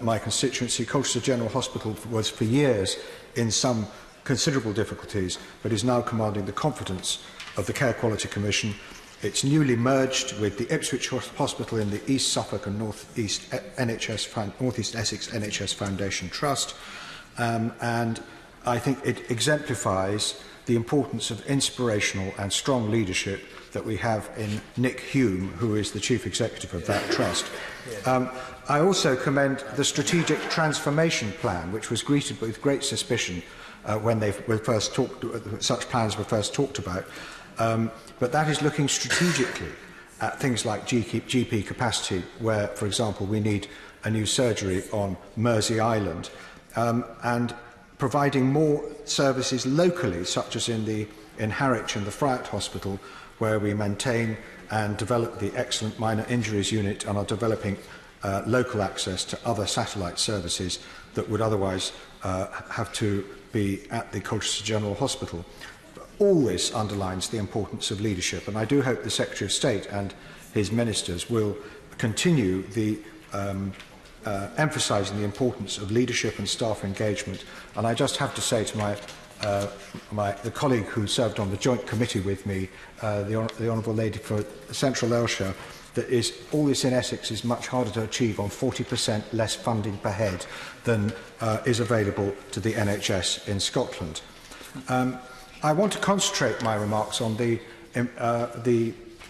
my constituency. Colchester General Hospital was for years in some considerable difficulties, but is now commanding the confidence of the Care Quality Commission. It's newly merged with the Ipswich Hospital in the East Suffolk and North East Essex NHS Foundation Trust, and I think it exemplifies the importance of inspirational and strong leadership that we have in Nick Hume, who is the Chief Executive of that trust. I also commend the Strategic Transformation Plan, which was greeted with great suspicion when such plans were first talked about. But that is looking strategically at things like GP capacity, where, for example, we need a new surgery on Mersey Island, and providing more services locally, such as in Harwich and the Friat Hospital, where we maintain and develop the excellent minor injuries unit and are developing local access to other satellite services that would otherwise have to be at the Colchester General Hospital. All this underlines the importance of leadership, and I do hope the Secretary of State and his ministers will continue the emphasising the importance of leadership and staff engagement. And I just have to say to the colleague who served on the joint committee with me, the Honourable Lady for Central Ayrshire, that all this in Essex is much harder to achieve on 40% less funding per head than is available to the NHS in Scotland. I want to concentrate my remarks on the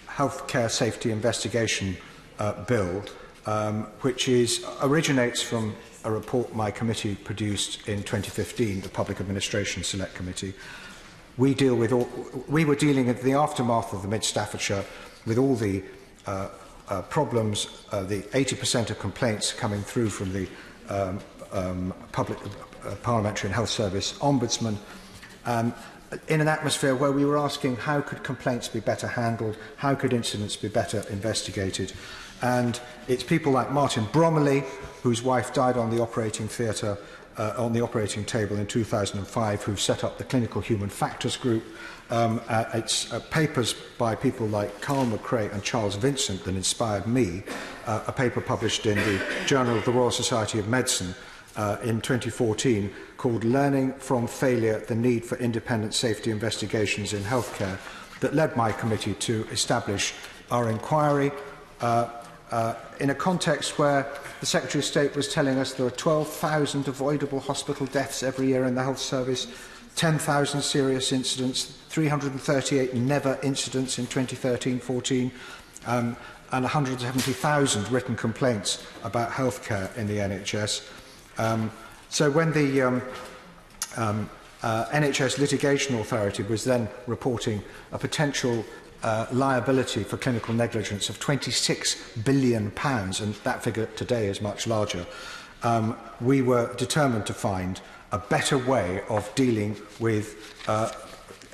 Healthcare Safety Investigation Bill, which originates from a report my committee produced in 2015, the Public Administration Select Committee. We were dealing with the aftermath of the Mid Staffordshire with all the problems, the 80% of complaints coming through from the public parliamentary and health service ombudsman, in an atmosphere where we were asking how could complaints be better handled, how could incidents be better investigated. And it's people like Martin Bromley, whose wife died on the operating theatre, on the operating table in 2005, who set up the Clinical Human Factors Group. It's papers by people like Carl McRae and Charles Vincent that inspired me, a paper published in the Journal of the Royal Society of Medicine in 2014 called Learning from Failure, the Need for Independent Safety Investigations in Healthcare, that led my committee to establish our inquiry in a context where the Secretary of State was telling us there are 12,000 avoidable hospital deaths every year in the health service, 10,000 serious incidents, 338 never incidents in 2013-14, and 170,000 written complaints about healthcare in the NHS. So when the NHS Litigation Authority was then reporting a potential liability for clinical negligence of £26 billion, and that figure today is much larger, we were determined to find a better way of dealing with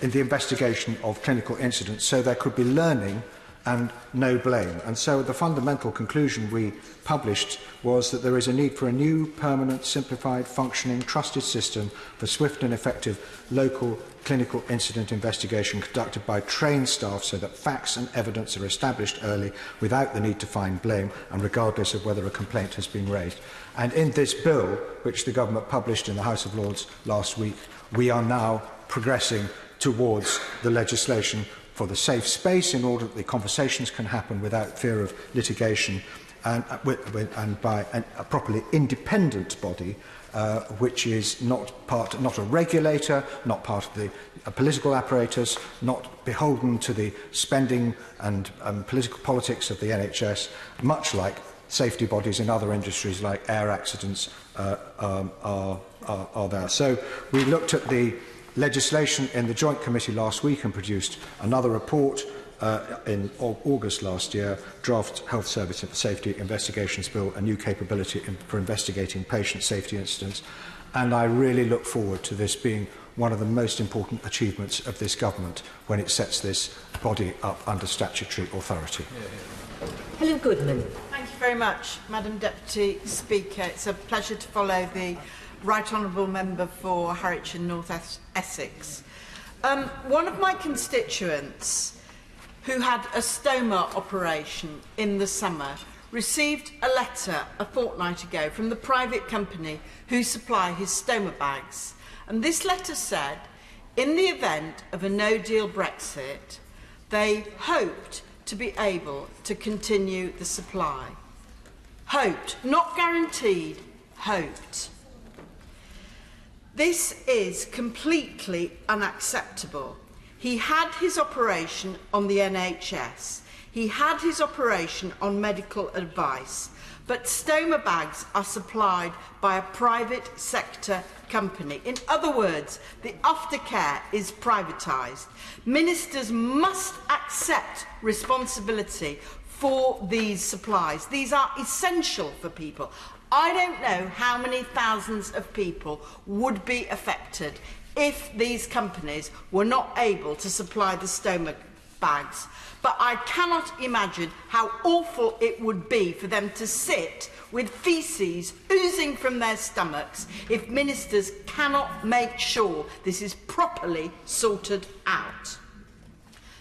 in the investigation of clinical incidents so there could be learning and no blame. And so the fundamental conclusion we published was that there is a need for a new, permanent, simplified, functioning, trusted system for swift and effective local clinical incident investigation conducted by trained staff so that facts and evidence are established early without the need to find blame and regardless of whether a complaint has been raised. And in this bill, which the government published in the House of Lords last week, we are now progressing towards the legislation for the safe space in order that the conversations can happen without fear of litigation and by a properly independent body which is not a regulator, not part of the political apparatus, not beholden to the spending and political politics of the NHS, much like safety bodies in other industries like air accidents are there. So we looked at the legislation in the Joint Committee last week and produced another report in August last year, Draft Health Service Safety Investigations Bill, a new capability for investigating patient safety incidents. And I really look forward to this being one of the most important achievements of this government when it sets this body up under statutory authority. Helen Goodman. Thank you very much, Madam Deputy Speaker. It's a pleasure to follow the Right Honourable Member for Harwich and North Essex. One of my constituents who had a stoma operation in the summer received a letter a fortnight ago from the private company who supply his stoma bags. And this letter said, in the event of a no-deal Brexit, they hoped to be able to continue the supply. Hoped, not guaranteed, hoped. This is completely unacceptable. He had his operation on the NHS. He had his operation on medical advice. But stoma bags are supplied by a private sector company. In other words, the aftercare is privatised. Ministers must accept responsibility for these supplies. These are essential for people. I don't know how many thousands of people would be affected if these companies were not able to supply the stoma bags. But I cannot imagine how awful it would be for them to sit with faeces oozing from their stomachs if ministers cannot make sure this is properly sorted out.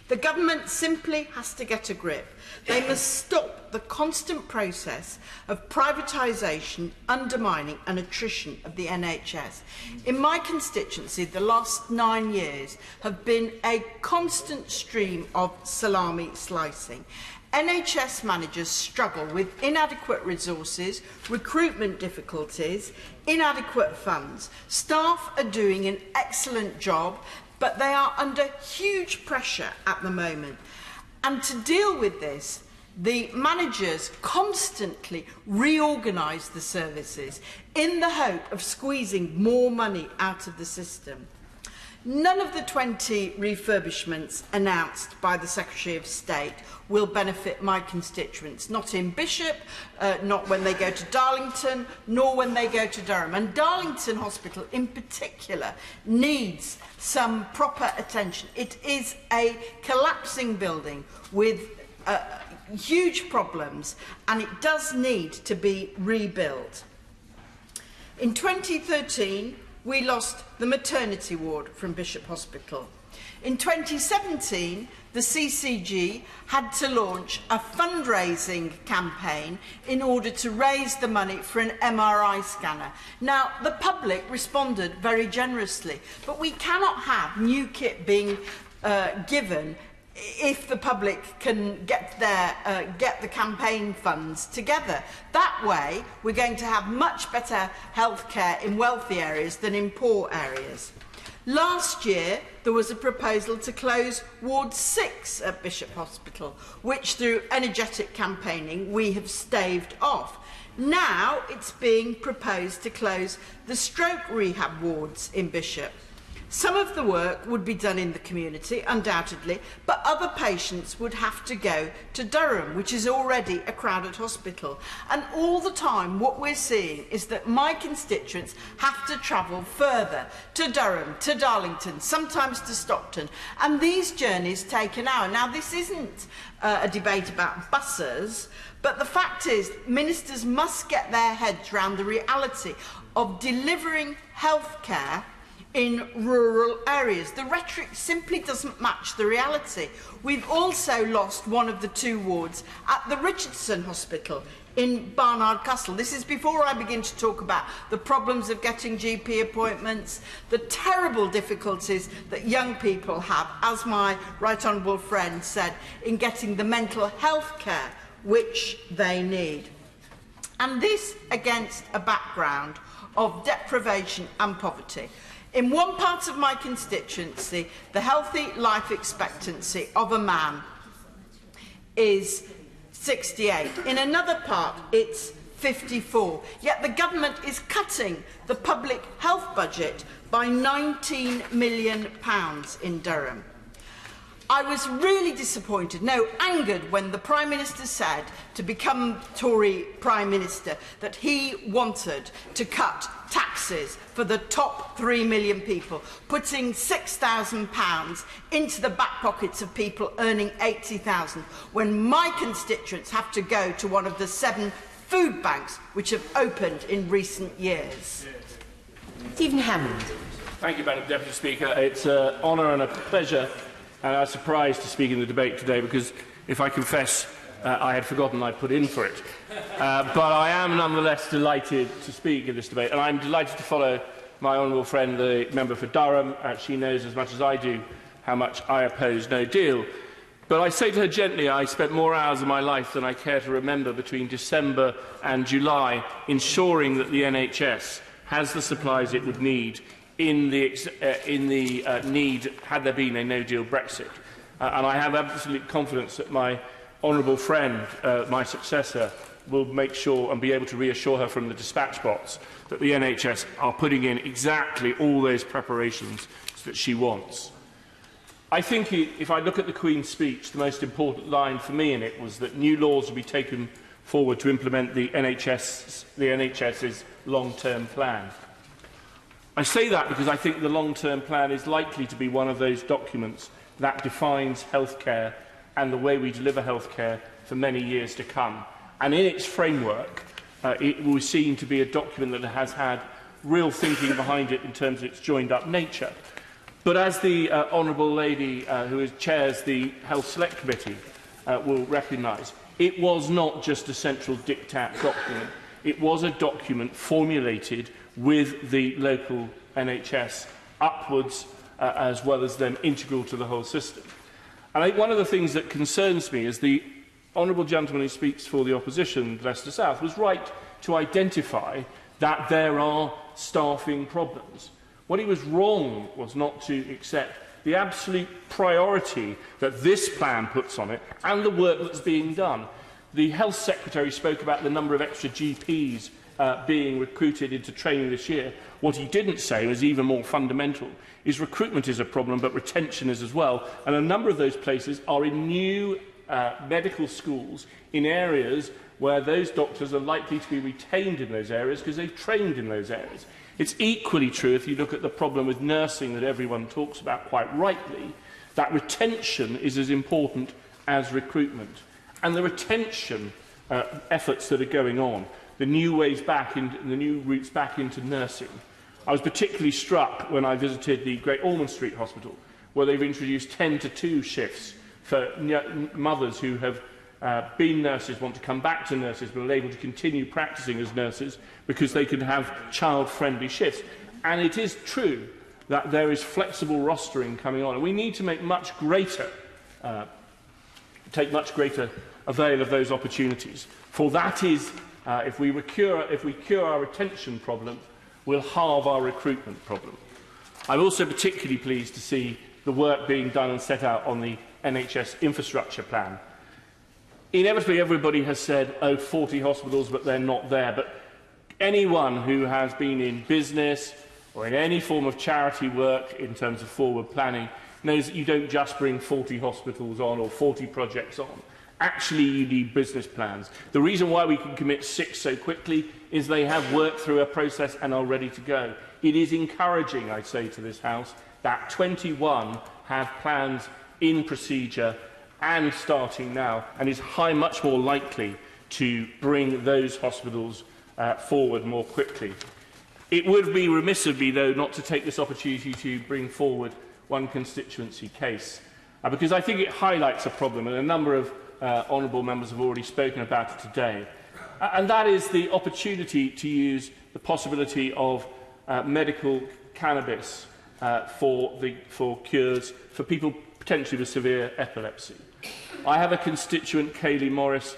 The government simply has to get a grip. They must stop the constant process of privatisation, undermining and attrition of the NHS. In my constituency, the last 9 years have been a constant stream of salami slicing. NHS managers struggle with inadequate resources, recruitment difficulties, inadequate funds. Staff are doing an excellent job, but they are under huge pressure at the moment. And to deal with this, the managers constantly reorganise the services in the hope of squeezing more money out of the system. None of the 20 refurbishments announced by the Secretary of State will benefit my constituents, not in Bishop, not when they go to Darlington, nor when they go to Durham. And Darlington Hospital in particular needs some proper attention. It is a collapsing building with huge problems, and it does need to be rebuilt. In 2013, we lost the maternity ward from Bishop Hospital. In 2017, the CCG had to launch a fundraising campaign in order to raise the money for an MRI scanner. Now, the public responded very generously, but we cannot have new kit being given if the public can get the campaign funds together. That way, we're going to have much better healthcare in wealthy areas than in poor areas. Last year, there was a proposal to close Ward 6 at Bishop Hospital, which through energetic campaigning we have staved off. Now it's being proposed to close the stroke rehab wards in Bishop. Some of the work would be done in the community, undoubtedly, but other patients would have to go to Durham, which is already a crowded hospital. And all the time, what we're seeing is that my constituents have to travel further to Durham, to Darlington, sometimes to Stockton. And these journeys take an hour. Now, this isn't a debate about buses, but the fact is, ministers must get their heads around the reality of delivering healthcare in rural areas. The rhetoric simply doesn't match the reality. We've also lost one of the 2 wards at the Richardson Hospital in Barnard Castle. This is before I begin to talk about the problems of getting GP appointments, the terrible difficulties that young people have, as my right honourable friend said, in getting the mental health care which they need. And this against a background of deprivation and poverty. In one part of my constituency, the healthy life expectancy of a man is 68. In another part, it's 54. Yet the government is cutting the public health budget by £19 million in Durham. I was really disappointed, no, angered, when the Prime Minister said, to become Tory Prime Minister, that he wanted to cut taxes for the top 3 million people, putting £6,000 into the back pockets of people earning £80,000, when my constituents have to go to one of the 7 food banks which have opened in recent years. Stephen Hammond. Thank you, Madam Deputy Speaker. It's an honour and a pleasure and I'm surprised to speak in the debate today because, if I confess, I had forgotten I'd put in for it. But I am nonetheless delighted to speak in this debate, and I'm delighted to follow my honourable friend, the member for Durham. She knows as much as I do how much I oppose no deal. But I say to her gently, I spent more hours of my life than I care to remember between December and July ensuring that the NHS has the supplies it would need in the need had there been a no-deal Brexit. And I have absolute confidence that my honourable friend, my successor, will make sure and be able to reassure her from the dispatch box that the NHS are putting in exactly all those preparations that she wants. I think, if I look at the Queen's speech, the most important line for me in it was that new laws will be taken forward to implement the NHS's long-term plan. I say that because I think the long-term plan is likely to be one of those documents that defines healthcare and the way we deliver healthcare for many years to come. And in its framework, it will seem to be a document that has had real thinking behind it in terms of its joined-up nature. But as the honourable lady who chairs the Health Select Committee will recognise, it was not just a central diktat document. It was a document formulated with the local NHS upwards, as well as then integral to the whole system. And I think one of the things that concerns me is the honourable gentleman who speaks for the opposition, Leicester South, was right to identify that there are staffing problems. What he was wrong was not to accept the absolute priority that this plan puts on it and the work that's being done. The Health Secretary spoke about the number of extra GPs being recruited into training this year. What he didn't say was even more fundamental, is recruitment is a problem, but retention is as well. And a number of those places are in new medical schools in areas where those doctors are likely to be retained in those areas because they've trained in those areas. It's equally true if you look at the problem with nursing that everyone talks about quite rightly, that retention is as important as recruitment. And the retention efforts that are going on, the new ways back, the new routes back into nursing. I was particularly struck when I visited the Great Ormond Street Hospital, where they've introduced 10-to-2 shifts for mothers who have been nurses, want to come back to nurses, but are able to continue practising as nurses because they can have child-friendly shifts. And it is true that there is flexible rostering coming on, and we need to make take much greater avail of those opportunities. For that is, if we cure our retention problem, we'll halve our recruitment problem. I'm also particularly pleased to see the work being done and set out on the NHS infrastructure plan. Inevitably, everybody has said, oh, 40 hospitals, but they're not there. But anyone who has been in business or in any form of charity work in terms of forward planning knows that you don't just bring 40 hospitals on or 40 projects on. Actually, you need business plans. The reason why we can commit 6 so quickly is they have worked through a process and are ready to go. It is encouraging, I say to this House, that 21 have plans in procedure and starting now, and is much more likely to bring those hospitals forward more quickly. It would be remiss of me, though, not to take this opportunity to bring forward one constituency case, because I think it highlights a problem, and a number of honourable members have already spoken about it today, and that is the opportunity to use the possibility of medical cannabis for cures for people potentially with severe epilepsy. I have a constituent, Kaylee Morris,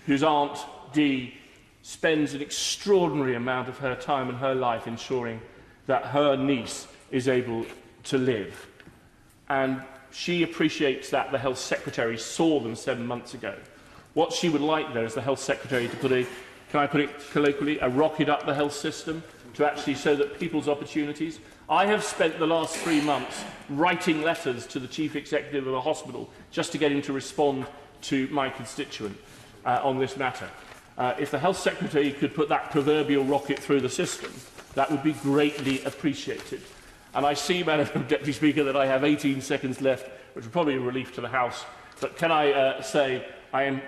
whose Aunt Dee spends an extraordinary amount of her time and her life ensuring that her niece is able to live. And she appreciates that the Health Secretary saw them 7 months ago. What she would like, though, is the Health Secretary to put a, can I put it colloquially, a rocket up the health system to actually show that people's opportunities. I have spent the last 3 months writing letters to the Chief Executive of a hospital just to get him to respond to my constituent on this matter. If the Health Secretary could put that proverbial rocket through the system, that would be greatly appreciated. And I see, Madam Deputy Speaker, that I have 18 seconds left, which would probably be a relief to the House. But can I say I am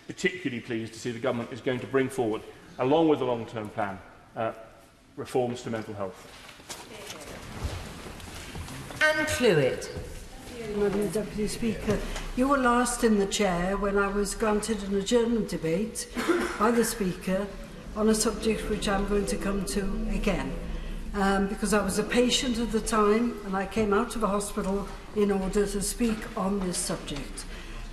particularly pleased to see the Government is going to bring forward, along with the long-term plan, reforms to mental health. Anne Clewett. Madam Deputy Speaker, you were last in the chair when I was granted an adjournment debate by the Speaker on a subject which I'm going to come to again. Because I was a patient at the time and I came out of a hospital in order to speak on this subject.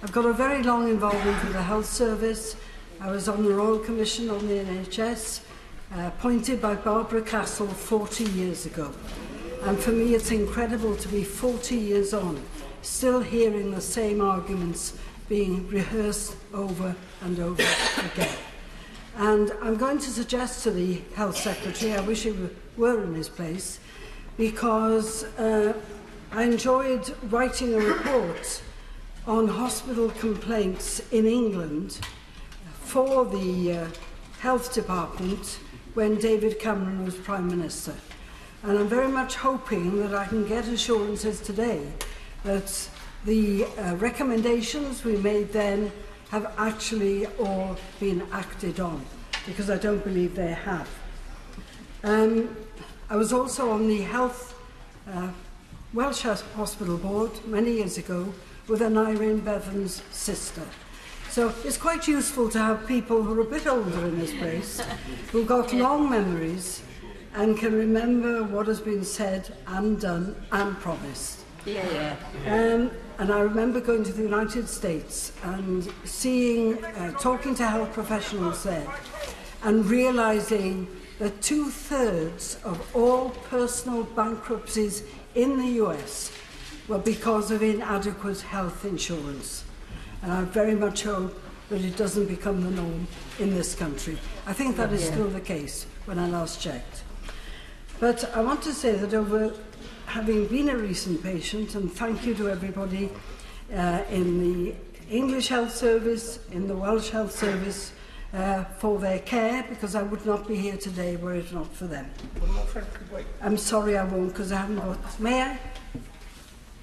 I've got a very long involvement with the Health Service. I was on the Royal Commission on the NHS, appointed by Barbara Castle 40 years ago. And for me, it's incredible to be 40 years on, still hearing the same arguments being rehearsed over and over again. And I'm going to suggest to the Health Secretary, I wish he were in his place, because I enjoyed writing a report on hospital complaints in England for the Health Department when David Cameron was Prime Minister. And I'm very much hoping that I can get assurances today that the recommendations we made then have actually all been acted on, because I don't believe they have. I was also on the Welsh Hospital Board many years ago with an Irene Bevan's sister. So it's quite useful to have people who are a bit older in this place, who've got long memories and can remember what has been said and done and promised. And I remember going to the United States and seeing, talking to health professionals there, and realising that 2/3 of all personal bankruptcies in the US were because of inadequate health insurance. And I very much hope that it doesn't become the norm in this country. I think that is still the case when I last checked. But I want to say that over having been a recent patient, and thank you to everybody in the English Health Service, in the Welsh Health Service, for their care, because I would not be here today were it not for them. I'm sorry I won't, because I haven't got... May I?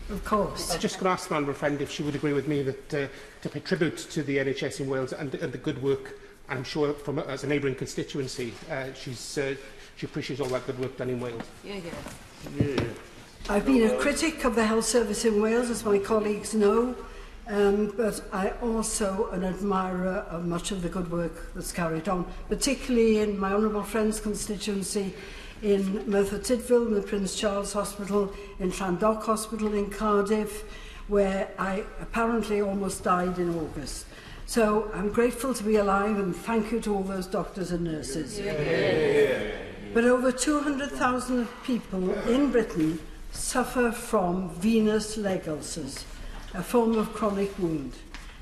Of course. I was just going to ask my honourable friend if she would agree with me that to pay tribute to the NHS in Wales and the good work, I'm sure from as a neighbouring constituency, she appreciates all that good work done in Wales. I've been a critic of the health service in Wales, as my colleagues know, but I also an admirer of much of the good work that's carried on, particularly in my honourable friend's constituency, in Merthyr Tydfil, in the Prince Charles Hospital, in Llandoch Hospital in Cardiff, where I apparently almost died in August. So I'm grateful to be alive, and thank you to all those doctors and nurses. But over 200,000 people in Britain suffer from venous leg ulcers, a form of chronic wound.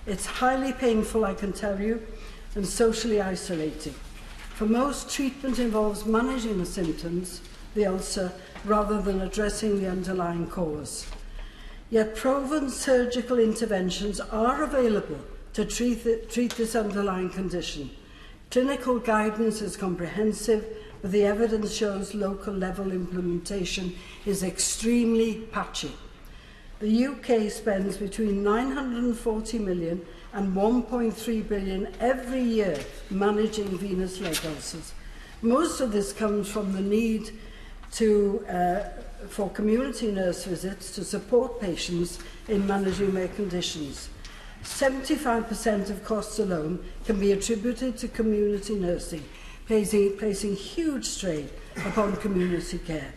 It's highly painful, I can tell you, and socially isolating. For most, treatment involves managing the symptoms, the ulcer, rather than addressing the underlying cause. Yet proven surgical interventions are available to treat this underlying condition. Clinical guidance is comprehensive, but the evidence shows local level implementation is extremely patchy. The UK spends between 940 million and 1.3 billion every year managing venous leg ulcers. Most of this comes from the need for community nurse visits to support patients in managing their conditions. 75% of costs alone can be attributed to community nursing, placing huge strain upon community care.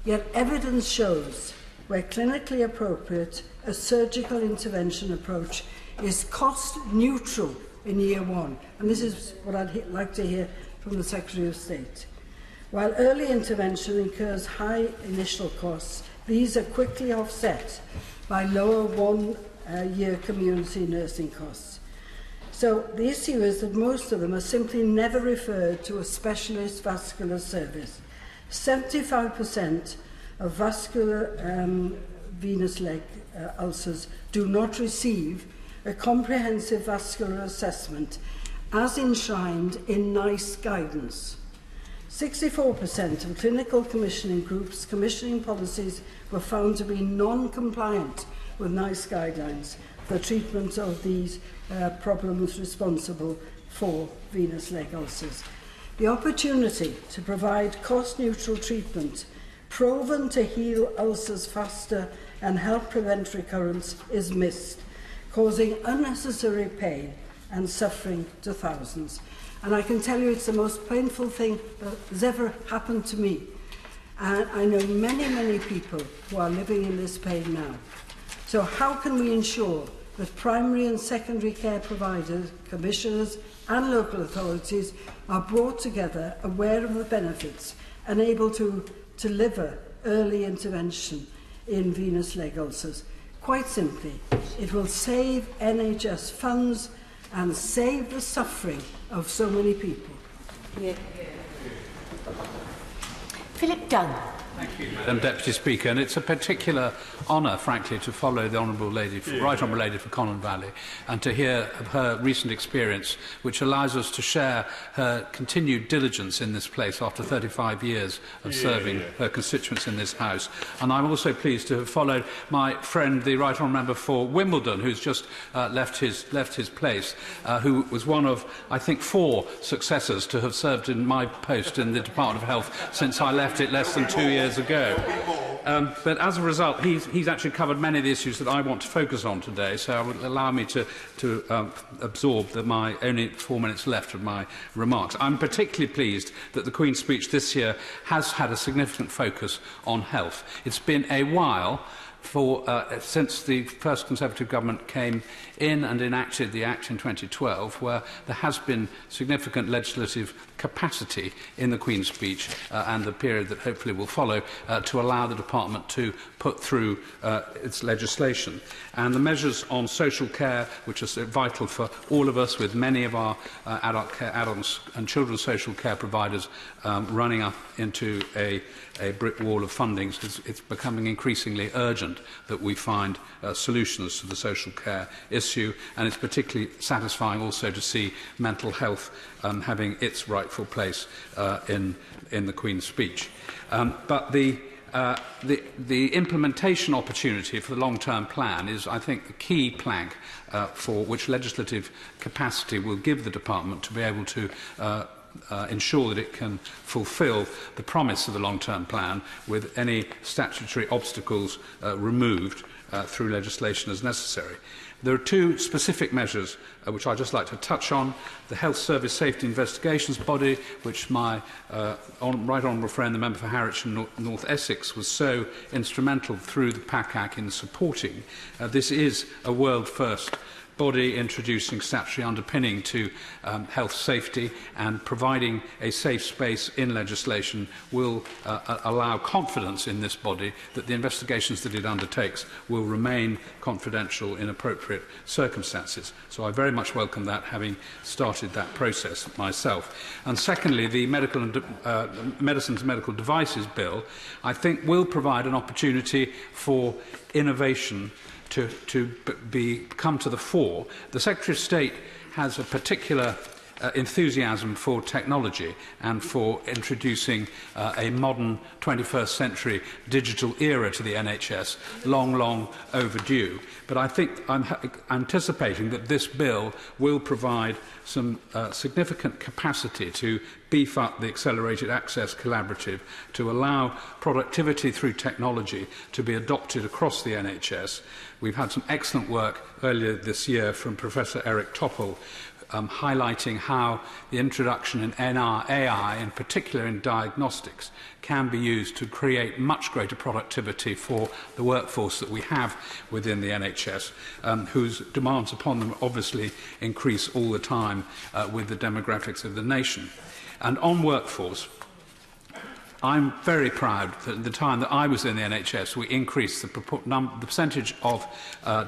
Yet evidence shows where clinically appropriate, a surgical intervention approach is cost neutral in year one. And this is what I'd like to hear from the Secretary of State. While early intervention incurs high initial costs, these are quickly offset by lower one-year community nursing costs. So the issue is that most of them are simply never referred to a specialist vascular service. 75% of vascular venous leg ulcers do not receive a comprehensive vascular assessment as enshrined in NICE guidance. 64% of clinical commissioning groups' commissioning policies were found to be non-compliant with NICE guidelines for the treatment of these problems responsible for venous leg ulcers. The opportunity to provide cost-neutral treatment proven to heal ulcers faster and help prevent recurrence is missed, causing unnecessary pain and suffering to thousands. And I can tell you it's the most painful thing that has ever happened to me. And I know many, many people who are living in this pain now. So how can we ensure that primary and secondary care providers, commissioners and local authorities are brought together, aware of the benefits and able to deliver early intervention in venous leg ulcers? Quite simply, it will save NHS funds and save the suffering of so many people. Philip Dunn. Thank you, Madam Deputy Speaker, and it's a particular honour, frankly, to follow the Honourable Lady, Right Honourable Lady for Connon Valley, and to hear of her recent experience, which allows us to share her continued diligence in this place after 35 years of serving her constituents in this House. And I'm also pleased to have followed my friend, the Right Honourable Member for Wimbledon, who's just left his place, who was one of, I think, 4 successors to have served in my post in the Department of Health since I left it less than 2 years ago. But as a result, he's actually covered many of the issues that I want to focus on today, so it will allow me to absorb my only 4 minutes left of my remarks. I'm particularly pleased that the Queen's speech this year has had a significant focus on health. It's been a while since the first Conservative government came in and enacted the Act in 2012, where there has been significant legislative capacity in the Queen's Speech and the period that hopefully will follow to allow the Department to put through its legislation. And the measures on social care, which are so vital for all of us, with many of our adults and children's social care providers running up into a brick wall of funding, it's becoming increasingly urgent that we find solutions to the social care issue, and it's particularly satisfying also to see mental health having its rightful place in the Queen's Speech. But the implementation opportunity for the long-term plan is, I think, the key plank for which legislative capacity will give the Department to be able to ensure that it can fulfil the promise of the long-term plan with any statutory obstacles removed through legislation as necessary. There are two specific measures which I'd just like to touch on. The Health Service Safety Investigations Body, which my right honourable friend, the member for Harwich and North Essex, was so instrumental through the PACAC in supporting. This is a world first body introducing statutory underpinning to health safety, and providing a safe space in legislation will allow confidence in this body that the investigations that it undertakes will remain confidential in appropriate circumstances. So I very much welcome that, having started that process myself. And secondly, the Medicines and Medical Devices Bill, I think, will provide an opportunity for innovation to come to the fore. The Secretary of State has a particular enthusiasm for technology and for introducing a modern 21st century digital era to the NHS, long overdue. But I think I'm anticipating that this bill will provide some significant capacity to beef up the Accelerated Access Collaborative, to allow productivity through technology to be adopted across the NHS. We've had some excellent work earlier this year from Professor Eric Topol, highlighting how the introduction in AI, in particular in diagnostics, can be used to create much greater productivity for the workforce that we have within the NHS, whose demands upon them obviously increase all the time with the demographics of the nation. And on workforce, I'm very proud that at the time that I was in the NHS, we increased the percentage of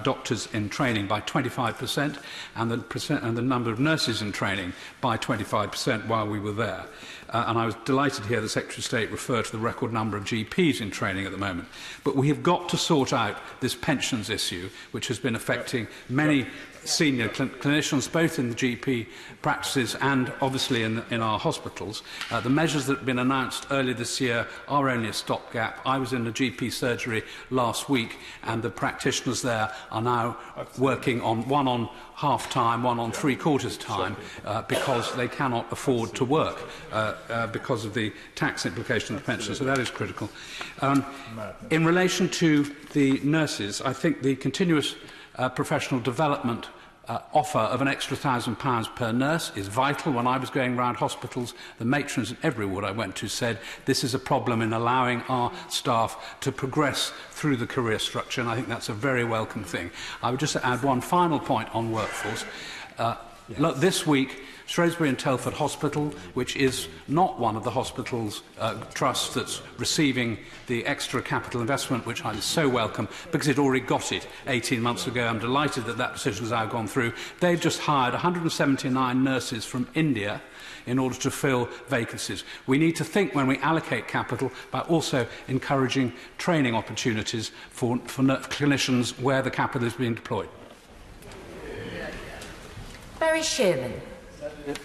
doctors in training by 25% and the number of nurses in training by 25% while we were there. And I was delighted to hear the Secretary of State refer to the record number of GPs in training at the moment. But we have got to sort out this pensions issue, which has been affecting many senior clinicians, both in the GP practices and obviously in our hospitals. The measures that have been announced earlier this year are only a stopgap. I was in the GP surgery last week, and the practitioners there are now working on one on half-time, one on three-quarters time, because they cannot afford to work because of the tax implication of the pension. So that is critical. In relation to the nurses, I think the continuous professional development offer of an extra £1,000 per nurse is vital. When I was going around hospitals, the matrons in every ward I went to said this is a problem in allowing our staff to progress through the career structure, and I think that's a very welcome thing. I would just add one final point on workforce. Look, this week, Shrewsbury and Telford Hospital, which is not one of the hospitals trusts that's receiving the extra capital investment, which I so welcome, because it already got it 18 months ago. I'm delighted that that decision has now gone through. They've just hired 179 nurses from India in order to fill vacancies. We need to think, when we allocate capital, about also encouraging training opportunities for clinicians where the capital is being deployed. Barry Shearman.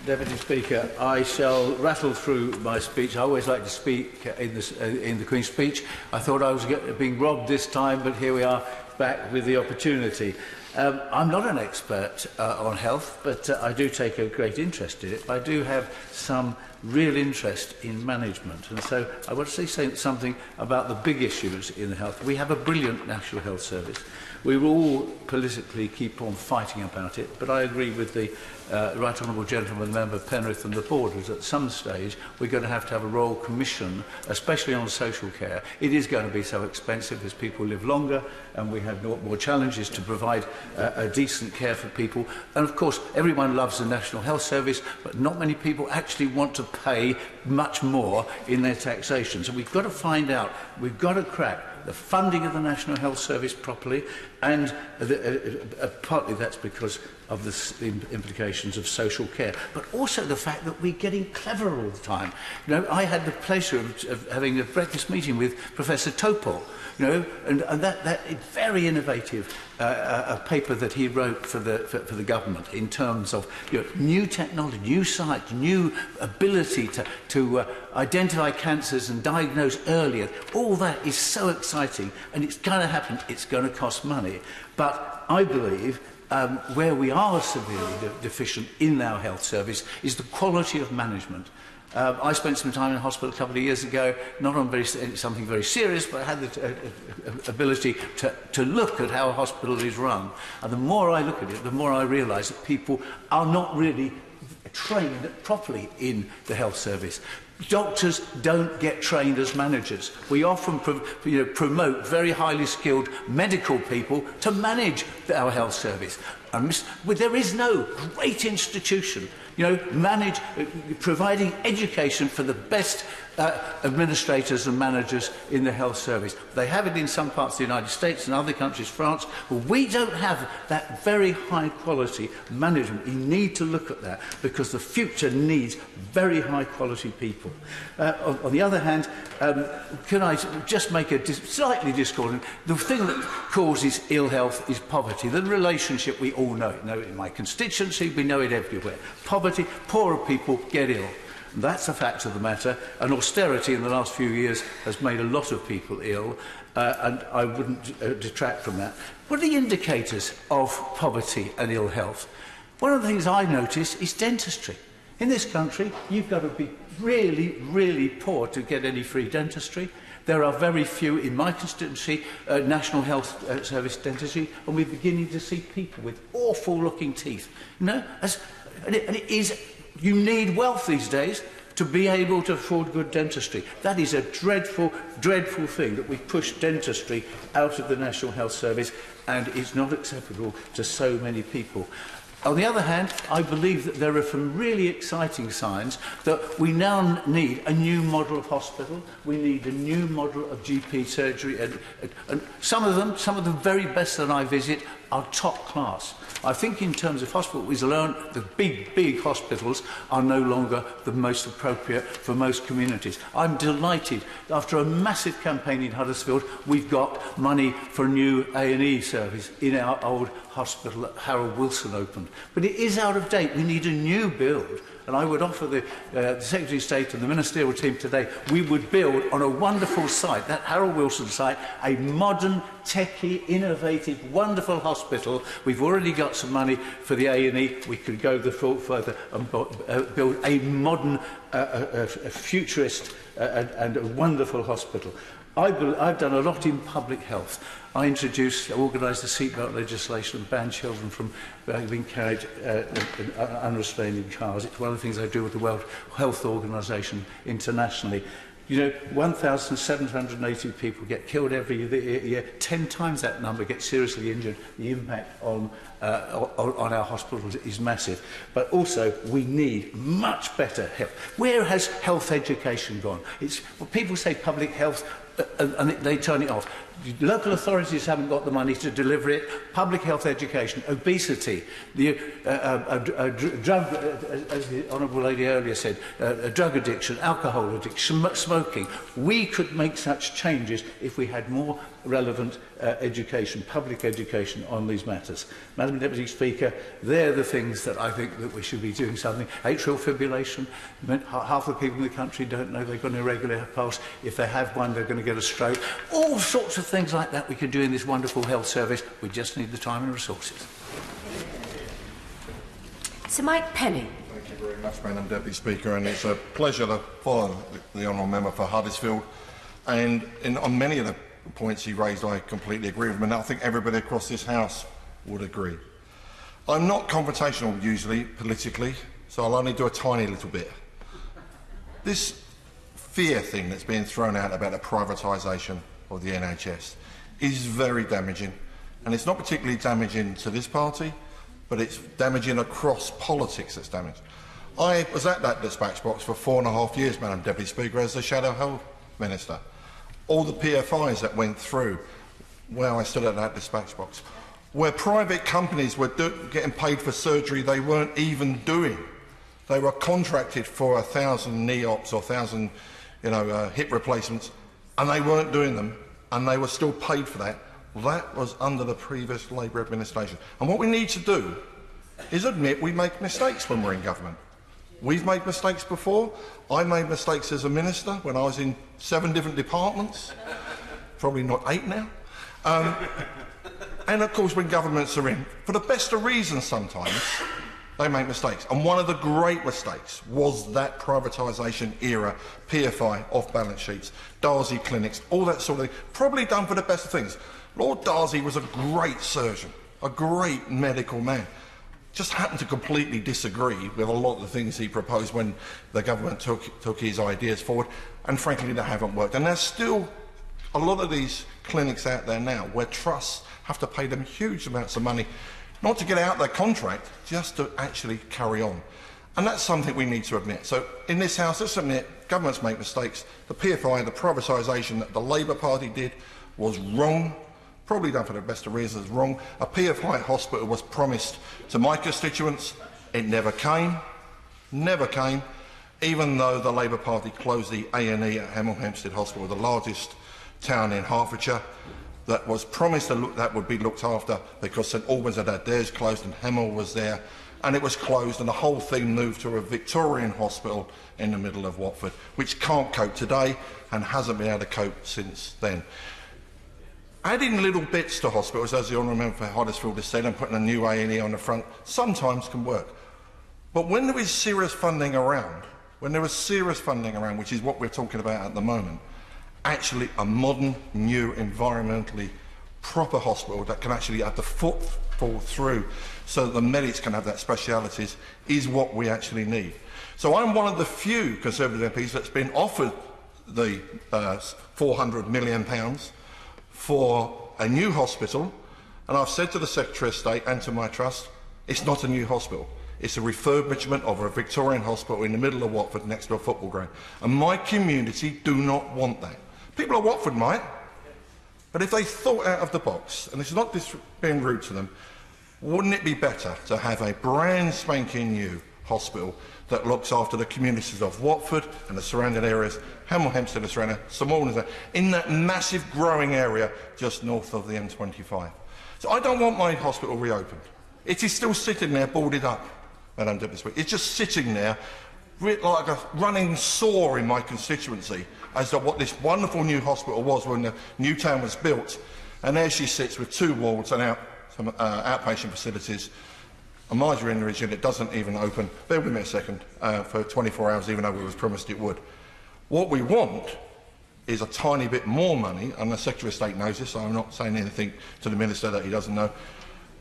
Deputy Speaker, I shall rattle through my speech. I always like to speak in the Queen's Speech. I thought I was being robbed this time, but here we are back with the opportunity. I'm not an expert on health, but I do take a great interest in it. I do have some real interest in management, and so I want to say something about the big issues in health. We have a brilliant National Health Service. We will all politically keep on fighting about it, but I agree with the Right Honourable Gentleman, Member Penrith and the Borders. At some stage, we're going to have a Royal Commission, especially on social care. It is going to be so expensive as people live longer, and we have more challenges to provide a decent care for people. And of course, everyone loves the National Health Service, but not many people actually want to pay much more in their taxation. So we've got to find out, we've got to crack the funding of the National Health Service properly, and partly that's because of the implications of social care, but also the fact that we're getting cleverer all the time. You know, I had the pleasure of having a breakfast meeting with Professor Topol, you know, and that very innovative a paper that he wrote for the government in terms of, you know, new technology, new science, new ability to identify cancers and diagnose earlier. All that is so exciting, and it's going to happen. It's going to cost money, but I believe where we are severely deficient in our health service is the quality of management. I spent some time in hospital a couple of years ago, not on something very serious, but I had the ability to look at how a hospital is run. And the more I look at it, the more I realise that people are not really trained properly in the health service. Doctors don't get trained as managers. We often promote very highly skilled medical people to manage our health service. There is no great institution, you know, providing education for the best administrators and managers in the health service. They have it in some parts of the United States and other countries, France, but we don't have that very high quality management. We need to look at that because the future needs very high quality people. On the other hand, can I just make a slightly discordant? The thing that causes ill health is poverty. The relationship, we all know it. Know it in my constituency, we know it everywhere. Poverty, poorer people get ill. That's a fact of the matter, and austerity in the last few years has made a lot of people ill, and I wouldn't detract from that. What are the indicators of poverty and ill health? One of the things I notice is dentistry. In this country, you've got to be really, really poor to get any free dentistry. There are very few in my constituency, National Health Service dentistry, and we're beginning to see people with awful-looking teeth. You know, and it is. You need wealth these days to be able to afford good dentistry. That is a dreadful, dreadful thing that we push dentistry out of the National Health Service, and it's not acceptable to so many people. On the other hand, I believe that there are some really exciting signs that we now need a new model of hospital, we need a new model of GP surgery, and some of the very best that I visit are top class. I think in terms of hospitals, we learn the big hospitals are no longer the most appropriate for most communities. I'm delighted. After a massive campaign in Huddersfield, we've got money for a new A&E service in our old hospital that Harold Wilson opened. But it is out of date. We need a new build. And I would offer the Secretary of State and the Ministerial team today, we would build on a wonderful site, that Harold Wilson site, a modern, techie, innovative, wonderful hospital. We've already got some money for the A&E. We could go further and build a modern, a futurist and a wonderful hospital. I've done a lot in public health. I organised the seatbelt legislation and banned children from being carried unrestrained in cars. It's one of the things I do with the World Health Organization internationally. You know, 1,780 people get killed every year. 10 times that number get seriously injured. The impact on our hospitals is massive. But also, we need much better health. Where has health education gone? People say public health, and they turn it off. Local authorities haven't got the money to deliver it. Public health education, obesity, drug, as the Honourable Lady earlier said, drug addiction, alcohol addiction, smoking. We could make such changes if we had more relevant education, public education on these matters. Madam Deputy Speaker, they're the things that I think that we should be doing something. Atrial fibrillation, half the people in the country don't know they've got an irregular pulse. If they have one, they're going to get a stroke. All sorts of things like that we can do in this wonderful health service. We just need the time and resources. Sir Mike Penny. Thank you very much, Madam Deputy Speaker, and it's a pleasure to follow the Honourable Member for Huddersfield. And on many of the points he raised, I completely agree with him, and I think everybody across this House would agree. I'm not confrontational usually, politically, so I'll only do a tiny little bit. This fear thing that's being thrown out about the privatisation of the NHS is very damaging, and it's not particularly damaging to this party, but it's damaging across politics. That's damaged. I was at that dispatch box for 4.5 years, Madam Deputy Speaker, as the Shadow Health Minister. All the PFIs that went through where I stood at that dispatch box, where private companies were getting paid for surgery they weren't even doing. They were contracted for 1,000 knee ops or 1,000 hip replacements, and they weren't doing them, and they were still paid for that. That was under the previous Labour administration. And what we need to do is admit we make mistakes when we're in government. We've made mistakes before. I made mistakes as a minister when I was in 7 different departments. Probably not 8 now. And of course, when governments are in, for the best of reasons sometimes, they make mistakes. And one of the great mistakes was that privatisation era, PFI, off-balance sheets, Darcy clinics, all that sort of thing, probably done for the best of things. Lord Darcy was a great surgeon, a great medical man. Just happened to completely disagree with a lot of the things he proposed when the government took his ideas forward, and frankly they haven't worked. And there's still a lot of these clinics out there now where trusts have to pay them huge amounts of money, not to get out their contract, just to actually carry on. And that's something we need to admit. So in this House, let's admit governments make mistakes. The PFI, the privatisation that the Labour Party did was wrong. Probably done for the best of reasons, wrong. A PFI hospital was promised to my constituents. It never came, even though the Labour Party closed the A&E at Hemel Hempstead Hospital, the largest town in Hertfordshire, that was promised that would be looked after because St Albans had had theirs closed and Hemel was there, and it was closed, and the whole thing moved to a Victorian hospital in the middle of Watford, which can't cope today and hasn't been able to cope since then. Adding little bits to hospitals, as the Honourable Member for Huddersfield has said, and putting a new A&E on the front, sometimes can work. But when there is serious funding around, which is what we're talking about at the moment, actually a modern, new, environmentally proper hospital that can actually have the footfall through so that the medics can have that specialities is what we actually need. So I'm one of the few Conservative MPs that's been offered the £400 million for a new hospital, and I've said to the Secretary of State and to my trust, it's not a new hospital. It's a refurbishment of a Victorian hospital in the middle of Watford next to a football ground. And my community do not want that. People of Watford might, but if they thought out of the box, and it's not this being rude to them, wouldn't it be better to have a brand spanking new hospital that looks after the communities of Watford and the surrounding areas, Hemel Hempstead and surrounding, St Albans, in that massive growing area just north of the M25. So I don't want my hospital reopened. It is still sitting there boarded up, Madam Deputy Speaker. It's just sitting there like a running sore in my constituency as to what this wonderful new hospital was when the new town was built. And there she sits with 2 wards and some outpatient facilities. A margarine region, it doesn't even open, bear with me a second, for 24 hours, even though we was promised it would. What we want is a tiny bit more money, and the Secretary of State knows this, so I'm not saying anything to the Minister that he doesn't know.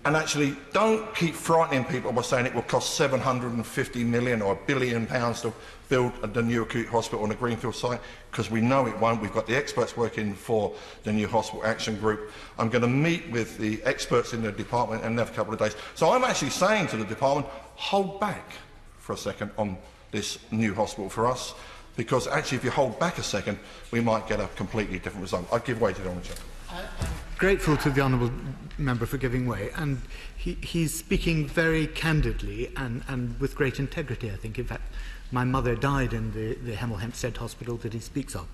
And actually, don't keep frightening people by saying it will cost £750 million or £1 billion to build the new acute hospital on a greenfield site, because we know it won't. We've got the experts working for the new hospital action group. I'm going to meet with the experts in the department in the next couple of days. So I'm actually saying to the department, hold back for a second on this new hospital for us, because actually if you hold back a second, we might get a completely different result. I give way to the Honourable Chair. Grateful to the Honourable Member for giving way, and he's speaking very candidly and with great integrity, I think. In fact, my mother died in the Hemel Hempstead Hospital that he speaks of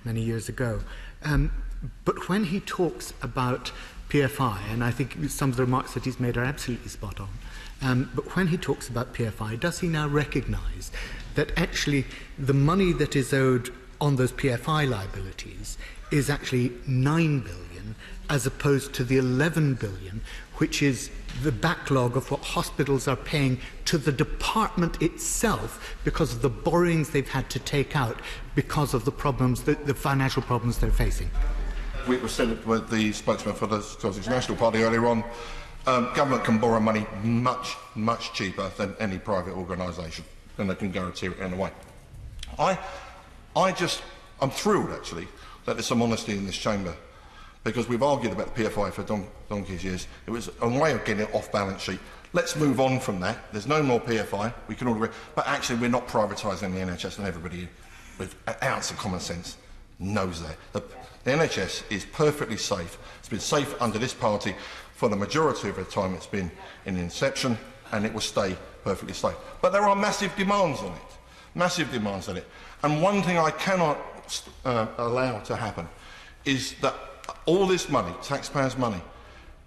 many years ago. But when he talks about PFI, and I think some of the remarks that he's made are absolutely spot on, but when he talks about PFI, does he now recognise that actually the money that is owed on those PFI liabilities is actually £9 billion as opposed to the £11 billion, which is the backlog of what hospitals are paying to the department itself because of the borrowings they've had to take out because of the problems, the financial problems they're facing? we were said with the spokesman for the Scottish National Party earlier on, government can borrow money much, much cheaper than any private organisation, and they can guarantee it in a way. I'm thrilled, actually, that there's some honesty in this chamber, because we've argued about the PFI for donkey's years. It was a way of getting it off balance sheet. Let's move on from that. There's no more PFI. We can all agree. But actually, we're not privatising the NHS, and everybody with an ounce of common sense knows that. The NHS is perfectly safe. It's been safe under this party for the majority of the time it's been in inception, and it will stay perfectly safe. But there are massive demands on it. Massive demands on it. And one thing I cannot allow to happen is that all this money, taxpayers' money,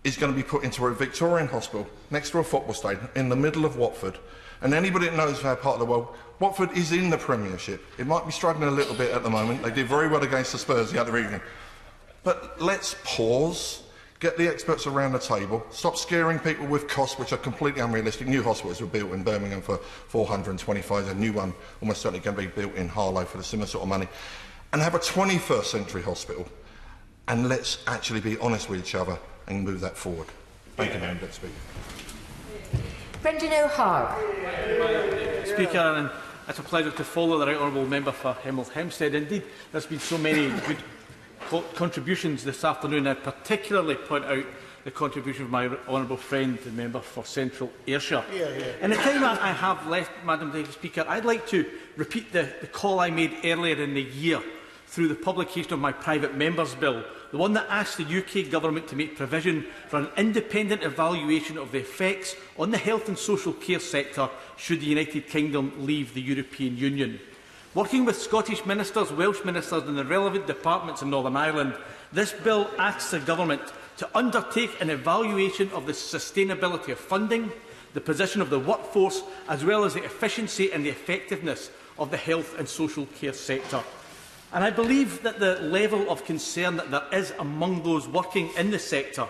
is going to be put into a Victorian hospital next to a football stadium in the middle of Watford. And anybody that knows our part of the world, Watford is in the Premiership. It might be struggling a little bit at the moment. They did very well against the Spurs the other evening. But let's pause, get the experts around the table, stop scaring people with costs which are completely unrealistic. New hospitals were built in Birmingham for 425, a new one almost certainly going to be built in Harlow for the similar sort of money, and have a 21st century hospital. And let's actually be honest with each other and move that forward. Thank you, Madam Speaker. Brendan O'Hara. Speaker, and it's a pleasure to follow the Right Honourable Member for Hemel Hempstead. Indeed, there's been so many good contributions this afternoon. I particularly point out the contribution of my honourable friend, the Member for Central Ayrshire. In the time I have left, Madam Deputy Speaker, I'd like to repeat the call I made earlier in the year through the publication of my private member's bill, the one that asked the UK Government to make provision for an independent evaluation of the effects on the health and social care sector should the United Kingdom leave the European Union. Working with Scottish ministers, Welsh ministers and the relevant departments in Northern Ireland, this bill asks the Government to undertake an evaluation of the sustainability of funding, the position of the workforce, as well as the efficiency and the effectiveness of the health and social care sector. And I believe that the level of concern that there is among those working in the sector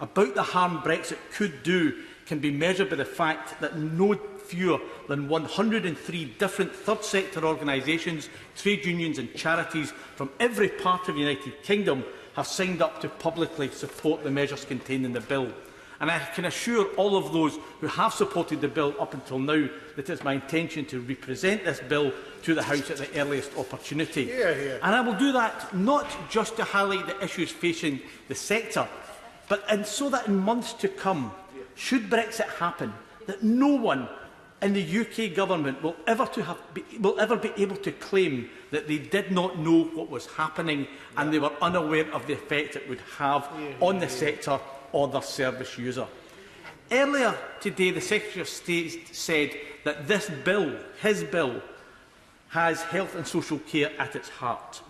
about the harm Brexit could do can be measured by the fact that no fewer than 103 different third sector organisations, trade unions and charities from every part of the United Kingdom have signed up to publicly support the measures contained in the bill. And I can assure all of those who have supported the bill up until now that it is my intention to represent this bill to the House at the earliest opportunity. And I will do that not just to highlight the issues facing the sector, but so that in months to come, should Brexit happen, that no one in the UK Government will ever be able to claim that they did not know what was happening and they were unaware of the effect it would have on the sector or their service user. Earlier today, the Secretary of State said that this bill, his bill, has health and social care at its heart.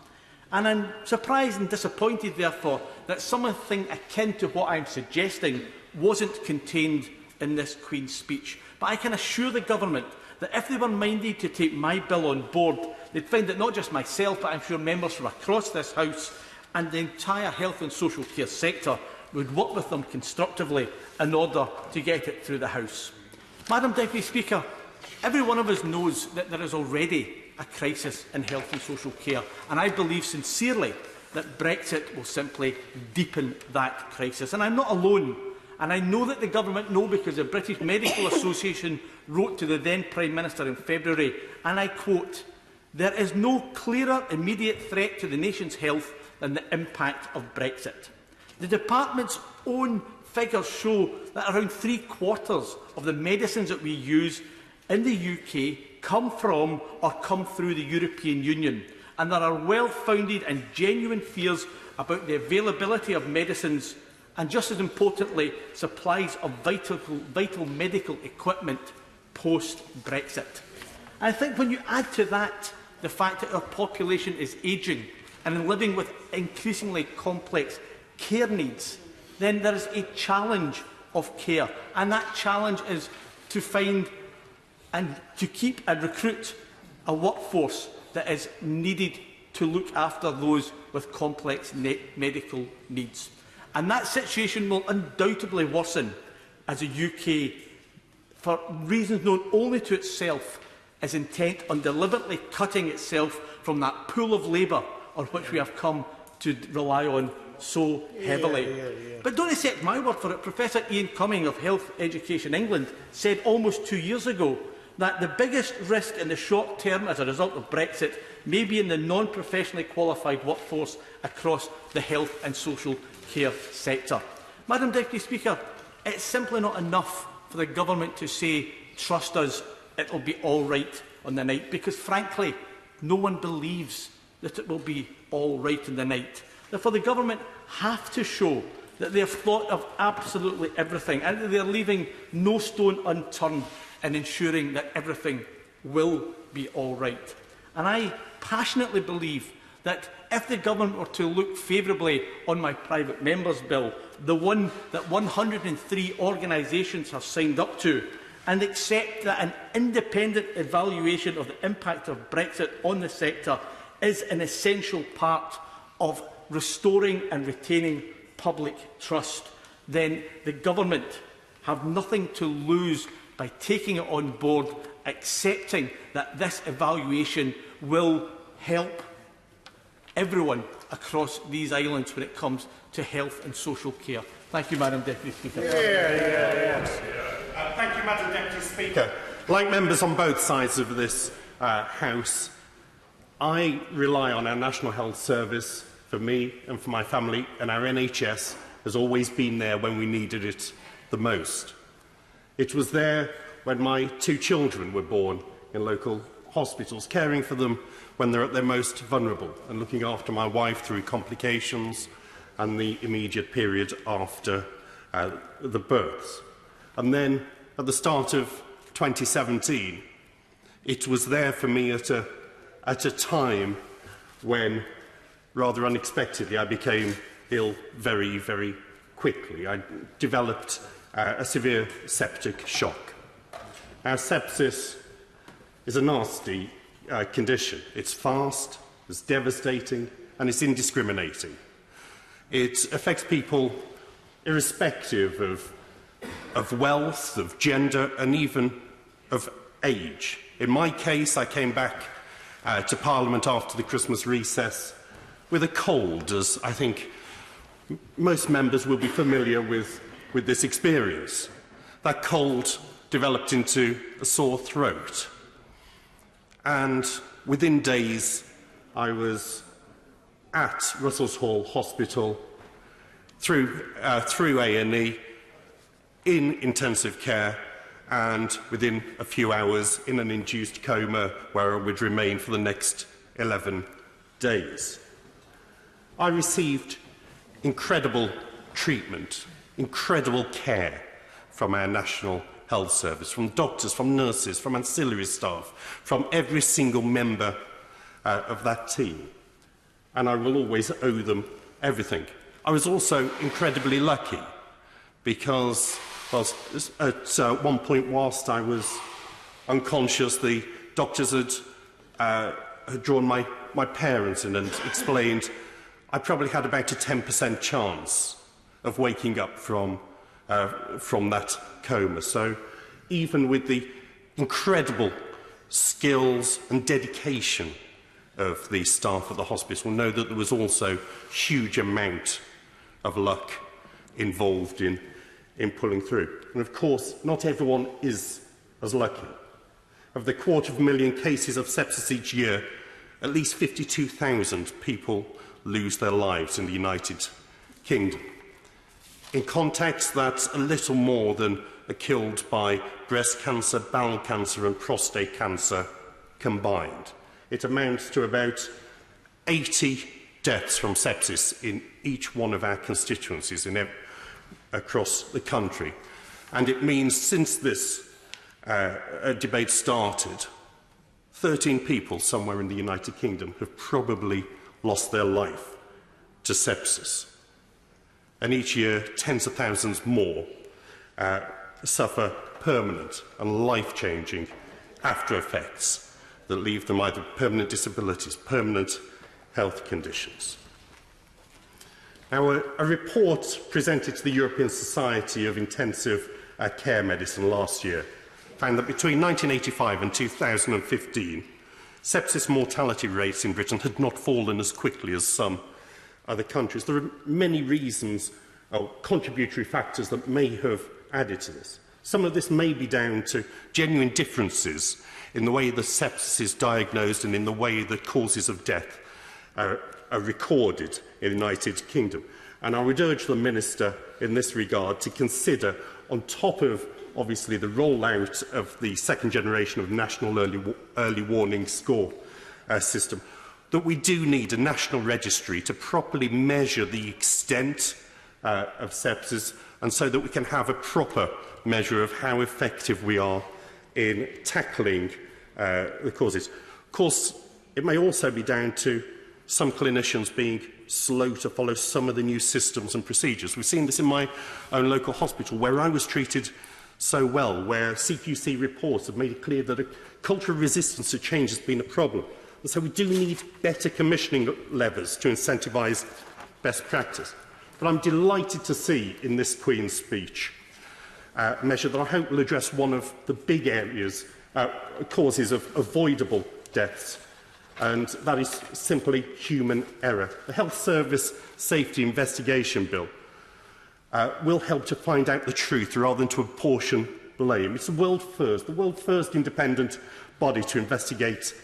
And I'm surprised and disappointed, therefore, that something akin to what I'm suggesting wasn't contained in this Queen's speech. But I can assure the Government that if they were minded to take my bill on board, they'd find that not just myself, but I'm sure members from across this House and the entire health and social care sector would work with them constructively in order to get it through the House. Madam Deputy Speaker, every one of us knows that there is already a crisis in health and social care, and I believe sincerely that Brexit will simply deepen that crisis. And I'm not alone, and I know that the Government know because the British Medical Association wrote to the then Prime Minister in February, and I quote, "There is no clearer immediate threat to the nation's health than the impact of Brexit." The Department's own figures show that around 3/4 of the medicines that we use in the UK come from or come through the European Union, and there are well-founded and genuine fears about the availability of medicines and, just as importantly, supplies of vital medical equipment post-Brexit. I think when you add to that the fact that our population is ageing and living with increasingly complex care needs, then there is a challenge of care, and that challenge is to find and to keep and recruit a workforce that is needed to look after those with complex medical needs. And that situation will undoubtedly worsen as the UK, for reasons known only to itself, is intent on deliberately cutting itself from that pool of labour on which we have come to rely on so heavily. But don't accept my word for it. Professor Ian Cumming of Health Education England said almost 2 years ago that the biggest risk in the short term as a result of Brexit may be in the non-professionally qualified workforce across the health and social care sector. Madam Deputy Speaker, it's simply not enough for the government to say, trust us, it will be all right on the night, because frankly, no one believes that it will be all right in the night. Therefore, the government have to show that they have thought of absolutely everything and that they are leaving no stone unturned in ensuring that everything will be all right. And I passionately believe that if the government were to look favourably on my private member's bill, the one that 103 organisations have signed up to, and accept that an independent evaluation of the impact of Brexit on the sector is an essential part of restoring and retaining public trust, then the government have nothing to lose by taking it on board, accepting that this evaluation will help everyone across these islands when it comes to health and social care. Thank you, Madam Deputy Speaker. Thank you, Madam Deputy Speaker. Like members on both sides of this House, I rely on our National Health Service for me and for my family, and our NHS has always been there when we needed it the most. It was there when my 2 children were born in local hospitals, caring for them when they're at their most vulnerable and looking after my wife through complications and the immediate period after the births. And then at the start of 2017, it was there for me at a time when, rather unexpectedly, I became ill very, very quickly. I developed a severe septic shock. Our sepsis is a nasty condition. It's fast, it's devastating, and it's indiscriminating. It affects people irrespective of wealth, of gender, and even of age. In my case, I came back to Parliament after the Christmas recess with a cold, as I think most members will be familiar with this experience. That cold developed into a sore throat, and within days I was at Russell's Hall Hospital through A&E in intensive care, and within a few hours in an induced coma where I would remain for the next 11 days. I received incredible treatment, incredible care from our National Health Service, from doctors, from nurses, from ancillary staff, from every single member of that team. And I will always owe them everything. I was also incredibly lucky because, well, at one point whilst I was unconscious, the doctors had drawn my parents in and explained I probably had about a 10% chance of waking up from that coma. So even with the incredible skills and dedication of the staff at the hospital, know that there was also a huge amount of luck involved in pulling through. And of course, not everyone is as lucky. Of the 250,000 cases of sepsis each year, at least 52,000 people lose their lives in the United Kingdom. In context, that's a little more than are killed by breast cancer, bowel cancer and prostate cancer combined. It amounts to about 80 deaths from sepsis in each one of our constituencies across the country. And it means since this debate started, 13 people somewhere in the United Kingdom have probably lost their life to sepsis. And each year, tens of thousands more suffer permanent and life-changing after-effects that leave them either permanent disabilities, permanent health conditions. Now, a report presented to the European Society of Intensive Care Medicine last year found that between 1985 and 2015, sepsis mortality rates in Britain had not fallen as quickly as some other countries. There are many reasons or contributory factors that may have added to this. Some of this may be down to genuine differences in the way the sepsis is diagnosed and in the way the causes of death are recorded in the United Kingdom. And I would urge the Minister in this regard to consider, on top of obviously the rollout of the second generation of National Early Warning Score system, that we do need a national registry to properly measure the extent of sepsis, and so that we can have a proper measure of how effective we are in tackling the causes. Of course, it may also be down to some clinicians being slow to follow some of the new systems and procedures. We've seen this in my own local hospital, where I was treated so well, where CQC reports have made it clear that a culture of resistance to change has been a problem. And so we do need better commissioning levers to incentivise best practice. But I'm delighted to see in this Queen's speech a measure that I hope will address one of the big areas, causes of avoidable deaths, and that is simply human error. The Health Service Safety Investigation Bill will help to find out the truth rather than to apportion blame. It's the world first independent body to investigate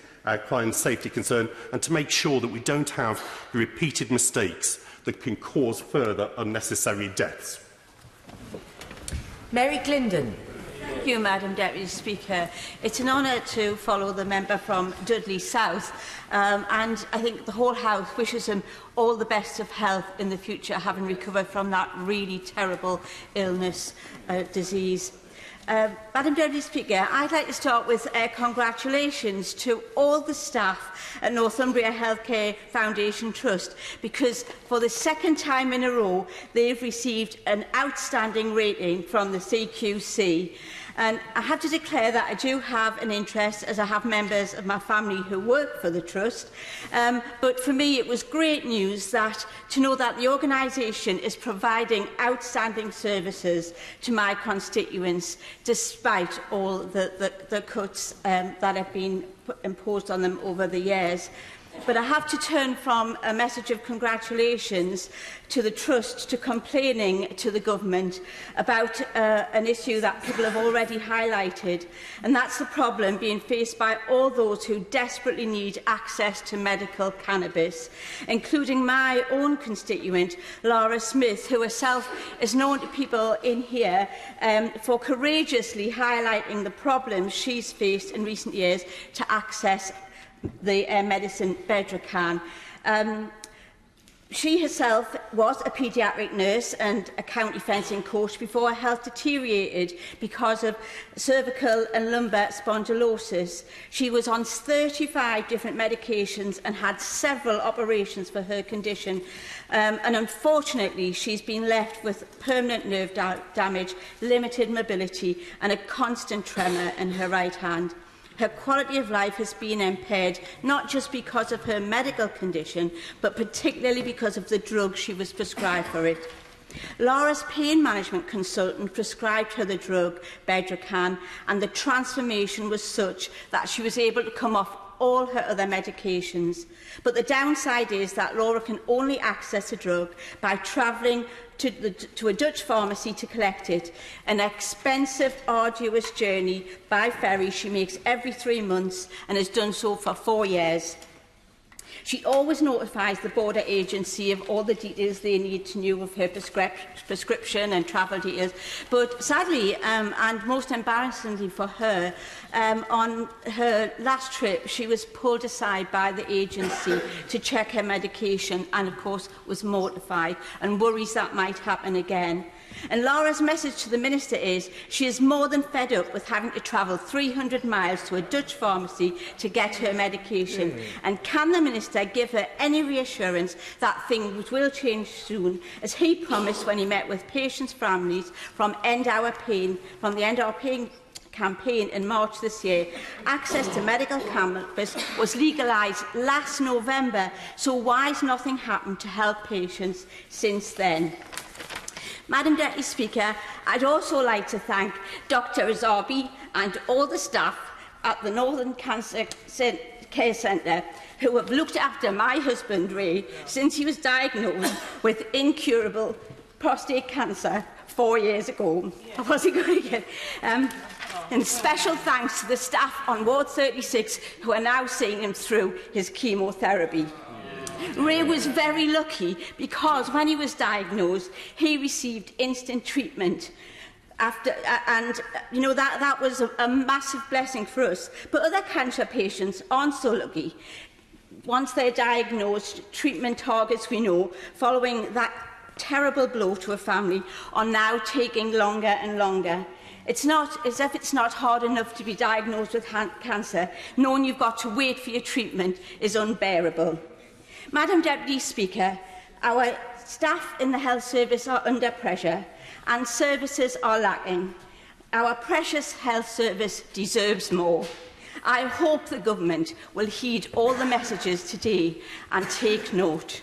crime safety concern and to make sure that we don't have the repeated mistakes that can cause further unnecessary deaths. Mary Clindon. Thank you, Madam Deputy Speaker. It's an honour to follow the member from Dudley South, and I think the whole House wishes him all the best of health in the future, having recovered from that really terrible illness, disease. Madam Deputy Speaker, I'd like to start with congratulations to all the staff at Northumbria Healthcare Foundation Trust, because for the second time in a row they've received an outstanding rating from the CQC. And I have to declare that I do have an interest, as I have members of my family who work for the Trust. But for me, it was great news to know that the organisation is providing outstanding services to my constituents, despite all the cuts that have been imposed on them over the years. But I have to turn from a message of congratulations to the Trust to complaining to the Government about an issue that people have already highlighted, and that's the problem being faced by all those who desperately need access to medical cannabis, including my own constituent, Laura Smith, who herself is known to people in here for courageously highlighting the problems she's faced in recent years to access the medicine Bedrocan. She herself was a paediatric nurse and a county fencing coach before her health deteriorated because of cervical and lumbar spondylosis. She was on 35 different medications and had several operations for her condition. And unfortunately, she's been left with permanent nerve damage, limited mobility and a constant tremor in her right hand. Her quality of life has been impaired, not just because of her medical condition, but particularly because of the drug she was prescribed for it. Laura's pain management consultant prescribed her the drug Bedrocan, and the transformation was such that she was able to come off all her other medications. But the downside is that Laura can only access the drug by travelling to a Dutch pharmacy to collect it, an expensive, arduous journey by ferry she makes every 3 months and has done so for 4 years. She always notifies the border agency of all the details they need to know of her prescription and travel details. But sadly, and most embarrassingly for her, on her last trip, she was pulled aside by the agency to check her medication and, of course, was mortified and worries that might happen again. And Laura's message to the Minister is she is more than fed up with having to travel 300 miles to a Dutch pharmacy to get her medication. And can the Minister give her any reassurance that things will change soon, as he promised when he met with patients' families from the End Our Pain campaign in March this year? Access to medical cannabis was legalised last November, so why has nothing happened to help patients since then? Madam Deputy Speaker, I'd also like to thank Dr Azabi and all the staff at the Northern Cancer Care Centre who have looked after my husband, Ray, since he was diagnosed with incurable prostate cancer 4 years ago. Yeah. Was he going again? And special thanks to the staff on Ward 36 who are now seeing him through his chemotherapy. Ray was very lucky because when he was diagnosed, he received instant treatment. And you know, that was a massive blessing for us. But other cancer patients aren't so lucky. Once they're diagnosed, treatment targets, we know, following that terrible blow to a family, are now taking longer and longer. It's not as if it's not hard enough to be diagnosed with cancer. Knowing you've got to wait for your treatment is unbearable. Madam Deputy Speaker, our staff in the health service are under pressure and services are lacking. Our precious health service deserves more. I hope the Government will heed all the messages today and take note.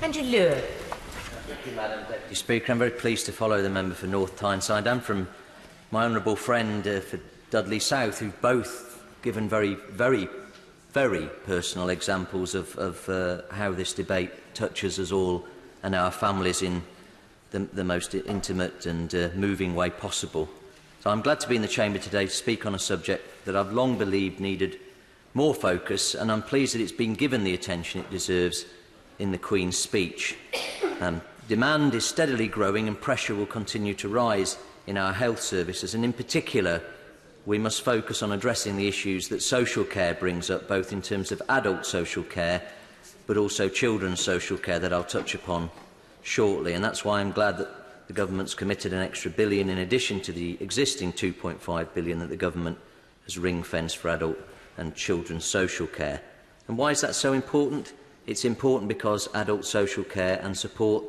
Andrew Lure. Thank you, Madam Deputy Speaker. I'm very pleased to follow the member for North Tyneside and from my honourable friend for Dudley South, who've both given very personal examples of how this debate touches us all and our families in the most intimate and moving way possible. So I'm glad to be in the Chamber today to speak on a subject that I've long believed needed more focus, and I'm pleased that it's been given the attention it deserves in the Queen's speech. Demand is steadily growing and pressure will continue to rise in our health services, and in particular we must focus on addressing the issues that social care brings up, both in terms of adult social care but also children's social care, that I'll touch upon shortly. And that's why I'm glad that the Government's committed an extra £1 billion in addition to the existing £2.5 billion that the Government has ring-fenced for adult and children's social care. And why is that so important? It's important because adult social care and support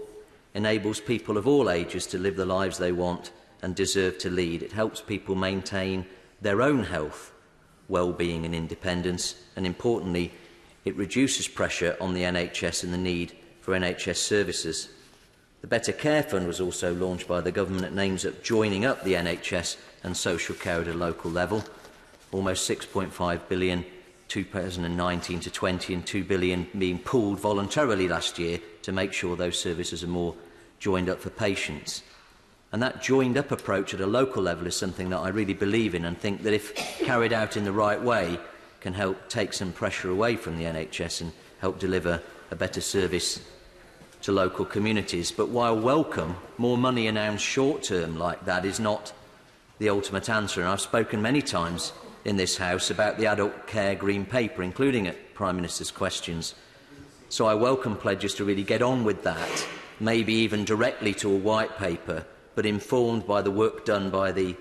enables people of all ages to live the lives they want and deserve to lead. It helps people maintain their own health, well-being and independence, and importantly, it reduces pressure on the NHS and the need for NHS services. The Better Care Fund was also launched by the Government and aims at joining up the NHS and social care at a local level. Almost £6.5 billion 2019 to 20 and £2 billion being pooled voluntarily last year to make sure those services are more joined up for patients. And that joined up approach at a local level is something that I really believe in and think that if carried out in the right way can help take some pressure away from the NHS and help deliver a better service to local communities. But while welcome, more money announced short-term like that is not the ultimate answer. And I've spoken many times in this House about the Adult Care Green Paper, including at Prime Minister's questions. So I welcome pledges to really get on with that, maybe even directly to a white paper, but informed by the work done by the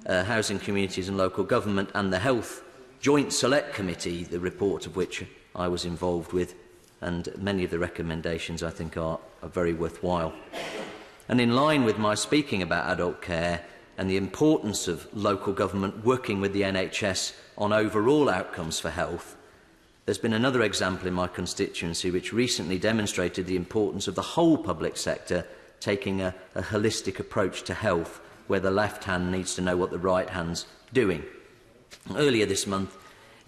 Housing Communities and Local Government and the Health Joint Select Committee, the report of which I was involved with, and many of the recommendations I think are very worthwhile. And in line with my speaking about adult care and the importance of local government working with the NHS on overall outcomes for health, there's been another example in my constituency which recently demonstrated the importance of the whole public sector taking a holistic approach to health, where the left hand needs to know what the right hand's doing. Earlier this month,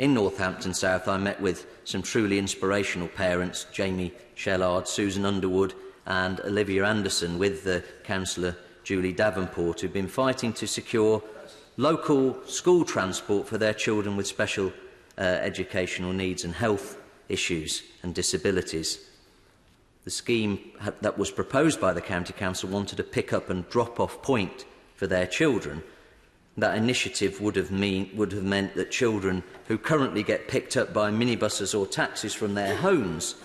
in Northampton South, I met with some truly inspirational parents, Jamie Shellard, Susan Underwood and Olivia Anderson, with the Councillor Julie Davenport, who've been fighting to secure local school transport for their children with special educational needs and health issues and disabilities. The scheme that was proposed by the County Council wanted a pick-up and drop-off point for their children. That initiative would have meant that children who currently get picked up by minibuses or taxis from their homes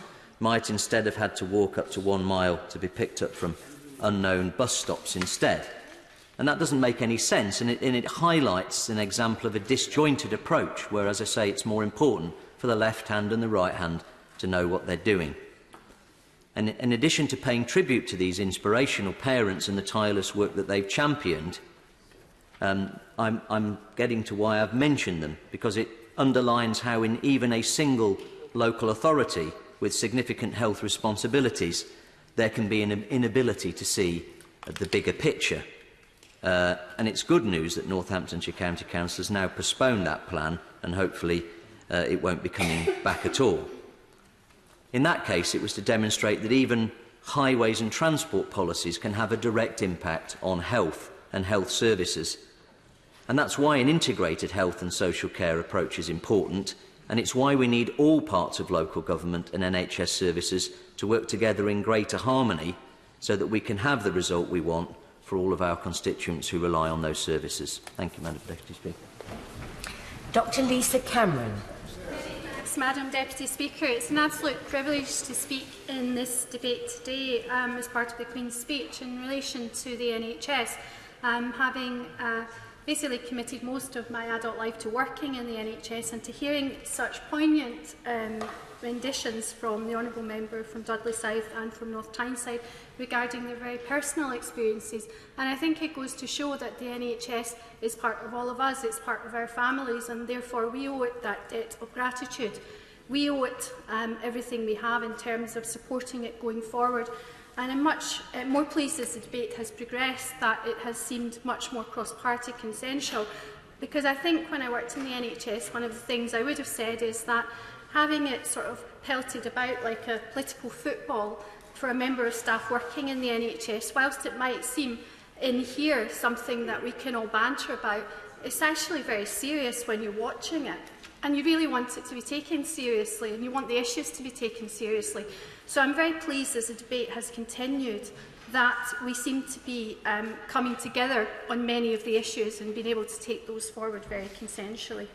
might instead have had to walk up to 1 mile to be picked up from unknown bus stops instead. And that doesn't make any sense, and it highlights an example of a disjointed approach where, as I say, it's more important for the left hand and the right hand to know what they're doing. And in addition to paying tribute to these inspirational parents and the tireless work that they've championed, I'm getting to why I've mentioned them, because it underlines how in even a single local authority with significant health responsibilities, there can be an inability to see the bigger picture. And it's good news that Northamptonshire County Council has now postponed that plan and hopefully it won't be coming back at all. In that case, it was to demonstrate that even highways and transport policies can have a direct impact on health and health services. And that's why an integrated health and social care approach is important, and it's why we need all parts of local government and NHS services to work together in greater harmony so that we can have the result we want for all of our constituents who rely on those services. Thank you, Madam Deputy Speaker. Dr Lisa Cameron. Thanks, Madam Deputy Speaker. It's an absolute privilege to speak in this debate today as part of the Queen's speech in relation to the NHS. Having basically committed most of my adult life to working in the NHS, and to hearing such poignant renditions from the Honourable Member from Dudley South and from North Tyneside regarding their very personal experiences. And I think it goes to show that the NHS is part of all of us, it's part of our families, and therefore we owe it that debt of gratitude. We owe it everything we have in terms of supporting it going forward. And I'm much more pleased as the debate has progressed that it has seemed much more cross-party consensual, because I think when I worked in the NHS, one of the things I would have said is that having it sort of pelted about like a political football for a member of staff working in the NHS, whilst it might seem in here something that we can all banter about, it's actually very serious when you're watching it. And you really want it to be taken seriously, and you want the issues to be taken seriously. So I'm very pleased as the debate has continued that we seem to be coming together on many of the issues and being able to take those forward very consensually.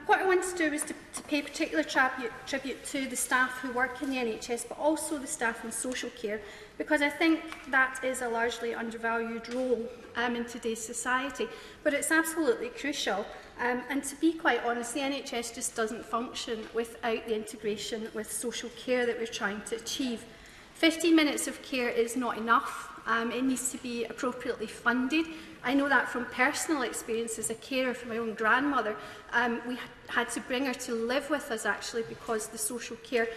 What I want to do is to pay particular tribute to the staff who work in the NHS, but also the staff in social care, because I think that is a largely undervalued role in today's society. But it's absolutely crucial. And to be quite honest, the NHS just doesn't function without the integration with social care that we're trying to achieve. 15 minutes of care is not enough. It needs to be appropriately funded. I know that from personal experience as a carer for my own grandmother. We had to bring her to live with us, actually, because the social care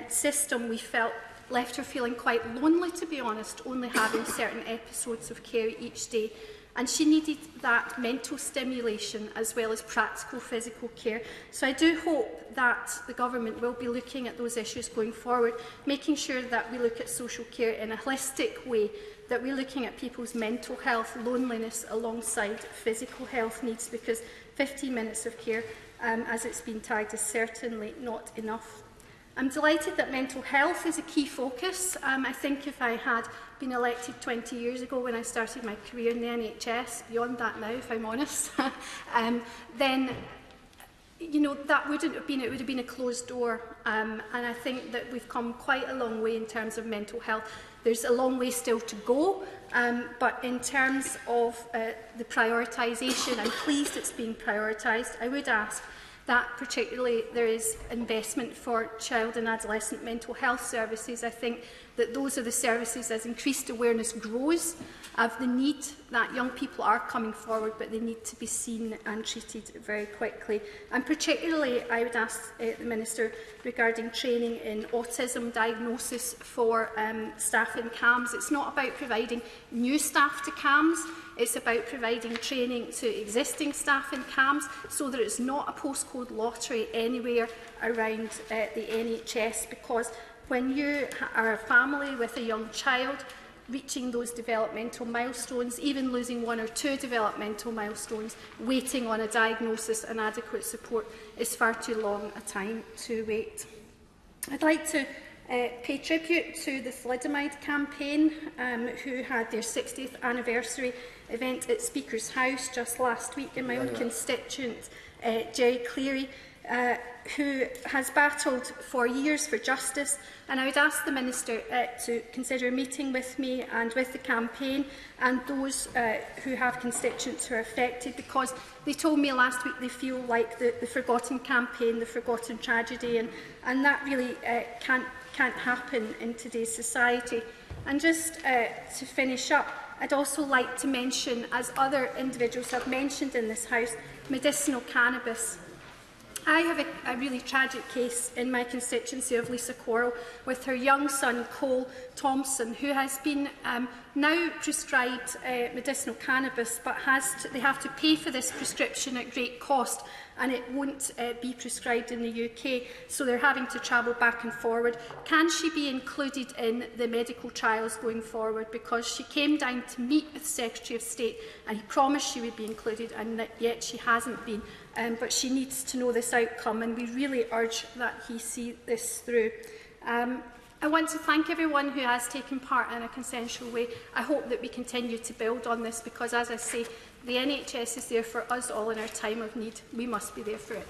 system, we felt, left her feeling quite lonely, to be honest, only having certain episodes of care each day. And she needed that mental stimulation as well as practical physical care. So I do hope that the government will be looking at those issues going forward, making sure that we look at social care in a holistic way, that we're looking at people's mental health, loneliness alongside physical health needs, because 15 minutes of care, as it's been tagged, is certainly not enough. I'm delighted that mental health is a key focus. I think if I had been elected 20 years ago when I started my career in the NHS, beyond that now if I'm honest, then that wouldn't have been, it would have been a closed door. And I think that we've come quite a long way in terms of mental health. There's a long way still to go, but in terms of the prioritisation, I'm pleased it's being prioritised. I would ask that particularly there is investment for child and adolescent mental health services. I think that those are the services, as increased awareness grows of the need, that young people are coming forward, but they need to be seen and treated very quickly. And particularly, I would ask the Minister regarding training in autism diagnosis for staff in CAMHS. It's not about providing new staff to CAMHS, it's about providing training to existing staff in CAMHS so that it's not a postcode lottery anywhere around the NHS, because when you are a family with a young child, reaching those developmental milestones, even losing 1 or 2 developmental milestones, waiting on a diagnosis and adequate support is far too long a time to wait. I'd like to pay tribute to the Thalidomide campaign, who had their 60th anniversary event at Speaker's House just last week, and my own constituent, Jerry Cleary, who has battled for years for justice. And I would ask the Minister to consider a meeting with me and with the campaign and those who have constituents who are affected, because they told me last week they feel like the forgotten campaign, the forgotten tragedy, and that really can't happen in today's society. And just to finish up, I'd also like to mention, as other individuals have mentioned in this House, medicinal cannabis. I have a really tragic case in my constituency of Lisa Quarrell with her young son, Cole Thompson, who has been now prescribed medicinal cannabis, but they have to pay for this prescription at great cost, and it won't be prescribed in the UK, so they're having to travel back and forward. Can she be included in the medical trials going forward? Because she came down to meet with the Secretary of State and he promised she would be included, and yet she hasn't been. But she needs to know this outcome, and we really urge that he see this through. I want to thank everyone who has taken part in a consensual way. I hope that we continue to build on this because, as I say, the NHS is there for us all in our time of need. We must be there for it.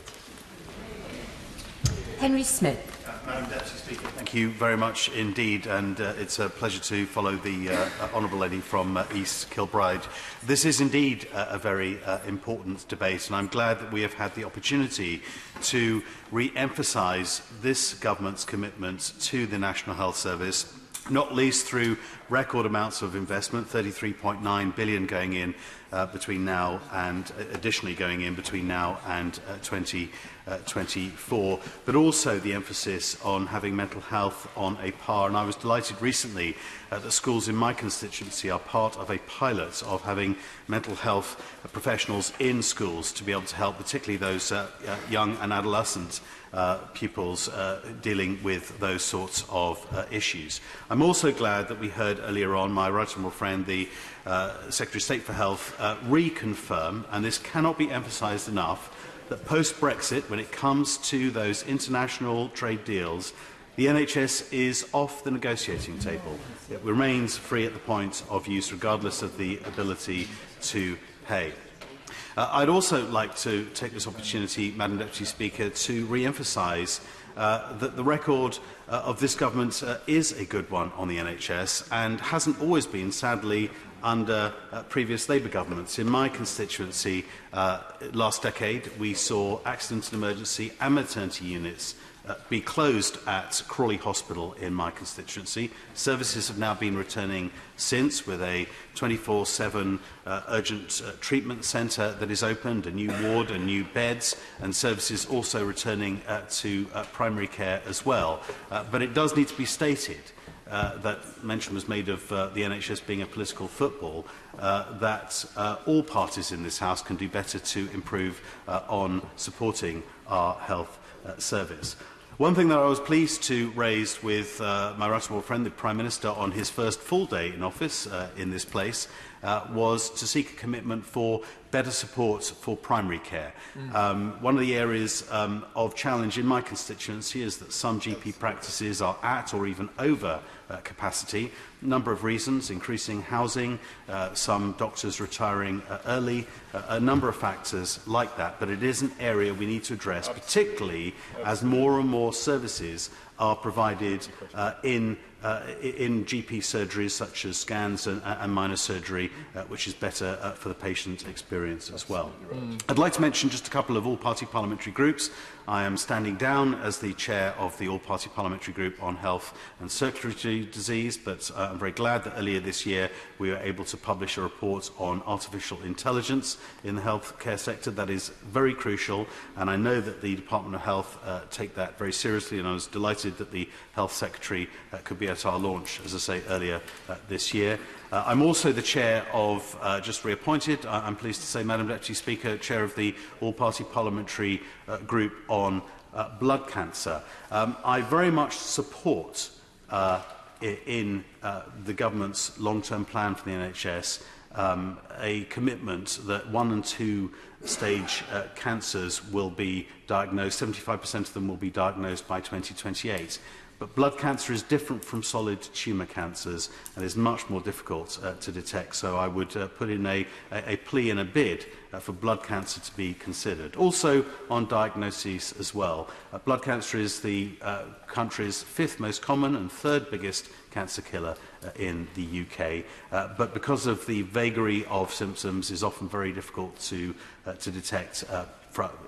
Henry Smith. Madam Deputy Speaker, thank you very much indeed, and it's a pleasure to follow the Honourable Lady from East Kilbride. This is indeed a very important debate, and I'm glad that we have had the opportunity to re-emphasise this government's commitment to the National Health Service, not least through record amounts of investment, 33.9 billion going in between now and additionally going in between now and 2024, but also the emphasis on having mental health on a par. And I was delighted recently that schools in my constituency are part of a pilot of having mental health professionals in schools to be able to help particularly those young and adolescent pupils dealing with those sorts of issues. I'm also glad that we heard earlier on my right honourable friend, the Secretary of State for Health, reconfirm, and this cannot be emphasised enough, that post-Brexit, when it comes to those international trade deals, the NHS is off the negotiating table. It remains free at the point of use, regardless of the ability to pay. I'd also like to take this opportunity, Madam Deputy Speaker, to re-emphasise that the record of this government is a good one on the NHS and hasn't always been, sadly, under previous Labour governments. In my constituency, last decade, we saw accident and emergency and maternity units be closed at Crawley Hospital in my constituency. Services have now been returning since, with a 24/7 urgent treatment centre that is opened, a new ward and new beds, and services also returning to primary care as well. But it does need to be stated that mention was made of the NHS being a political football, that all parties in this House can do better to improve on supporting our health service. One thing that I was pleased to raise with my right honourable friend, the Prime Minister, on his first full day in office in this place, was to seek a commitment for better support for primary care. One of the areas of challenge in my constituency is that some GP practices are at or even over capacity. A number of reasons: increasing housing, some doctors retiring early, a number of factors like that. But it is an area we need to address, particularly as more and more services are provided in GP surgeries such as scans and minor surgery, which is better for the patient experience as well. I'd like to mention just a couple of all-party parliamentary groups. I am standing down as the chair of the all-party parliamentary group on health and circulatory disease, but I'm very glad that earlier this year we were able to publish a report on artificial intelligence in the healthcare sector. That is very crucial, and I know that the Department of Health take that very seriously, and I was delighted that the Health Secretary could be at our launch, as I say, earlier this year. I'm also the chair of, just reappointed, I'm pleased to say, Madam Deputy Speaker, chair of the all-party parliamentary group on blood cancer. I very much support in the government's long-term plan for the NHS a commitment that 1 and 2 stage cancers will be diagnosed, 75% of them will be diagnosed by 2028. But blood cancer is different from solid tumour cancers and is much more difficult to detect. So I would put in a plea and a bid for blood cancer to be considered. Also on diagnoses as well. Blood cancer is the country's 5th most common and 3rd biggest cancer killer in the UK. But because of the vagary of symptoms, is often very difficult to detect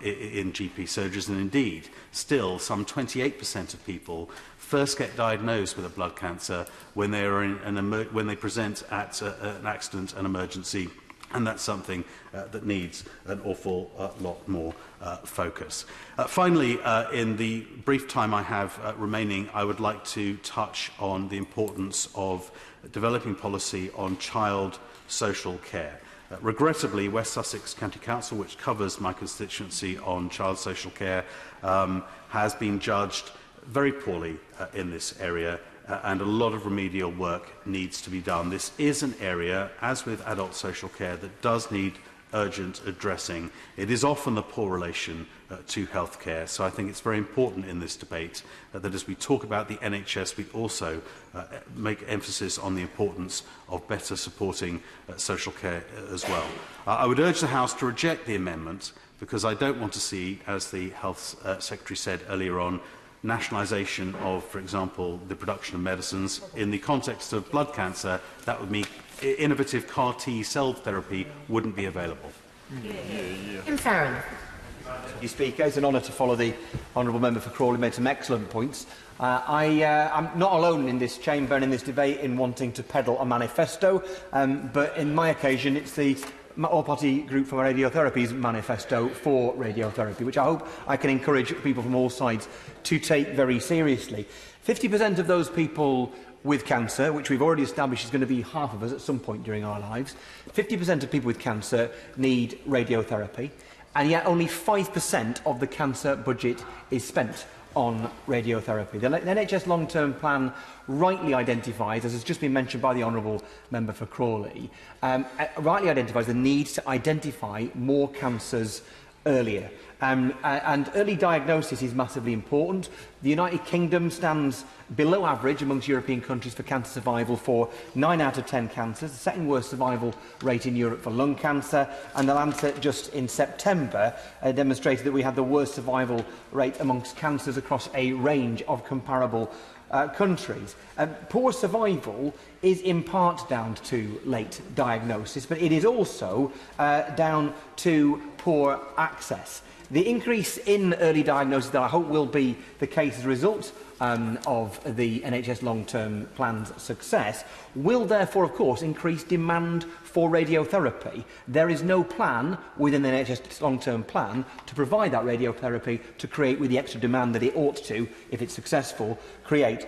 in GP surgeries, and indeed, still some 28% of people first get diagnosed with a blood cancer when they are when they present at an accident and emergency And that's something that needs an awful lot more focus. Finally, in the brief time I have remaining, I would like to touch on the importance of developing policy on child social care. Regrettably, West Sussex County Council, which covers my constituency on child social care, has been judged very poorly in this area, and a lot of remedial work needs to be done. This is an area, as with adult social care, that does need urgent addressing. It is often the poor relation to healthcare, so I think it's very important in this debate that as we talk about the NHS, we also make emphasis on the importance of better supporting social care as well. I would urge the House to reject the amendment, because I don't want to see, as the Health Secretary said earlier on, nationalisation of, for example, the production of medicines. In the context of blood cancer, that would mean innovative CAR T cell therapy wouldn't be available. In Farron. Mr. Speaker, it's an honour to follow the honourable member for Crawley. Made some excellent points. I'm not alone in this chamber and in this debate in wanting to peddle a manifesto, but in my occasion it's the all-party group for radiotherapy's manifesto for radiotherapy, which I hope I can encourage people from all sides to take very seriously. 50% of those people with cancer, which we've already established is going to be half of us at some point during our lives, 50% of people with cancer need radiotherapy, and yet only 5% of the cancer budget is spent on radiotherapy. The NHS long-term plan rightly identifies, as has just been mentioned by the honourable member for Crawley, rightly identifies the need to identify more cancers earlier. And early diagnosis is massively important. The United Kingdom stands below average amongst European countries for cancer survival for 9 out of 10 cancers, the second worst survival rate in Europe for lung cancer, and the Lancet just in September demonstrated that we had the worst survival rate amongst cancers across a range of comparable countries. Poor survival is in part down to late diagnosis, but it is also down to poor access. The increase in early diagnosis that I hope will be the case as a result of the NHS long-term plan's success will therefore, of course, increase demand for radiotherapy. There is no plan within the NHS long-term plan to provide that radiotherapy to create, with the extra demand that it ought to, if it's successful, create.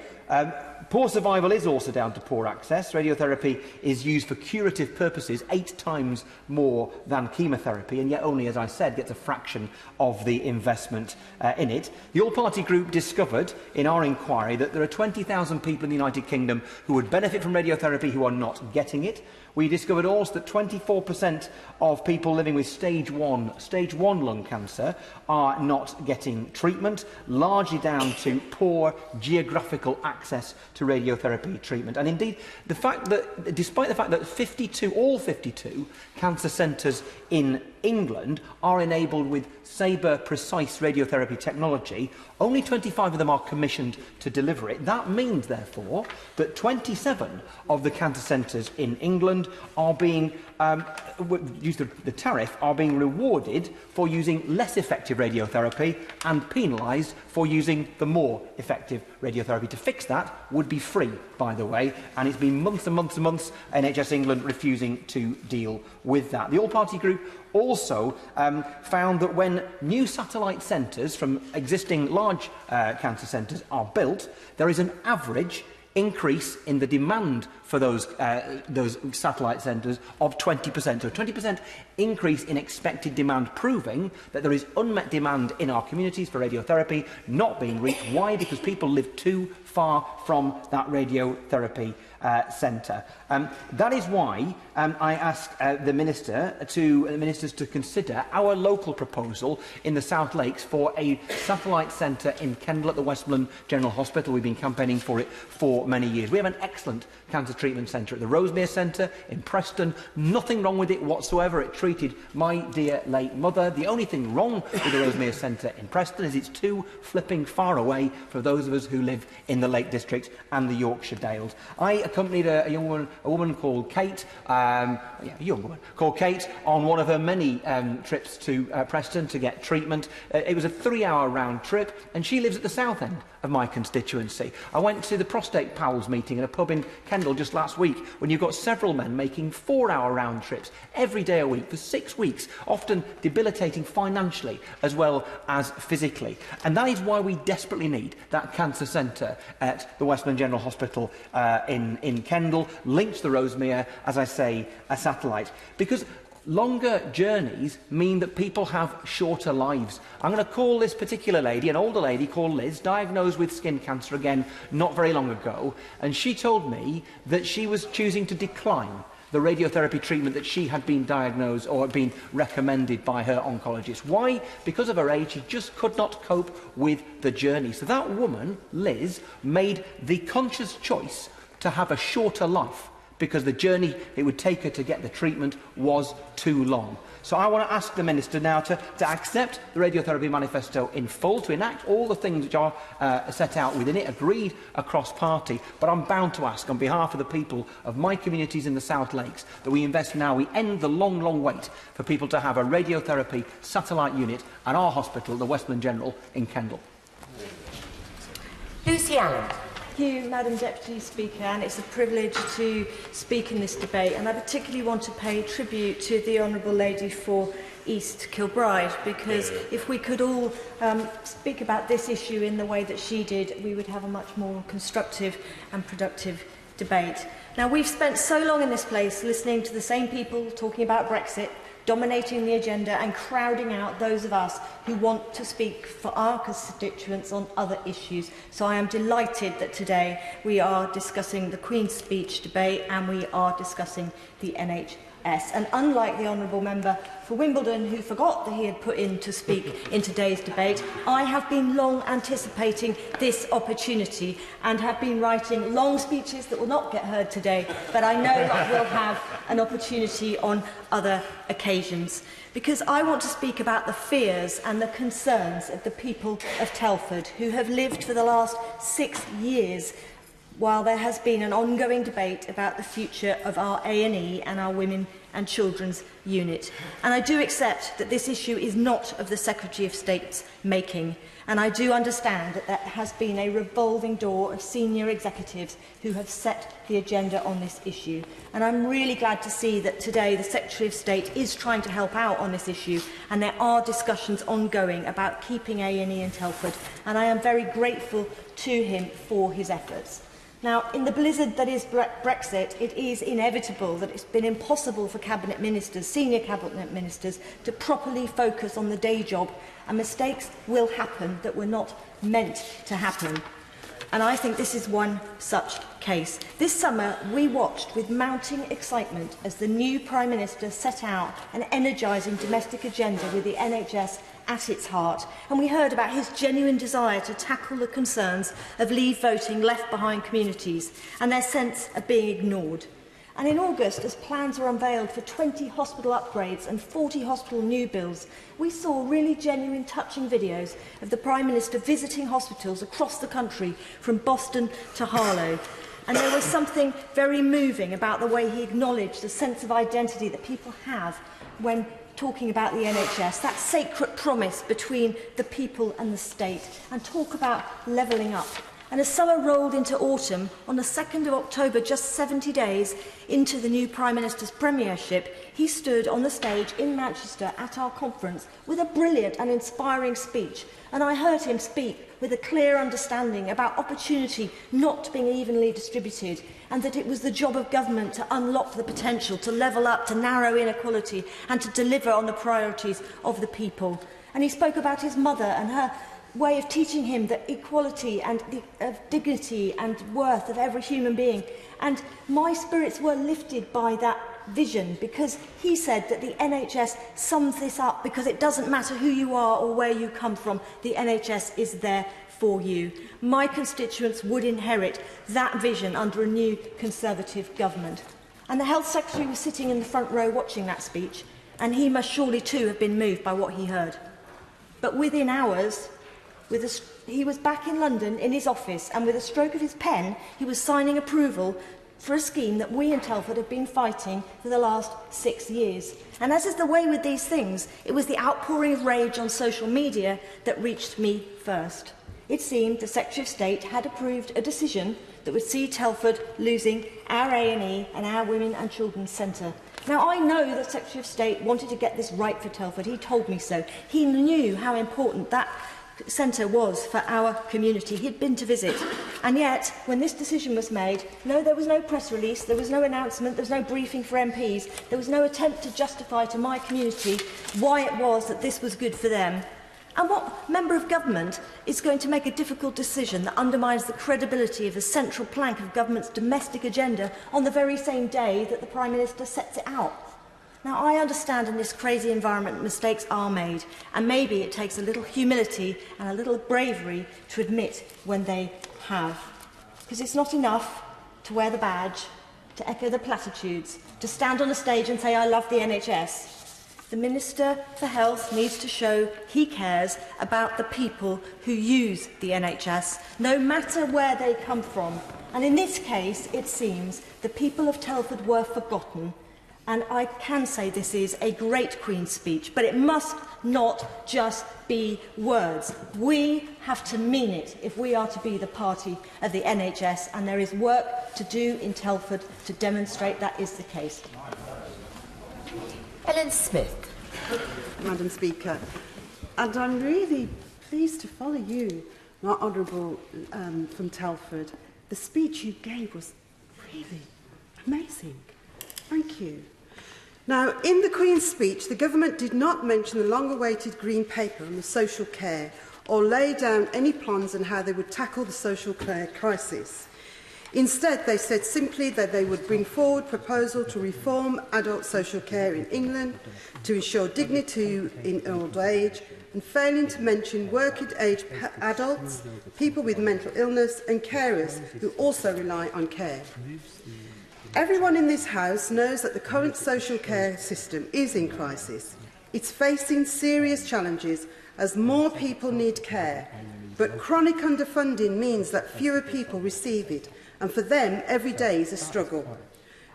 Poor survival is also down to poor access. Radiotherapy is used for curative purposes 8 times more than chemotherapy, and yet only, as I said, gets a fraction of the investment in it. The All-Party Group discovered in our inquiry that there are 20,000 people in the United Kingdom who would benefit from radiotherapy who are not getting it. We discovered also that 24% of people living with stage 1 lung cancer are not getting treatment, largely down to poor geographical access to radiotherapy treatment. And indeed, the fact that, despite the fact that all 52 cancer centres in England are enabled with Sabre-precise radiotherapy technology, only 25 of them are commissioned to deliver it. That means, therefore, that 27 of the cancer centres in England are being, due to the tariff, are being rewarded for using less effective radiotherapy and penalised for using the more effective radiotherapy. To fix that would be free, by the way, and it's been months and months and months, NHS England refusing to deal with that. The All-Party Group also found that when new satellite centres from existing large cancer centres are built, there is an average increase in the demand for those satellite centres of 20%. So a 20% increase in expected demand, proving that there is unmet demand in our communities for radiotherapy not being reached. Why? Because people live too far from that radiotherapy centre. That is why I ask the ministers to consider our local proposal in the South Lakes for a satellite centre in Kendal at the Westminster General Hospital. We've been campaigning for it for many years. We have an excellent cancer treatment centre at the Rosemere Centre in Preston. Nothing wrong with it whatsoever. It treated my dear late mother. The only thing wrong with the Rosemere Centre in Preston is it's too flipping far away for those of us who live in the Lake District and the Yorkshire Dales. I accompanied a woman called Kate, a young woman called Kate, on one of her many trips to Preston to get treatment. It was a 3-hour round trip, and she lives at the south end of my constituency. I went to the Prostate Pals meeting in a pub in Kendal just last week, when you've got several men making 4-hour round trips every day a week for 6 weeks, often debilitating financially as well as physically. And that is why we desperately need that cancer centre at the Westminster General Hospital in Kendal, linked to the Rosemere, as I say, a satellite. Because longer journeys mean that people have shorter lives. I'm going to call this particular lady, an older lady called Liz, diagnosed with skin cancer again not very long ago, and she told me that she was choosing to decline the radiotherapy treatment that she had been diagnosed or had been recommended by her oncologist. Why? Because of her age, she just could not cope with the journey. So that woman, Liz, made the conscious choice to have a shorter life, because the journey it would take her to get the treatment was too long. So I want to ask the Minister now to accept the Radiotherapy Manifesto in full, to enact all the things which are set out within it, agreed across party. But I'm bound to ask, on behalf of the people of my communities in the South Lakes, that we invest now, we end the long, long wait for people to have a radiotherapy satellite unit at our hospital, the Westminster General in Kendal. Lucy Allen. Thank you, Madam Deputy Speaker, and it's a privilege to speak in this debate. And I particularly want to pay tribute to the Honourable Lady for East Kilbride, because if we could all speak about this issue in the way that she did, we would have a much more constructive and productive debate. Now, we've spent so long in this place listening to the same people talking about Brexit, dominating the agenda and crowding out those of us who want to speak for our constituents on other issues. So I am delighted that today we are discussing the Queen's Speech debate and we are discussing the NHS. And unlike the Honourable Member for Wimbledon, who forgot that he had put in to speak in today's debate, I have been long anticipating this opportunity and have been writing long speeches that will not get heard today, but I know I will have an opportunity on other occasions, because I want to speak about the fears and the concerns of the people of Telford, who have lived for the last 6 years while there has been an ongoing debate about the future of our A&E and our Women and Children's Unit. And I do accept that this issue is not of the Secretary of State's making, and I do understand that there has been a revolving door of senior executives who have set the agenda on this issue. And I'm really glad to see that today the Secretary of State is trying to help out on this issue, and there are discussions ongoing about keeping A&E in Telford, and I am very grateful to him for his efforts. Now, in the blizzard that is Brexit, it is inevitable that it's been impossible for Cabinet Ministers, senior Cabinet Ministers, to properly focus on the day job, and mistakes will happen that were not meant to happen. And I think this is one such case. This summer, we watched with mounting excitement as the new Prime Minister set out an energising domestic agenda with the NHS at its heart, and we heard about his genuine desire to tackle the concerns of leave voting left behind communities and their sense of being ignored. And in August, as plans were unveiled for 20 hospital upgrades and 40 hospital new builds, we saw really genuine, touching videos of the Prime Minister visiting hospitals across the country, from Boston to Harlow. And there was something very moving about the way he acknowledged the sense of identity that people have when talking about the NHS, that sacred promise between the people and the state, and talk about levelling up. And as summer rolled into autumn, on the 2nd of October, just 70 days into the new Prime Minister's premiership, he stood on the stage in Manchester at our conference with a brilliant and inspiring speech. And I heard him speak with a clear understanding about opportunity not being evenly distributed, and that it was the job of government to unlock the potential, to level up, to narrow inequality, and to deliver on the priorities of the people. And he spoke about his mother and her way of teaching him that equality and of dignity and worth of every human being. And my spirits were lifted by that vision, because he said that the NHS sums this up, because it doesn't matter who you are or where you come from, the NHS is there for you. My constituents would inherit that vision under a new Conservative government. And the Health Secretary was sitting in the front row watching that speech, and he must surely too have been moved by what he heard. But within hours, he was back in London in his office, and with a stroke of his pen, he was signing approval for a scheme that we in Telford have been fighting for the last 6 years. And as is the way with these things, it was the outpouring of rage on social media that reached me first. It seemed the Secretary of State had approved a decision that would see Telford losing our A&E and our Women and Children's Centre. Now, I know the Secretary of State wanted to get this right for Telford. He told me so. He knew how important that centre was for our community. He'd been to visit. And yet, when this decision was made, no, there was no press release, there was no announcement, there was no briefing for MPs, there was no attempt to justify to my community why it was that this was good for them. And what member of government is going to make a difficult decision that undermines the credibility of the central plank of government's domestic agenda on the very same day that the Prime Minister sets it out? Now, I understand in this crazy environment mistakes are made, and maybe it takes a little humility and a little bravery to admit when they have. Because it's not enough to wear the badge, to echo the platitudes, to stand on a stage and say, I love the NHS. The Minister for Health needs to show he cares about the people who use the NHS, no matter where they come from. And in this case, it seems the people of Telford were forgotten. And I can say this is a great Queen's speech, but it must not just be words. We have to mean it if we are to be the party of the NHS, and there is work to do in Telford to demonstrate that is the case. Ellen Smith. Madam Speaker, and I'm really pleased to follow you, my Honourable from Telford. The speech you gave was really amazing. Thank you. Now, in the Queen's speech, the government did not mention the long-awaited Green Paper on the social care or lay down any plans on how they would tackle the social care crisis. Instead, they said simply that they would bring forward proposal to reform adult social care in England, to ensure dignity in old age, and failing to mention working-age adults, people with mental illness and carers who also rely on care. Everyone in this House knows that the current social care system is in crisis. It's facing serious challenges as more people need care, but chronic underfunding means that fewer people receive it, and for them, every day is a struggle.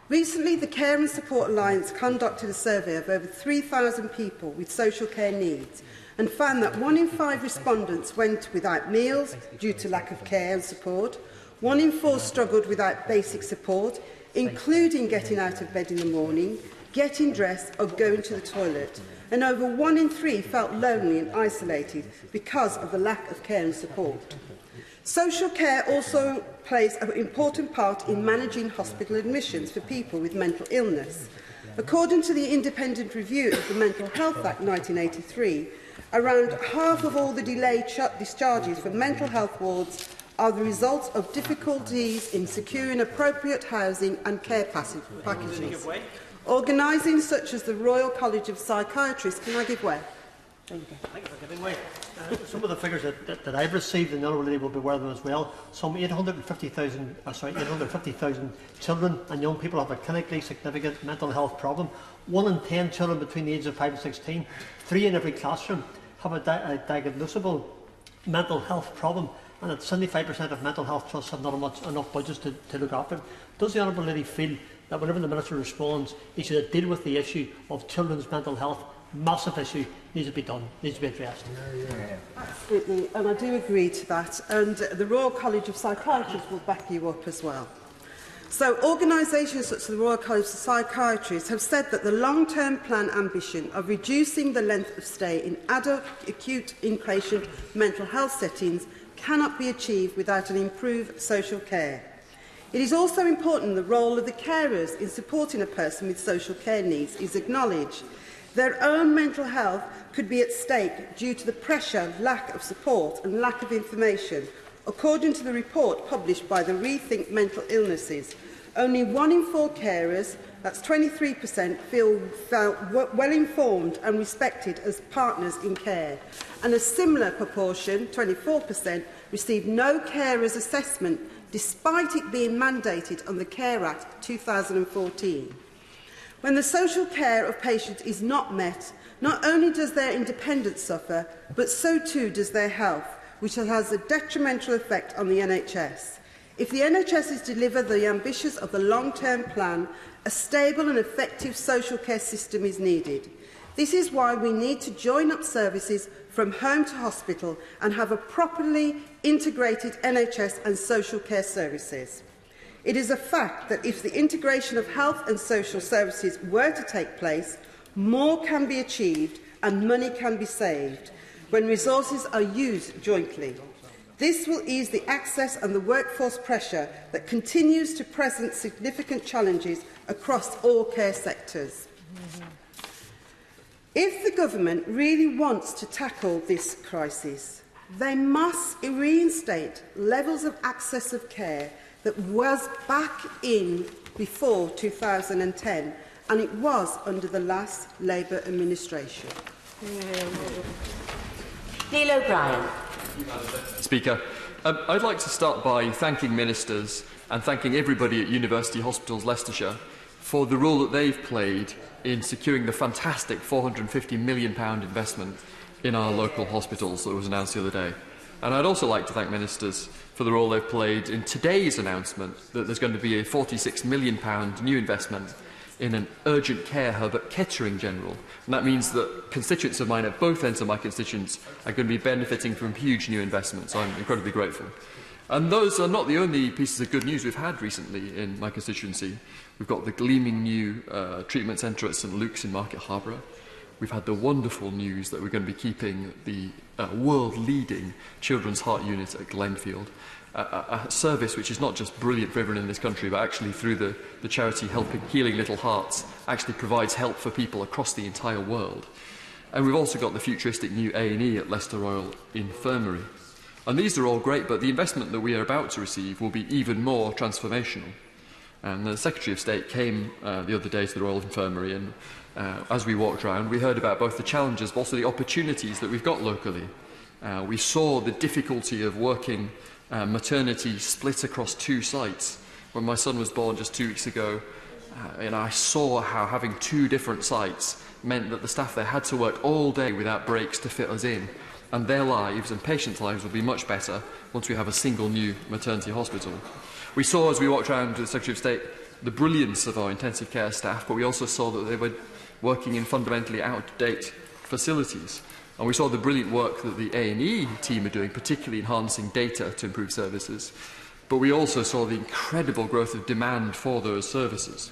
Recently, the Care and Support Alliance conducted a survey of over 3,000 people with social care needs and found that 1 in 5 respondents went without meals due to lack of care and support, 1 in 4 struggled without basic support, including getting out of bed in the morning, getting dressed or going to the toilet, and over 1 in 3 felt lonely and isolated because of the lack of care and support. Social care also plays an important part in managing hospital admissions for people with mental illness. According to the independent review of the Mental Health Act 1983, around half of all the delayed discharges from mental health wards are the result of difficulties in securing appropriate housing and care packages. Organising such as the Royal College of Psychiatrists, can I give way? Thank you for giving way. Some of the figures that I've received, and the Honourable Lady will be aware of them as well, some 850,000 children and young people have a clinically significant mental health problem. 1 in 10 children between the ages of 5 and 16, 3 in every classroom, have a diagnosable mental health problem, and that 75% of mental health trusts have not enough budgets to look after it. Does the Honourable Lady feel that whenever the Minister responds, he should deal with the issue of children's mental health? Massive issue, needs to be done, needs to be addressed. Absolutely, and I do agree to that, and the Royal College of Psychiatrists will back you up as well. So organisations such as the Royal College of Psychiatrists have said that the long-term plan ambition of reducing the length of stay in adult acute inpatient mental health settings cannot be achieved without an improved social care. It is also important the role of the carers in supporting a person with social care needs is acknowledged. Their own mental health could be at stake due to the pressure, lack of support and lack of information. According to the report published by the Rethink Mental Illnesses, only 1 in 4 carers, that's 23%, felt well informed and respected as partners in care, and a similar proportion, 24%, received no carers assessment despite it being mandated on the Care Act 2014. When the social care of patients is not met, not only does their independence suffer, but so too does their health, which has a detrimental effect on the NHS. If the NHS is to deliver the ambitions of the long-term plan, a stable and effective social care system is needed. This is why we need to join up services from home to hospital and have a properly integrated NHS and social care services. It is a fact that if the integration of health and social services were to take place, more can be achieved and money can be saved when resources are used jointly. This will ease the access and the workforce pressure that continues to present significant challenges across all care sectors. If the government really wants to tackle this crisis, they must reinstate levels of access of care that was back in before 2010, and it was under the last Labour administration. Neil O'Brien. Speaker, I'd like to start by thanking ministers and thanking everybody at University Hospitals Leicestershire for the role that they've played in securing the fantastic £450 million investment in our local hospitals that was announced the other day. And I'd also like to thank ministers for the role they've played in today's announcement that there's going to be a £46 million new investment in an urgent care hub at Kettering General. And that means that constituents of mine at both ends of my constituents are going to be benefiting from huge new investments. I'm incredibly grateful. And those are not the only pieces of good news we've had recently in my constituency. We've got the gleaming new treatment centre at St Luke's in Market Harborough. We've had the wonderful news that we're going to be keeping the world-leading Children's Heart Unit at Glenfield, a service which is not just brilliant for everyone in this country, but actually through the charity Healing Little Hearts, actually provides help for people across the entire world. And we've also got the futuristic new A&E at Leicester Royal Infirmary. And these are all great, but the investment that we are about to receive will be even more transformational. And the Secretary of State came the other day to the Royal Infirmary, and as we walked around, we heard about both the challenges but also the opportunities that we've got locally. We saw the difficulty of working maternity split across 2 sites. When my son was born just 2 weeks ago, and I saw how having 2 different sites meant that the staff there had to work all day without breaks to fit us in, and their lives and patients' lives will be much better once we have a single new maternity hospital. We saw, as we walked around to the Secretary of State, the brilliance of our intensive care staff, but we also saw that they were working in fundamentally out-of-date facilities. And we saw the brilliant work that the A&E team are doing, particularly in harnessing data to improve services. But we also saw the incredible growth of demand for those services.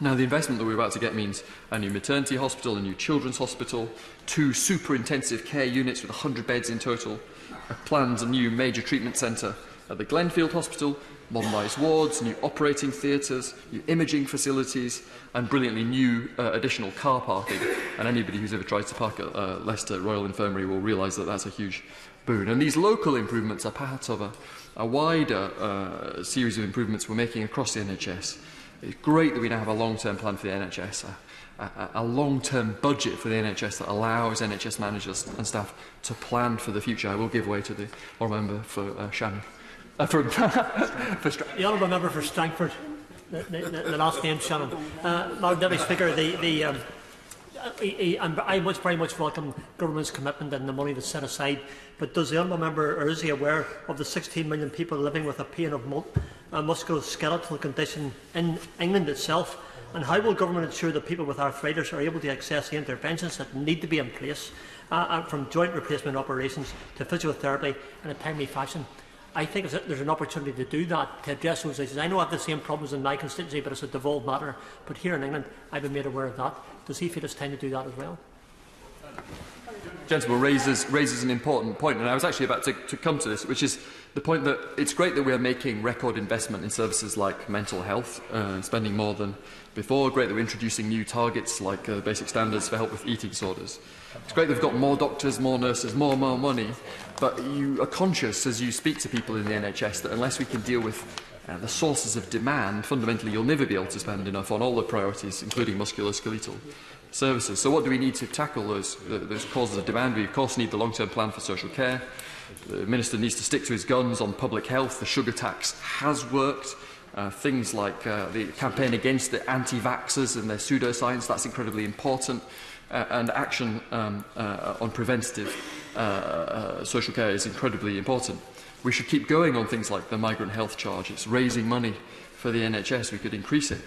Now, the investment that we're about to get means a new maternity hospital, a new children's hospital, 2 super intensive care units with 100 beds in total, plans a new major treatment centre at the Glenfield Hospital, modernised wards, new operating theatres, new imaging facilities, and brilliantly new additional car parking. And anybody who's ever tried to park at Leicester Royal Infirmary will realise that that's a huge boon. And these local improvements are part of a wider series of improvements we're making across the NHS. It's great that we now have a long-term plan for the NHS, a long-term budget for the NHS that allows NHS managers and staff to plan for the future. I will give way to the honourable member for Shannon. The honourable member for Strangford, the last name, Shannon. Madam Deputy Speaker, I very much welcome government's commitment and the money that's set aside, but does the honourable member, or is he aware of the 16 million people living with a pain of musculoskeletal condition in England itself? And how will government ensure that people with arthritis are able to access the interventions that need to be in place, from joint replacement operations to physiotherapy in a timely fashion? I think there's an opportunity to do that, to address those issues. I know I have the same problems in my constituency, but it's a devolved matter. But here in England, I've been made aware of that. Does he feel it's time to do that as well? Gentleman raises an important point, and I was actually about to come to this, which is the point that it's great that we are making record investment in services like mental health, spending more than before. Great that we're introducing new targets like basic standards for help with eating disorders. It's great that we've got more doctors, more nurses, more money, but you are conscious as you speak to people in the NHS that unless we can deal with the sources of demand, fundamentally you'll never be able to spend enough on all the priorities, including musculoskeletal services. So what do we need to tackle those causes of demand? We of course need the long-term plan for social care. The Minister needs to stick to his guns on public health. The sugar tax has worked. Things like the campaign against the anti-vaxxers and their pseudoscience, that's incredibly important. and action on preventative social care is incredibly important. We should keep going on things like the migrant health charge. It's raising money for the NHS. We could increase it.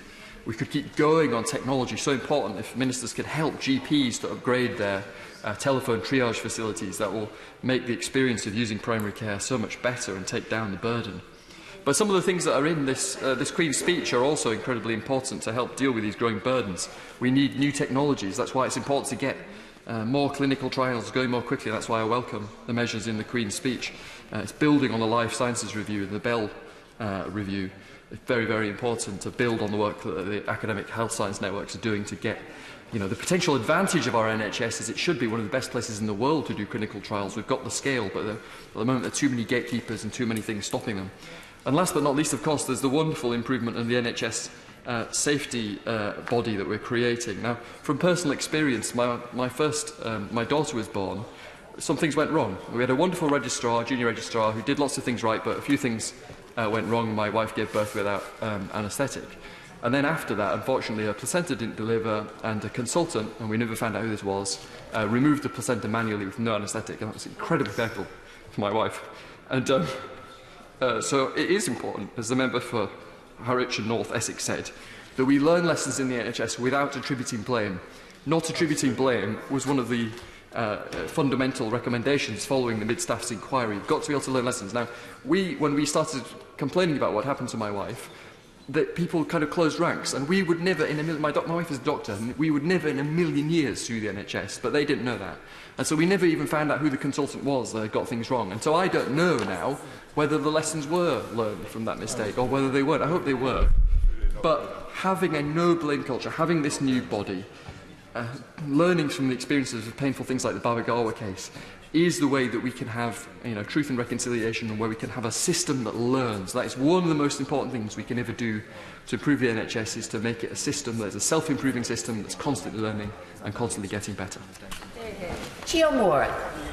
We could keep going on technology. So important if ministers could help GPs to upgrade their telephone triage facilities. That will make the experience of using primary care so much better and take down the burden. But some of the things that are in this Queen's speech are also incredibly important to help deal with these growing burdens. We need new technologies. That's why it's important to get more clinical trials going more quickly. That's why I welcome the measures in the Queen's speech. It's building on the Life Sciences Review and the Bell Review. It's very, very important to build on the work that the academic health science networks are doing to get, the potential advantage of our NHS is it should be one of the best places in the world to do clinical trials. We've got the scale, but at the moment there are too many gatekeepers and too many things stopping them. And last but not least, of course, there's the wonderful improvement in the NHS safety body that we're creating. Now, from personal experience, my daughter was born. Some things went wrong. We had a wonderful registrar, junior registrar, who did lots of things right, but a few things went wrong. My wife gave birth without anaesthetic. And then after that, unfortunately, her placenta didn't deliver, and a consultant, and we never found out who this was, removed the placenta manually with no anaesthetic, and that was incredibly painful for my wife. And so it is important, as the member for Harwich and North Essex said, that we learn lessons in the NHS without attributing blame. Not attributing blame was one of the fundamental recommendations following the mid-staff's inquiry. You've got to be able to learn lessons. Now, when we started complaining about what happened to my wife, that people kind of closed ranks, and we would never in a million... My wife is a doctor, and we would never in a million years sue the NHS, but they didn't know that. And so we never even found out who the consultant was that got things wrong. And so I don't know now whether the lessons were learned from that mistake or whether they weren't. I hope they were. But having a no-blame culture, having this new body, learning from the experiences of painful things like the Babagawa case, is the way that we can have truth and reconciliation, and where we can have a system that learns. That is one of the most important things we can ever do to improve the NHS, is to make it a system that is a self-improving system that's constantly learning and constantly getting better. Gio Moore.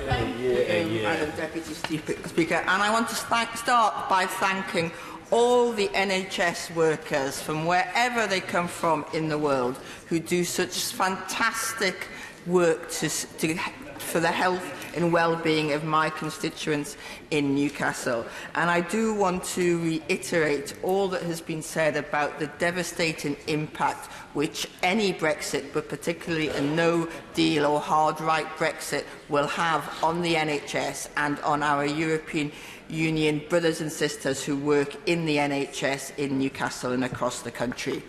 Thank you, Madam Deputy Speaker. And I want to start by thanking all the NHS workers from wherever they come from in the world who do such fantastic work for the health and well-being of my constituents in Newcastle. And I do want to reiterate all that has been said about the devastating impact which any Brexit, but particularly a no-deal or hard-right Brexit, will have on the NHS and on our European Union brothers and sisters who work in the NHS in Newcastle and across the country.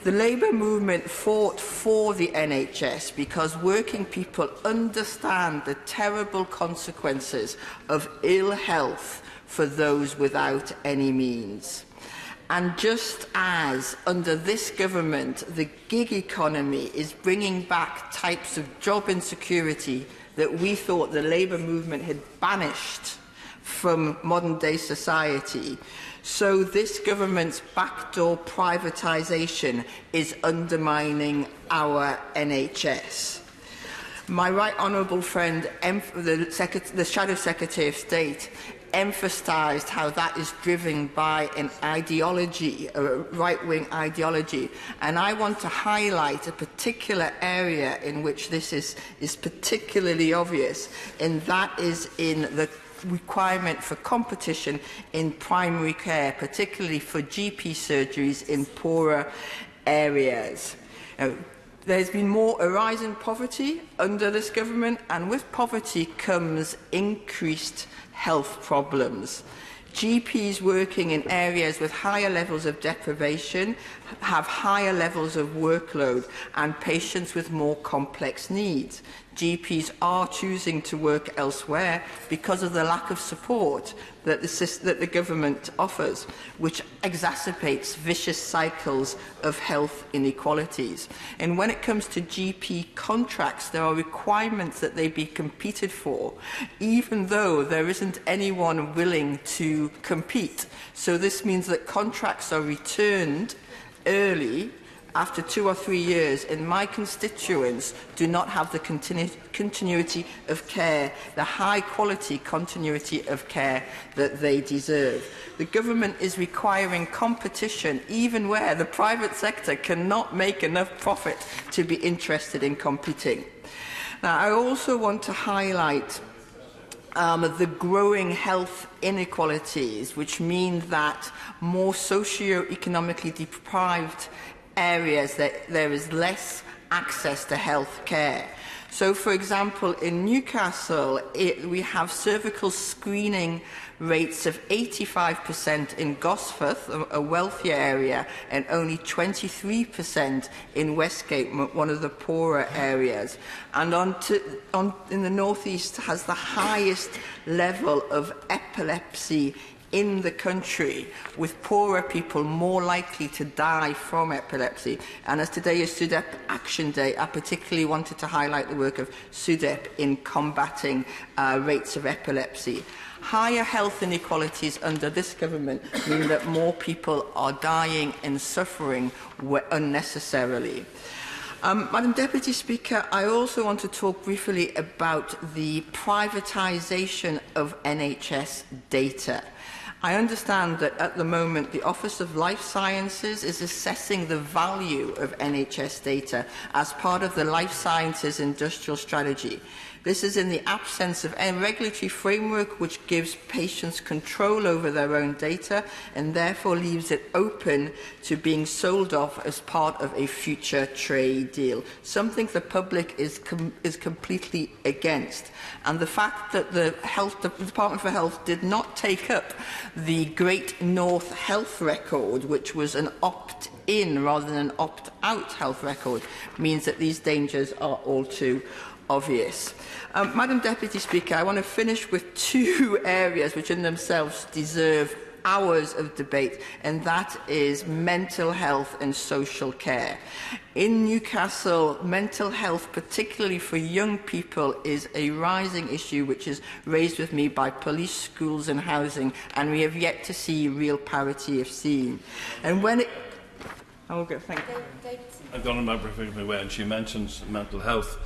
The Labour movement fought for the NHS because working people understand the terrible consequences of ill health for those without any means. And just as under this government the gig economy is bringing back types of job insecurity that we thought the Labour movement had banished from modern-day society, so this government's backdoor privatisation is undermining our NHS. My right honourable friend, the Shadow Secretary of State, emphasised how that is driven by an ideology, a right-wing ideology, and I want to highlight a particular area in which this is particularly obvious, and that is in the requirement for competition in primary care, particularly for GP surgeries in poorer areas. There's been more a rise in poverty under this government, and with poverty comes increased health problems. GPs working in areas with higher levels of deprivation have higher levels of workload, and patients with more complex needs. GPs are choosing to work elsewhere because of the lack of support that the government offers, which exacerbates vicious cycles of health inequalities. And when it comes to GP contracts, there are requirements that they be competed for, even though there isn't anyone willing to compete. So this means that contracts are returned early after 2 or 3 years, and my constituents do not have the continuity of care, the high-quality continuity of care that they deserve. The government is requiring competition even where the private sector cannot make enough profit to be interested in competing. Now, I also want to highlight the growing health inequalities, which mean that more socio-economically deprived areas, there is less access to health care. So, for example, in Newcastle, we have cervical screening rates of 85% in Gosforth, a wealthier area, and only 23% in Westgate, one of the poorer areas. And in the northeast has the highest level of epilepsy in the country, with poorer people more likely to die from epilepsy. And as today is SUDEP Action Day, I particularly wanted to highlight the work of SUDEP in combating rates of epilepsy. Higher health inequalities under this government mean that more people are dying and suffering unnecessarily. Madam Deputy Speaker, I also want to talk briefly about the privatisation of NHS data. I understand that at the moment the Office of Life Sciences is assessing the value of NHS data as part of the Life Sciences Industrial Strategy. This is in the absence of a regulatory framework which gives patients control over their own data and therefore leaves it open to being sold off as part of a future trade deal, something the public is completely against. And the fact that the Department for Health did not take up the Great North Health Record, which was an opt-in rather than an opt-out health record, means that these dangers are all too obvious. Madam Deputy Speaker, I want to finish with two areas which in themselves deserve hours of debate, and that is mental health and social care. In Newcastle, mental health, particularly for young people, is a rising issue which is raised with me by police, schools and housing, and we have yet to see real parity of scene. And when it... thank you. I've got a member of me when she mentions mental health.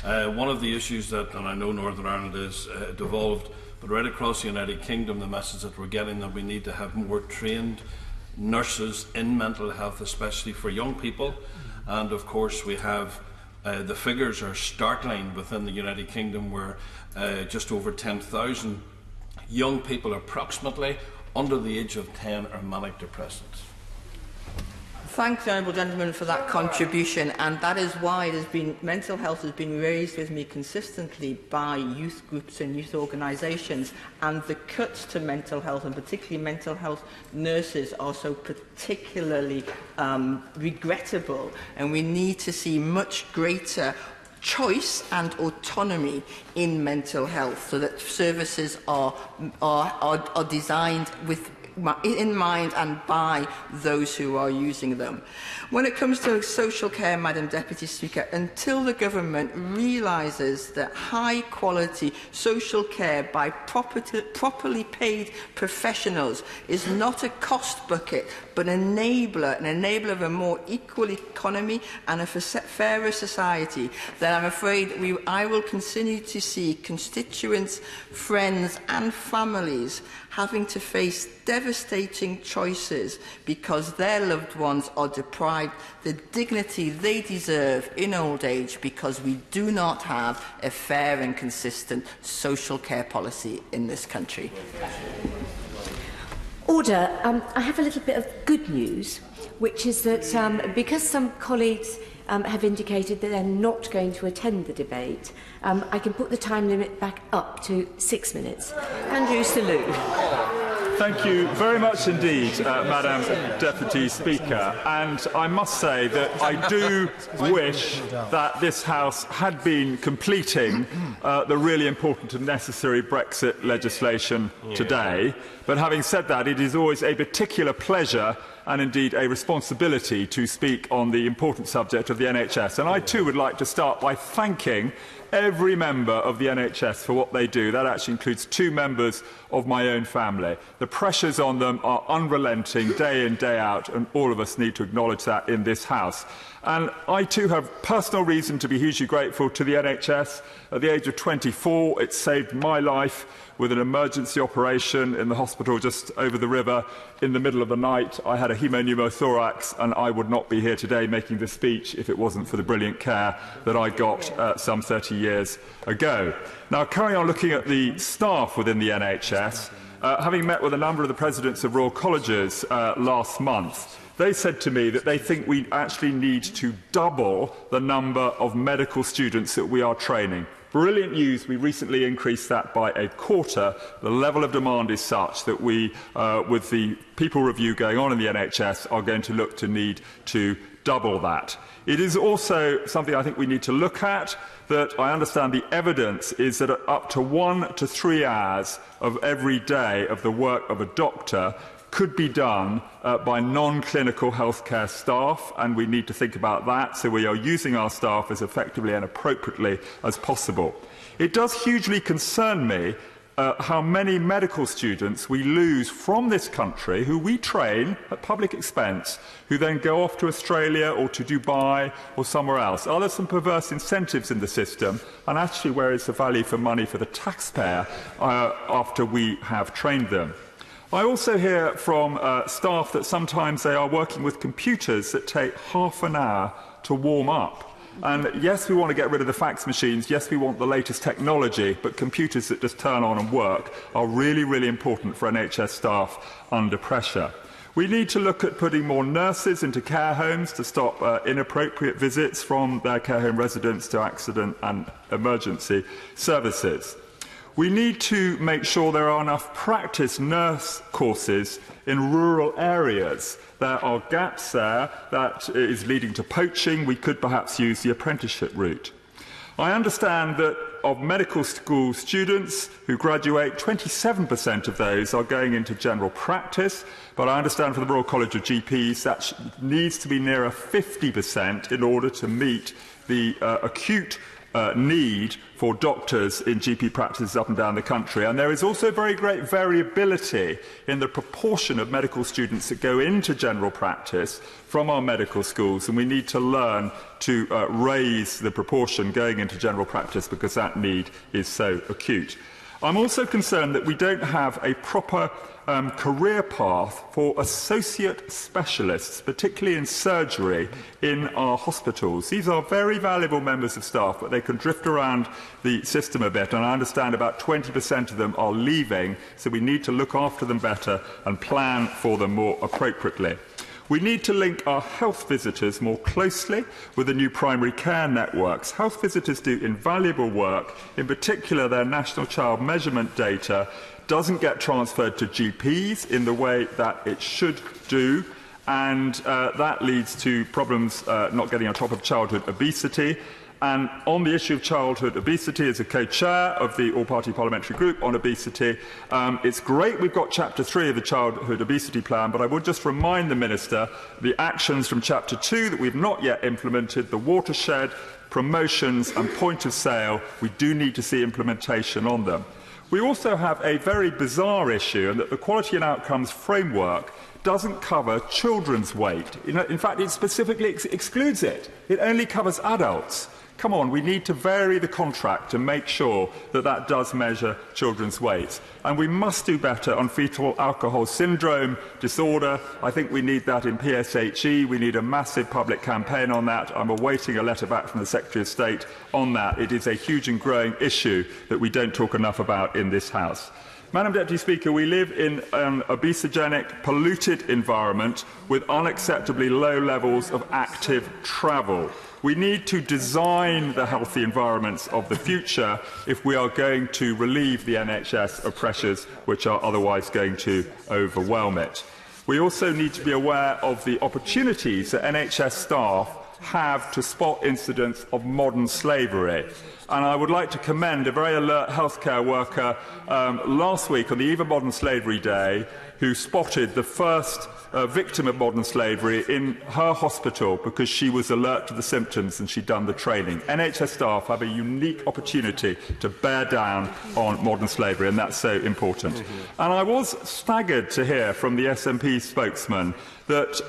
One of the issues that, and I know Northern Ireland is devolved, but right across the United Kingdom, the message that we're getting that we need to have more trained nurses in mental health, especially for young people. And of course, we have the figures are startling within the United Kingdom, where just over 10,000 young people, approximately under the age of 10, are manic depressants. Thank the honourable gentleman for that contribution, and that is why mental health has been raised with me consistently by youth groups and youth organisations, and the cuts to mental health, and particularly mental health nurses, are so particularly regrettable, and we need to see much greater choice and autonomy in mental health so that services are designed in mind and by those who are using them. When it comes to social care, Madam Deputy Speaker, until the government realises that high-quality social care by properly paid professionals is not a cost bucket, but an enabler of a more equal economy and a fairer society, then I'm afraid I will continue to see constituents, friends and families having to face devastating choices because their loved ones are deprived the dignity they deserve in old age because we do not have a fair and consistent social care policy in this country. Order. I have a little bit of good news, which is that because some colleagues have indicated that they're not going to attend the debate, I can put the time limit back up to 6 minutes. Andrew Selou. Thank you very much indeed, Madam Deputy Speaker. And I must say that I do wish that this House had been completing the really important and necessary Brexit legislation today. But having said that, it is always a particular pleasure and indeed a responsibility to speak on the important subject of the NHS. And I too would like to start by thanking every member of the NHS for what they do. That actually includes 2 members of my own family. The pressures on them are unrelenting day in, day out, and all of us need to acknowledge that in this House. And I too have personal reason to be hugely grateful to the NHS. At the age of 24, it saved my life with an emergency operation in the hospital just over the river in the middle of the night. I had a hemopneumothorax, and I would not be here today making this speech if it wasn't for the brilliant care that I got some 30 years ago. Now, carrying on looking at the staff within the NHS, having met with a number of the presidents of Royal Colleges last month, they said to me that they think we actually need to double the number of medical students that we are training. Brilliant news, we recently increased that by a quarter. The level of demand is such that we, with the people review going on in the NHS, are going to look to need to double that. It is also something I think we need to look at, that I understand the evidence is that up to 1 to 3 hours of every day of the work of a doctor could be done by non-clinical healthcare staff, and we need to think about that, so we are using our staff as effectively and appropriately as possible. It does hugely concern me how many medical students we lose from this country who we train at public expense, who then go off to Australia or to Dubai or somewhere else. Are there some perverse incentives in the system? And actually, where is the value for money for the taxpayer after we have trained them? I also hear from staff that sometimes they are working with computers that take half an hour to warm up. And yes, we want to get rid of the fax machines, yes, we want the latest technology, but computers that just turn on and work are really, really important for NHS staff under pressure. We need to look at putting more nurses into care homes to stop inappropriate visits from their care home residents to accident and emergency services. We need to make sure there are enough practice nurse courses in rural areas. There are gaps there that is leading to poaching. We could perhaps use the apprenticeship route. I understand that of medical school students who graduate, 27% of those are going into general practice, but I understand from the Royal College of GPs that needs to be nearer 50% in order to meet the acute need for doctors in GP practices up and down the country. And there is also very great variability in the proportion of medical students that go into general practice from our medical schools, and we need to learn to raise the proportion going into general practice because that need is so acute. I'm also concerned that we don't have a proper career path for associate specialists, particularly in surgery, in our hospitals. These are very valuable members of staff, but they can drift around the system a bit, and I understand about 20% of them are leaving, so we need to look after them better and plan for them more appropriately. We need to link our health visitors more closely with the new primary care networks. Health visitors do invaluable work, in particular their national child measurement data doesn't get transferred to GPs in the way that it should do, and that leads to problems not getting on top of childhood obesity. And on the issue of childhood obesity, as a co-chair of the all-party parliamentary group on obesity, it's great we've got Chapter 3 of the Childhood Obesity Plan, but I would just remind the Minister the actions from Chapter 2 that we've not yet implemented, the watershed, promotions and point of sale, we do need to see implementation on them. We also have a very bizarre issue, in that the Quality and Outcomes Framework doesn't cover children's weight. In fact, it specifically excludes it. It only covers adults. Come on, we need to vary the contract to make sure that that does measure children's weights. And we must do better on fetal alcohol syndrome disorder. I think we need that in PSHE. We need a massive public campaign on that. I'm awaiting a letter back from the Secretary of State on that. It is a huge and growing issue that we don't talk enough about in this House. Madam Deputy Speaker, we live in an obesogenic, polluted environment with unacceptably low levels of active travel. We need to design the healthy environments of the future if we are going to relieve the NHS of pressures which are otherwise going to overwhelm it. We also need to be aware of the opportunities that NHS staff have to spot incidents of modern slavery. And I would like to commend a very alert healthcare worker last week on the eve of Modern Slavery Day who spotted the first victim of modern slavery in her hospital because she was alert to the symptoms and she'd done the training. NHS staff have a unique opportunity to bear down on modern slavery, and that's so important. And I was staggered to hear from the SNP spokesman that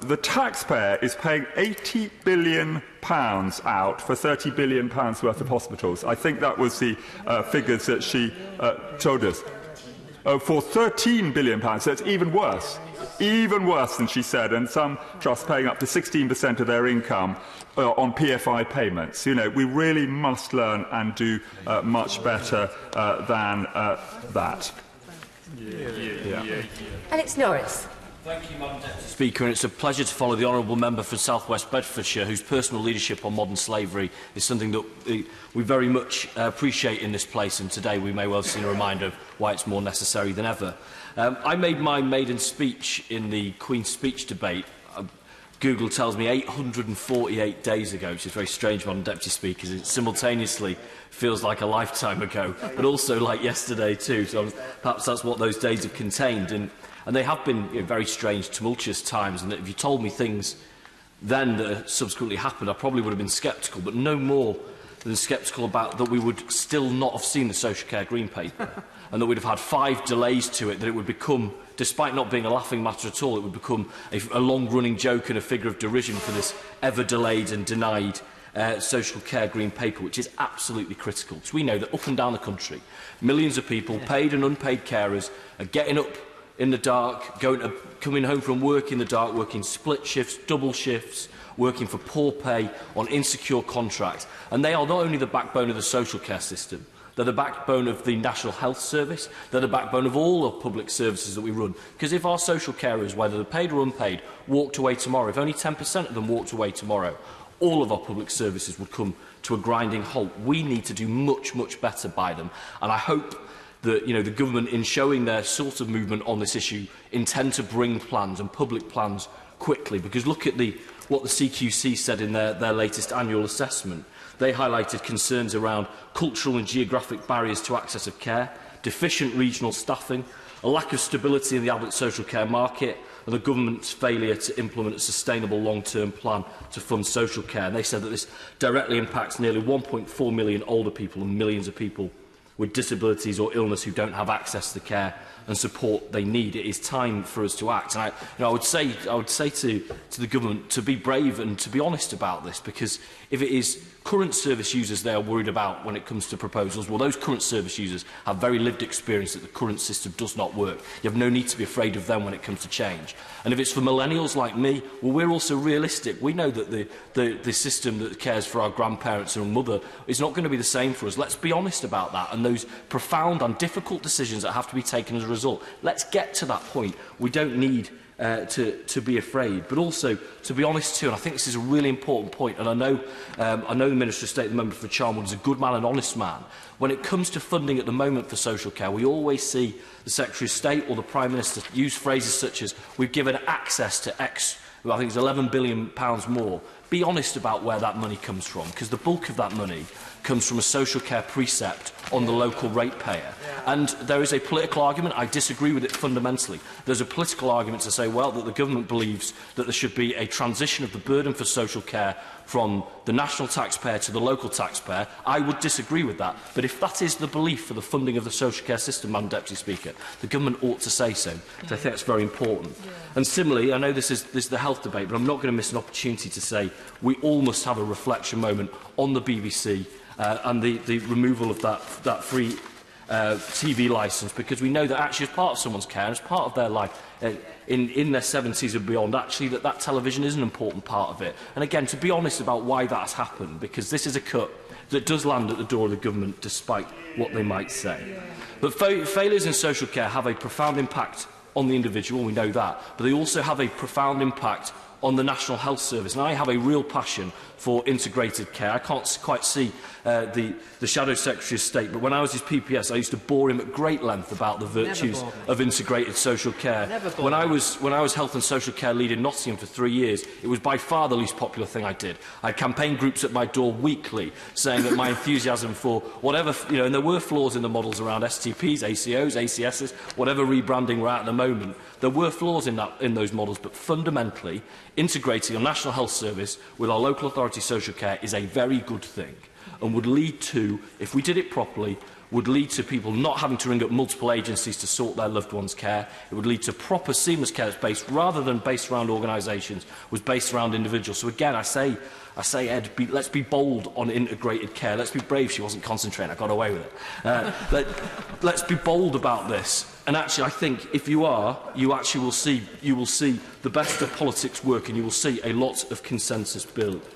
the taxpayer is paying £80 billion out for £30 billion worth of hospitals. I think that was the figures that she told us. For £13 billion, so it's even worse than she said, and some trusts paying up to 16% of their income on PFI payments. You know, we really must learn and do much better than that. Alex Norris. Thank you, Madam Deputy Speaker, and it's a pleasure to follow the honourable member for South West Bedfordshire, whose personal leadership on modern slavery is something that we very much appreciate in this place, and today we may well have seen a reminder of why it's more necessary than ever. I made my maiden speech in the Queen's Speech debate. Google tells me 848 days ago, which is very strange, Madam Deputy Speaker, because it simultaneously feels like a lifetime ago, but also like yesterday too, so perhaps that's what those days have contained. And they have been very strange, tumultuous times, and if you told me things then that subsequently happened, I probably would have been sceptical, but no more than sceptical about that we would still not have seen the Social Care Green Paper, and that we'd have had 5 delays to it, that it would become, despite not being a laughing matter at all, it would become a long-running joke and a figure of derision for this ever-delayed and denied Social Care Green Paper, which is absolutely critical. So we know that up and down the country, millions of people, paid and unpaid carers, are getting up in the dark, coming home from work in the dark, working split shifts, double shifts, working for poor pay on insecure contracts. And they are not only the backbone of the social care system, they're the backbone of the National Health Service, they're the backbone of all the public services that we run. Because if our social carers, whether they're paid or unpaid, walked away tomorrow, if only 10% of them walked away tomorrow, all of our public services would come to a grinding halt. We need to do much, much better by them. And I hope that the government, in showing their sort of movement on this issue, intend to bring plans and public plans quickly. Because look at what the CQC said in their latest annual assessment. They highlighted concerns around cultural and geographic barriers to access of care, deficient regional staffing, a lack of stability in the adult social care market, and the government's failure to implement a sustainable long-term plan to fund social care. And they said that this directly impacts nearly 1.4 million older people and millions of people with disabilities or illness who don't have access to the care and support they need. It is time for us to act. And I would say to the government to be brave and to be honest about this, because if it is current service users they are worried about when it comes to proposals, well, those current service users have very lived experience that the current system does not work. You have no need to be afraid of them when it comes to change. And if it's for millennials like me, well, we're also realistic. We know that the system that cares for our grandparents and mother is not going to be the same for us. Let's be honest about that, and those profound and difficult decisions that have to be taken as a result. Let's get to that point. We don't need to be afraid, but also to be honest too. And I think this is a really important point. And I know the Minister of State, the member for Charnwood, is a good man and honest man. When it comes to funding at the moment for social care, we always see the Secretary of State or the Prime Minister use phrases such as "we've given access to X." I think it's £11 billion more. Be honest about where that money comes from, because the bulk of that money comes from a social care precept on the local ratepayer. And there is a political argument. I disagree with it fundamentally. There's a political argument to say, well, that the government believes that there should be a transition of the burden for social care from the national taxpayer to the local taxpayer. I would disagree with that. But if that is the belief for the funding of the social care system, Madam Deputy Speaker, the government ought to say so. So I think that's very important. And similarly, I know this is the health debate, but I'm not going to miss an opportunity to say we all must have a reflection moment on the BBC and the removal of that free TV licence, because we know that actually as part of someone's care, as part of their life, in their 70s and beyond, actually that television is an important part of it. And again, to be honest about why that has happened, because this is a cut that does land at the door of the government, despite what they might say. But failures in social care have a profound impact on the individual, we know that, but they also have a profound impact on the National Health Service. And I have a real passion for integrated care. I can't quite see the Shadow Secretary of State, but when I was his PPS, I used to bore him at great length about the virtues of integrated social care. When I was Health and Social Care lead in Nottingham for 3 years, it was by far the least popular thing I did. I had campaign groups at my door weekly saying that my enthusiasm for whatever, and there were flaws in the models around STPs, ACOs, ACSs, whatever rebranding we're at the moment. There were flaws in those models, but fundamentally, integrating a National Health Service with our local authority social care is a very good thing, and would lead to, if we did it properly, would lead to people not having to ring up multiple agencies to sort their loved one's care. It would lead to proper seamless care that's based, rather than based around organisations, was based around individuals. So again, I say, Ed, let's be bold on integrated care. Let's be brave. She wasn't concentrating. I got away with it. Let's be bold about this. And actually, I think if you are, you actually will see the best of politics work, and you will see a lot of consensus build.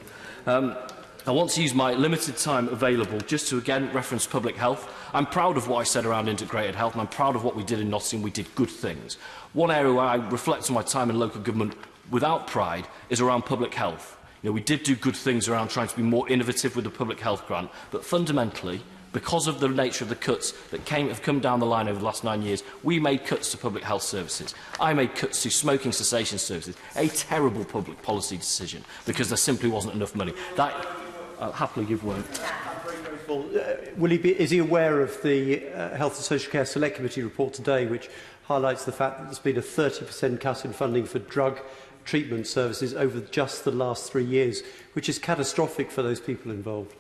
I want to use my limited time available just to again reference public health. I'm proud of what I said around integrated health, and I'm proud of what we did in Nottingham. We did good things. One area where I reflect on my time in local government without pride is around public health. You know, we did do good things around trying to be more innovative with the public health grant, but fundamentally, because of the nature of the cuts that have come down the line over the last 9 years, we made cuts to public health services. I made cuts to smoking cessation services. A terrible public policy decision, because there simply wasn't enough money. That I'll happily give way. Is he aware of the Health and Social Care Select Committee report today, which highlights the fact that there's been a 30% cut in funding for drug treatment services over just the last 3 years, which is catastrophic for those people involved?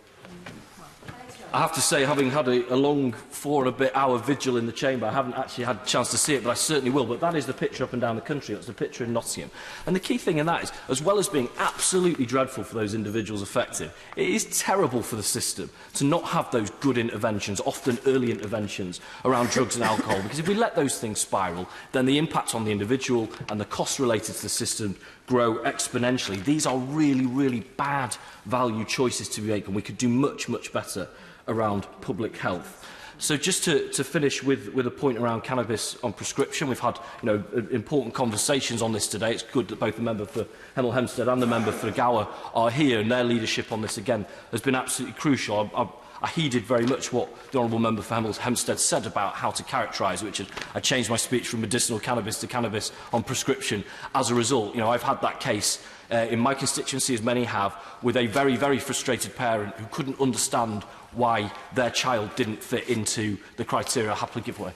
I have to say, having had a long 4-and-a-bit-hour vigil in the chamber, I haven't actually had a chance to see it, but I certainly will. But that is the picture up and down the country. That's the picture in Nottingham. And the key thing in that is, as well as being absolutely dreadful for those individuals affected, it is terrible for the system to not have those good interventions, often early interventions, around drugs and alcohol. Because if we let those things spiral, then the impact on the individual and the costs related to the system grow exponentially. These are really, really bad value choices to be made, and we could do much, much better around public health. So just to finish with a point around cannabis on prescription, we've had important conversations on this today. It's good that both the member for Hemel Hempstead and the member for Gower are here, and their leadership on this again has been absolutely crucial. I heeded very much what the Honourable Member for Hemel Hempstead said about how to characterise, which I changed my speech from medicinal cannabis to cannabis on prescription as a result. You know, I've had that case in my constituency, as many have, with a very, very frustrated parent who couldn't understand why their child didn't fit into the criteria. I'll happily give way.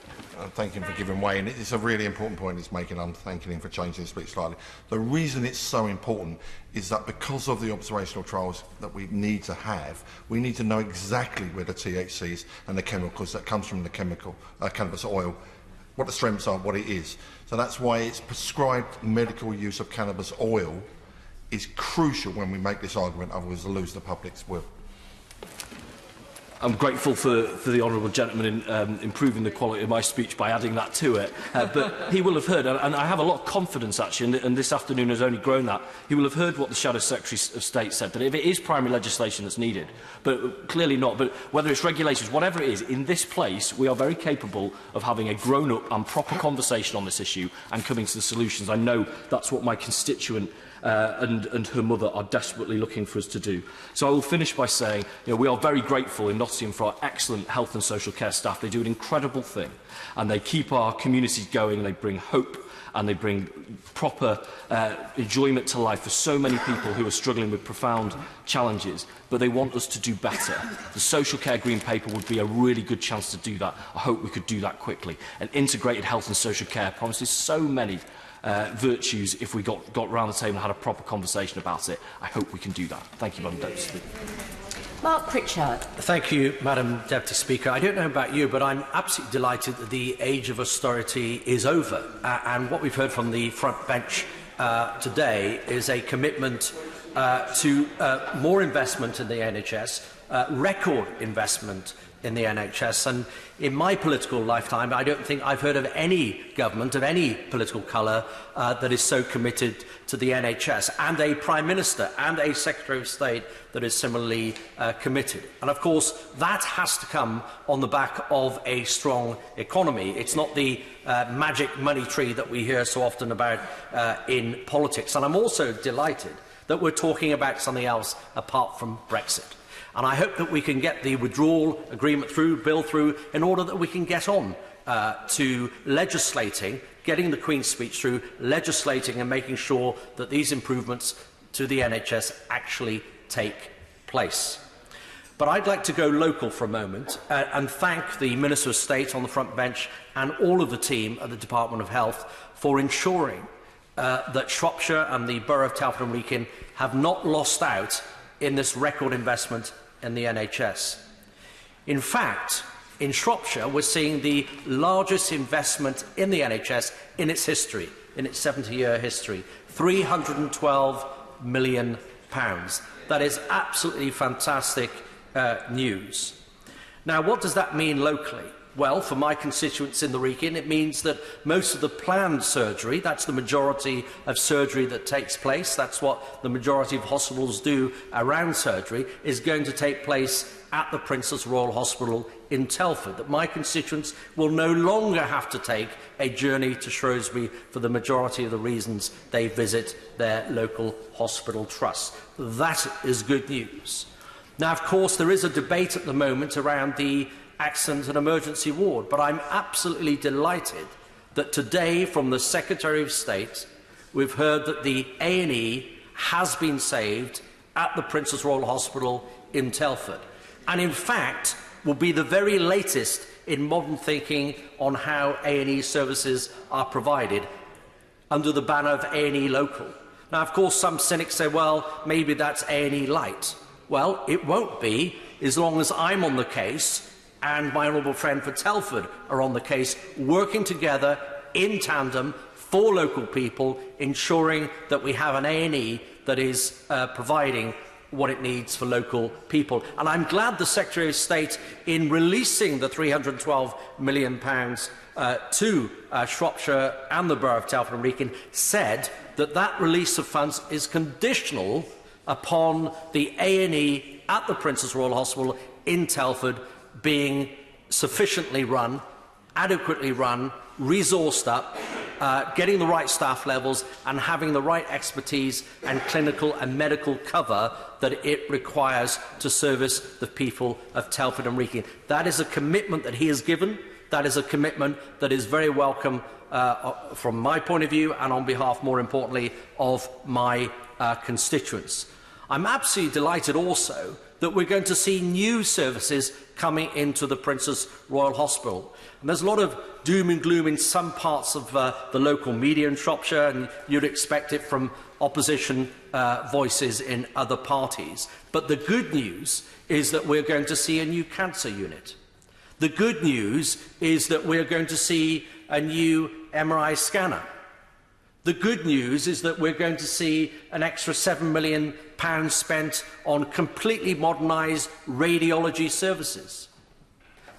Thank him for giving way, and it's a really important point he's making. I'm thanking him for changing his speech slightly. The reason it's so important is that because of the observational trials that we need to have, we need to know exactly where the THCs and the chemicals that comes from the cannabis oil, what the strengths are, what it is. So that's why it's prescribed medical use of cannabis oil is crucial when we make this argument, otherwise we'll lose the public's will. I'm grateful for the honourable gentleman in improving the quality of my speech by adding that to it. But he will have heard, and I have a lot of confidence actually, and this afternoon has only grown that, he will have heard what the Shadow Secretary of State said, that if it is primary legislation that's needed, but clearly not, but whether it's regulations, whatever it is, in this place we are very capable of having a grown-up and proper conversation on this issue and coming to the solutions. I know that's what my constituent and her mother are desperately looking for us to do. So I will finish by saying, we are very grateful in Nottingham for our excellent health and social care staff. They do an incredible thing, and they keep our communities going, they bring hope, and they bring proper enjoyment to life for so many people who are struggling with profound challenges, but they want us to do better. The Social Care Green Paper would be a really good chance to do that. I hope we could do that quickly. And integrated health and social care promises so many virtues if we got round the table and had a proper conversation about it. I hope we can do that. Thank you, Madam Deputy Speaker. Mark Pritchard. Thank you, Madam Deputy Speaker. I don't know about you, but I'm absolutely delighted that the age of austerity is over. And what we've heard from the front bench today is a commitment to more investment in the NHS, record investment in the NHS. And in my political lifetime, I don't think I've heard of any government of any political colour that is so committed to the NHS, and a Prime Minister and a Secretary of State that is similarly committed. And of course, that has to come on the back of a strong economy. It's not the magic money tree that we hear so often about in politics. And I'm also delighted that we're talking about something else apart from Brexit. And I hope that we can get the withdrawal agreement bill through, in order that we can get on to legislating, getting the Queen's speech through, legislating and making sure that these improvements to the NHS actually take place. But I'd like to go local for a moment and thank the Minister of State on the front bench and all of the team at the Department of Health for ensuring that Shropshire and the Borough of Telford and Wrekin have not lost out in this record investment in the NHS. In fact, In Shropshire, we're seeing the largest investment in the NHS in its history, in its 70-year history, £312 million. That is absolutely fantastic news. Now, what does that mean locally? Well, for my constituents in the Wrekin, it means that most of the planned surgery, that's the majority of surgery that takes place, that's what the majority of hospitals do around surgery, is going to take place at the Princess Royal Hospital in Telford. That my constituents will no longer have to take a journey to Shrewsbury for the majority of the reasons they visit their local hospital trust. That is good news. Now, of course, there is a debate at the moment around the accident and emergency ward, but I'm absolutely delighted that today from the Secretary of State we've heard that the A&E has been saved at the Princess Royal Hospital in Telford, and in fact will be the very latest in modern thinking on how A&E services are provided under the banner of A&E Local. Now, of course, some cynics say, well, maybe that's A&E Light. Well, it won't be as long as I'm on the case and my honourable friend for Telford are on the case, working together in tandem for local people, ensuring that we have an A&E that is providing what it needs for local people. And I'm glad the Secretary of State, in releasing the £312 million to Shropshire and the Borough of Telford and Wrekin, said that that release of funds is conditional upon the A&E at the Princess Royal Hospital in Telford being sufficiently run, adequately run, resourced up, getting the right staff levels and having the right expertise and clinical and medical cover that it requires to service the people of Telford and Wrekin. That is a commitment that he has given. That is a commitment that is very welcome from my point of view and on behalf, more importantly, of my constituents. I'm absolutely delighted also that we're going to see new services coming into the Princess Royal Hospital. And there's a lot of doom and gloom in some parts of the local media in Shropshire, and you'd expect it from opposition voices in other parties. But the good news is that we're going to see a new cancer unit. The good news is that we're going to see a new MRI scanner. The good news is that we're going to see an extra £7 million spent on completely modernised radiology services.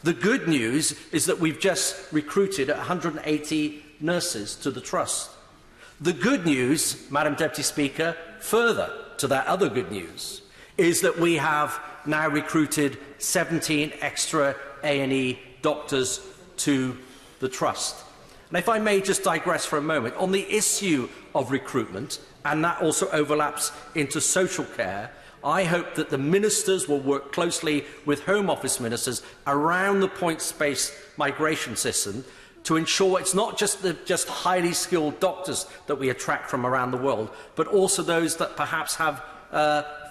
The good news is that we've just recruited 180 nurses to the Trust. The good news, Madam Deputy Speaker, further to that other good news, is that we have now recruited 17 extra A&E doctors to the Trust. And if I may just digress for a moment, on the issue of recruitment, and that also overlaps into social care, I hope that the ministers will work closely with Home Office ministers around the points-based migration system to ensure it's not just the highly skilled doctors that we attract from around the world, but also those that perhaps have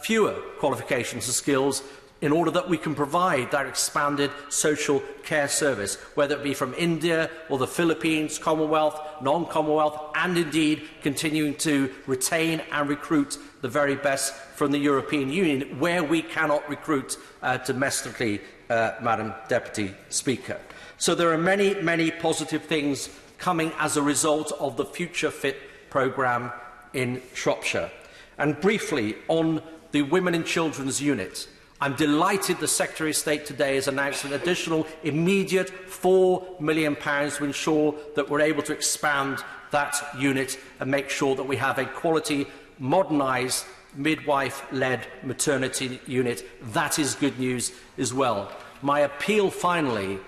fewer qualifications and skills, in order that we can provide that expanded social care service, whether it be from India or the Philippines, Commonwealth, non-Commonwealth, and indeed continuing to retain and recruit the very best from the European Union, where we cannot recruit domestically, Madam Deputy Speaker. So there are many, many positive things coming as a result of the Future Fit programme in Shropshire. And briefly, on the Women and Children's Unit, I'm delighted the Secretary of State today has announced an additional immediate £4 million to ensure that we're able to expand that unit and make sure that we have a quality, modernised, midwife-led maternity unit. That is good news as well. My appeal, finally,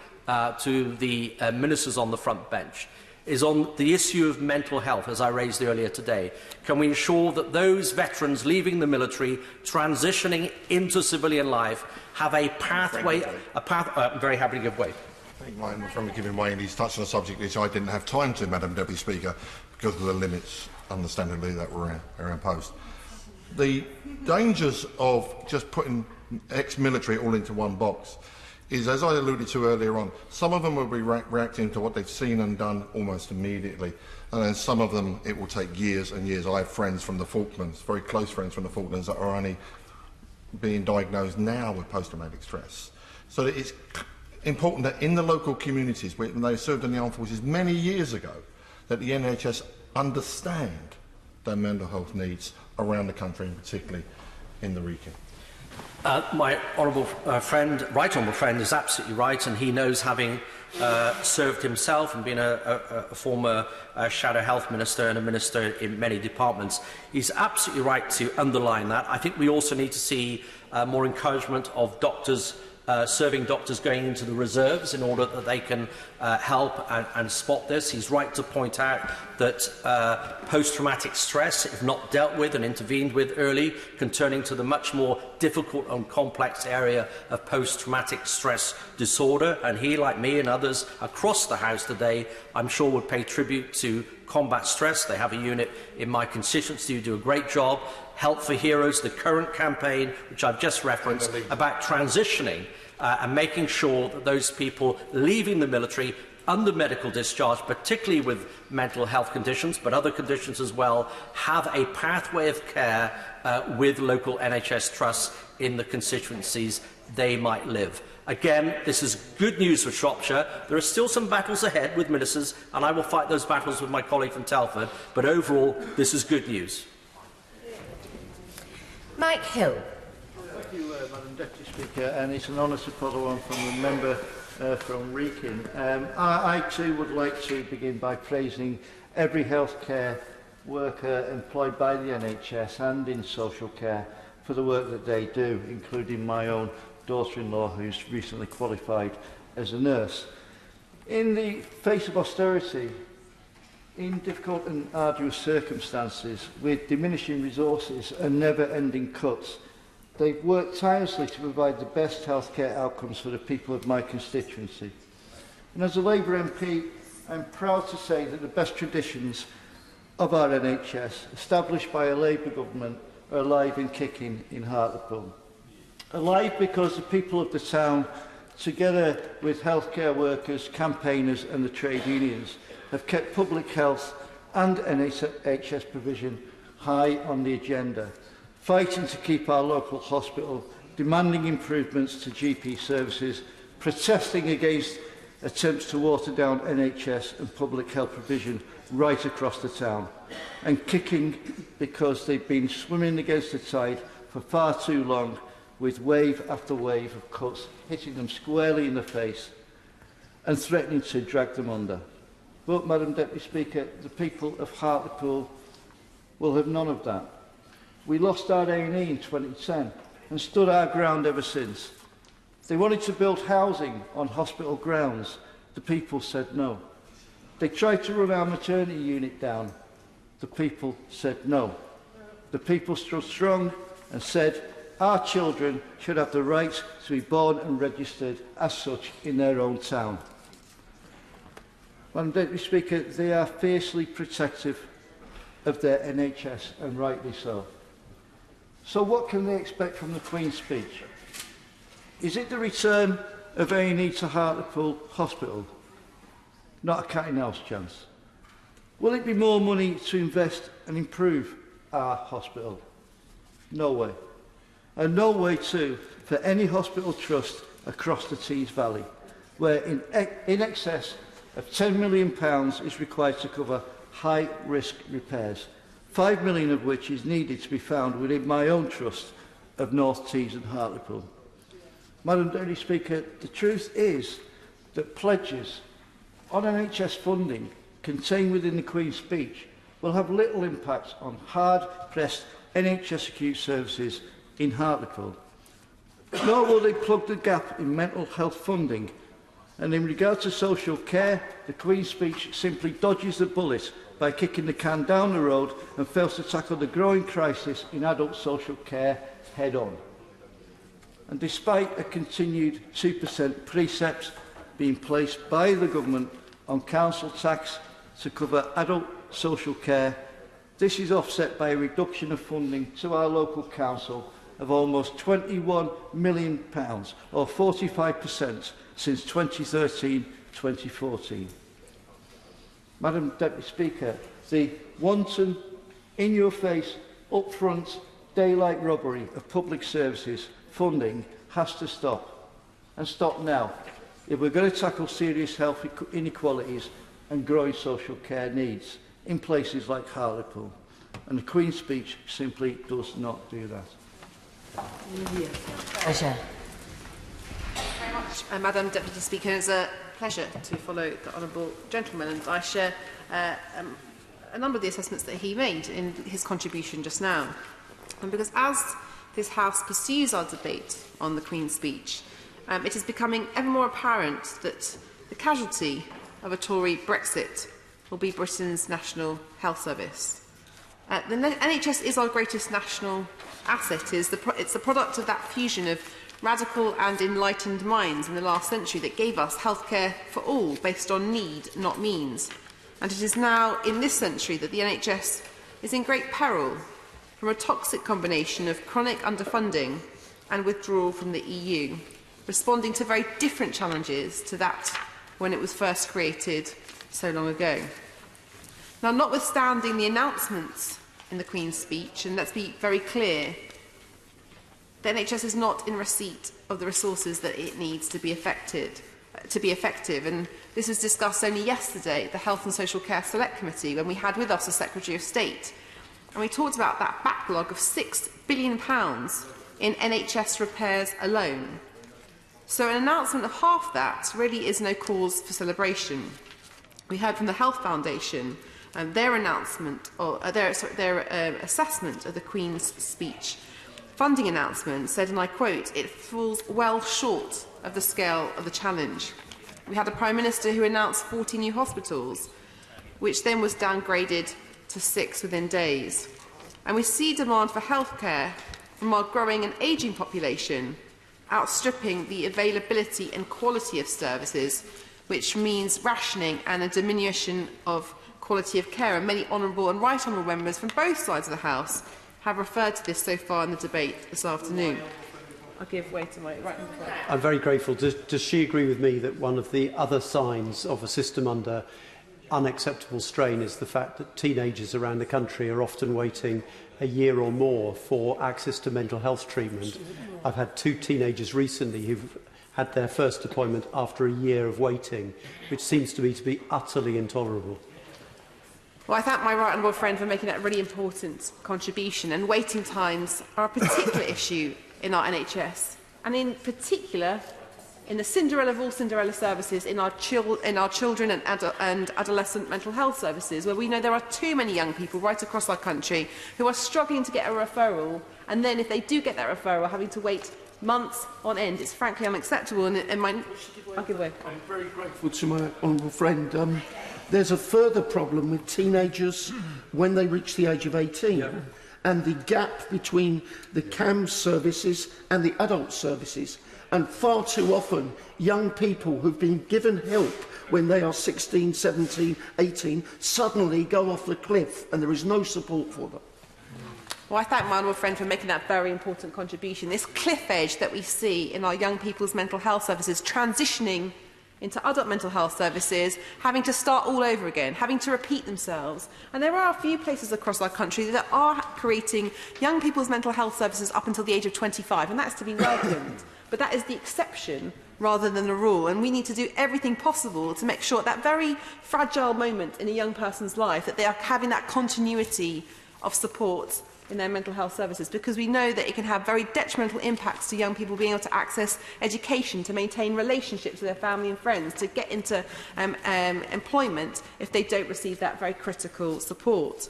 to the ministers on the front bench is on the issue of mental health, as I raised earlier today. Can we ensure that those veterans leaving the military, transitioning into civilian life, have a pathway, I'm very happy to give way. I think mine was from giving way, and he's touched on a subject which I didn't have time to, Madam Deputy Speaker, because of the limits, understandably, that were imposed. The dangers of just putting ex-military all into one box is, as I alluded to earlier on, some of them will be reacting to what they've seen and done almost immediately, and then some of them it will take years and years. I have friends from the Falklands, very close friends from the Falklands, that are only being diagnosed now with post-traumatic stress. So it's important that in the local communities, when they served in the armed forces many years ago, that the NHS understand their mental health needs around the country, and particularly in the Wrekin. My honourable right honourable friend is absolutely right, and he knows, having served himself and been a former shadow health minister and a minister in many departments, he's absolutely right to underline that. I think we also need to see more encouragement of doctors, serving doctors going into the reserves in order that they can help and spot this. He's right to point out that post-traumatic stress, if not dealt with and intervened with early, can turn into the much more difficult and complex area of post-traumatic stress disorder. And he, like me and others across the House today, I'm sure would pay tribute to combat stress. They have a unit in my constituency who do a great job. Help for Heroes, the current campaign, which I've just referenced, about transitioning and making sure that those people leaving the military under medical discharge, particularly with mental health conditions, but other conditions as well, have a pathway of care with local NHS trusts in the constituencies they might live. Again, this is good news for Shropshire. There are still some battles ahead with ministers, and I will fight those battles with my colleague from Telford, but overall, this is good news. Mike Hill. Thank you, Madam Deputy Speaker, and it's an honour to follow on from the member from Wrekin. I too would like to begin by praising every healthcare worker employed by the NHS and in social care for the work that they do, including my own daughter-in-law who's recently qualified as a nurse. In the face of austerity, in difficult and arduous circumstances, with diminishing resources and never-ending cuts, they've worked tirelessly to provide the best healthcare outcomes for the people of my constituency. And as a Labour MP, I'm proud to say that the best traditions of our NHS, established by a Labour government, are alive and kicking in Hartlepool. Alive because the people of the town, together with healthcare workers, campaigners and the trade unions, have kept public health and NHS provision high on the agenda, fighting to keep our local hospital, demanding improvements to GP services, protesting against attempts to water down NHS and public health provision right across the town, and kicking because they've been swimming against the tide for far too long, with wave after wave of cuts hitting them squarely in the face and threatening to drag them under. But, Madam Deputy Speaker, the people of Hartlepool will have none of that. We lost our A&E in 2010 and stood our ground ever since. They wanted to build housing on hospital grounds. The people said no. They tried to run our maternity unit down. The people said no. The people stood strong and said our children should have the right to be born and registered as such in their own town. Madam Deputy Speaker, they are fiercely protective of their NHS, and rightly so. So what can they expect from the Queen's speech? Is it the return of A&E to Hartlepool Hospital? Not a cat and mouse chance. Will it be more money to invest and improve our hospital? No way. And no way too for any hospital trust across the Tees Valley, where in excess of £10 million is required to cover high-risk repairs, £5 million of which is needed to be found within my own trust of North Tees and Hartlepool. Madam Deputy Speaker, the truth is that pledges on NHS funding contained within the Queen's speech will have little impact on hard-pressed NHS acute services in Hartlepool. Nor will they plug the gap in mental health funding. And in regard to social care, the Queen's speech simply dodges the bullet by kicking the can down the road and fails to tackle the growing crisis in adult social care head-on. And despite a continued 2% precept being placed by the government on council tax to cover adult social care, this is offset by a reduction of funding to our local council of almost £21 million, or 45% since 2013-2014. Madam Deputy Speaker, the wanton, in-your-face, upfront, daylight robbery of public services funding has to stop, and stop now. if we're going to tackle serious health inequalities and growing social care needs in places like Hartlepool. And the Queen's speech simply does not do that. Pleasure. Very much, Madam Deputy Speaker. It's a pleasure to follow the honourable gentleman, and I share a number of the assessments that he made in his contribution just now. And because as this House pursues our debate on the Queen's speech, it is becoming ever more apparent that the casualty of a Tory Brexit will be Britain's National Health Service. The NHS is our greatest national asset. It's the product of that fusion of radical and enlightened minds in the last century that gave us healthcare for all, based on need, not means. And it is now, in this century, that the NHS is in great peril from a toxic combination of chronic underfunding and withdrawal from the EU, responding to very different challenges to that when it was first created so long ago. Now, notwithstanding the announcements in the Queen's speech, and let's be very clear, the NHS is not in receipt of the resources that it needs to be effective. And this was discussed only yesterday at the Health and Social Care Select Committee, when we had with us the Secretary of State. And we talked about that backlog of £6 billion in NHS repairs alone. So an announcement of half that really is no cause for celebration. We heard from the Health Foundation their announcement, or their assessment of the Queen's speech. Funding announcement said, and I quote, "It falls well short of the scale of the challenge." We had a Prime Minister who announced 40 new hospitals, which then was downgraded to 6 within days. And we see demand for healthcare from our growing and ageing population outstripping the availability and quality of services, which means rationing and a diminution of quality of care. And many honourable and right honourable members from both sides of the House have referred to this so far in the debate this afternoon. I'll give way to my right hand side. I'm very grateful. Does she agree with me that one of the other signs of a system under unacceptable strain is the fact that teenagers around the country are often waiting a year or more for access to mental health treatment? I've had 2 teenagers recently who've had their first appointment after a year of waiting, which seems to me to be utterly intolerable. Well, I thank my right honourable friend for making that really important contribution. And waiting times are a particular issue in our NHS, and in particular in the Cinderella of all Cinderella services, in our children and adolescent mental health services, where we know there are too many young people right across our country who are struggling to get a referral, and then if they do get that referral, having to wait months on end. It's frankly unacceptable. I'll give way. I'm very grateful to my honourable friend. There's a further problem with teenagers when they reach the age of 18, and the gap between the CAMS services and the adult services. And far too often, young people who've been given help when they are 16, 17, 18, suddenly go off the cliff, and there is no support for them. Well, I thank my honourable friend for making that very important contribution. This cliff edge that we see in our young people's mental health services, transitioning into adult mental health services, having to start all over again, having to repeat themselves. And there are a few places across our country that are creating young people's mental health services up until the age of 25, and that's to be welcomed. But that is the exception rather than the rule, and we need to do everything possible to make sure at that very fragile moment in a young person's life that they are having that continuity of support in their mental health services, because we know that it can have very detrimental impacts to young people being able to access education, to maintain relationships with their family and friends, to get into employment if they don't receive that very critical support.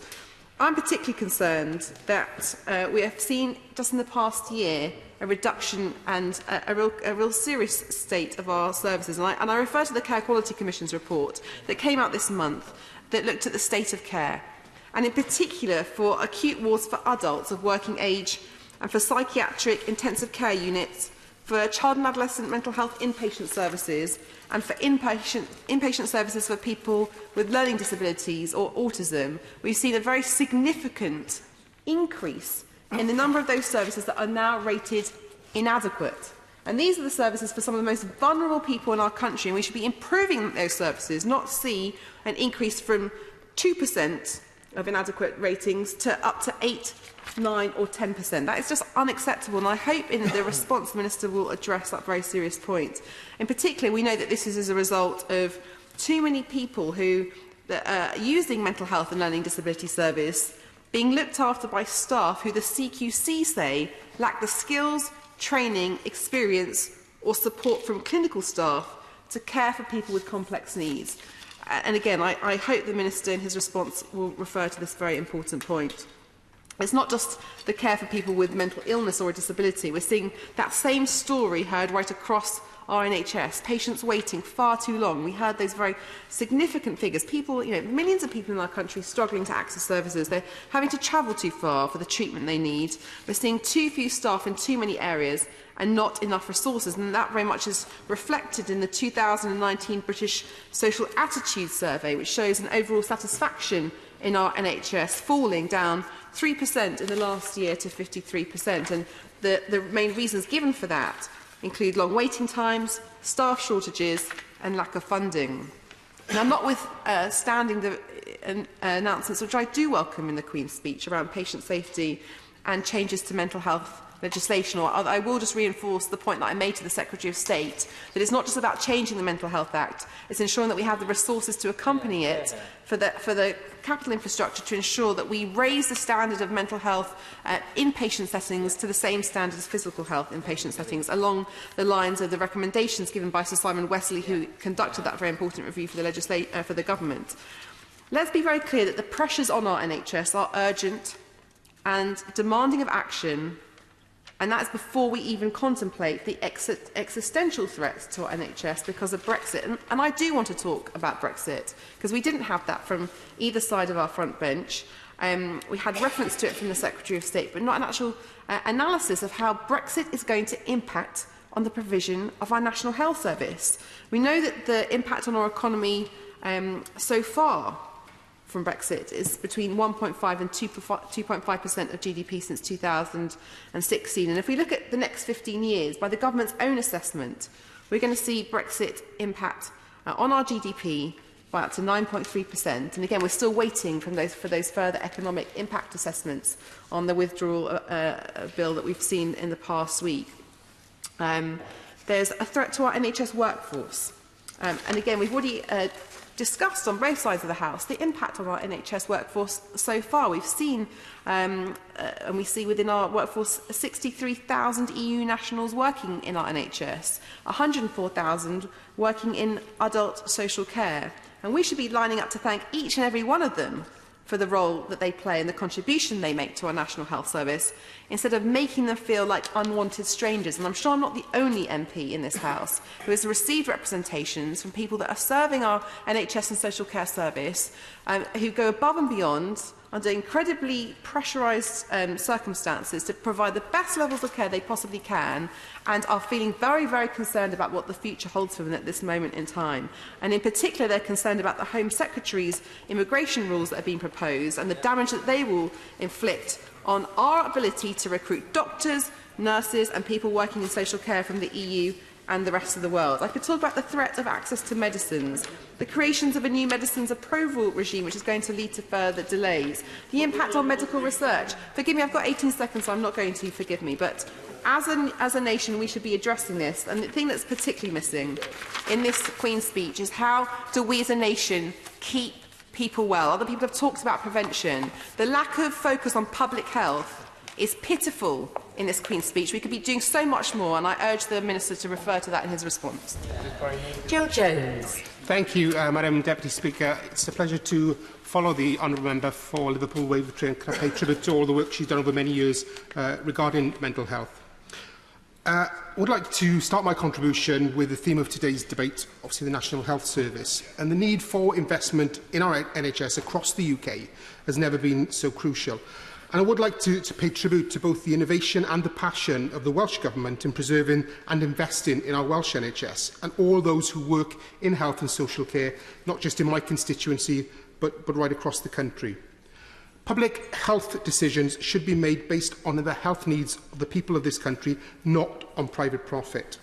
I'm particularly concerned that we have seen just in the past year a reduction and a real serious state of our services. And I refer to the Care Quality Commission's report that came out this month that looked at the state of care, and in particular for acute wards for adults of working age and for psychiatric intensive care units, for child and adolescent mental health inpatient services, and for inpatient services for people with learning disabilities or autism. We've seen a very significant increase in the number of those services that are now rated inadequate. And these are the services for some of the most vulnerable people in our country, and we should be improving those services, not see an increase from 2% of inadequate ratings to up to 8, 9 or 10%. That is just unacceptable, and I hope in the response the Minister will address that very serious point. In particular, we know that this is as a result of too many people who are using mental health and learning disability service being looked after by staff who the CQC say lack the skills, training, experience or support from clinical staff to care for people with complex needs. And again, I hope the Minister in his response will refer to this very important point. It's not just the care for people with mental illness or a disability. We're seeing that same story heard right across our NHS, patients waiting far too long. We heard those very significant figures. People, millions of people in our country struggling to access services. They're having to travel too far for the treatment they need. We're seeing too few staff in too many areas and not enough resources. And that very much is reflected in the 2019 British Social Attitude Survey, which shows an overall satisfaction in our NHS falling down 3% in the last year to 53%. And the main reasons given for that include long waiting times, staff shortages and lack of funding. Now, notwithstanding the announcements which I do welcome in the Queen's speech around patient safety and changes to mental health legislation, or I will just reinforce the point that I made to the Secretary of State, that it's not just about changing the Mental Health Act, it's ensuring that we have the resources to accompany it for the capital infrastructure to ensure that we raise the standard of mental health in patient settings to the same standard as physical health in patient settings, along the lines of the recommendations given by Sir Simon Wesley, who conducted that very important review for the government. Let's be very clear that the pressures on our NHS are urgent and demanding of action, and that is before we even contemplate the existential threats to our NHS because of Brexit. And I do want to talk about Brexit, because we didn't have that from either side of our front bench. We had reference to it from the Secretary of State, but not an actual analysis of how Brexit is going to impact on the provision of our National Health Service. We know that the impact on our economy so far from Brexit is between 1.5 and 2.5% of GDP since 2016. And if we look at the next 15 years, by the government's own assessment, we're going to see Brexit impact on our GDP by up to 9.3%. And again, we're still waiting for those further economic impact assessments on the withdrawal bill that we've seen in the past week. There's a threat to our NHS workforce. And again, we've already discussed on both sides of the House the impact on our NHS workforce so far. We've seen, and we see within our workforce, 63,000 EU nationals working in our NHS, 104,000 working in adult social care. And we should be lining up to thank each and every one of them for the role that they play and the contribution they make to our National Health Service, instead of making them feel like unwanted strangers. And I'm sure I'm not the only MP in this House who has received representations from people that are serving our NHS and social care service, who go above and beyond under incredibly pressurised circumstances to provide the best levels of care they possibly can, and are feeling very, very concerned about what the future holds for them at this moment in time. And in particular, they're concerned about the Home Secretary's immigration rules that are being proposed and the damage that they will inflict on our ability to recruit doctors, nurses and people working in social care from the EU and the rest of the world. I could talk about the threat of access to medicines, the creations of a new medicines approval regime which is going to lead to further delays, the impact on medical research. Forgive me, I've got 18 seconds, so I'm not going to, forgive me, but as a nation we should be addressing this. And the thing that's particularly missing in this Queen's speech is how do we as a nation keep people well. Other people have talked about prevention. The lack of focus on public health is pitiful in this Queen's speech. We could be doing so much more, and I urge the Minister to refer to that in his response. Jill Jones. Thank you, Madam Deputy Speaker. It's a pleasure to follow the Honourable Member for Liverpool Wavertree, and can I pay tribute to all the work she's done over many years regarding mental health. I would like to start my contribution with the theme of today's debate, obviously the National Health Service, and the need for investment in our NHS across the UK has never been so crucial. And I would like to pay tribute to both the innovation and the passion of the Welsh Government in preserving and investing in our Welsh NHS, and all those who work in health and social care, not just in my constituency, but right across the country. Public health decisions should be made based on the health needs of the people of this country, not on private profit.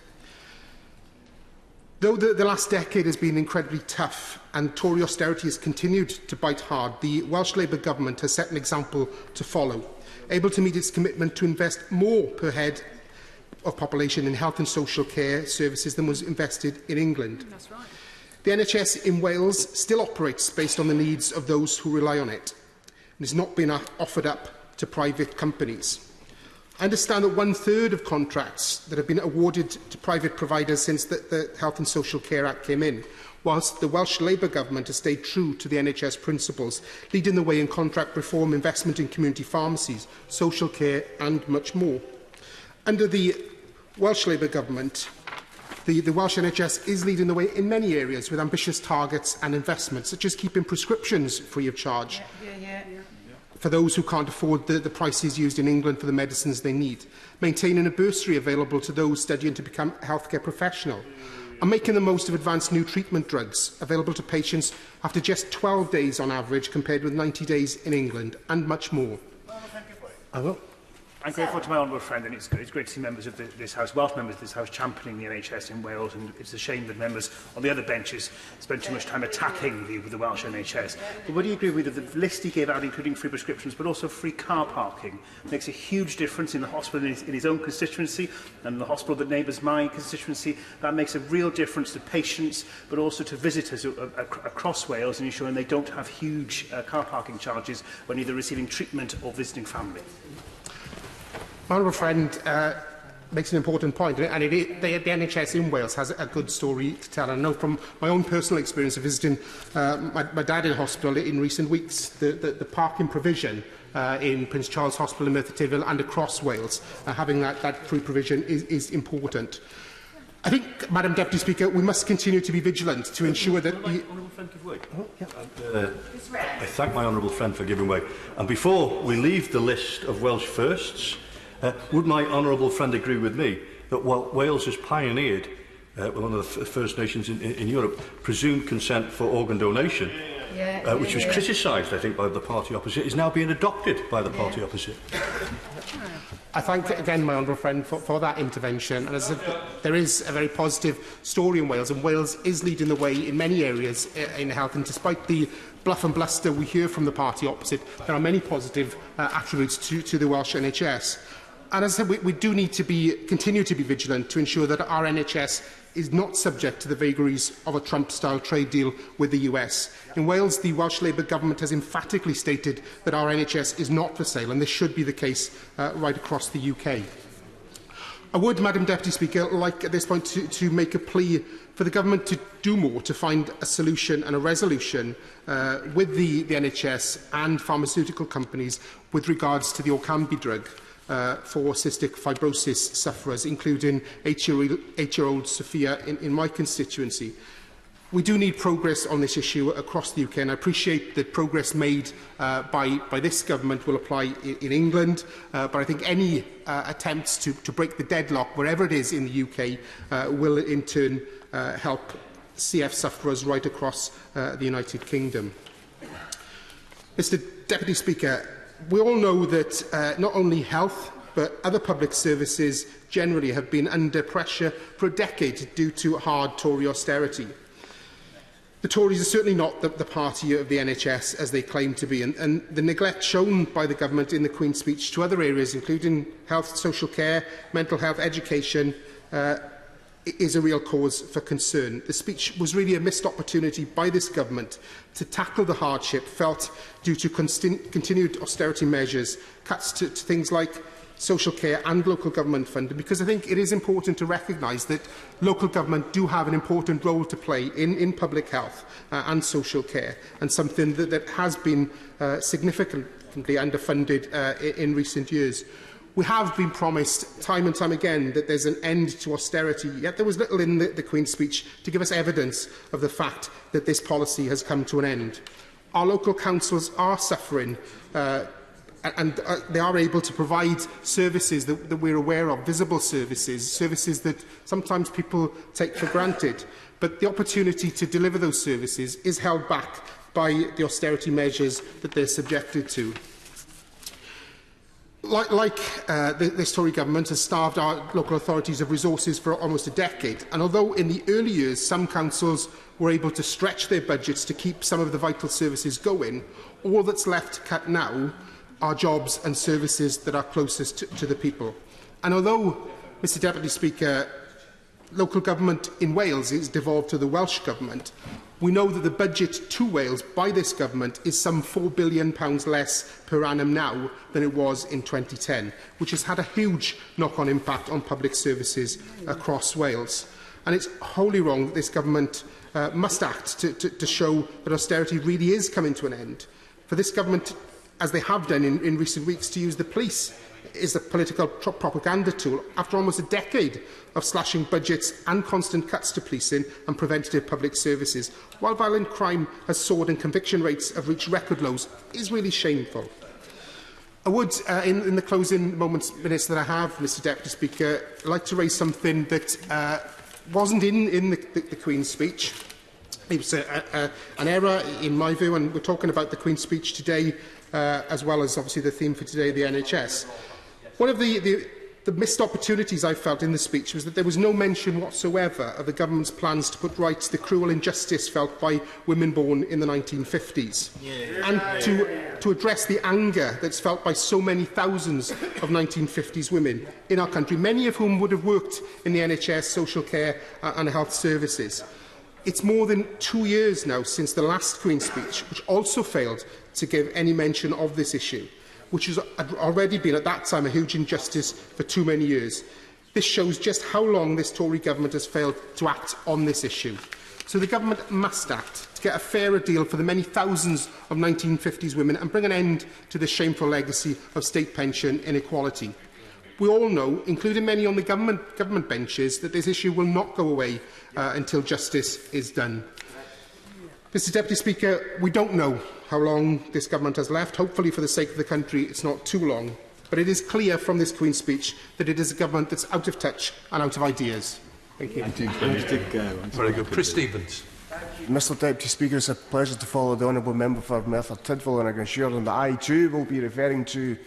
Though the last decade has been incredibly tough and Tory austerity has continued to bite hard, the Welsh Labour Government has set an example to follow, able to meet its commitment to invest more per head of population in health and social care services than was invested in England. That's right. The NHS in Wales still operates based on the needs of those who rely on it and has not been offered up to private companies. I understand that 1/3 of contracts that have been awarded to private providers since the Health and Social Care Act came in, whilst the Welsh Labour Government has stayed true to the NHS principles, leading the way in contract reform, investment in community pharmacies, social care and much more. Under the Welsh Labour Government, the Welsh NHS is leading the way in many areas with ambitious targets and investments, such as keeping prescriptions free of charge for those who can't afford the prices used in England for the medicines they need, maintaining a bursary available to those studying to become a healthcare professional, and making the most of advanced new treatment drugs available to patients after just 12 days on average compared with 90 days in England, and much more. I will. I'm grateful to my honourable friend, and it's great to see members of this House, Welsh members of this House, championing the NHS in Wales, and it's a shame that members on the other benches spend too much time attacking the Welsh NHS. But would you agree with the list he gave out, including free prescriptions, but also free car parking, makes a huge difference in the hospital in his own constituency, and the hospital that neighbours my constituency? That makes a real difference to patients, but also to visitors across Wales, in ensuring they don't have huge car parking charges when either receiving treatment or visiting family. My honourable friend makes an important point, and the NHS in Wales has a good story to tell. I know from my own personal experience of visiting my dad in hospital in recent weeks, the parking provision in Prince Charles Hospital in Merthyr Tydfil and across Wales, having that free provision is important. I think, Madam Deputy Speaker, we must continue to be vigilant to ensure that the... I thank my honourable friend for giving way. And before we leave the list of Welsh firsts, would my honourable friend agree with me that while Wales has pioneered, one of the first nations in Europe, presumed consent for organ donation, which was criticised, I think, by the party opposite, is now being adopted by the party opposite? I thank again my honourable friend for that intervention. And as there is a very positive story in Wales, and Wales is leading the way in many areas in health. And despite the bluff and bluster we hear from the party opposite, there are many positive attributes to the Welsh NHS. And as I said, we do need to continue to be vigilant to ensure that our NHS is not subject to the vagaries of a Trump-style trade deal with the US. In Wales, the Welsh Labour Government has emphatically stated that our NHS is not for sale, and this should be the case right across the UK. I would, Madam Deputy Speaker, like at this point to make a plea for the Government to do more to find a solution and a resolution with the NHS and pharmaceutical companies with regards to the Orkambi drug for cystic fibrosis sufferers, including 8-year-old Sophia in my constituency. We do need progress on this issue across the UK, and I appreciate that progress made by this government will apply in England, but I think any attempts to break the deadlock, wherever it is in the UK, will in turn help CF sufferers right across the United Kingdom. Mr Deputy Speaker, we all know that not only health, but other public services generally have been under pressure for a decade due to hard Tory austerity. The Tories are certainly not the party of the NHS, as they claim to be, and the neglect shown by the Government in the Queen's speech to other areas, including health, social care, mental health, education, is a real cause for concern. The speech was really a missed opportunity by this Government to tackle the hardship felt due to continued austerity measures, cuts to things like social care and local government funding, because I think it is important to recognise that local government do have an important role to play in public health and social care, and something that has been significantly underfunded in recent years. We have been promised time and time again that there's an end to austerity, yet there was little in the Queen's speech to give us evidence of the fact that this policy has come to an end. Our local councils are suffering and they are able to provide services that we're aware of, visible services that sometimes people take for granted. But the opportunity to deliver those services is held back by the austerity measures that they're subjected to. This Tory government has starved our local authorities of resources for almost a decade, and although in the early years some councils were able to stretch their budgets to keep some of the vital services going, all that's left to cut now are jobs and services that are closest to the people. And although, Mr Deputy Speaker, local government in Wales is devolved to the Welsh Government, we know that the budget to Wales by this government is some £4 billion less per annum now than it was in 2010, which has had a huge knock-on impact on public services across Wales. And it's wholly wrong that this government must act to show that austerity really is coming to an end. For this government, as they have done in recent weeks, to use the police is a political propaganda tool after almost a decade of slashing budgets and constant cuts to policing and preventative public services, while violent crime has soared and conviction rates have reached record lows, is really shameful. I would, in the closing minutes that I have, Mr Deputy Speaker, like to raise something that wasn't in the Queen's speech. It was an error, in my view, and we're talking about the Queen's speech today, as well as obviously the theme for today, the NHS. One of the missed opportunities I felt in the speech was that there was no mention whatsoever of the government's plans to put right the cruel injustice felt by women born in the 1950s, and to address the anger that's felt by so many thousands of 1950s women in our country, many of whom would have worked in the NHS, social care and health services. It's more than 2 years now since the last Queen's speech, which also failed to give any mention of this issue, which has already been, at that time, a huge injustice for too many years. This shows just how long this Tory government has failed to act on this issue. So the government must act to get a fairer deal for the many thousands of 1950s women and bring an end to the shameful legacy of state pension inequality. We all know, including many on the government benches, that this issue will not go away until justice is done. Mr Deputy Speaker, we don't know how long this government has left. Hopefully, for the sake of the country, it's not too long. But it is clear from this Queen's speech that it is a government that's out of touch and out of ideas. Thank you. Very good. Chris Stevens. Mr Deputy Speaker, it's a pleasure to follow the honourable member for Merthyr Tydfil, and I can assure them that I too will be referring to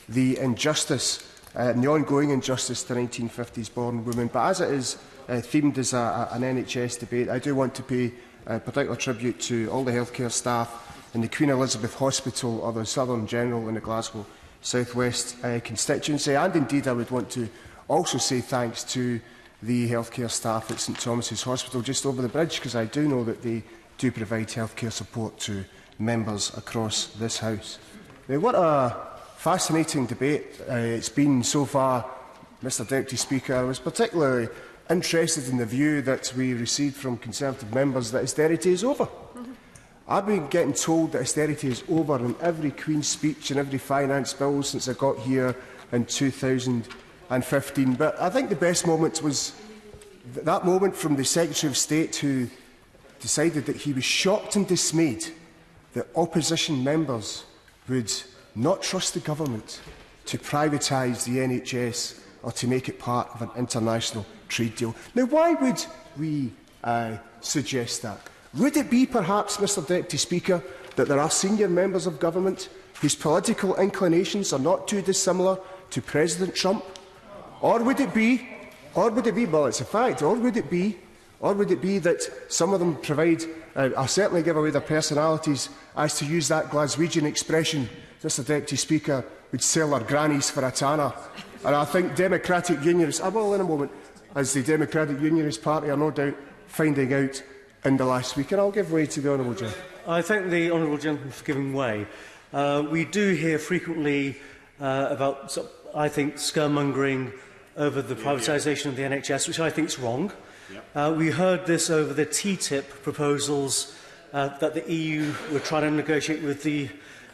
the injustice and the ongoing injustice to 1950s born women. But as it is themed as an NHS debate, I do want to pay particular tribute to all the healthcare staff in the Queen Elizabeth Hospital or the Southern General in the Glasgow South West constituency, and indeed I would want to also say thanks to the healthcare staff at St Thomas's Hospital just over the bridge, because I do know that they do provide healthcare support to members across this House. Now, what a fascinating debate it's been so far, Mr Deputy Speaker. I was particularly interested in the view that we received from Conservative members that austerity is over. I've been getting told that austerity is over in every Queen's speech and every finance bill since I got here in 2015. But I think the best moment was that moment from the Secretary of State, who decided that he was shocked and dismayed that opposition members would not trust the government to privatise the NHS or to make it part of an international trade deal. Now, why would we suggest that? Would it be, perhaps, Mr Deputy Speaker, that there are senior members of government whose political inclinations are not too dissimilar to President Trump? Or would it be, well, it's a fact, or would it be that some of them provide, I'll certainly give away their personalities, as to use that Glaswegian expression, Mr Deputy Speaker, would sell their grannies for a tanner. And I think Democratic Unionists, I will in a moment, as the Democratic Unionist Party are no doubt finding out in the last week. And I'll give way to the Honourable Gentleman. I thank the Honourable Gentleman for giving way. We do hear frequently about, I think, scaremongering over the privatisation of the NHS, which I think is wrong. We heard this over the TTIP proposals that the EU were trying to negotiate with the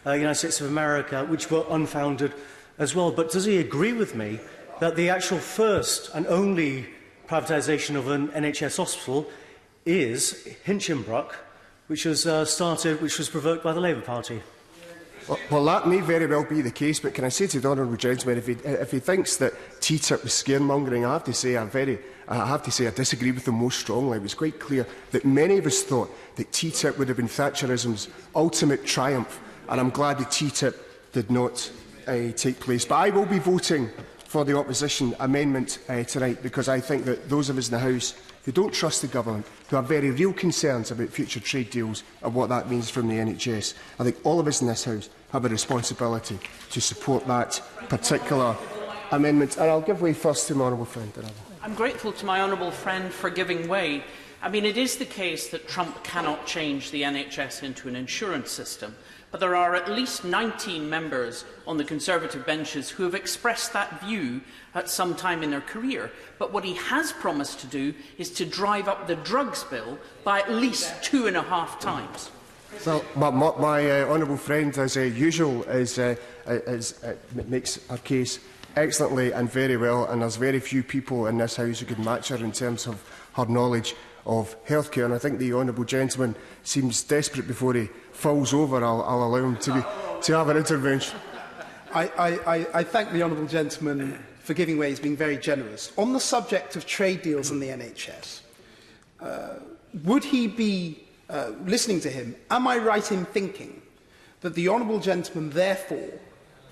United States of America, which were unfounded as well. But does he agree with me that the actual first and only privatisation of an NHS hospital is Hinchinbrook, which was provoked by the Labour Party? Well, that may very well be the case, but can I say to the honourable gentleman, if he thinks that TTIP was scaremongering, I have to say I disagree with him most strongly. It was quite clear that many of us thought that TTIP would have been Thatcherism's ultimate triumph, and I'm glad that TTIP did not take place. But I will be voting for the opposition amendment tonight, because I think that those of us in the House who don't trust the government, who have very real concerns about future trade deals and what that means from the NHS, I think all of us in this House have a responsibility to support that particular amendment. And I'll give way first to my honourable friend. I'm grateful to my honourable friend for giving way. I mean, it is the case that Trump cannot change the NHS into an insurance system, but there are at least 19 members on the Conservative benches who have expressed that view at some time in their career. But what he has promised to do is to drive up the drugs bill by at least 2.5 times. Well, my honourable friend, as usual, makes her case excellently and very well, and there's very few people in this House who could match her in terms of her knowledge of healthcare. And I think the honourable gentleman seems desperate before he falls over. I'll allow him to have an intervention. I thank the honourable gentleman for giving way. He's been very generous. On the subject of trade deals in the NHS, would he be, listening to him, am I right in thinking that the honourable gentleman therefore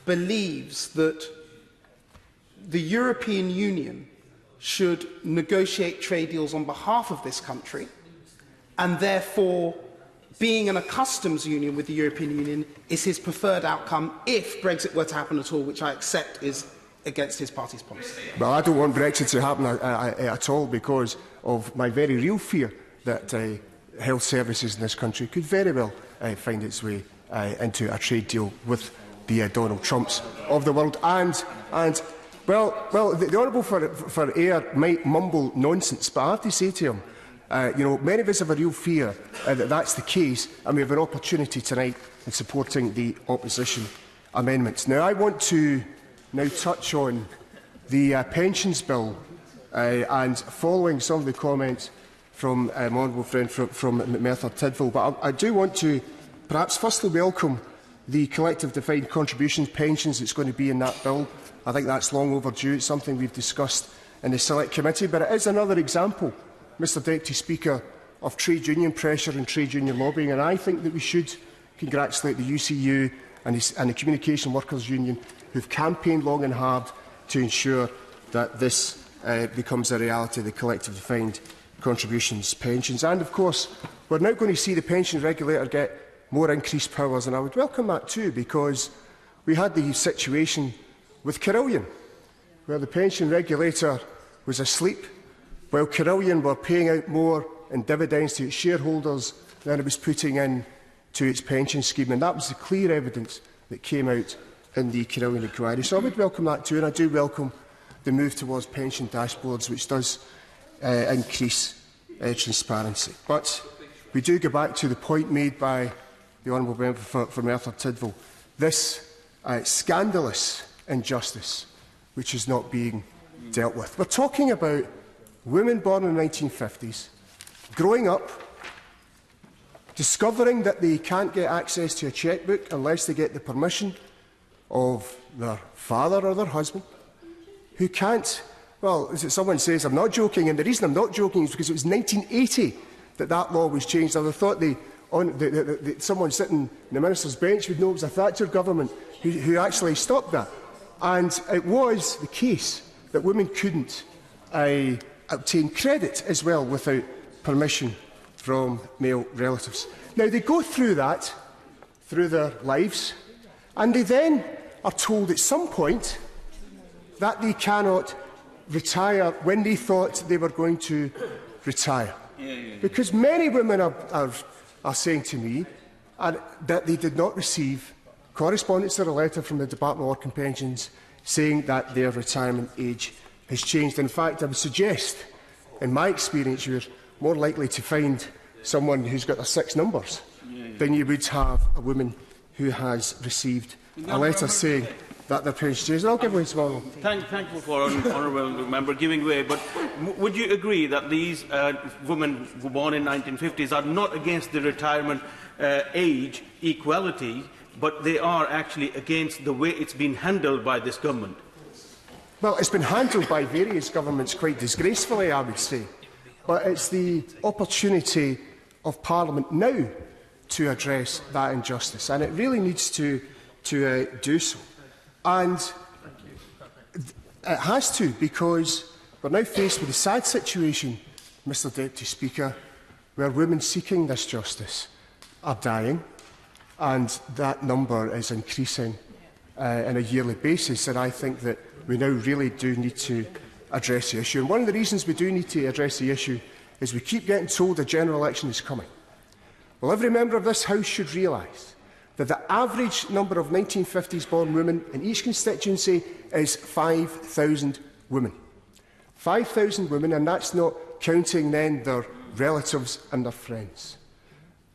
believes that the European Union should negotiate trade deals on behalf of this country, and therefore being in a customs union with the European Union is his preferred outcome if Brexit were to happen at all, which I accept is against his party's policy? Well, I don't want Brexit to happen at all, because of my very real fear that health services in this country could very well find its way into a trade deal with the Donald Trumps of the world. Well, the Honourable for Air might mumble nonsense, but I have to say to him, many of us have a real fear that that's the case, and we have an opportunity tonight in supporting the opposition amendments. Now, I want to touch on the pensions bill, and following some of the comments from my honourable friend from Merthyr Tydfil, but I do want to perhaps firstly welcome the collective defined contributions pensions that's going to be in that bill. I think that's long overdue. It's something we've discussed in the Select Committee, but it is another example, Mr Deputy Speaker, of trade union pressure and trade union lobbying, and I think that we should congratulate the UCU and the Communication Workers Union, who have campaigned long and hard to ensure that this becomes a reality, the collective defined contributions pensions. And, of course, we're now going to see the pension regulator get more increased powers, and I would welcome that too, because we had the situation with Carillion, where the pension regulator was asleep, while Carillion were paying out more in dividends to its shareholders than it was putting in to its pension scheme. And that was the clear evidence that came out in the Carillion inquiry. So I would welcome that too, and I do welcome the move towards pension dashboards, which does increase transparency. But we do go back to the point made by the honourable member for Merthyr Tydfil. This scandalous injustice which is not being dealt with. We're talking about women born in the 1950s, growing up, discovering that they can't get access to a chequebook unless they get the permission of their father or their husband, who can't, well, as someone says, I'm not joking, and the reason I'm not joking is because it was 1980 that law was changed. I would have thought someone sitting in the Minister's bench would know it was a Thatcher government who actually stopped that. And it was the case that women couldn't obtain credit as well without permission from male relatives. Now, they go through that, through their lives, and they then are told at some point that they cannot retire when they thought they were going to retire. Because many women are saying to me that they did not receive correspondence or a letter from the Department of Work and Pensions saying that their retirement age has changed. In fact, I would suggest, in my experience, you're more likely to find someone who's got their 6 numbers than you would have a woman who has received a letter saying that their pension changed. I'll give way to one. Thank you for honourable member giving way. But would you agree that these women who were born in 1950s are not against the retirement age equality, but they are actually against the way it's been handled by this government? Well, it's been handled by various governments quite disgracefully, I would say. But it's the opportunity of Parliament now to address that injustice, and it really needs to do so. And it has to, because we're now faced with a sad situation, Mr Deputy Speaker, where women seeking this justice are dying, and that number is increasing on a yearly basis. And I think that we now really do need to address the issue. And one of the reasons we do need to address the issue is we keep getting told a general election is coming. Well, every member of this House should realise that the average number of 1950s-born women in each constituency is 5,000 women. 5,000 women, and that's not counting then their relatives and their friends.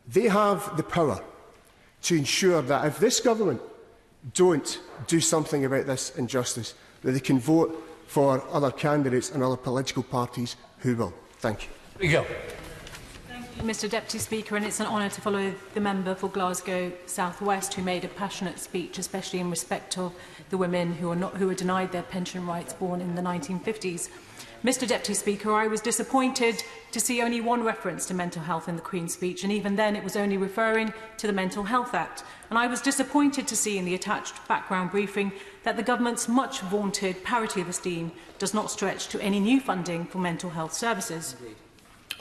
They have the power to ensure that if this government don't do something about this injustice, that they can vote for other candidates and other political parties who will. Thank you. Thank you, Mr Deputy Speaker, and it's an honour to follow the member for Glasgow South West, who made a passionate speech, especially in respect of the women who were denied their pension rights born in the 1950s. Mr Deputy Speaker, I was disappointed to see only one reference to mental health in the Queen's speech, and even then it was only referring to the Mental Health Act. And I was disappointed to see in the attached background briefing that the government's much vaunted parity of esteem does not stretch to any new funding for mental health services.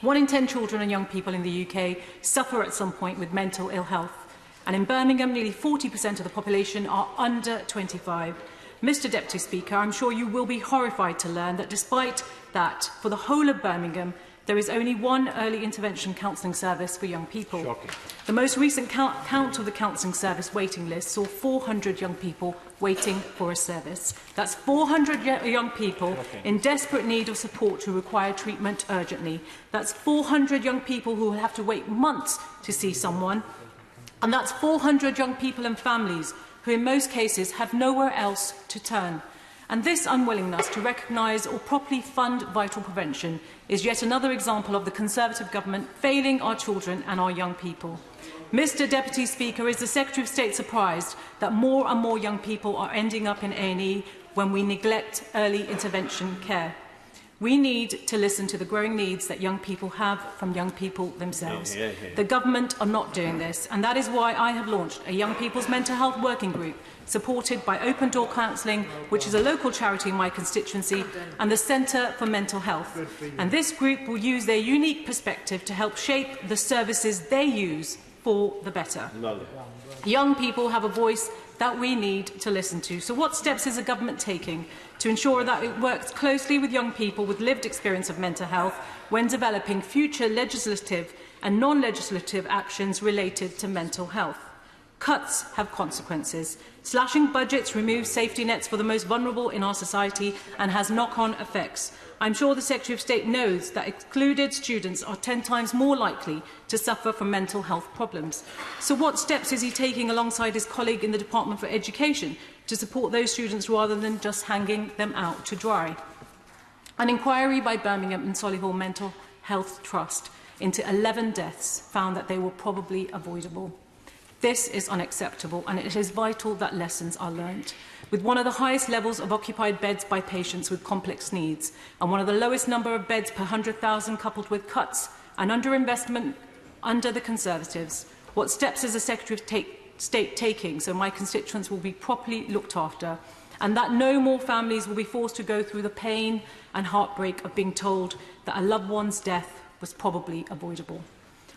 1 in 10 children and young people in the UK suffer at some point with mental ill health, and in Birmingham nearly 40% of the population are under 25. Mr Deputy Speaker, I'm sure you will be horrified to learn that despite that, for the whole of Birmingham, there is only one early intervention counselling service for young people. Shocking. The most recent count of the counselling service waiting list saw 400 young people waiting for a service. That's 400 young people in desperate need of support who require treatment urgently. That's 400 young people who will have to wait months to see someone. And that's 400 young people and families who in most cases have nowhere else to turn. And this unwillingness to recognise or properly fund vital prevention is yet another example of the Conservative government failing our children and our young people. Mr Deputy Speaker, is the Secretary of State surprised that more and more young people are ending up in A&E when we neglect early intervention care? We need to listen to the growing needs that young people have from young people themselves. The government are not doing this, and that is why I have launched a Young People's Mental Health Working Group, supported by Open Door Counselling, which is a local charity in my constituency, and the Centre for Mental Health. And this group will use their unique perspective to help shape the services they use for the better. Young people have a voice that we need to listen to. So what steps is the government taking to ensure that it works closely with young people with lived experience of mental health when developing future legislative and non-legislative actions related to mental health? Cuts have consequences. Slashing budgets removes safety nets for the most vulnerable in our society and has knock-on effects. I'm sure the Secretary of State knows that excluded students are 10 times more likely to suffer from mental health problems. So what steps is he taking alongside his colleague in the Department for Education to support those students rather than just hanging them out to dry? An inquiry by Birmingham and Solihull Mental Health Trust into 11 deaths found that they were probably avoidable. This is unacceptable, and it is vital that lessons are learnt. With one of the highest levels of occupied beds by patients with complex needs, and one of the lowest number of beds per 100,000 coupled with cuts and underinvestment under the Conservatives, what steps is the Secretary of State taking so my constituents will be properly looked after, and that no more families will be forced to go through the pain and heartbreak of being told that a loved one's death was probably avoidable?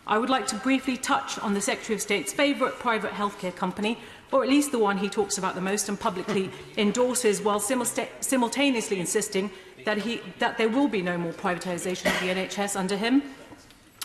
I would like to briefly touch on the Secretary of State's favourite private healthcare company, or at least the one he talks about the most and publicly endorses, while simultaneously insisting that there will be no more privatisation of the NHS under him.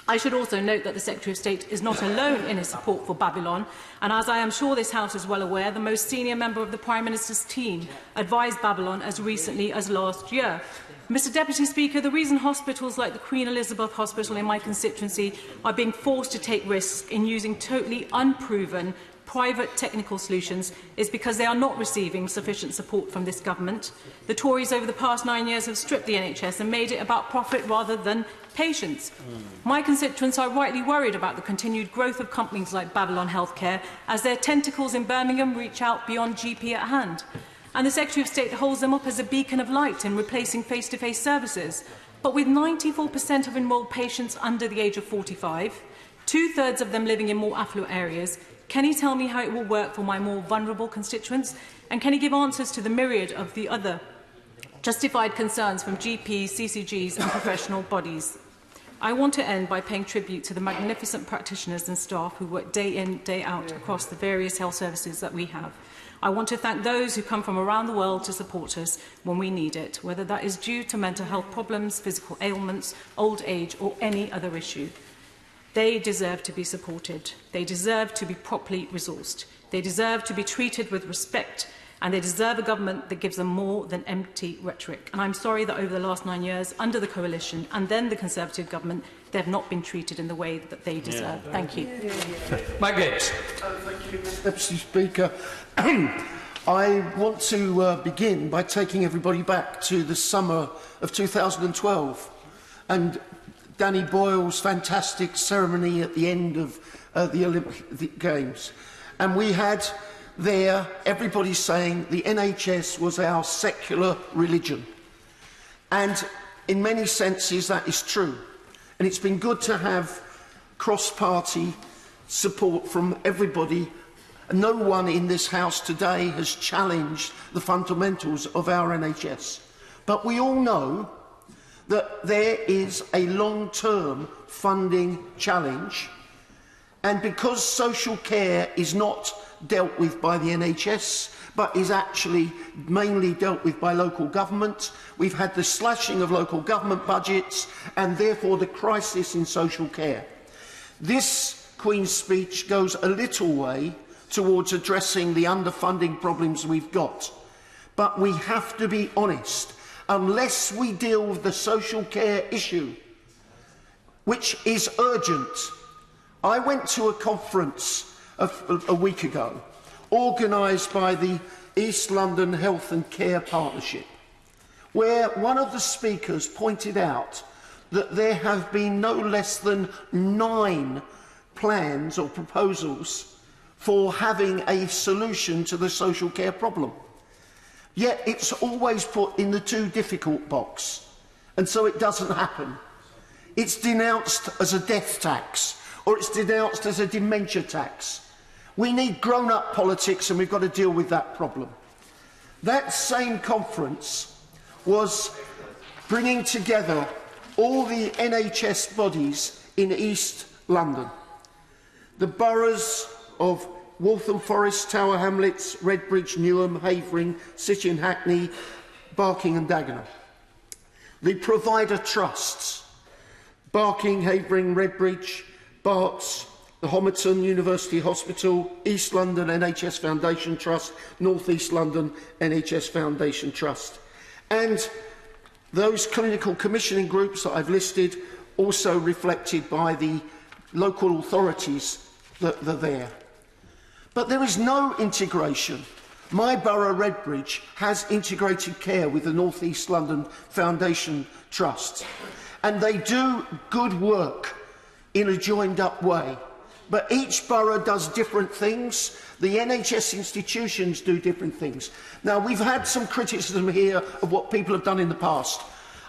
I should also note that the Secretary of State is not alone in his support for Babylon, and as I am sure this House is well aware, the most senior member of the Prime Minister's team advised Babylon as recently as last year. Mr Deputy Speaker, the reason hospitals like the Queen Elizabeth Hospital in my constituency are being forced to take risks in using totally unproven private technical solutions is because they are not receiving sufficient support from this government. The Tories over the past 9 years have stripped the NHS and made it about profit rather than patients. My constituents are rightly worried about the continued growth of companies like Babylon Healthcare as their tentacles in Birmingham reach out beyond GP at hand. And the Secretary of State holds them up as a beacon of light in replacing face-to-face services. But with 94% of enrolled patients under the age of 45, 2/3 of them living in more affluent areas, Can he tell me how it will work for my more vulnerable constituents? And can he give answers to the myriad of the other justified concerns from GPs, CCGs and professional bodies? I want to end by paying tribute to the magnificent practitioners and staff who work day in, day out across the various health services that we have. I want to thank those who come from around the world to support us when we need it, whether that is due to mental health problems, physical ailments, old age or any other issue. They deserve to be supported. They deserve to be properly resourced. They deserve to be treated with respect, and they deserve a government that gives them more than empty rhetoric. And I'm sorry that over the last 9 years, under the Coalition and then the Conservative government, they have not been treated in the way that they deserve. Thank you. Mike Gibbs. Thank you, Mr. Deputy Speaker. I want to begin by taking everybody back to the summer of 2012 and Danny Boyle's fantastic ceremony at the end of the Olympic Games. And we had there everybody saying the NHS was our secular religion. And in many senses that is true. And it's been good to have cross-party support from everybody. No one in this House today has challenged the fundamentals of our NHS. But we all know that there is a long-term funding challenge. And because social care is not dealt with by the NHS, but is actually mainly dealt with by local government, we've had the slashing of local government budgets and therefore the crisis in social care. This Queen's speech goes a little way towards addressing the underfunding problems we've got. But we have to be honest, unless we deal with the social care issue, which is urgent. I went to a conference a week ago, organised by the East London Health and Care Partnership, where one of the speakers pointed out that there have been no less than 9 plans or proposals for having a solution to the social care problem. Yet it's always put in the too difficult box, and so it doesn't happen. It's denounced as a death tax, or it's denounced as a dementia tax. We need grown-up politics, and we've got to deal with that problem. That same conference was bringing together all the NHS bodies in East London. The boroughs of Waltham Forest, Tower Hamlets, Redbridge, Newham, Havering, City and Hackney, Barking and Dagenham. The provider trusts, Barking, Havering, Redbridge, Barts, the Homerton University Hospital, East London NHS Foundation Trust, North East London NHS Foundation Trust. And those clinical commissioning groups that I've listed, also reflected by the local authorities that are there. But there is no integration. My borough, Redbridge, has integrated care with the North East London Foundation Trust. And they do good work in a joined-up way. But each borough does different things. The NHS institutions do different things. Now, we've had some criticism here of what people have done in the past.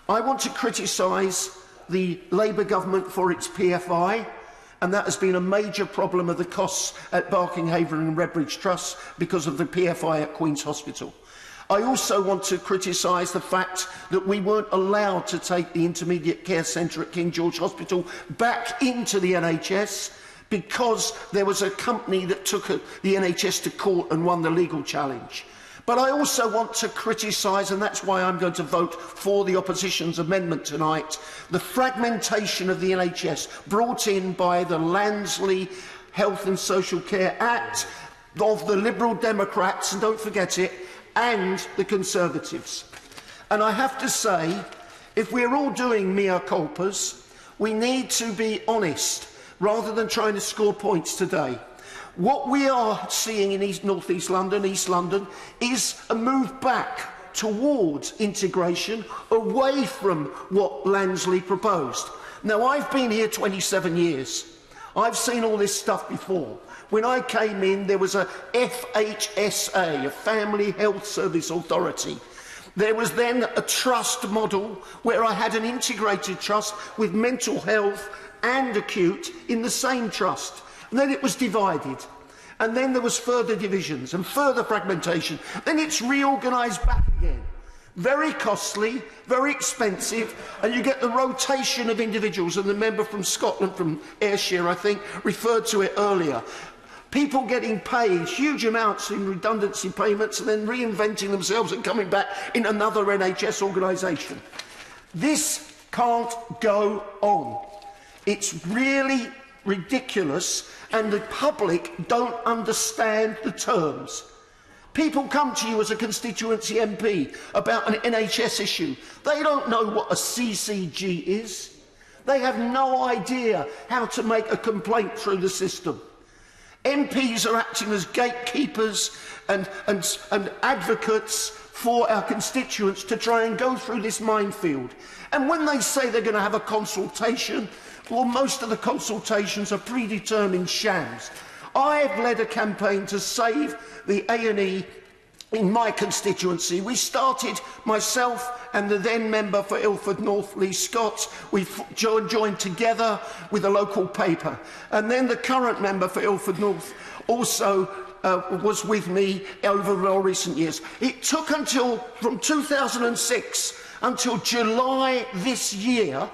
I want to criticise the Labour government for its PFI, and that has been a major problem of the costs at Barking, Havering and Redbridge Trust because of the PFI at Queen's Hospital. I also want to criticise the fact that we weren't allowed to take the Intermediate Care Centre at King George Hospital back into the NHS because there was a company that took the NHS to court and won the legal challenge. But I also want to criticise, and that's why I'm going to vote for the opposition's amendment tonight, the fragmentation of the NHS brought in by the Lansley Health and Social Care Act of the Liberal Democrats, and don't forget it, and the Conservatives. And I have to say, if we're all doing mea culpas, we need to be honest rather than trying to score points today. What we are seeing in North East London, is a move back towards integration away from what Lansley proposed. Now, I've been here 27 years. I've seen all this stuff before. When I came in, there was a FHSA, a Family Health Service Authority. There was then a trust model where I had an integrated trust with mental health and acute in the same trust. And then it was divided. And then there was further divisions and further fragmentation. Then it's reorganised back again. Very costly, very expensive, and you get the rotation of individuals, and the member from Scotland, from Ayrshire, I think, referred to it earlier. People getting paid huge amounts in redundancy payments and then reinventing themselves and coming back in another NHS organisation. This can't go on. It's really ridiculous, and the public don't understand the terms. People come to you as a constituency MP about an NHS issue. They don't know what a CCG is. They have no idea how to make a complaint through the system. MPs are acting as gatekeepers and advocates for our constituents to try and go through this minefield. And when they say they're going to have a consultation, well, most of the consultations are predetermined shams. I have led a campaign to save the A&E in my constituency. We started, myself and the then member for Ilford North, Lee Scott. We joined together with a local paper. And then the current member for Ilford North also was with me over more recent years. It took from 2006 until July this year,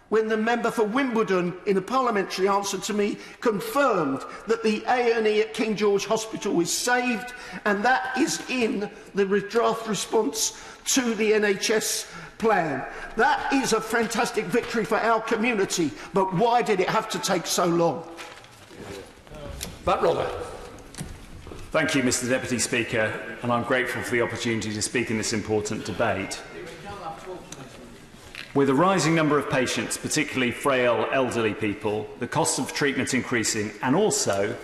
when the member for Wimbledon, in a parliamentary answer to me, confirmed that the A&E at King George Hospital is saved, and that is in the draft response to the NHS plan. That is a fantastic victory for our community, but why did it have to take so long? Matt Roller. Thank you, Mr Deputy Speaker, and I'm grateful for the opportunity to speak in this important debate. With a rising number of patients, particularly frail elderly people, the cost of treatment increasing, and also,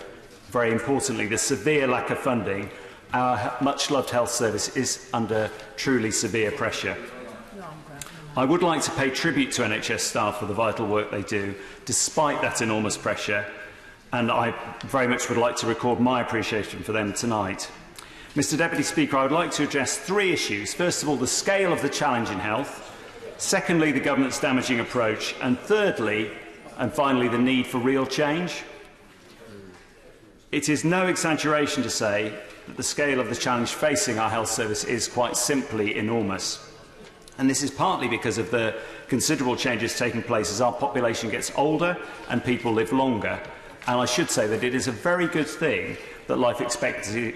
very importantly, the severe lack of funding, our much-loved health service is under truly severe pressure. I would like to pay tribute to NHS staff for the vital work they do, despite that enormous pressure, and I very much would like to record my appreciation for them tonight. Mr Deputy Speaker, I would like to address three issues. First of all, the scale of the challenge in health. Secondly, the government's damaging approach. And thirdly, and finally, the need for real change. It is no exaggeration to say that the scale of the challenge facing our health service is quite simply enormous. And this is partly because of the considerable changes taking place as our population gets older and people live longer. And I should say that it is a very good thing that life expectancy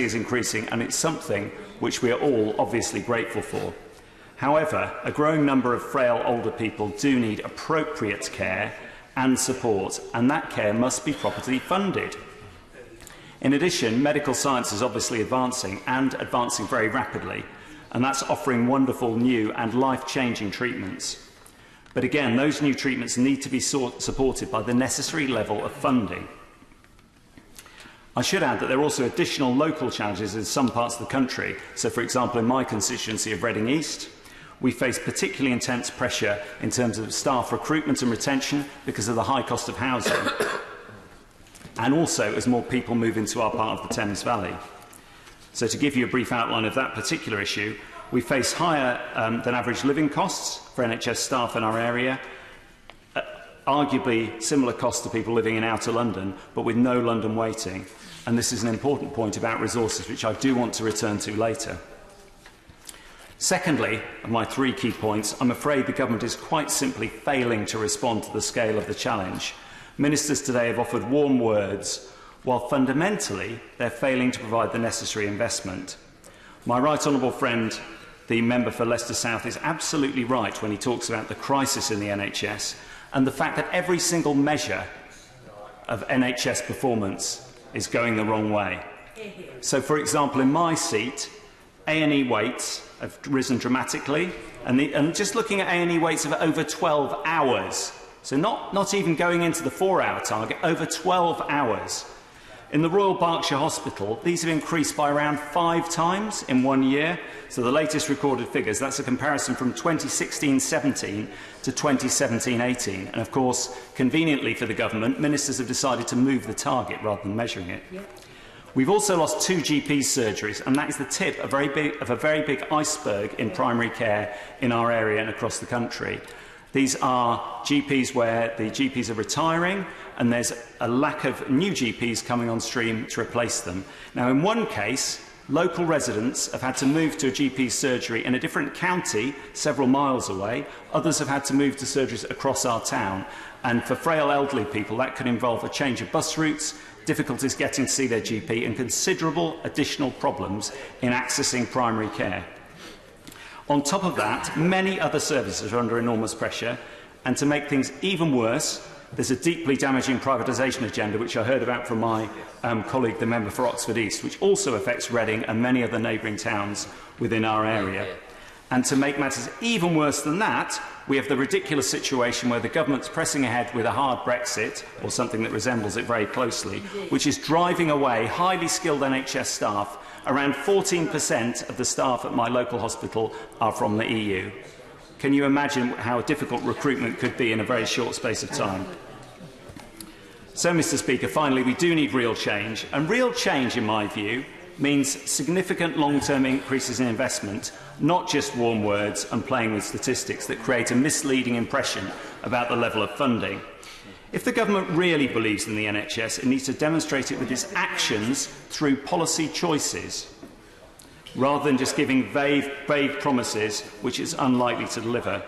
is increasing, and it's something which we are all obviously grateful for. However, a growing number of frail older people do need appropriate care and support, and that care must be properly funded. In addition, medical science is obviously advancing, and advancing very rapidly, and that's offering wonderful new and life-changing treatments. But again, those new treatments need to be supported by the necessary level of funding. I should add that there are also additional local challenges in some parts of the country. So, for example, in my constituency of Reading East, we face particularly intense pressure in terms of staff recruitment and retention because of the high cost of housing, and also as more people move into our part of the Thames Valley. So to give you a brief outline of that particular issue, we face higher than average living costs for NHS staff in our area, arguably similar costs to people living in outer London, but with no London waiting. And this is an important point about resources, which I do want to return to later. Secondly, of my three key points, I'm afraid the government is quite simply failing to respond to the scale of the challenge. Ministers today have offered warm words, while fundamentally they're failing to provide the necessary investment. My right honourable friend, the member for Leicester South, is absolutely right when he talks about the crisis in the NHS and the fact that every single measure of NHS performance is going the wrong way. So, for example, in my seat, A&E waits have risen dramatically, and just looking at A&E waits of over 12 hours, so not even going into the 4-hour target, over 12 hours. In the Royal Berkshire Hospital, these have increased by around 5 times in 1 year. So the latest recorded figures, that's a comparison from 2016-17 to 2017-18. And of course, conveniently for the government, ministers have decided to move the target rather than measuring it. Yeah. We've also lost 2 GP surgeries, and that is the tip of a very big iceberg in primary care in our area and across the country. These are GPs where the GPs are retiring, and there's a lack of new GPs coming on stream to replace them. Now, in one case, local residents have had to move to a GP surgery in a different county, several miles away. Others have had to move to surgeries across our town. And for frail elderly people, that could involve a change of bus routes, difficulties getting to see their GP, and considerable additional problems in accessing primary care. On top of that, many other services are under enormous pressure, and to make things even worse, there's a deeply damaging privatisation agenda, which I heard about from my colleague, the member for Oxford East, which also affects Reading and many other neighbouring towns within our area. And to make matters even worse than that, we have the ridiculous situation where the government's pressing ahead with a hard Brexit, or something that resembles it very closely, which is driving away highly skilled NHS staff. Around 14% of the staff at my local hospital are from the EU. Can you imagine how difficult recruitment could be in a very short space of time? So, Mr. Speaker, finally, we do need real change. And real change, in my view, means significant long-term increases in investment, not just warm words and playing with statistics that create a misleading impression about the level of funding. If the government really believes in the NHS, it needs to demonstrate it with its actions through policy choices, rather than just giving vague promises which it's unlikely to deliver.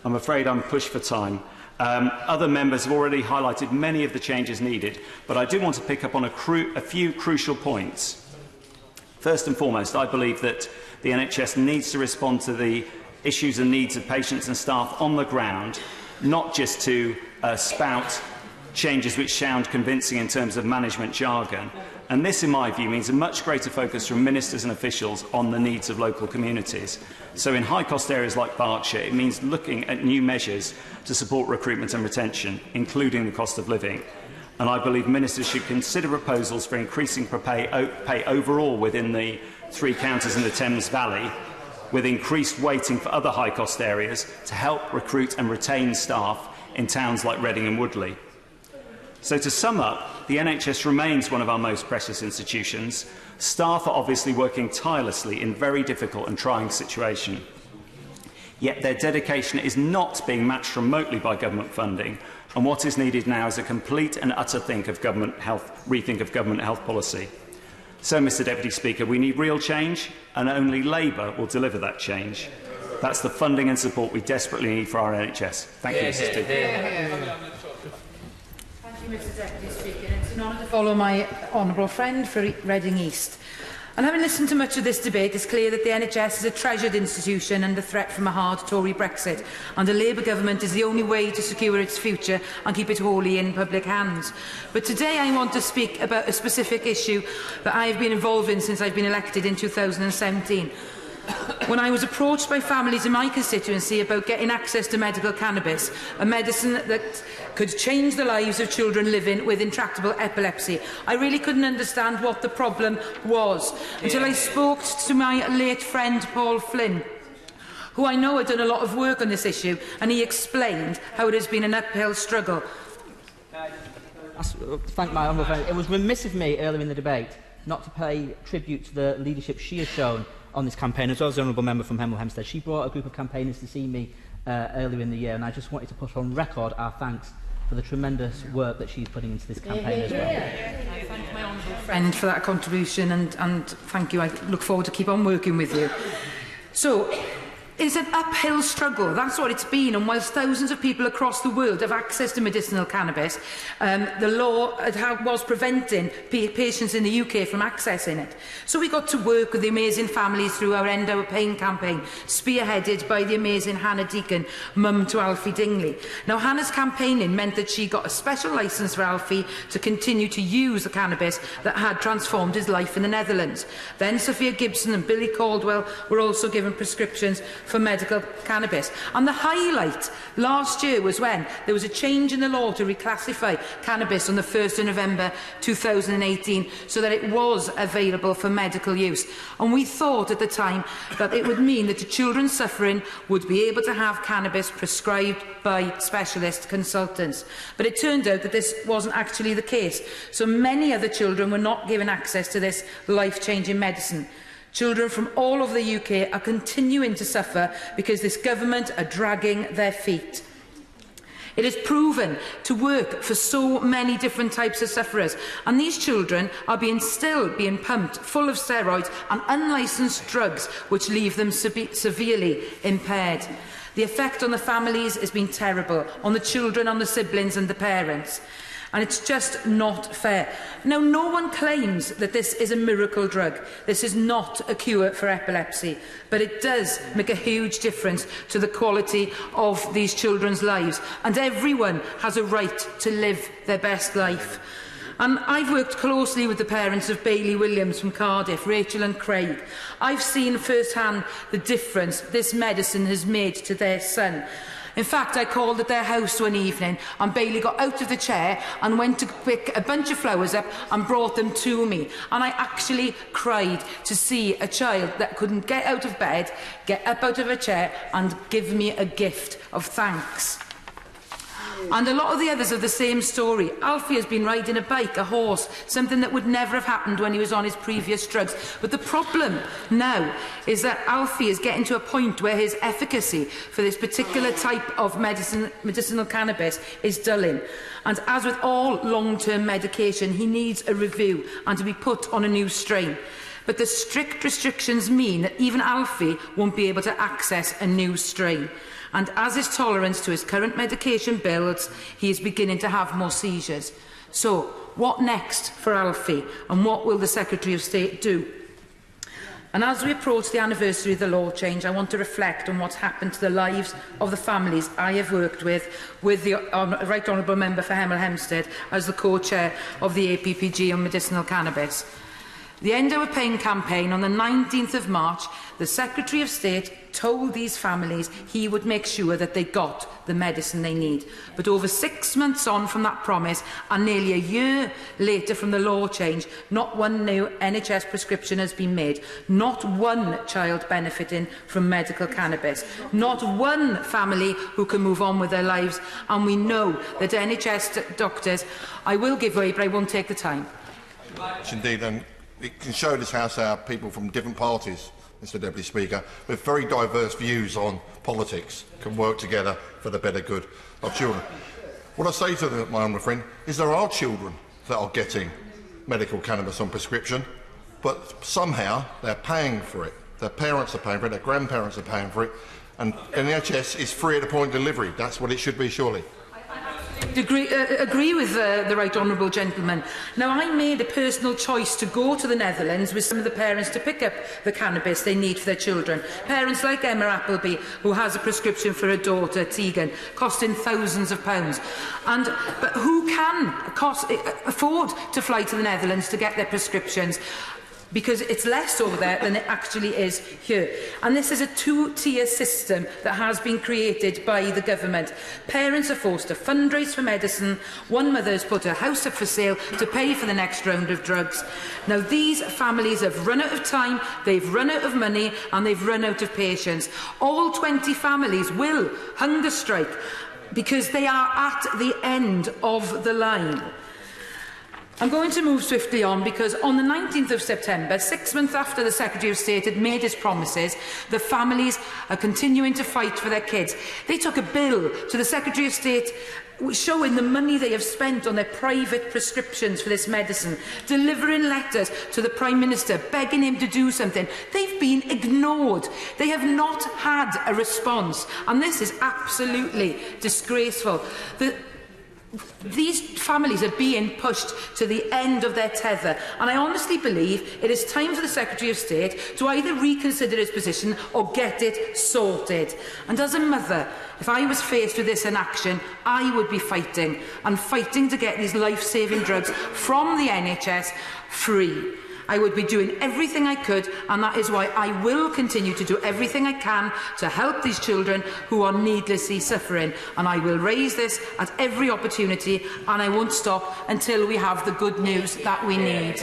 I'm afraid I'm pushed for time. Other members have already highlighted many of the changes needed, but I do want to pick up on a few crucial points. First and foremost, I believe that the NHS needs to respond to the issues and needs of patients and staff on the ground, not just to spout changes which sound convincing in terms of management jargon. And this, in my view, means a much greater focus from ministers and officials on the needs of local communities. So in high-cost areas like Berkshire, it means looking at new measures to support recruitment and retention, including the cost of living. And I believe ministers should consider proposals for increasing pay overall within the 3 counties in the Thames Valley, with increased weighting for other high-cost areas to help recruit and retain staff in towns like Reading and Woodley. So to sum up, the NHS remains one of our most precious institutions. Staff are obviously working tirelessly in very difficult and trying situations. Yet their dedication is not being matched remotely by government funding, and what is needed now is a complete and utter rethink of government health policy. So, Mr Deputy Speaker, we need real change, and only Labour will deliver that change. That's the funding and support we desperately need for our NHS. Thank you, Mr Speaker. Thank you, Mr Deputy Speaker. It's an honour to follow my honourable friend for Reading East. And having listened to much of this debate, it's clear that the NHS is a treasured institution under threat from a hard Tory Brexit, and a Labour government is the only way to secure its future and keep it wholly in public hands. But today I want to speak about a specific issue that I have been involved in since I've been elected in 2017. When I was approached by families in my constituency about getting access to medical cannabis, a medicine that could change the lives of children living with intractable epilepsy, I really couldn't understand what the problem was until I spoke to my late friend Paul Flynn, who I know had done a lot of work on this issue, and he explained how it has been an uphill struggle. Thank my honourable friend. It was remiss of me earlier in the debate not to pay tribute to the leadership she has shown on this campaign, as well as the honourable member from Hemel Hempstead. She brought a group of campaigners to see me earlier in the year, and I just wanted to put on record our thanks for the tremendous work that she's putting into this campaign as well. I thank my honourable friend for that contribution, and thank you. I look forward to keep on working with you. So, it's an uphill struggle, that's what it's been, and whilst thousands of people across the world have access to medicinal cannabis, the law was preventing patients in the UK from accessing it. So we got to work with the amazing families through our End Our Pain campaign, spearheaded by the amazing Hannah Deacon, mum to Alfie Dingley. Now, Hannah's campaigning meant that she got a special licence for Alfie to continue to use the cannabis that had transformed his life in the Netherlands. Then Sophia Gibson and Billy Caldwell were also given prescriptions for medical cannabis. And the highlight last year was when there was a change in the law to reclassify cannabis on the 1st of November 2018 so that it was available for medical use. And we thought at the time that it would mean that the children suffering would be able to have cannabis prescribed by specialist consultants. But it turned out that this wasn't actually the case. So many other children were not given access to this life-changing medicine. Children from all over the UK are continuing to suffer because this government are dragging their feet. It is proven to work for so many different types of sufferers, and these children are still being pumped full of steroids and unlicensed drugs which leave them severely impaired. The effect on the families has been terrible, on the children, on the siblings and the parents. And it's just not fair. Now, no one claims that this is a miracle drug. This is not a cure for epilepsy, but it does make a huge difference to the quality of these children's lives, and everyone has a right to live their best life. And I've worked closely with the parents of Bailey Williams from Cardiff, Rachel and Craig. I've seen firsthand the difference this medicine has made to their son. In fact, I called at their house one evening and Bailey got out of the chair and went to pick a bunch of flowers up and brought them to me. And I actually cried to see a child that couldn't get out of bed, get up out of a chair and give me a gift of thanks. And a lot of the others have the same story. Alfie has been riding a bike, a horse, something that would never have happened when he was on his previous drugs. But the problem now is that Alfie is getting to a point where his efficacy for this particular type of medicinal cannabis is dulling. And as with all long-term medication, he needs a review and to be put on a new strain. But the strict restrictions mean that even Alfie won't be able to access a new strain. And as his tolerance to his current medication builds, he is beginning to have more seizures. So, what next for Alfie, and what will the Secretary of State do? And as we approach the anniversary of the law change, I want to reflect on what's happened to the lives of the families I have worked with the Right Honourable Member for Hemel Hempstead as the co-chair of the APPG on medicinal cannabis. The End Our Pain campaign on the 19th of March, the Secretary of State told these families he would make sure that they got the medicine they need. But over 6 months on from that promise, and nearly a year later from the law change, not one new NHS prescription has been made. Not one child benefiting from medical cannabis. Not one family who can move on with their lives. And we know that NHS doctors, I will give way, but I won't take the time. Indeed, and it can show this House how people from different parties, Mr Deputy Speaker, with very diverse views on politics, can work together for the better good of children. What I say to my honourable friend is there are children that are getting medical cannabis on prescription, but somehow they're paying for it. Their parents are paying for it, their grandparents are paying for it, and NHS is free at the point of delivery. That's what it should be, surely. Agree with the Right Honourable Gentleman. Now, I made a personal choice to go to the Netherlands with some of the parents to pick up the cannabis they need for their children. Parents like Emma Appleby, who has a prescription for her daughter, Tegan, costing thousands of pounds. But who can afford to fly to the Netherlands to get their prescriptions? Because it's less over there than it actually is here. And this is a two-tier system that has been created by the government. Parents are forced to fundraise for medicine. One mother has put her house up for sale to pay for the next round of drugs. Now, these families have run out of time, they've run out of money, and they've run out of patience. All 20 families will hunger strike because they are at the end of the line. I'm going to move swiftly on because on the 19th of September, 6 months after the Secretary of State had made his promises, the families are continuing to fight for their kids. They took a bill to the Secretary of State showing the money they have spent on their private prescriptions for this medicine, delivering letters to the Prime Minister, begging him to do something. They've been ignored. They have not had a response. And this is absolutely disgraceful. These families are being pushed to the end of their tether, and I honestly believe it is time for the Secretary of State to either reconsider his position or get it sorted. And as a mother, if I was faced with this in action, I would be fighting to get these life-saving drugs from the NHS free. I would be doing everything I could, and that is why I will continue to do everything I can to help these children who are needlessly suffering. And I will raise this at every opportunity, and I won't stop until we have the good news that we need.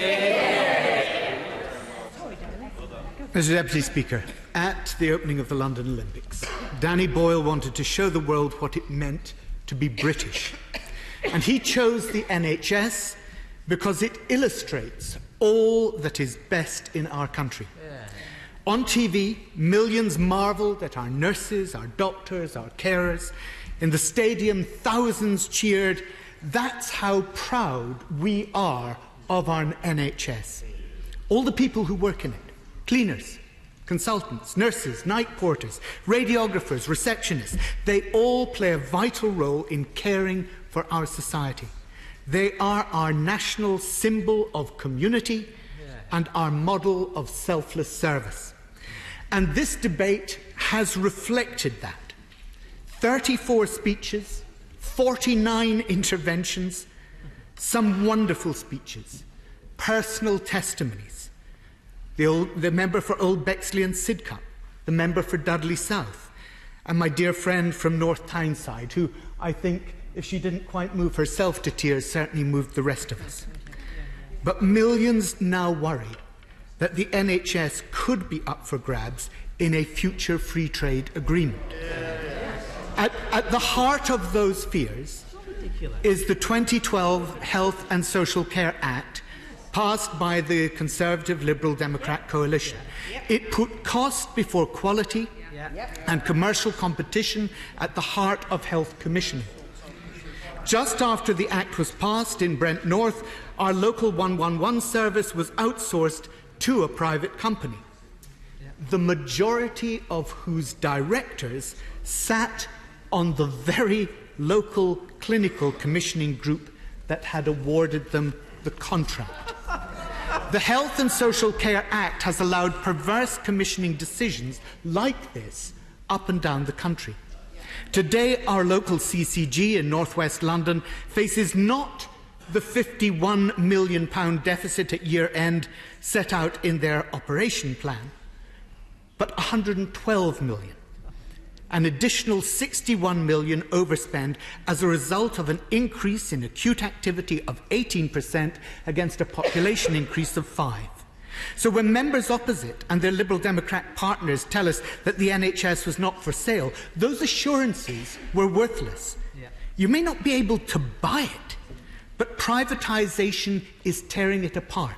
Mr Deputy Speaker, at the opening of the London Olympics, Danny Boyle wanted to show the world what it meant to be British. And he chose the NHS because it illustrates all that is best in our country. On TV, millions marvelled at our nurses, our doctors, our carers, In the stadium, thousands cheered. That's how proud we are of our NHS. All the people who work in it, cleaners, consultants, nurses, night porters, radiographers, receptionists, they all play a vital role in caring for our society. They are our national symbol of community and our model of selfless service. And this debate has reflected that. 34 speeches, 49 interventions, some wonderful speeches, personal testimonies. The member for Old Bexley and Sidcup, the member for Dudley South, and my dear friend from North Tyneside, who I think, if she didn't quite move herself to tears, certainly moved the rest of us. But millions now worry that the NHS could be up for grabs in a future free trade agreement. At the heart of those fears is the 2012 Health and Social Care Act, passed by the Conservative Liberal Democrat coalition. It put cost before quality and commercial competition at the heart of health commissioning. Just after the Act was passed in Brent North, our local 111 service was outsourced to a private company, the majority of whose directors sat on the very local clinical commissioning group that had awarded them the contract. The Health and Social Care Act has allowed perverse commissioning decisions like this up and down the country. Today, our local CCG in North West London faces not the £51 million deficit at year-end set out in their operation plan, but £112 million. An additional £61 million overspend as a result of an increase in acute activity of 18% against a population increase of 5%. So when members opposite and their Liberal Democrat partners tell us that the NHS was not for sale, those assurances were worthless. You may not be able to buy it, but privatisation is tearing it apart.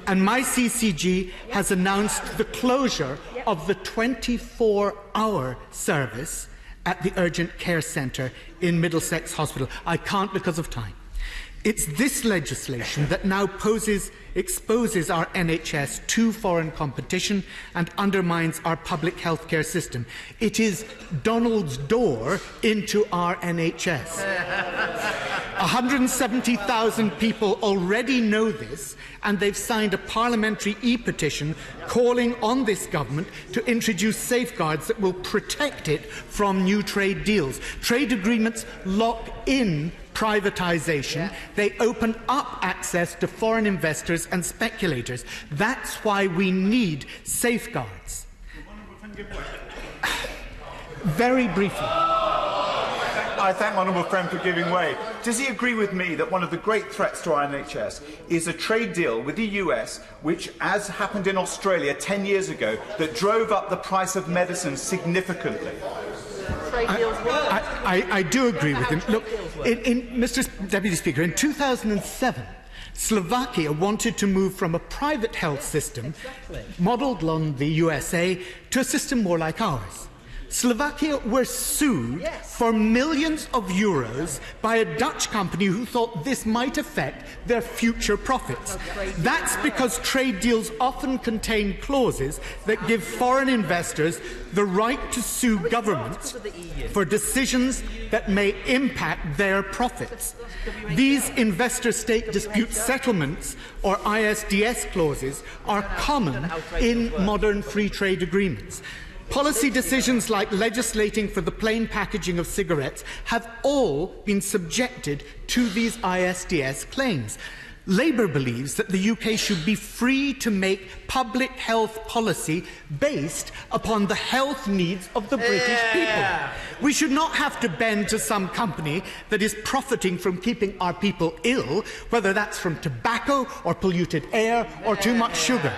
And my CCG has announced the closure of the 24-hour service at the Urgent Care Centre in Middlesex Hospital. I can't because of time. It's this legislation that now exposes our NHS to foreign competition and undermines our public healthcare system. It is Donald's door into our NHS. 170,000 people already know this, and they've signed a parliamentary e-petition calling on this government to introduce safeguards that will protect it from new trade deals. Trade agreements lock in privatisation. They open up access to foreign investors and speculators. That's why we need safeguards. Very briefly. I thank my honourable friend for giving way. Does he agree with me that one of the great threats to our NHS is a trade deal with the US, which, as happened in Australia 10 years ago, that drove up the price of medicine significantly? I do agree with him. Look, Mr. Deputy Speaker, in 2007, Slovakia wanted to move from a private health system, modelled on the USA, to a system more like ours. Slovakia were sued for millions of euros by a Dutch company who thought this might affect their future profits. That's because trade deals often contain clauses that give foreign investors the right to sue governments for decisions that may impact their profits. These investor-state dispute settlements, or ISDS clauses, are common in modern free trade agreements. Policy decisions like legislating for the plain packaging of cigarettes have all been subjected to these ISDS claims. Labour believes that the UK should be free to make public health policy based upon the health needs of the British people. We should not have to bend to some company that is profiting from keeping our people ill, whether that's from tobacco or polluted air or too much sugar.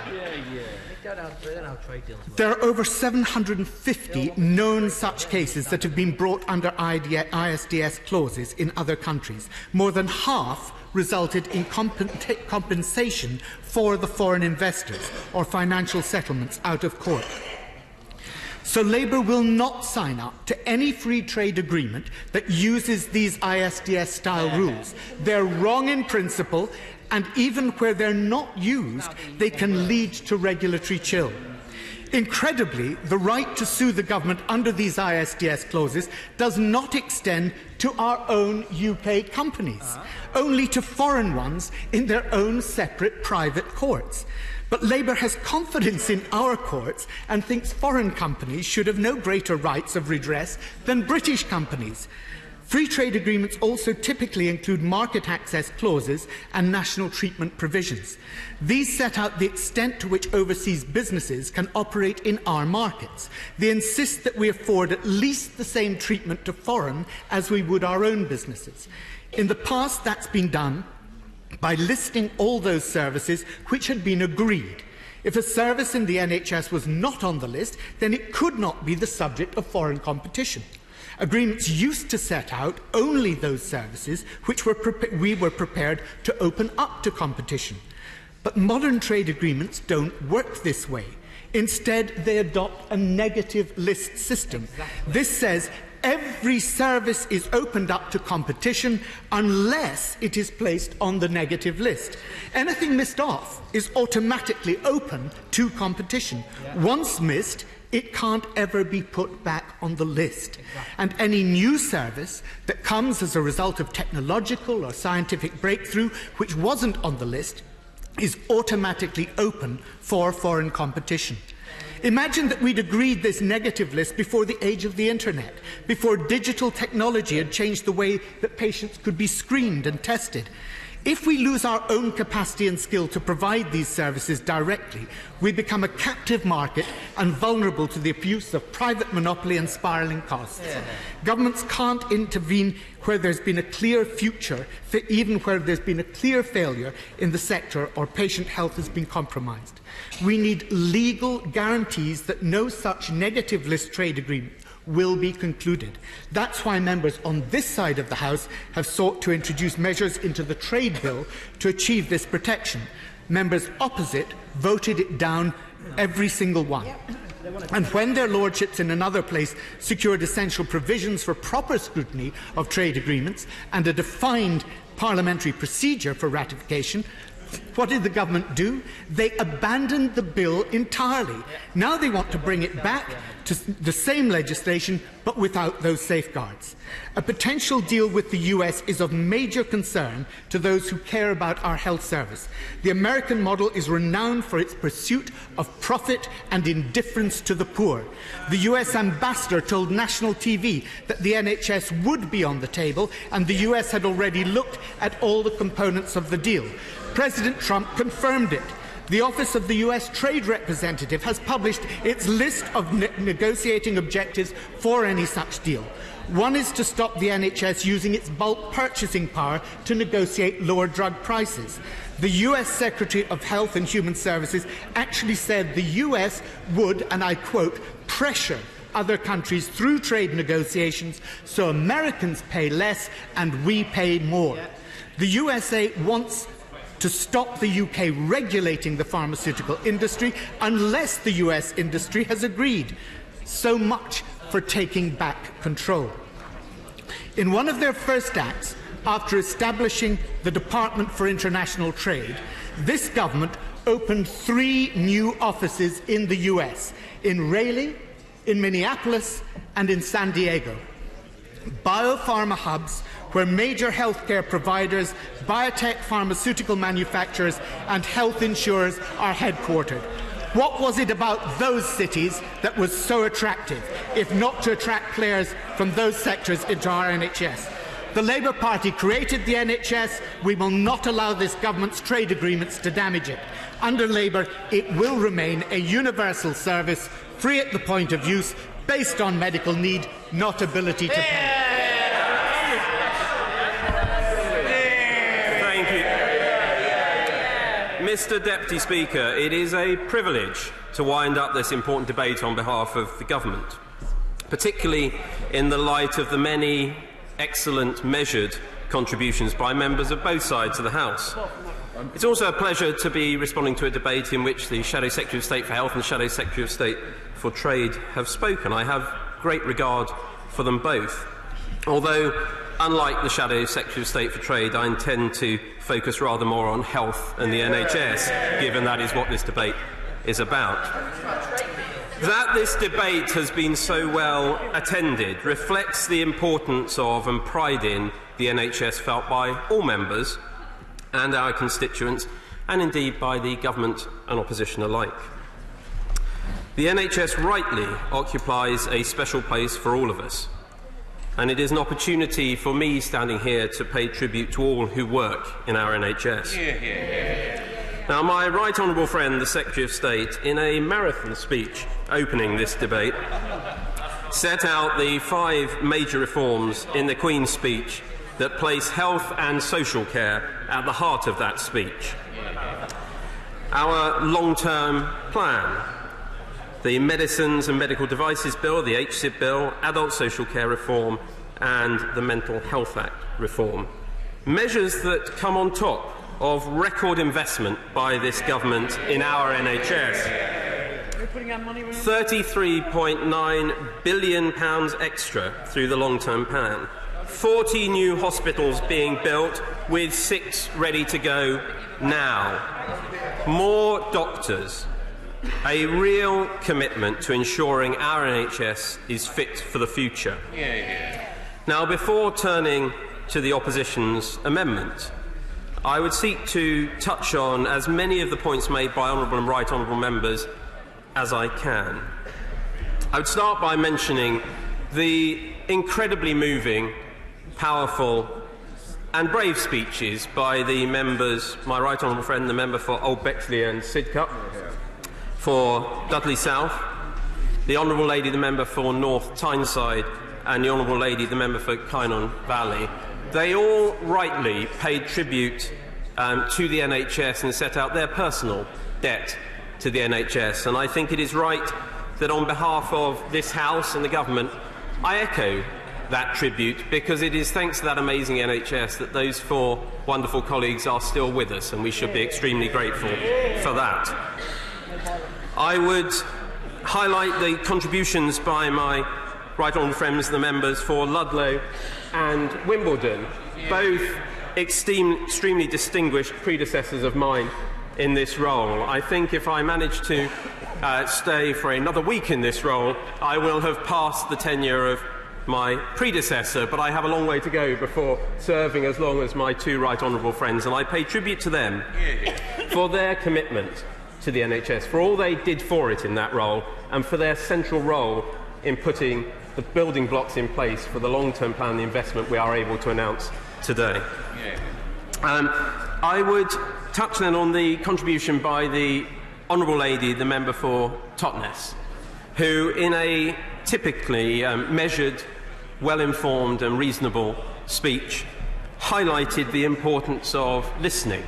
There are over 750 known such cases that have been brought under ISDS clauses in other countries. More than half resulted in compensation for the foreign investors or financial settlements out of court. So Labour will not sign up to any free trade agreement that uses these ISDS-style rules. They're wrong in principle, and even where they're not used, they can lead to regulatory chill. Incredibly, the right to sue the government under these ISDS clauses does not extend to our own UK companies, only to foreign ones in their own separate private courts. But Labour has confidence in our courts and thinks foreign companies should have no greater rights of redress than British companies. Free trade agreements also typically include market access clauses and national treatment provisions. These set out the extent to which overseas businesses can operate in our markets. They insist that we afford at least the same treatment to foreign as we would our own businesses. In the past, that's been done by listing all those services which had been agreed. If a service in the NHS was not on the list, then it could not be the subject of foreign competition. Agreements used to set out only those services which we were prepared to open up to competition. But modern trade agreements don't work this way. Instead, they adopt a negative list system. This says every service is opened up to competition unless it is placed on the negative list. Anything missed off is automatically open to competition. Once missed, it can't ever be put back on the list. And any new service that comes as a result of technological or scientific breakthrough which wasn't on the list is automatically open for foreign competition. Imagine that we'd agreed this negative list before the age of the internet, before digital technology had changed the way that patients could be screened and tested. If we lose our own capacity and skill to provide these services directly, we become a captive market and vulnerable to the abuse of private monopoly and spiralling costs. Governments can't intervene where there's been a clear future, even where there's been a clear failure in the sector or patient health has been compromised. We need legal guarantees that no such negative list trade agreement will be concluded. That's why members on this side of the House have sought to introduce measures into the trade bill to achieve this protection. Members opposite voted it down, every single one. And when their lordships in another place secured essential provisions for proper scrutiny of trade agreements and a defined parliamentary procedure for ratification, what did the government do? They abandoned the bill entirely. Now they want to bring it back to the same legislation, but without those safeguards. A potential deal with the US is of major concern to those who care about our health service. The American model is renowned for its pursuit of profit and indifference to the poor. The US ambassador told national TV that the NHS would be on the table, and the US had already looked at all the components of the deal. President Trump confirmed it. The Office of the US Trade Representative has published its list of negotiating objectives for any such deal. One is to stop the NHS using its bulk purchasing power to negotiate lower drug prices. The US Secretary of Health and Human Services actually said the US would, and I quote, pressure other countries through trade negotiations so Americans pay less and we pay more. The USA wants to stop the UK regulating the pharmaceutical industry unless the US industry has agreed. So much for taking back control. In one of their first acts, after establishing the Department for International Trade, this government opened 3 new offices in the US, in Raleigh, in Minneapolis, and in San Diego. Biopharma hubs where major healthcare providers, biotech pharmaceutical manufacturers and health insurers are headquartered. What was it about those cities that was so attractive, if not to attract players from those sectors into our NHS? The Labour Party created the NHS. We will not allow this government's trade agreements to damage it. Under Labour, it will remain a universal service, free at the point of use, based on medical need, not ability to pay. Mr Deputy Speaker, it is a privilege to wind up this important debate on behalf of the Government, particularly in the light of the many excellent measured contributions by members of both sides of the House. It's also a pleasure to be responding to a debate in which the Shadow Secretary of State for Health and the Shadow Secretary of State for Trade have spoken. I have great regard for them both, although, unlike the Shadow Secretary of State for Trade, I intend to focus rather more on health and the NHS, given that is what this debate is about. That this debate has been so well attended reflects the importance of and pride in the NHS felt by all members and our constituents, and indeed by the government and opposition alike. The NHS rightly occupies a special place for all of us, and it is an opportunity for me standing here to pay tribute to all who work in our NHS. Now, my right honourable friend, the Secretary of State, in a marathon speech opening this debate, set out the 5 major reforms in the Queen's speech that place health and social care at the heart of that speech. Our long-term plan, the Medicines and Medical Devices Bill, the HSIB Bill, Adult Social Care Reform and the Mental Health Act reform. Measures that come on top of record investment by this government in our NHS. £33.9 billion extra through the long-term plan. 40 new hospitals being built, with 6 ready to go now. More doctors. A real commitment to ensuring our NHS is fit for the future. Now, before turning to the opposition's amendment, I would seek to touch on as many of the points made by honourable and right honourable members as I can. I would start by mentioning the incredibly moving, powerful and brave speeches by the members, my right honourable friend, the member for Old Bexley and Sidcup, for Dudley South, the honourable lady, the member for North Tyneside, and the honourable lady, the member for Kynon Valley. They all rightly paid tribute to the NHS and set out their personal debt to the NHS. And I think it is right that on behalf of this House and the Government, I echo that tribute, because it is thanks to that amazing NHS that those 4 wonderful colleagues are still with us, and we should be extremely grateful for that. I would highlight the contributions by my right honourable friends, the members for Ludlow and Wimbledon, both extremely distinguished predecessors of mine in this role. I think if I manage to stay for another week in this role, I will have passed the tenure of my predecessor, but I have a long way to go before serving as long as my 2 right honourable friends, and I pay tribute to them for their commitment to the NHS, for all they did for it in that role, and for their central role in putting the building blocks in place for the long-term plan and the investment we are able to announce today. I would touch then on the contribution by the honourable lady, the member for Totnes, who in a typically measured, well-informed and reasonable speech highlighted the importance of listening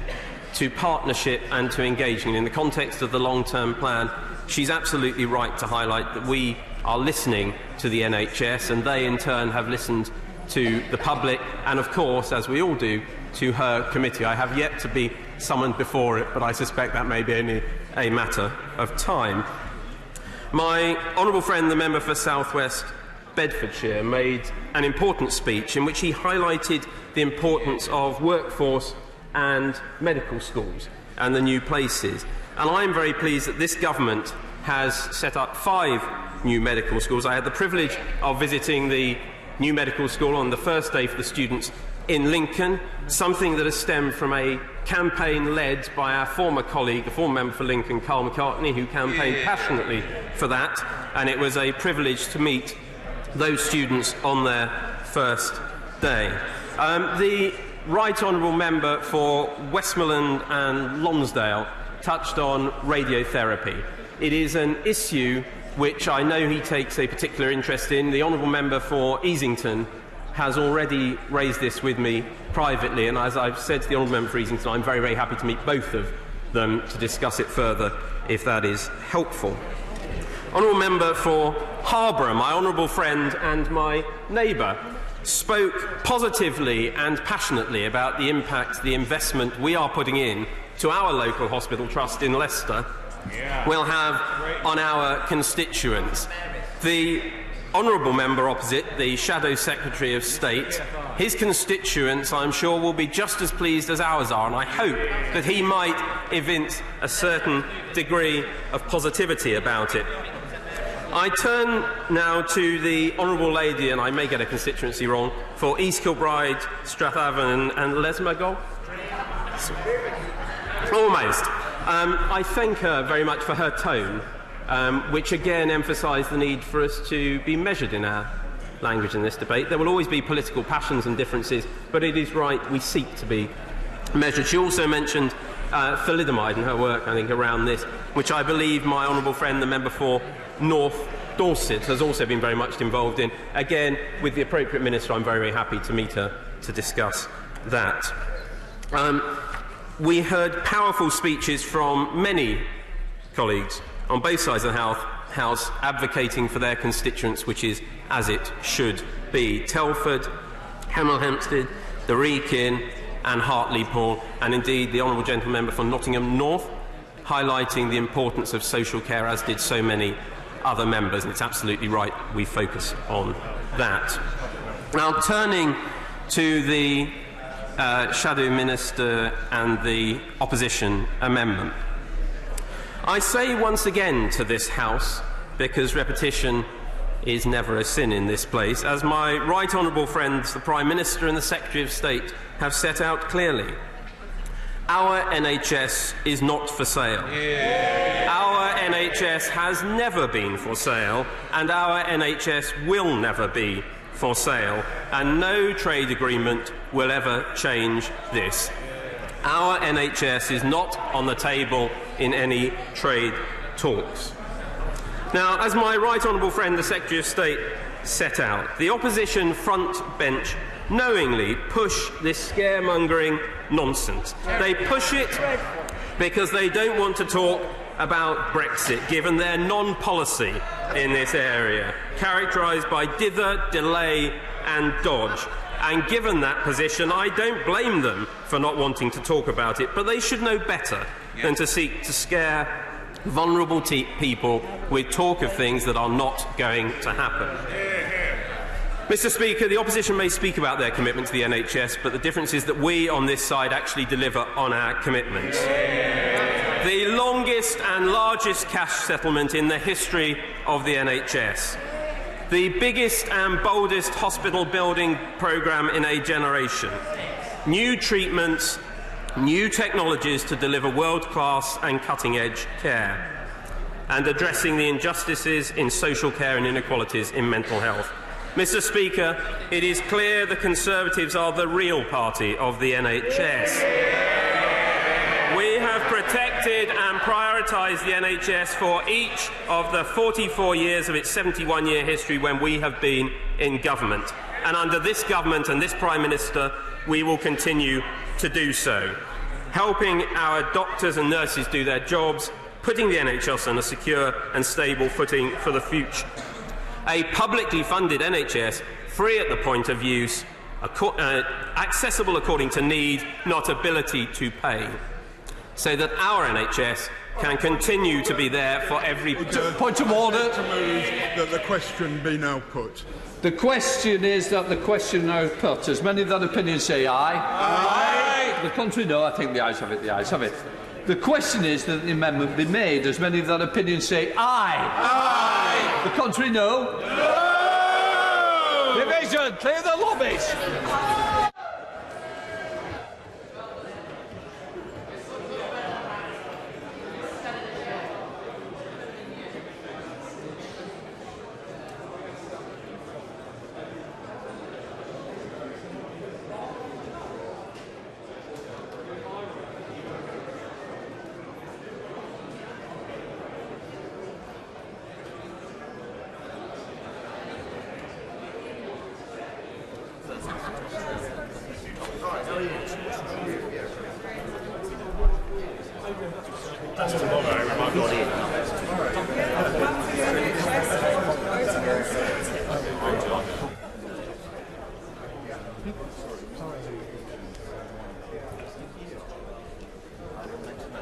to partnership and to engaging. In the context of the long-term plan, she's absolutely right to highlight that we are listening to the NHS, and they in turn have listened to the public and, of course, as we all do, to her committee. I have yet to be summoned before it, but I suspect that may be only a matter of time. My honourable friend, the member for South West Bedfordshire, made an important speech in which he highlighted the importance of workforce and medical schools and the new places. And I am very pleased that this government has set up 5 new medical schools. I had the privilege of visiting the new medical school on the first day for the students in Lincoln, something that has stemmed from a campaign led by our former colleague, the former member for Lincoln, Carl McCartney, who campaigned passionately for that, and it was a privilege to meet those students on their first day. The right honourable member for Westmoreland and Lonsdale touched on radiotherapy. It is an issue which I know he takes a particular interest in. The honourable member for Easington has already raised this with me privately, and as I've said to the honourable member for Easington, I'm very, very happy to meet both of them to discuss it further if that is helpful. Honourable member for Harborough, my honourable friend and my neighbour, spoke positively and passionately about the impact the investment we are putting in to our local hospital trust in Leicester will have on our constituents. The honourable member opposite, the Shadow Secretary of State, his constituents, I'm sure, will be just as pleased as ours are, and I hope that he might evince a certain degree of positivity about it. I turn now to the honourable lady, and I may get a constituency wrong, for East Kilbride, Strathavon and Lesmagog. Almost. I thank her very much for her tone, which again emphasised the need for us to be measured in our language in this debate. There will always be political passions and differences, but it is right we seek to be measured. She also mentioned thalidomide and her work, I think, around this, which I believe my honourable friend, the member for North Dorset, has also been very much involved in. Again, with the appropriate minister, I'm very, very happy to meet her to discuss that. We heard powerful speeches from many colleagues on both sides of the House advocating for their constituents, which is as it should be. Telford, Hemel Hempstead, the Wrekin and Hartlepool, and indeed the honourable gentleman member for Nottingham North, highlighting the importance of social care, as did so many other members, and it's absolutely right we focus on that. Now, turning to the Shadow Minister and the opposition amendment. I say once again to this House, because repetition is never a sin in this place, as my right honourable friends, the Prime Minister and the Secretary of State, have set out clearly, our NHS is not for sale. Our NHS has never been for sale, and our NHS will never be for sale, and no trade agreement will ever change this. Our NHS is not on the table in any trade talks. Now, as my right honourable friend, the Secretary of State, set out, the opposition front bench knowingly push this scaremongering nonsense. They push it because they don't want to talk about Brexit, given their non-policy in this area, characterised by dither, delay and dodge. And given that position, I don't blame them for not wanting to talk about it, but they should know better than to seek to scare vulnerable people with talk of things that are not going to happen. Mr. Speaker, the opposition may speak about their commitment to the NHS, but the difference is that we on this side actually deliver on our commitments. The longest and largest cash settlement in the history of the NHS. The biggest and boldest hospital building programme in a generation. New treatments, new technologies to deliver world-class and cutting-edge care. And addressing the injustices in social care and inequalities in mental health. Mr. Speaker, it is clear the Conservatives are the real party of the NHS. We have protected and prioritised the NHS for each of the 44 years of its 71-year history when we have been in government. And under this government and this Prime Minister, we will continue to do so, helping our doctors and nurses do their jobs, putting the NHS on a secure and stable footing for the future. A publicly funded NHS, free at the point of use, accessible according to need, not ability to pay, so that our NHS can continue to be there for every... Point of order. To move that the question be now put. The question is that the question now put. As many of that opinion say aye. Aye. The contrary, no. I think the ayes have it. The ayes have it. The question is that the amendment be made. As many of that opinion say aye. Aye. The contrary, no. No. Division. Clear the lobbies.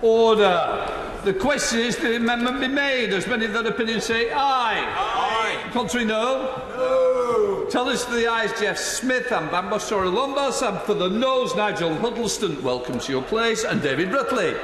Order. The question is, did the amendment be made? As many of that opinion say aye. Aye. Contrary, no. No. Tell us for the ayes, Jeff Smith and Bambastora Lombas, and for the noes, Nigel Huddleston. Welcome to your place, and David Brutley.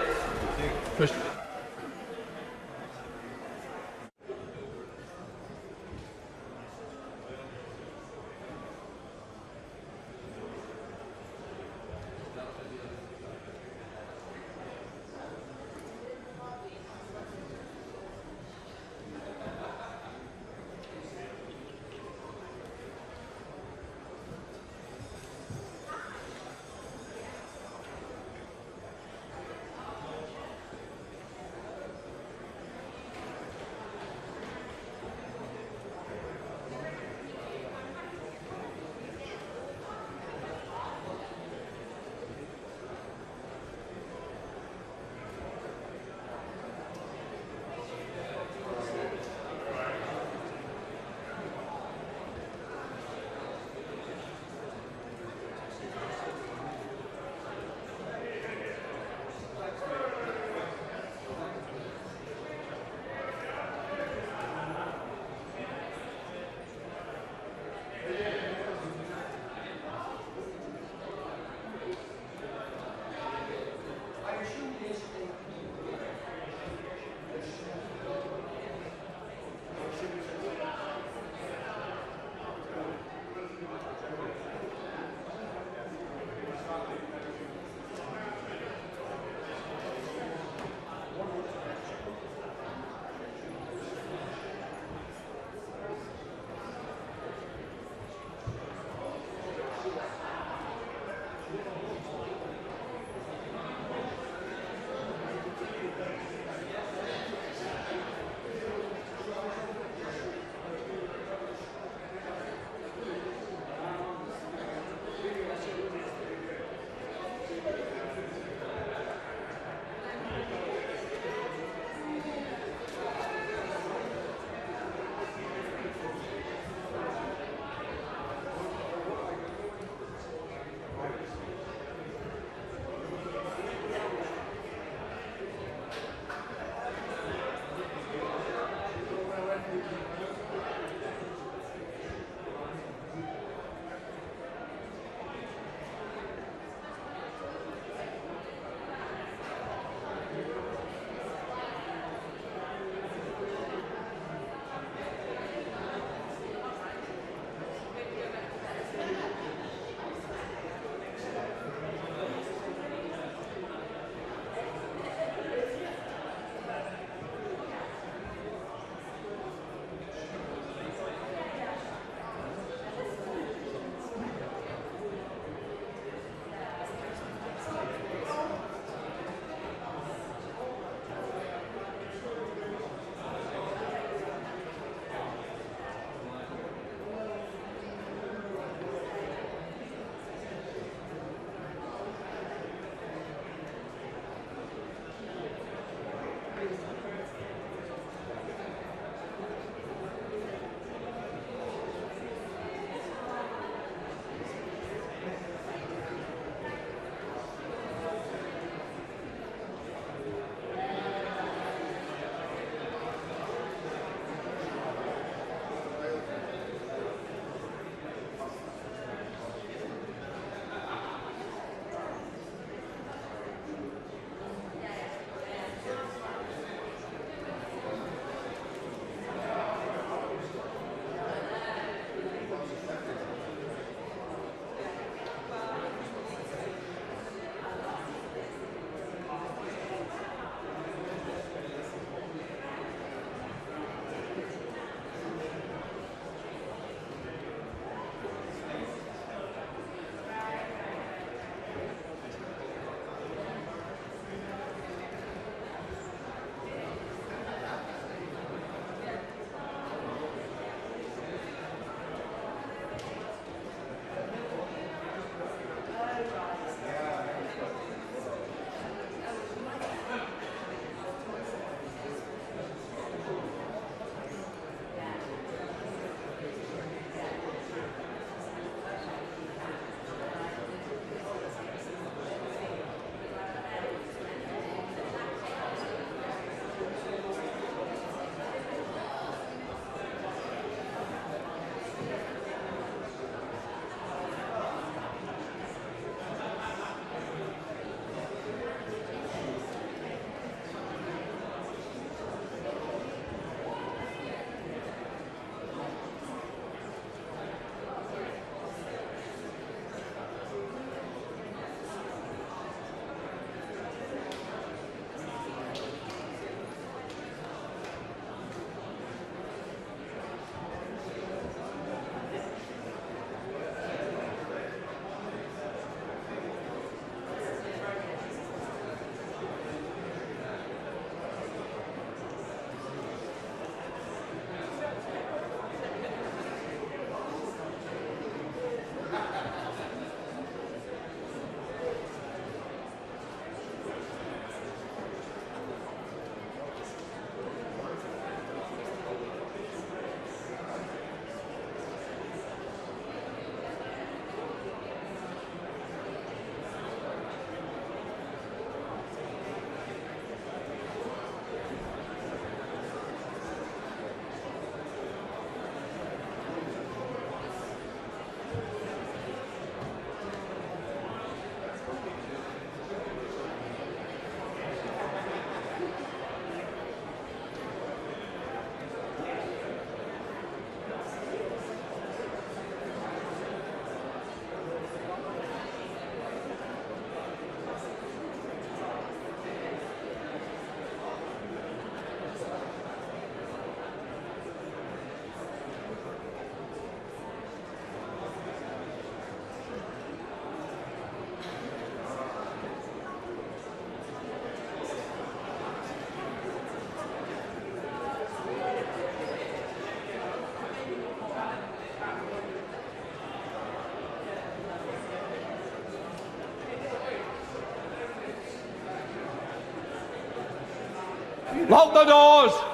Lock the doors!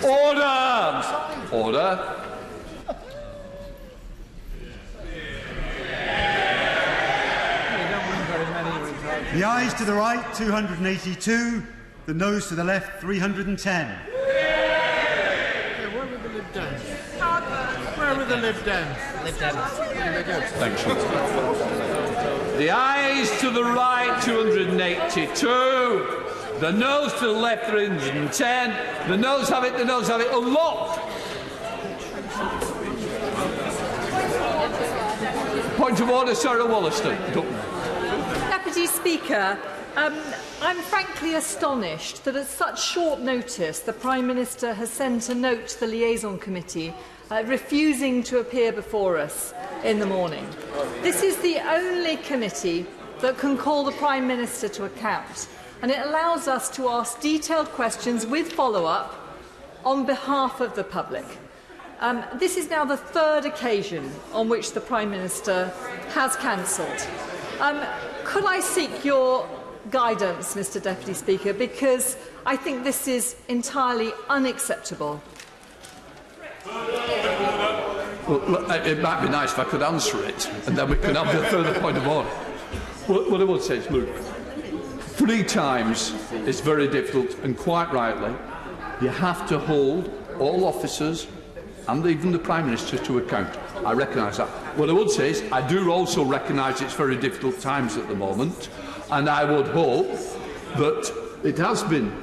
Order! Order. The ayes to the right, 282. The noes to the left, 310. Where were the Lib Dems? Where were the Lib Dems? Lib Dems. Thank you. The ayes to the right, 282. The noes to the left, 310. The noes have it, the noes have it. Unlocked. Point of order, Sarah Wollaston. Deputy Speaker, I'm frankly astonished that at such short notice the Prime Minister has sent a note to the Liaison Committee refusing to appear before us in the morning. This is the only committee that can call the Prime Minister to account, and it allows us to ask detailed questions with follow-up on behalf of the public. This is now the third occasion on which the Prime Minister has cancelled. Could I seek your guidance, Mr Deputy Speaker, because I think this is entirely unacceptable. Well, it might be nice if I could answer it, and then we can have the further point of order. What I would say is, look, 3 times it's very difficult, and quite rightly, you have to hold all officers and even the Prime Minister to account. I recognise that. What I would say is, I do also recognise it's very difficult times at the moment, and I would hope that it has been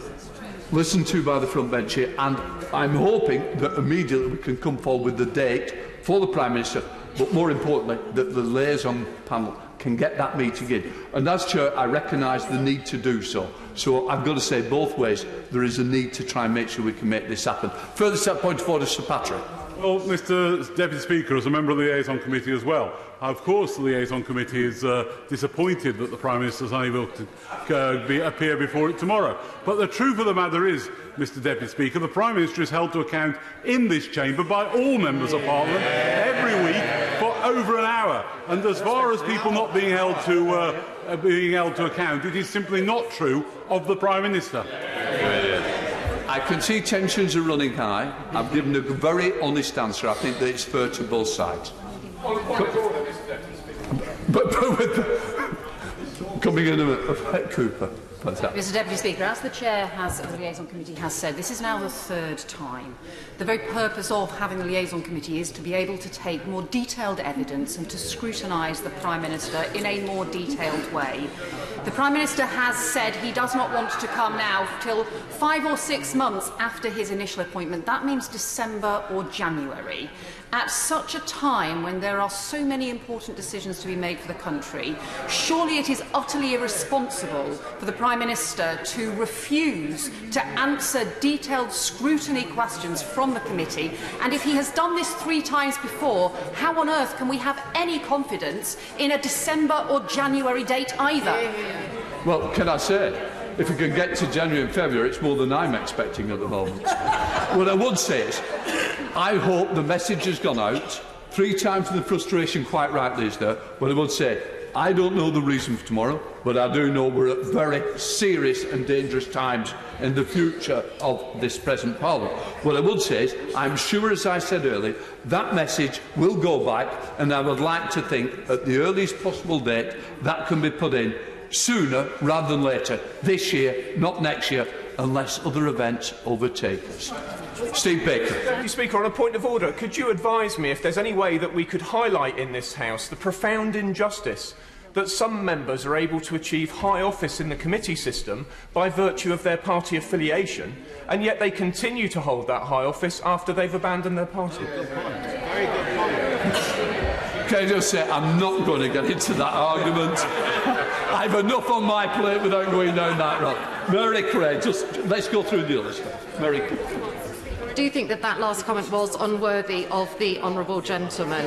listened to by the front bench here, and I'm hoping that immediately we can come forward with the date for the Prime Minister, but more importantly, that the liaison panel can get that meeting in. And as Chair, I recognise the need to do so. So I've got to say both ways, there is a need to try and make sure we can make this happen. Further point of order, Sir Patrick. Well, Mr Deputy Speaker, as a member of the Liaison Committee as well, of course the Liaison Committee is disappointed that the Prime Minister is unable to appear before it tomorrow. But the truth of the matter is, Mr Deputy Speaker, the Prime Minister is held to account in this chamber by all members of Parliament every week for over an hour. And as far as people not being held to account, it is simply not true of the Prime Minister. I can see tensions are running high. I've given a very honest answer. I think that it's fair to both sides. But coming in a minute, Cooper. Mr Deputy Speaker, as the Chair of the Liaison Committee has said, this is now the 3rd time. The very purpose of having the Liaison Committee is to be able to take more detailed evidence and to scrutinise the Prime Minister in a more detailed way. The Prime Minister has said he does not want to come now till 5 or 6 months after his initial appointment. That means December or January. At such a time when there are so many important decisions to be made for the country, surely it is utterly irresponsible for the Prime Minister to refuse to answer detailed scrutiny questions from the committee. And if he has done this 3 times before, how on earth can we have any confidence in a December or January date either? Well, can I say, if we can get to January and February, it's more than I'm expecting at the moment. What I would say is, I hope the message has gone out. 3 times the frustration, quite rightly, is there. What I would say, I don't know the reason for tomorrow, but I do know we're at very serious and dangerous times in the future of this present Parliament. What I would say is, I'm sure, as I said earlier, that message will go back, and I would like to think at the earliest possible date that can be put in sooner rather than later, this year, not next year, unless other events overtake us. Steve Baker. Deputy Speaker, on a point of order, could you advise me if there's any way that we could highlight in this House the profound injustice that some members are able to achieve high office in the committee system by virtue of their party affiliation, and yet they continue to hold that high office after they've abandoned their party? Can I just say, I'm not going to get into that argument. I've enough on my plate without going down that road. Mary Craig, just let's go through the other stuff. Mary Craig. do think that that last comment was unworthy of the honourable gentleman.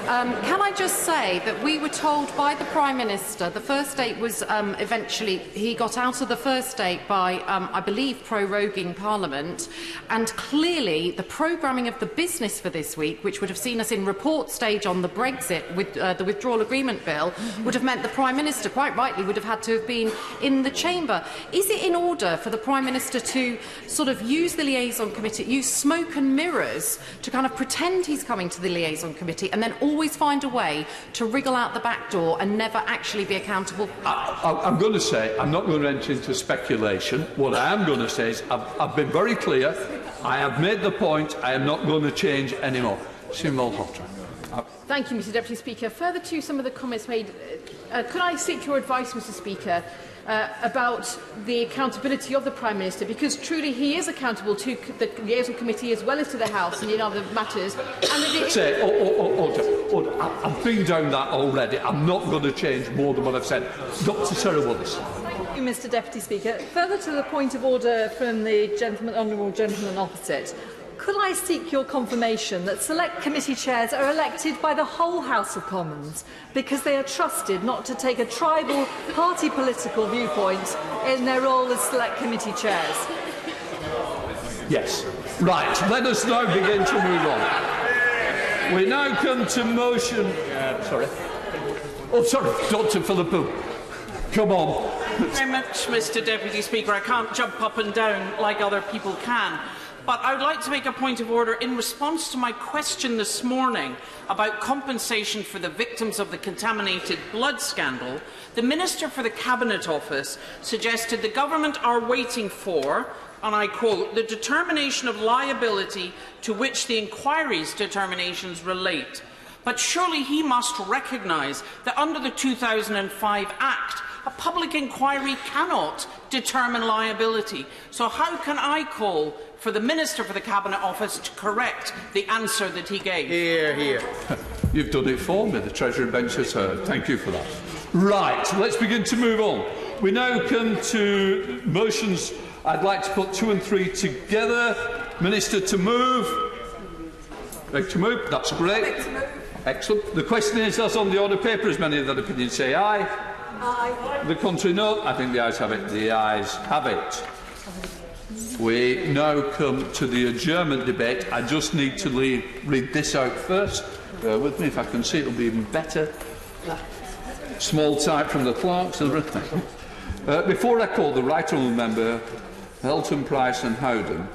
Can I just say that we were told by the Prime Minister the first date was eventually he got out of the first date by, I believe, proroguing Parliament, and clearly the programming of the business for this week, which would have seen us in report stage on the Brexit with the withdrawal agreement bill, would have meant the Prime Minister, quite rightly, would have had to have been in the chamber. Is it in order for the Prime Minister to sort of use the liaison committee, use smoke and mirrors to kind of pretend he's coming to the liaison committee and then always find a way to wriggle out the back door and never actually be accountable? I'm going to say, I'm not going to enter into speculation. What I am going to say is I've been very clear. I have made the point. I am not going to change anymore. Simul Hotter. Thank you, Mr Deputy Speaker. Further to some of the comments made, could I seek your advice, Mr Speaker, about the accountability of the Prime Minister, because truly he is accountable to the Liaison Committee as well as to the House and in other matters. I've been down that already. I'm not going to change more than what I've said. Dr. Sarah Willis. Thank you, Mr Deputy Speaker. Further to the point of order from the honourable gentleman opposite, could I seek your confirmation that select committee chairs are elected by the whole House of Commons because they are trusted not to take a tribal, party political viewpoint in their role as select committee chairs? Yes. Right. Let us now begin to move on. We now come to motion... sorry. Oh, sorry, Dr. Philippou. Come on. Thank you very much, Mr Deputy Speaker. I can't jump up and down like other people can. But I would like to make a point of order in response to my question this morning about compensation for the victims of the contaminated blood scandal. The Minister for the Cabinet Office suggested the Government are waiting for, and I quote, the determination of liability to which the inquiry's determinations relate. But surely he must recognise that under the 2005 Act, a public inquiry cannot determine liability. So how can I call for the Minister for the Cabinet Office to correct the answer that he gave? Hear, hear. You've done it for me. The Treasury bench has heard. Thank you for that. Right, let's begin to move on. We now come to motions. I'd like to put 2 and 3 together. Minister to move. Ready to move? That's great. Excellent. The question is, as on the order paper, as many of that opinion say aye. Aye. The contrary, no. I think the ayes have it. The ayes have it. We now come to the adjournment debate. I just need to read this out first. Bear with me. If I can see, it'll be even better. Small type from the clerks. Before I call the right honourable member, Helton, Price and Howden,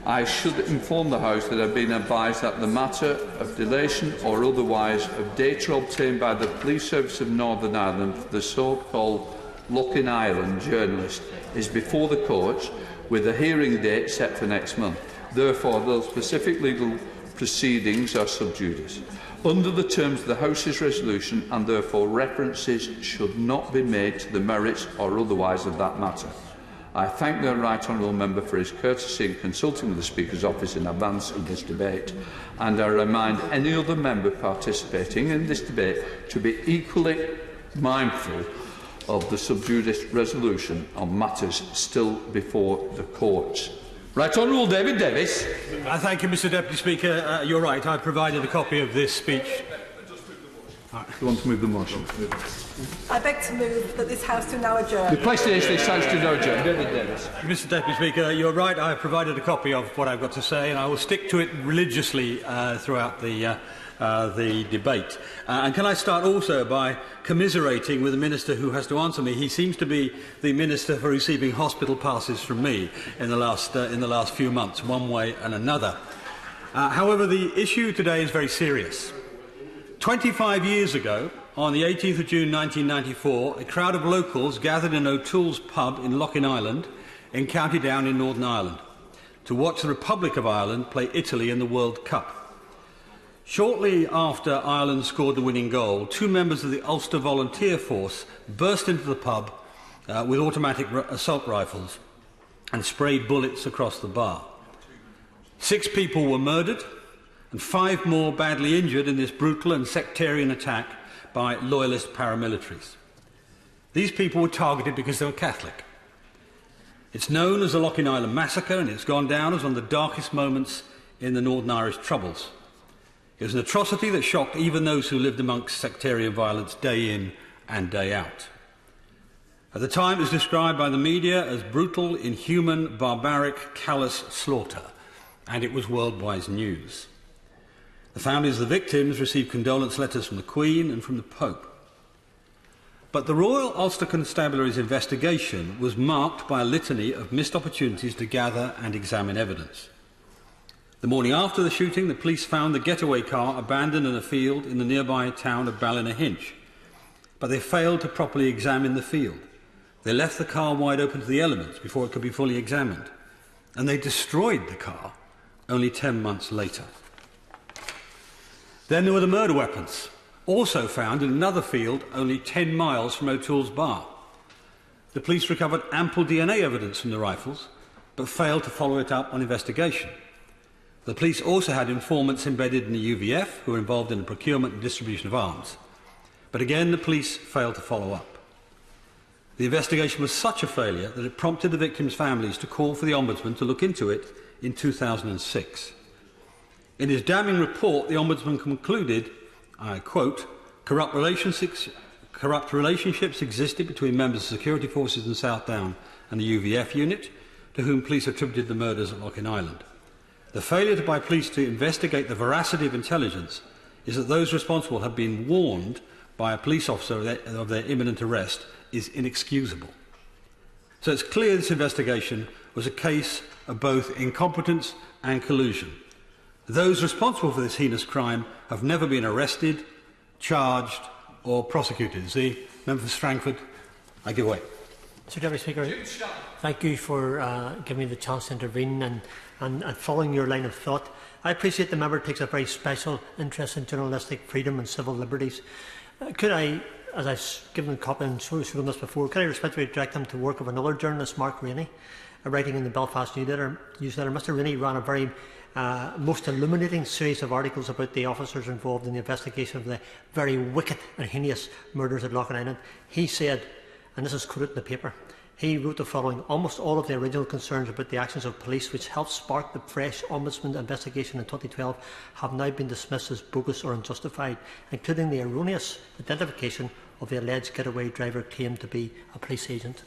I should inform the House that I have been advised that the matter of deletion or otherwise of data obtained by the Police Service of Northern Ireland for the so-called Lochin Island journalist is before the courts, with a hearing date set for next month. Therefore, those specific legal proceedings are sub judice. Under the terms of the House's resolution, and therefore references should not be made to the merits or otherwise of that matter. I thank the Right Honourable Member for his courtesy in consulting with the Speaker's office in advance of this debate, and I remind any other member participating in this debate to be equally mindful of the sub judice resolution on matters still before the courts. Right Honourable David Davis. Thank you, Mr Deputy Speaker. You're right, I provided a copy of this speech. You want to move the motion? I beg to move that this House do now adjourn. The question is this House do now adjourn. David Davis. Mr Deputy Speaker, you're right, I have provided a copy of what I've got to say, and I will stick to it religiously throughout the debate. And can I start also by commiserating with the Minister who has to answer me? He seems to be the Minister for receiving hospital passes from me in the last few months, one way and another. However, the issue today is very serious. 25 years ago, on the 18th of June 1994, a crowd of locals gathered in O'Toole's pub in Lochin Island in County Down in Northern Ireland to watch the Republic of Ireland play Italy in the World Cup. Shortly after Ireland scored the winning goal, 2 members of the Ulster Volunteer Force burst into the pub with automatic assault rifles and sprayed bullets across the bar. 6 people were murdered and 5 more badly injured in this brutal and sectarian attack by loyalist paramilitaries. These people were targeted because they were Catholic. It's known as the Lochin Island Massacre, and it's gone down as one of the darkest moments in the Northern Irish Troubles. It was an atrocity that shocked even those who lived amongst sectarian violence day in and day out. At the time, it was described by the media as brutal, inhuman, barbaric, callous slaughter, and it was worldwide news. The families of the victims received condolence letters from the Queen and from the Pope. But the Royal Ulster Constabulary's investigation was marked by a litany of missed opportunities to gather and examine evidence. The morning after the shooting, the police found the getaway car abandoned in a field in the nearby town of Ballynahinch, but they failed to properly examine the field. They left the car wide open to the elements before it could be fully examined, and they destroyed the car only 10 months later. Then there were the murder weapons, also found in another field only 10 miles from O'Toole's Bar. The police recovered ample DNA evidence from the rifles, but failed to follow it up on investigation. The police also had informants embedded in the UVF who were involved in the procurement and distribution of arms. But again, the police failed to follow up. The investigation was such a failure that it prompted the victims' families to call for the Ombudsman to look into it in 2006. In his damning report, the Ombudsman concluded, I quote, corrupt relationships existed between members of security forces in South Down and the UVF unit, to whom police attributed the murders at Loughin Island. The failure by police to investigate the veracity of intelligence is that those responsible have been warned by a police officer of their imminent arrest is inexcusable. So it's clear this investigation was a case of both incompetence and collusion. Those responsible for this heinous crime have never been arrested, charged or prosecuted. The member for Strangford, I give way. Mr Deputy Speaker, thank you for giving me the chance to intervene and following your line of thought. I appreciate the member takes a very special interest in journalistic freedom and civil liberties. Could I, as I've given a copy and shown this before, could I respectfully direct him to work of another journalist, Mark Rainey, writing in the Belfast newsletter. Mr Rainey ran a very most illuminating series of articles about the officers involved in the investigation of the very wicked and heinous murders at Loughin Island. He said, and this is quoted in the paper, he wrote the following: almost all of the original concerns about the actions of police which helped spark the fresh Ombudsman investigation in 2012 have now been dismissed as bogus or unjustified, including the erroneous identification of the alleged getaway driver claimed to be a police agent.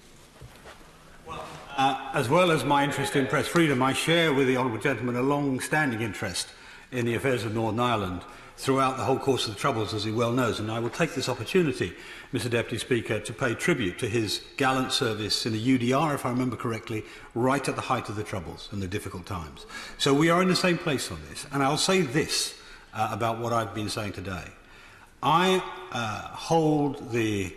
As well as my interest in press freedom, I share with the honourable gentleman a long-standing interest in the affairs of Northern Ireland throughout the whole course of the Troubles, as he well knows, and I will take this opportunity, Mr Deputy Speaker, to pay tribute to his gallant service in the UDR, if I remember correctly, right at the height of the Troubles and the difficult times. So we are in the same place on this, and I'll say this about what I've been saying today. I hold the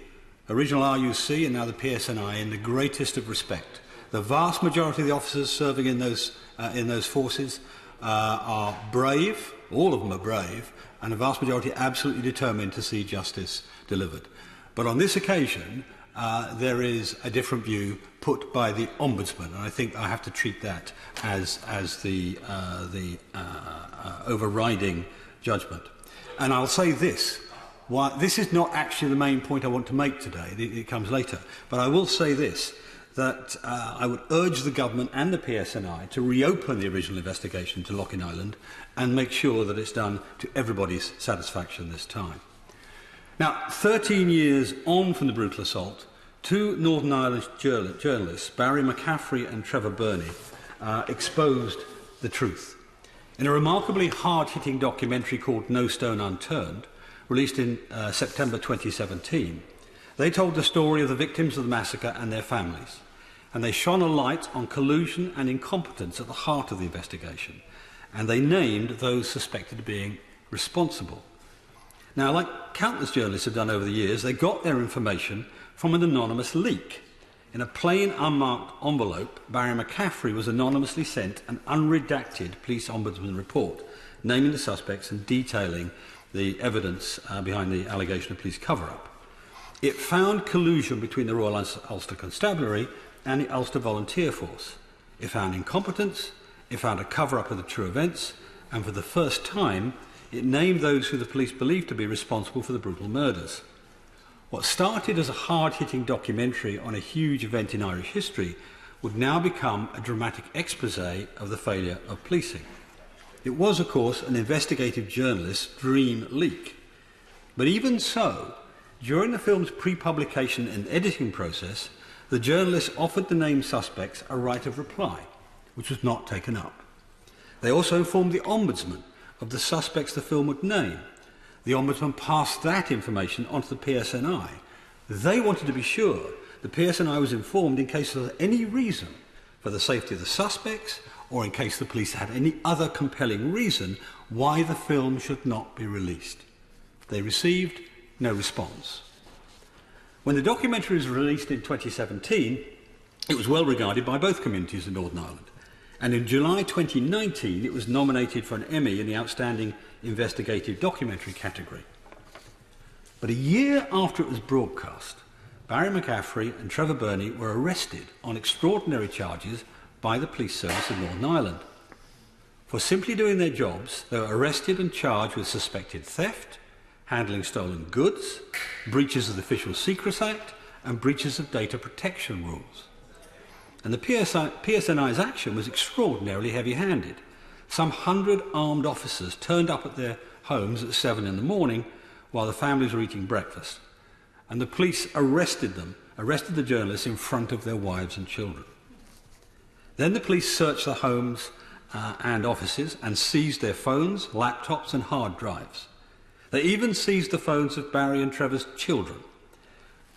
original RUC and now the PSNI in the greatest of respect. The vast majority of the officers serving in those forces are brave, all of them are brave, and the vast majority are absolutely determined to see justice delivered. But on this occasion, there is a different view put by the Ombudsman, and I think I have to treat that as the overriding judgment. And I'll say this. This is not actually the main point I want to make today. It comes later. But I will say this, that I would urge the government and the PSNI to reopen the original investigation into Loughin Island and make sure that it's done to everybody's satisfaction this time. Now, 13 years on from the brutal assault, two Northern Irish journalists, Barry McCaffrey and Trevor Burney, exposed the truth. In a remarkably hard-hitting documentary called No Stone Unturned, released in September 2017, they told the story of the victims of the massacre and their families, and they shone a light on collusion and incompetence at the heart of the investigation, and they named those suspected of being responsible. Now, like countless journalists have done over the years, they got their information from an anonymous leak. In a plain, unmarked envelope, Barry McCaffrey was anonymously sent an unredacted police ombudsman report, naming the suspects and detailing the evidence behind the allegation of police cover-up. It found collusion between the Royal Ulster Constabulary and the Ulster Volunteer Force. It found incompetence, it found a cover-up of the true events, and for the first time, it named those who the police believed to be responsible for the brutal murders. What started as a hard-hitting documentary on a huge event in Irish history would now become a dramatic exposé of the failure of policing. It was, of course, an investigative journalist's dream leak. But even so, during the film's pre-publication and editing process, the journalists offered the named suspects a right of reply, which was not taken up. They also informed the Ombudsman of the suspects the film would name. The Ombudsman passed that information on to the PSNI. They wanted to be sure the PSNI was informed in case there was any reason for the safety of the suspects or in case the police had any other compelling reason why the film should not be released. They received no response. When the documentary was released in 2017, it was well regarded by both communities in Northern Ireland. And in July 2019, it was nominated for an Emmy in the Outstanding Investigative Documentary category. But a year after it was broadcast, Barry McCaffrey and Trevor Burney were arrested on extraordinary charges by the police service of Northern Ireland. For simply doing their jobs, they were arrested and charged with suspected theft, handling stolen goods, breaches of the Official Secrets Act, and breaches of data protection rules. And the PSNI's action was extraordinarily heavy-handed. Some 100 armed officers turned up at their homes at 7 in the morning while the families were eating breakfast. And the police arrested the journalists in front of their wives and children. Then the police searched the homes and offices and seized their phones, laptops and hard drives. They even seized the phones of Barry and Trevor's children.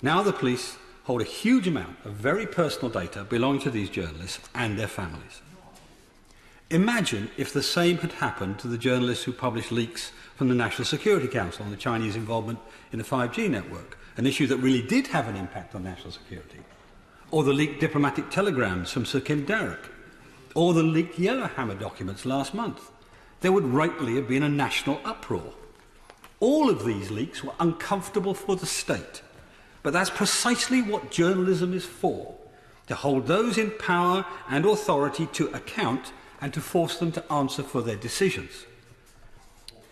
Now the police hold a huge amount of very personal data belonging to these journalists and their families. Imagine if the same had happened to the journalists who published leaks from the National Security Council on the Chinese involvement in the 5G network, an issue that really did have an impact on national security, or the leaked diplomatic telegrams from Sir Kim Darroch, or the leaked Yellowhammer documents last month. There would rightly have been a national uproar. All of these leaks were uncomfortable for the state. But that's precisely what journalism is for, to hold those in power and authority to account and to force them to answer for their decisions.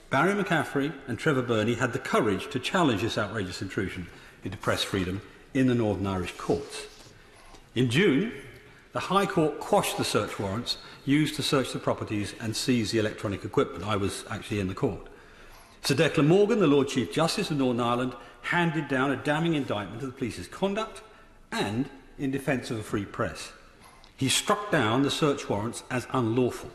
Barry McCaffrey and Trevor Burney had the courage to challenge this outrageous intrusion into press freedom in the Northern Irish courts. In June, the High Court quashed the search warrants used to search the properties and seize the electronic equipment. I was actually in the court. Sir Declan Morgan, the Lord Chief Justice of Northern Ireland, handed down a damning indictment of the police's conduct and in defence of a free press. He struck down the search warrants as unlawful.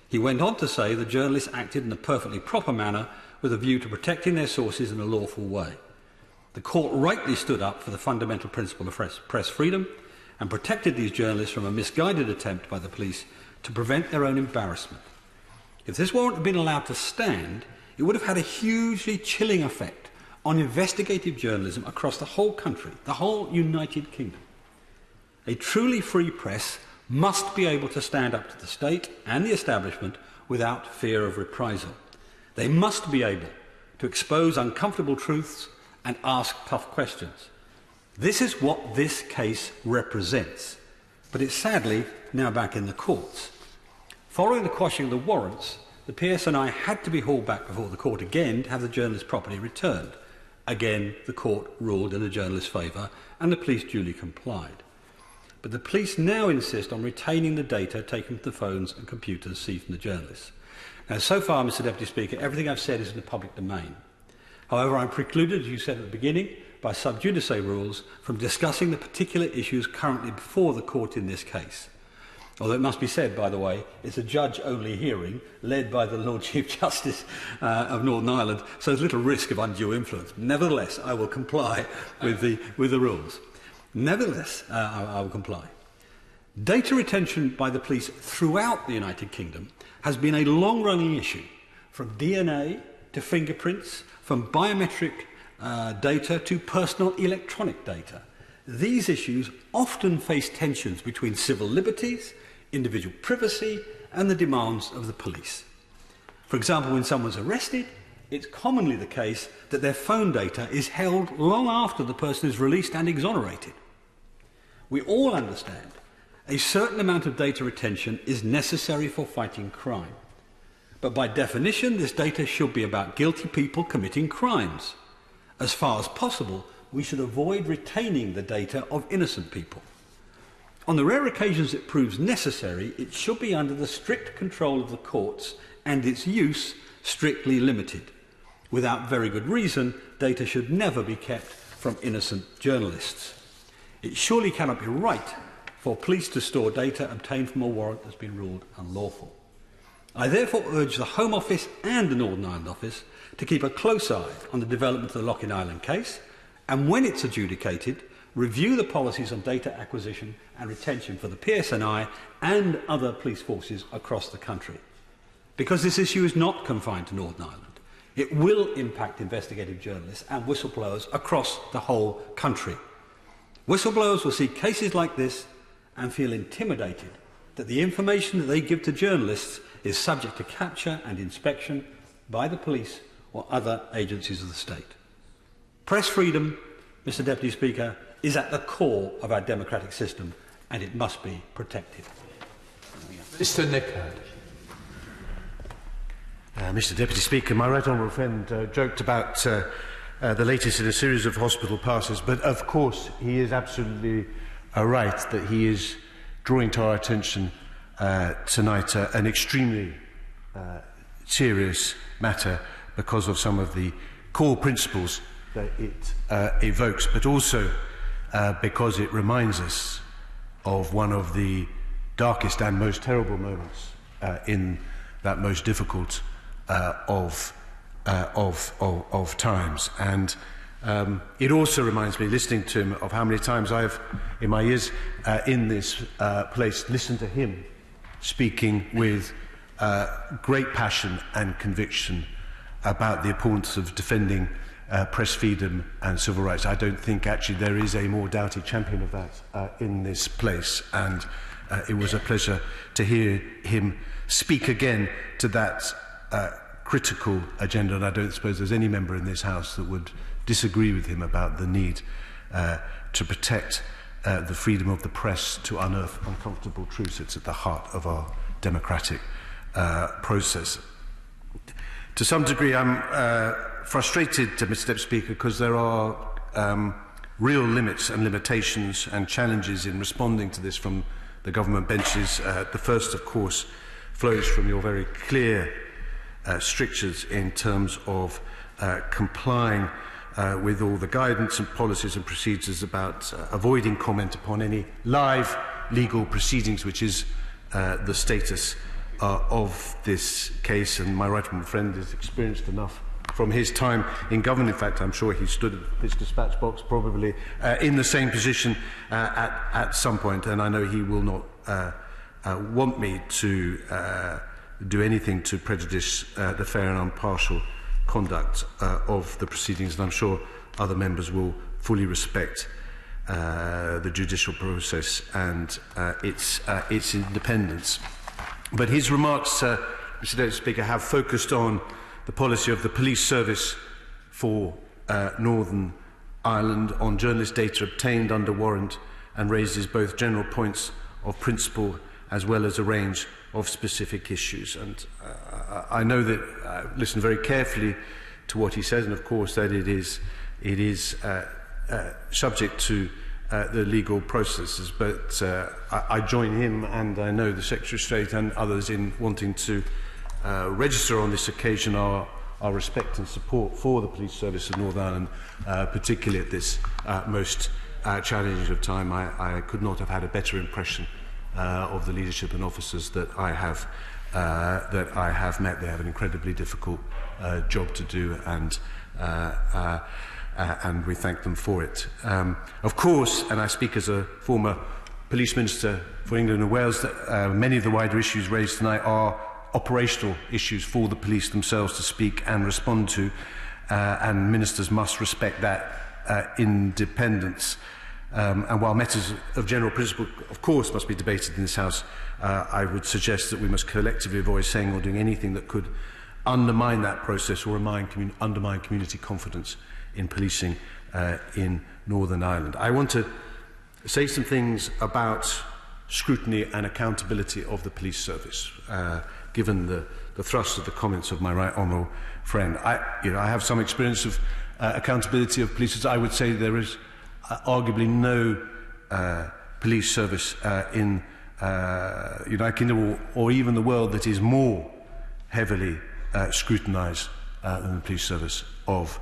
He went on to say the journalists acted in a perfectly proper manner with a view to protecting their sources in a lawful way. The court rightly stood up for the fundamental principle of press freedom and protected these journalists from a misguided attempt by the police to prevent their own embarrassment. If this warrant had been allowed to stand, it would have had a hugely chilling effect on investigative journalism across the whole country, the whole United Kingdom. A truly free press must be able to stand up to the state and the establishment without fear of reprisal. They must be able to expose uncomfortable truths and ask tough questions. This is what this case represents, but it's sadly now back in the courts. Following the quashing of the warrants, the PSNI had to be hauled back before the court again to have the journalist's property returned. Again, the court ruled in the journalist's favour and the police duly complied. But the police now insist on retaining the data taken from the phones and computers seized from the journalists. Now, so far, Mr Deputy Speaker, everything I've said is in the public domain. However, I'm precluded, as you said at the beginning, by sub judice rules from discussing the particular issues currently before the court in this case. Although it must be said, by the way, it's a judge-only hearing led by the Lord Chief Justice of Northern Ireland, so there's little risk of undue influence. Nevertheless, I will comply with the rules. Nevertheless, I will comply. Data retention by the police throughout the United Kingdom has been a long-running issue, from DNA to fingerprints, from biometric data to personal electronic data. These issues often face tensions between civil liberties, individual privacy, and the demands of the police. For example, when someone's arrested, it's commonly the case that their phone data is held long after the person is released and exonerated. We all understand a certain amount of data retention is necessary for fighting crime. But by definition, this data should be about guilty people committing crimes. As far as possible, we should avoid retaining the data of innocent people. On the rare occasions it proves necessary, it should be under the strict control of the courts and its use strictly limited. Without very good reason, data should never be kept from innocent journalists. It surely cannot be right for police to store data obtained from a warrant that has been ruled unlawful. I therefore urge the Home Office and the Northern Ireland Office to keep a close eye on the development of the Loughlin Island case, and when it's adjudicated, review the policies on data acquisition and retention for the PSNI and other police forces across the country. Because this issue is not confined to Northern Ireland, it will impact investigative journalists and whistleblowers across the whole country. Whistleblowers will see cases like this and feel intimidated that the information that they give to journalists is subject to capture and inspection by the police or other agencies of the state. Press freedom, Mr. Deputy Speaker, is at the core of our democratic system, and it must be protected. Mr. Nickard. Mr. Deputy Speaker, my right honourable friend joked about the latest in a series of hospital passes, but of course he is absolutely right that he is drawing to our attention tonight an extremely serious matter because of some of the core principles that it evokes, but also because it reminds us of one of the darkest and most terrible moments in that most difficult of times. And it also reminds me, listening to him, of how many times I've, in my years in this place, listened to him speaking with great passion and conviction about the importance of defending press freedom and civil rights. I don't think actually there is a more doubted champion of that in this place, and it was a pleasure to hear him speak again to that critical agenda, and I don't suppose there's any member in this House that would disagree with him about the need to protect the freedom of the press to unearth uncomfortable truths. It's at the heart of our democratic process. To some degree, I'm frustrated, Mr. Deputy Speaker, because there are real limits and limitations and challenges in responding to this from the government benches. The first, of course, flows from your very clear strictures in terms of complying with all the guidance and policies and procedures about avoiding comment upon any live legal proceedings, which is the status of this case. And my right honourable friend is experienced enough from his time in government. In fact, I'm sure he stood at his dispatch box probably in the same position at some point, and I know he will not want me to do anything to prejudice the fair and impartial conduct of the proceedings, and I'm sure other members will fully respect the judicial process and its independence. But his remarks, Mr. Deputy Speaker, have focused on the policy of the police service for Northern Ireland, on journalist data obtained under warrant, and raises both general points of principle as well as a range of specific issues. And I know that I listened very carefully to what he says, and of course that it is subject to the legal processes, but I join him, and I know the Secretary of State and others, in wanting to register on this occasion our respect and support for the police service of Northern Ireland, particularly at this most challenging of time. I could not have had a better impression of the leadership and officers that I have met. They have an incredibly difficult job to do, and we thank them for it. Of course, and I speak as a former police minister for England and Wales, that many of the wider issues raised tonight are operational issues for the police themselves to speak and respond to, and ministers must respect that independence. And while matters of general principle, of course, must be debated in this House, I would suggest that we must collectively avoid saying or doing anything that could undermine that process or undermine community confidence in policing in Northern Ireland. I want to say some things about scrutiny and accountability of the police service, given the thrust of the comments of my right honourable friend. I have some experience of accountability of police. I would say there is arguably no police service in United Kingdom or even the world that is more heavily scrutinise the police service of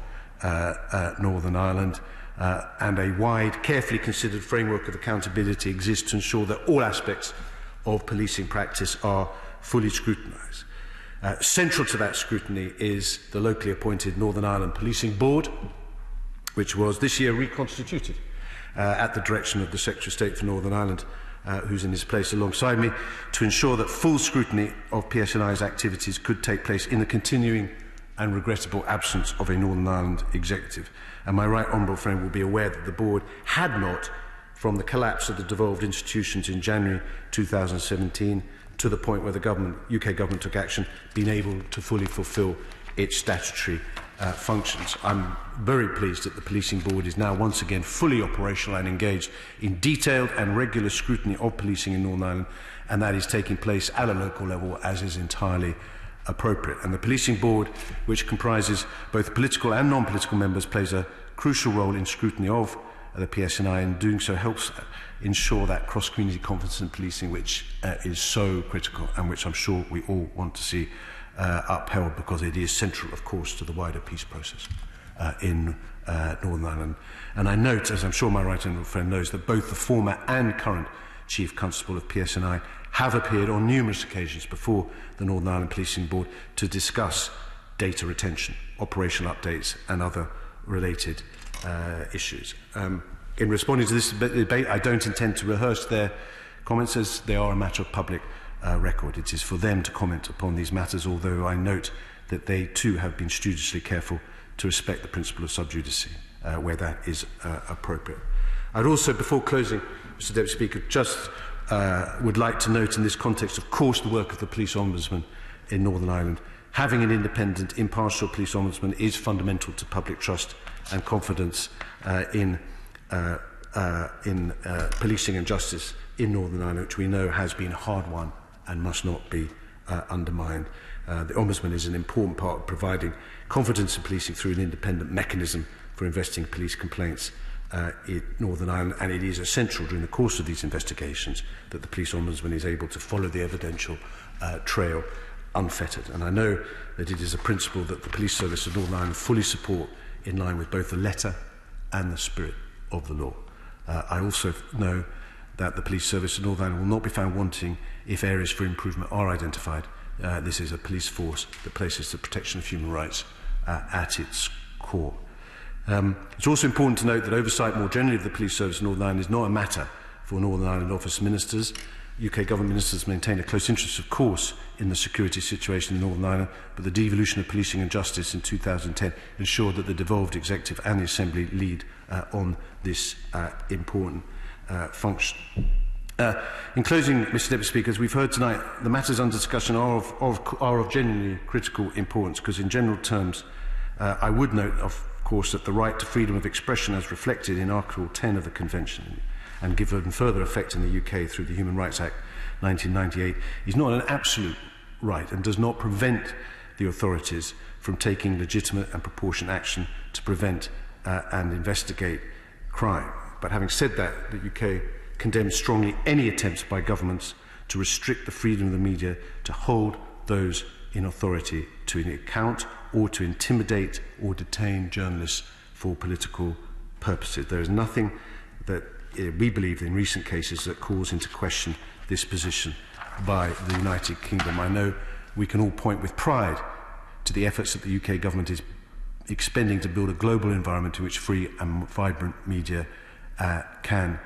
Northern Ireland, and a wide, carefully considered framework of accountability exists to ensure that all aspects of policing practice are fully scrutinised. Central to that scrutiny is the locally appointed Northern Ireland Policing Board, which was this year reconstituted at the direction of the Secretary of State for Northern Ireland, who's in his place alongside me, to ensure that full scrutiny of PSNI's activities could take place in the continuing and regrettable absence of a Northern Ireland executive. And my right honourable friend will be aware that the board had not, from the collapse of the devolved institutions in January 2017 to the point where the UK government took action, been able to fully fulfil its statutory functions. I'm very pleased that the Policing Board is now once again fully operational and engaged in detailed and regular scrutiny of policing in Northern Ireland, and that is taking place at a local level as is entirely appropriate. And the Policing Board, which comprises both political and non-political members, plays a crucial role in scrutiny of the PSNI, and doing so helps ensure that cross-community confidence in policing, which is so critical and which I'm sure we all want to see upheld, because it is central, of course, to the wider peace process in Northern Ireland. And I note, as I'm sure my right honourable friend knows, that both the former and current Chief Constable of PSNI have appeared on numerous occasions before the Northern Ireland Policing Board to discuss data retention, operational updates and other related issues. In responding to this debate, I don't intend to rehearse their comments, as they are a matter of public record. It is for them to comment upon these matters, although I note that they too have been studiously careful to respect the principle of sub judice where that is appropriate. I'd also, before closing, Mr. Deputy Speaker, just would like to note in this context, of course, the work of the Police Ombudsman in Northern Ireland. Having an independent, impartial Police Ombudsman is fundamental to public trust and confidence in policing and justice in Northern Ireland, which we know has been a hard won and must not be undermined. The Ombudsman is an important part of providing confidence in policing through an independent mechanism for investigating police complaints in Northern Ireland, and it is essential during the course of these investigations that the Police Ombudsman is able to follow the evidential trail unfettered. And I know that it is a principle that the Police Service of Northern Ireland fully support, in line with both the letter and the spirit of the law. I also know that the Police Service of Northern Ireland will not be found wanting if areas for improvement are identified. This is a police force that places the protection of human rights at its core. It's also important to note that oversight more generally of the Police Service of Northern Ireland is not a matter for Northern Ireland Office ministers. UK government ministers maintain a close interest, of course, in the security situation in Northern Ireland, but the devolution of policing and justice in 2010 ensured that the devolved executive and the Assembly lead on this important function. In closing, Mr. Deputy Speaker, as we've heard tonight, the matters under discussion are of genuinely critical importance, because in general terms, I would note, of course, that the right to freedom of expression as reflected in Article 10 of the Convention and given further effect in the UK through the Human Rights Act 1998 is not an absolute right and does not prevent the authorities from taking legitimate and proportionate action to prevent and investigate crime. But having said that, the UK condemns strongly any attempts by governments to restrict the freedom of the media, to hold those in authority to an account, or to intimidate or detain journalists for political purposes. There is nothing that we believe in recent cases that calls into question this position by the United Kingdom. I know we can all point with pride to the efforts that the UK government is expending to build a global environment in which free and vibrant media can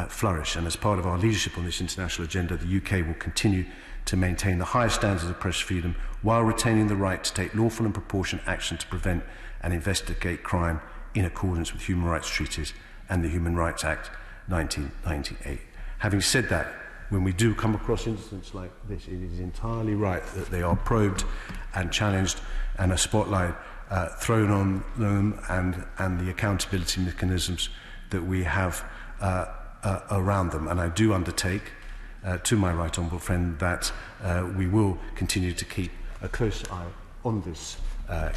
flourish. And as part of our leadership on this international agenda, the UK will continue to maintain the highest standards of press freedom while retaining the right to take lawful and proportionate action to prevent and investigate crime in accordance with human rights treaties and the Human Rights Act 1998. Having said that, when we do come across incidents like this, it is entirely right that they are probed and challenged and a spotlight thrown on them and the accountability mechanisms that we have around them. And I do undertake, to my right honourable friend, that we will continue to keep a close eye on this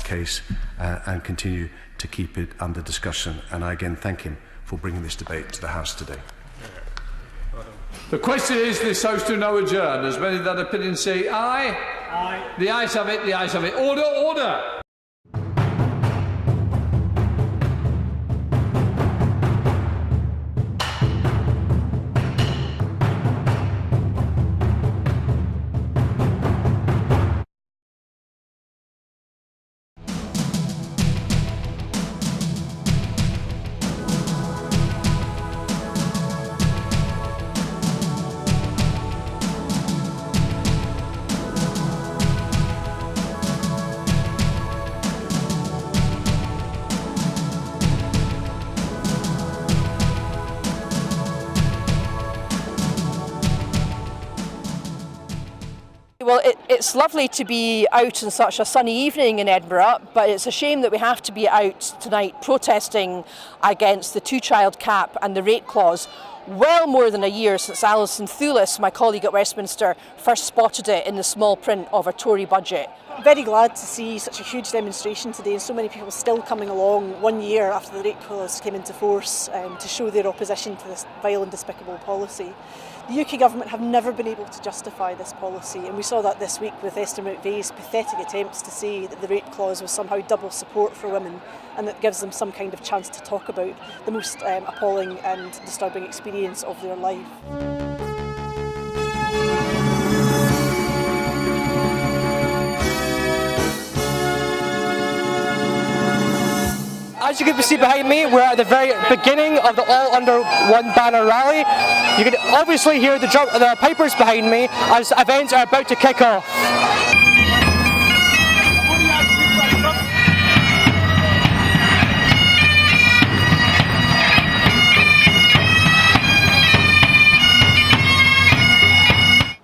case and continue to keep it under discussion. And I again thank him for bringing this debate to the House today. The question is, this House to now adjourn. As many that opinion say aye. Aye. The ayes have it, the ayes have it. Order, order! Well, it's lovely to be out on such a sunny evening in Edinburgh, but it's a shame that we have to be out tonight protesting against the two-child cap and the rate clause. Well more than a year since Alison Thulis, my colleague at Westminster, first spotted it in the small print of a Tory budget. Very glad to see such a huge demonstration today and so many people still coming along 1 year after the rate clause came into force to show their opposition to this vile and despicable policy. The UK government have never been able to justify this policy, and we saw that this week with Esther McVeigh's pathetic attempts to say that the rate clause was somehow double support for women and that gives them some kind of chance to talk about the most appalling and disturbing experience of their life. As you can see behind me, we're at the very beginning of the All Under One Banner rally. You can obviously hear the pipers behind me as events are about to kick off.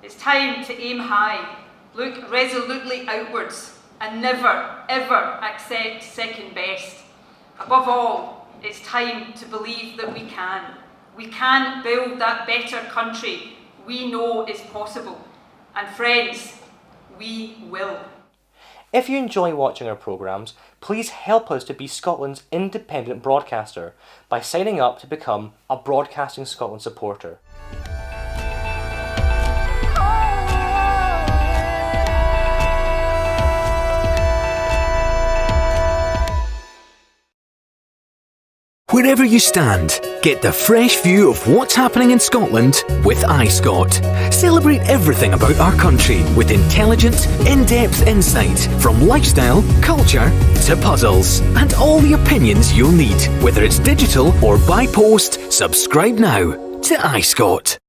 It's time to aim high, look resolutely outwards, and never, ever accept second best. Above all, it's time to believe that we can. We can build that better country we know is possible. And friends, we will. If you enjoy watching our programmes, please help us to be Scotland's independent broadcaster by signing up to become a Broadcasting Scotland supporter. Wherever you stand, get the fresh view of what's happening in Scotland with iScot. Celebrate everything about our country with intelligent, in-depth insight from lifestyle, culture to puzzles, and all the opinions you'll need. Whether it's digital or by post, subscribe now to iScot.